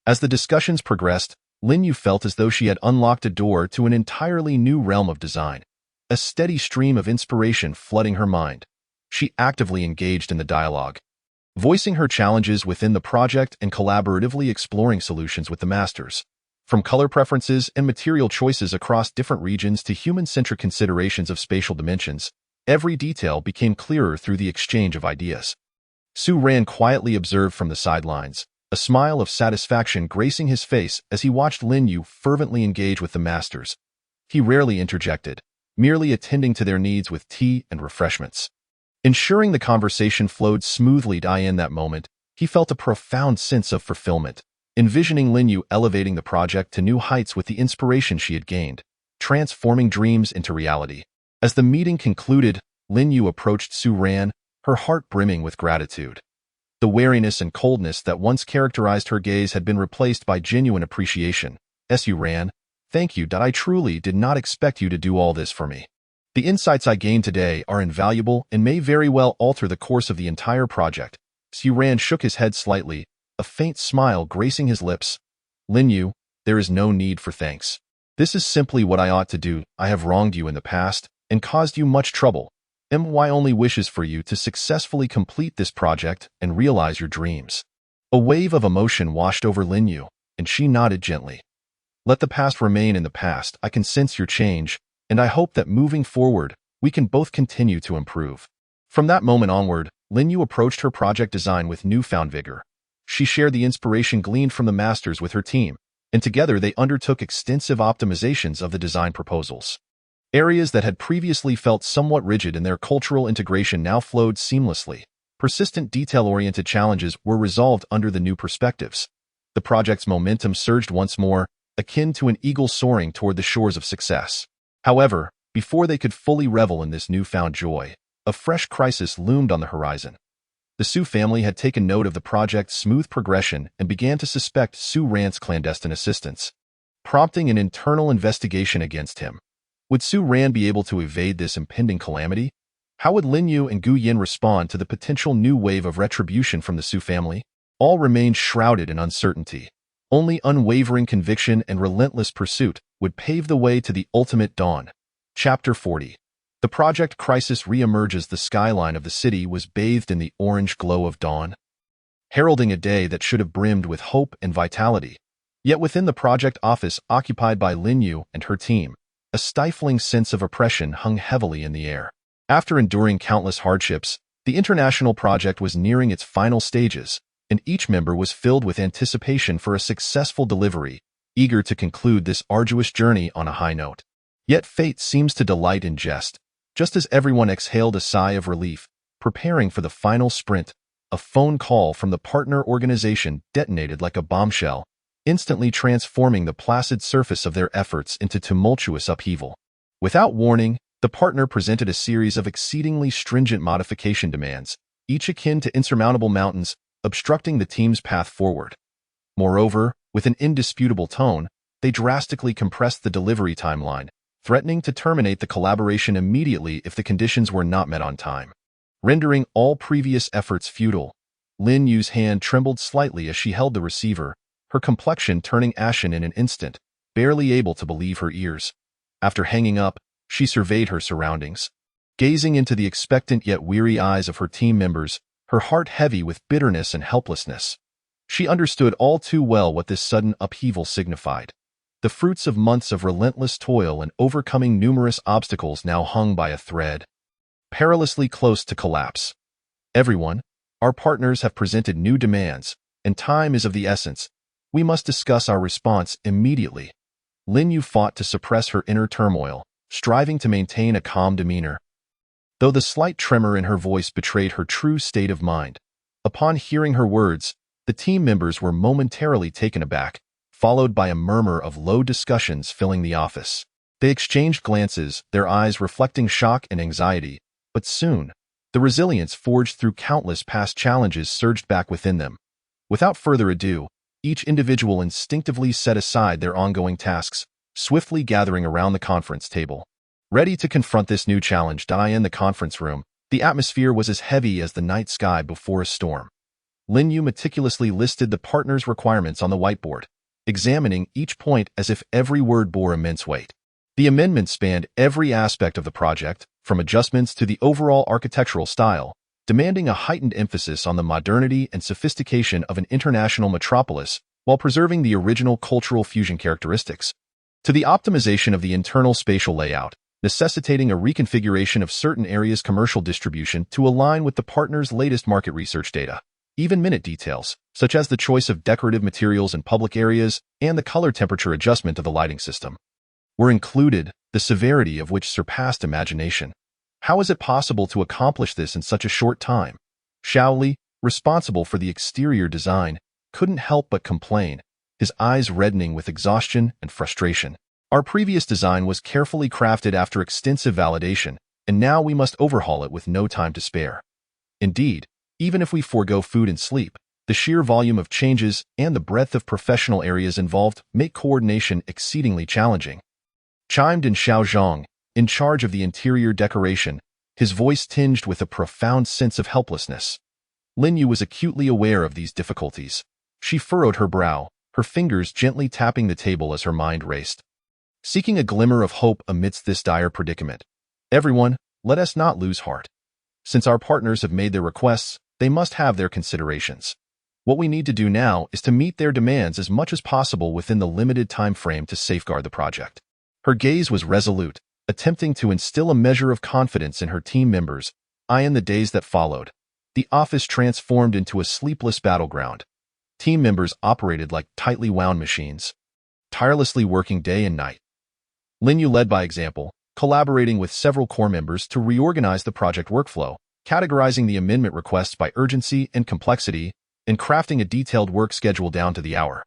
As the discussions progressed, Lin Yu felt as though she had unlocked a door to an entirely new realm of design, a steady stream of inspiration flooding her mind. She actively engaged in the dialogue, voicing her challenges within the project and collaboratively exploring solutions with the masters. From color preferences and material choices across different regions to human-centric considerations of spatial dimensions, every detail became clearer through the exchange of ideas. Su Ran quietly observed from the sidelines, a smile of satisfaction gracing his face as he watched Lin Yu fervently engage with the masters. He rarely interjected, merely attending to their needs with tea and refreshments. Ensuring the conversation flowed smoothly in that moment, he felt a profound sense of fulfillment, envisioning Lin Yu elevating the project to new heights with the inspiration she had gained, transforming dreams into reality. As the meeting concluded, Lin Yu approached Su Ran, her heart brimming with gratitude. The wariness and coldness that once characterized her gaze had been replaced by genuine appreciation. "Su Ran, thank you. I truly did not expect you to do all this for me. The insights I gained today are invaluable and may very well alter the course of the entire project." Su Ran shook his head slightly, a faint smile gracing his lips. "Lin Yu, there is no need for thanks. This is simply what I ought to do. I have wronged you in the past and caused you much trouble. My only wishes for you to successfully complete this project and realize your dreams." A wave of emotion washed over Lin Yu, and she nodded gently. "Let the past remain in the past. I can sense your change, and I hope that moving forward, we can both continue to improve." From that moment onward, Lin Yu approached her project design with newfound vigor. She shared the inspiration gleaned from the masters with her team, and together they undertook extensive optimizations of the design proposals. Areas that had previously felt somewhat rigid in their cultural integration now flowed seamlessly. Persistent detail-oriented challenges were resolved under the new perspectives. The project's momentum surged once more, akin to an eagle soaring toward the shores of success. However, before they could fully revel in this newfound joy, a fresh crisis loomed on the horizon. The Su family had taken note of the project's smooth progression and began to suspect Su Ran's clandestine assistance, prompting an internal investigation against him. Would Su Ran be able to evade this impending calamity? How would Lin Yu and Gu Yin respond to the potential new wave of retribution from the Su family? All remained shrouded in uncertainty. Only unwavering conviction and relentless pursuit would pave the way to the ultimate dawn. Chapter 40. The project crisis re-emerges. The skyline of the city was bathed in the orange glow of dawn, heralding a day that should have brimmed with hope and vitality. Yet within the project office occupied by Lin Yu and her team, a stifling sense of oppression hung heavily in the air. After enduring countless hardships, the international project was nearing its final stages, and each member was filled with anticipation for a successful delivery, eager to conclude this arduous journey on a high note. Yet fate seems to delight in jest. Just as everyone exhaled a sigh of relief, preparing for the final sprint, a phone call from the partner organization detonated like a bombshell, instantly transforming the placid surface of their efforts into tumultuous upheaval. Without warning, the partner presented a series of exceedingly stringent modification demands, each akin to insurmountable mountains, obstructing the team's path forward. Moreover, with an indisputable tone, they drastically compressed the delivery timeline, threatening to terminate the collaboration immediately if the conditions were not met on time. Rendering all previous efforts futile, Lin Yu's hand trembled slightly as she held the receiver, her complexion turning ashen in an instant, barely able to believe her ears. After hanging up, she surveyed her surroundings. Gazing into the expectant yet weary eyes of her team members, her heart heavy with bitterness and helplessness. She understood all too well what this sudden upheaval signified. The fruits of months of relentless toil and overcoming numerous obstacles now hung by a thread, perilously close to collapse. "Everyone, our partners have presented new demands, and time is of the essence. We must discuss our response immediately. Lin Yu fought to suppress her inner turmoil, striving to maintain a calm demeanor, though the slight tremor in her voice betrayed her true state of mind. Upon hearing her words, the team members were momentarily taken aback, followed by a murmur of low discussions filling the office. They exchanged glances, their eyes reflecting shock and anxiety, but soon, the resilience forged through countless past challenges surged back within them. Without further ado, each individual instinctively set aside their ongoing tasks, swiftly gathering around the conference table. Ready to confront this new challenge, in the conference room, the atmosphere was as heavy as the night sky before a storm. Lin Yu meticulously listed the partners' requirements on the whiteboard, examining each point as if every word bore immense weight. The amendments spanned every aspect of the project, from adjustments to the overall architectural style, demanding a heightened emphasis on the modernity and sophistication of an international metropolis while preserving the original cultural fusion characteristics, to the optimization of the internal spatial layout, necessitating a reconfiguration of certain areas' commercial distribution to align with the partner's latest market research data. Even minute details, such as the choice of decorative materials in public areas and the color temperature adjustment of the lighting system, were included, the severity of which surpassed imagination. How is it possible to accomplish this in such a short time? Xiao Li, responsible for the exterior design, couldn't help but complain, his eyes reddening with exhaustion and frustration. Our previous design was carefully crafted after extensive validation, and now we must overhaul it with no time to spare. Indeed, even if we forego food and sleep, the sheer volume of changes and the breadth of professional areas involved make coordination exceedingly challenging. Chimed in Xiao Zhang, in charge of the interior decoration, his voice tinged with a profound sense of helplessness. Lin Yu was acutely aware of these difficulties. She furrowed her brow, her fingers gently tapping the table as her mind raced, seeking a glimmer of hope amidst this dire predicament. Everyone, let us not lose heart. Since our partners have made their requests, they must have their considerations. What we need to do now is to meet their demands as much as possible within the limited time frame to safeguard the project. Her gaze was resolute, attempting to instill a measure of confidence in her team members. In the days that followed, the office transformed into a sleepless battleground. Team members operated like tightly wound machines, tirelessly working day and night. Lin Yu led by example, collaborating with several core members to reorganize the project workflow, categorizing the amendment requests by urgency and complexity, and crafting a detailed work schedule down to the hour.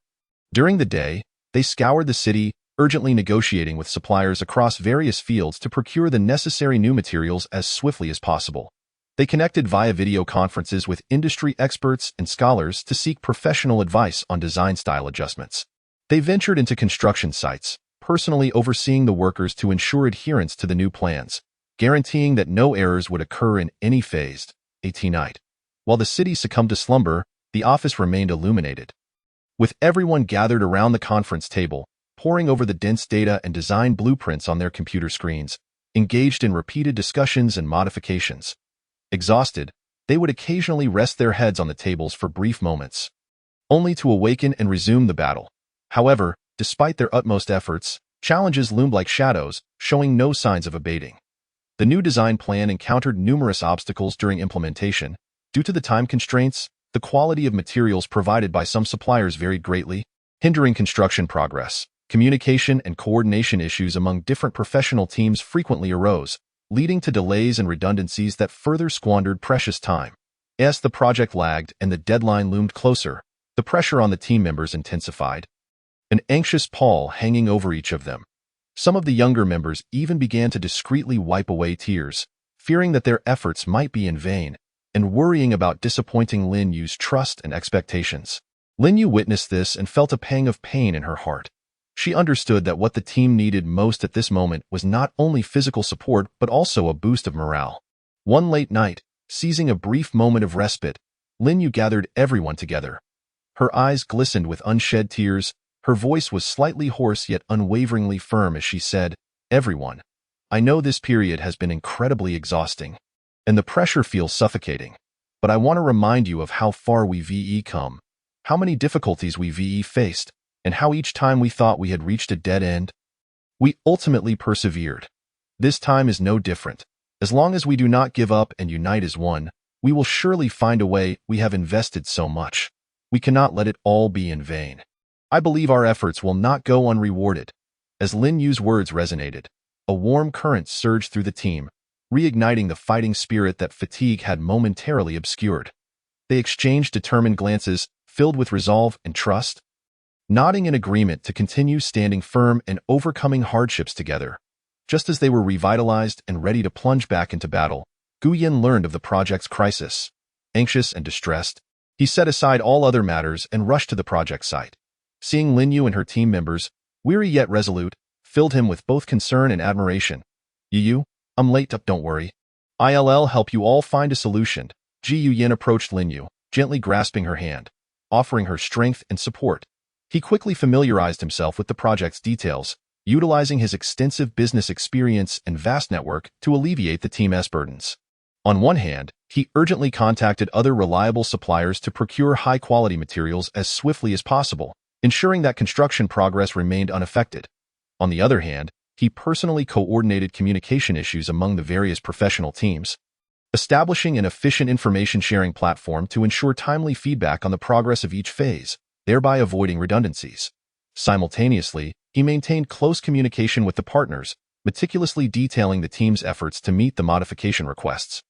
During the day, they scoured the city, urgently negotiating with suppliers across various fields to procure the necessary new materials as swiftly as possible. They connected via video conferences with industry experts and scholars to seek professional advice on design style adjustments. They ventured into construction sites, personally overseeing the workers to ensure adherence to the new plans, guaranteeing that no errors would occur in any phase. Night. While the city succumbed to slumber, the office remained illuminated. With everyone gathered around the conference table, poring over the dense data and design blueprints on their computer screens, engaged in repeated discussions and modifications. Exhausted, they would occasionally rest their heads on the tables for brief moments, only to awaken and resume the battle. However, despite their utmost efforts, challenges loomed like shadows, showing no signs of abating. The new design plan encountered numerous obstacles during implementation. Due to the time constraints, the quality of materials provided by some suppliers varied greatly, hindering construction progress. Communication and coordination issues among different professional teams frequently arose, leading to delays and redundancies that further squandered precious time. As the project lagged and the deadline loomed closer, the pressure on the team members intensified, an anxious pall hanging over each of them. Some of the younger members even began to discreetly wipe away tears, fearing that their efforts might be in vain, and worrying about disappointing Lin Yu's trust and expectations. Lin Yu witnessed this and felt a pang of pain in her heart. She understood that what the team needed most at this moment was not only physical support but also a boost of morale. One late night, seizing a brief moment of respite, Lin Yu gathered everyone together. Her eyes glistened with unshed tears, her voice was slightly hoarse yet unwaveringly firm as she said, "Everyone, I know this period has been incredibly exhausting, and the pressure feels suffocating, but I want to remind you of how far we've come, how many difficulties we've faced, and how each time we thought we had reached a dead end, we ultimately persevered. This time is no different. As long as we do not give up and unite as one, we will surely find a way. We have invested so much. We cannot let it all be in vain." I believe our efforts will not go unrewarded. As Lin Yu's words resonated, a warm current surged through the team, reigniting the fighting spirit that fatigue had momentarily obscured. They exchanged determined glances, filled with resolve and trust, nodding in agreement to continue standing firm and overcoming hardships together. Just as they were revitalized and ready to plunge back into battle, Gu Yin learned of the project's crisis. Anxious and distressed, he set aside all other matters and rushed to the project site. Seeing Lin Yu and her team members, weary yet resolute, filled him with both concern and admiration. Yu, I'm late up, don't worry. I'll help you all find a solution. Ji Yin approached Lin Yu, gently grasping her hand, offering her strength and support. He quickly familiarized himself with the project's details, utilizing his extensive business experience and vast network to alleviate the team's burdens. On one hand, he urgently contacted other reliable suppliers to procure high-quality materials as swiftly as possible, ensuring that construction progress remained unaffected. On the other hand, he personally coordinated communication issues among the various professional teams, establishing an efficient information-sharing platform to ensure timely feedback on the progress of each phase, thereby avoiding redundancies. Simultaneously, he maintained close communication with the partners, meticulously detailing the team's efforts to meet the modification requests,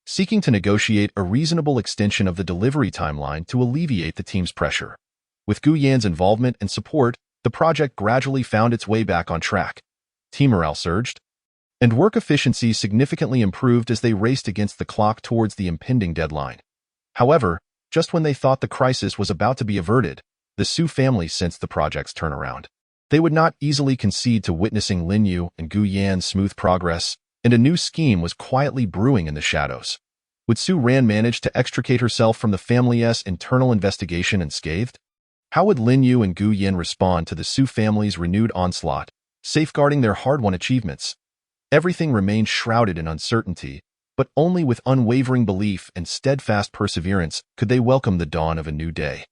seeking to negotiate a reasonable extension of the delivery timeline to alleviate the team's pressure. With Gu Yan's involvement and support, the project gradually found its way back on track. Team morale surged, and work efficiency significantly improved as they raced against the clock towards the impending deadline. However, just when they thought the crisis was about to be averted, the Su family sensed the project's turnaround. They would not easily concede to witnessing Lin Yu and Gu Yan's smooth progress, and a new scheme was quietly brewing in the shadows. Would Su Ran manage to extricate herself from the family's internal investigation unscathed? How would Lin Yu and Gu Yin respond to the Su family's renewed onslaught, safeguarding their hard-won achievements? Everything remained shrouded in uncertainty, but only with unwavering belief and steadfast perseverance could they welcome the dawn of a new day.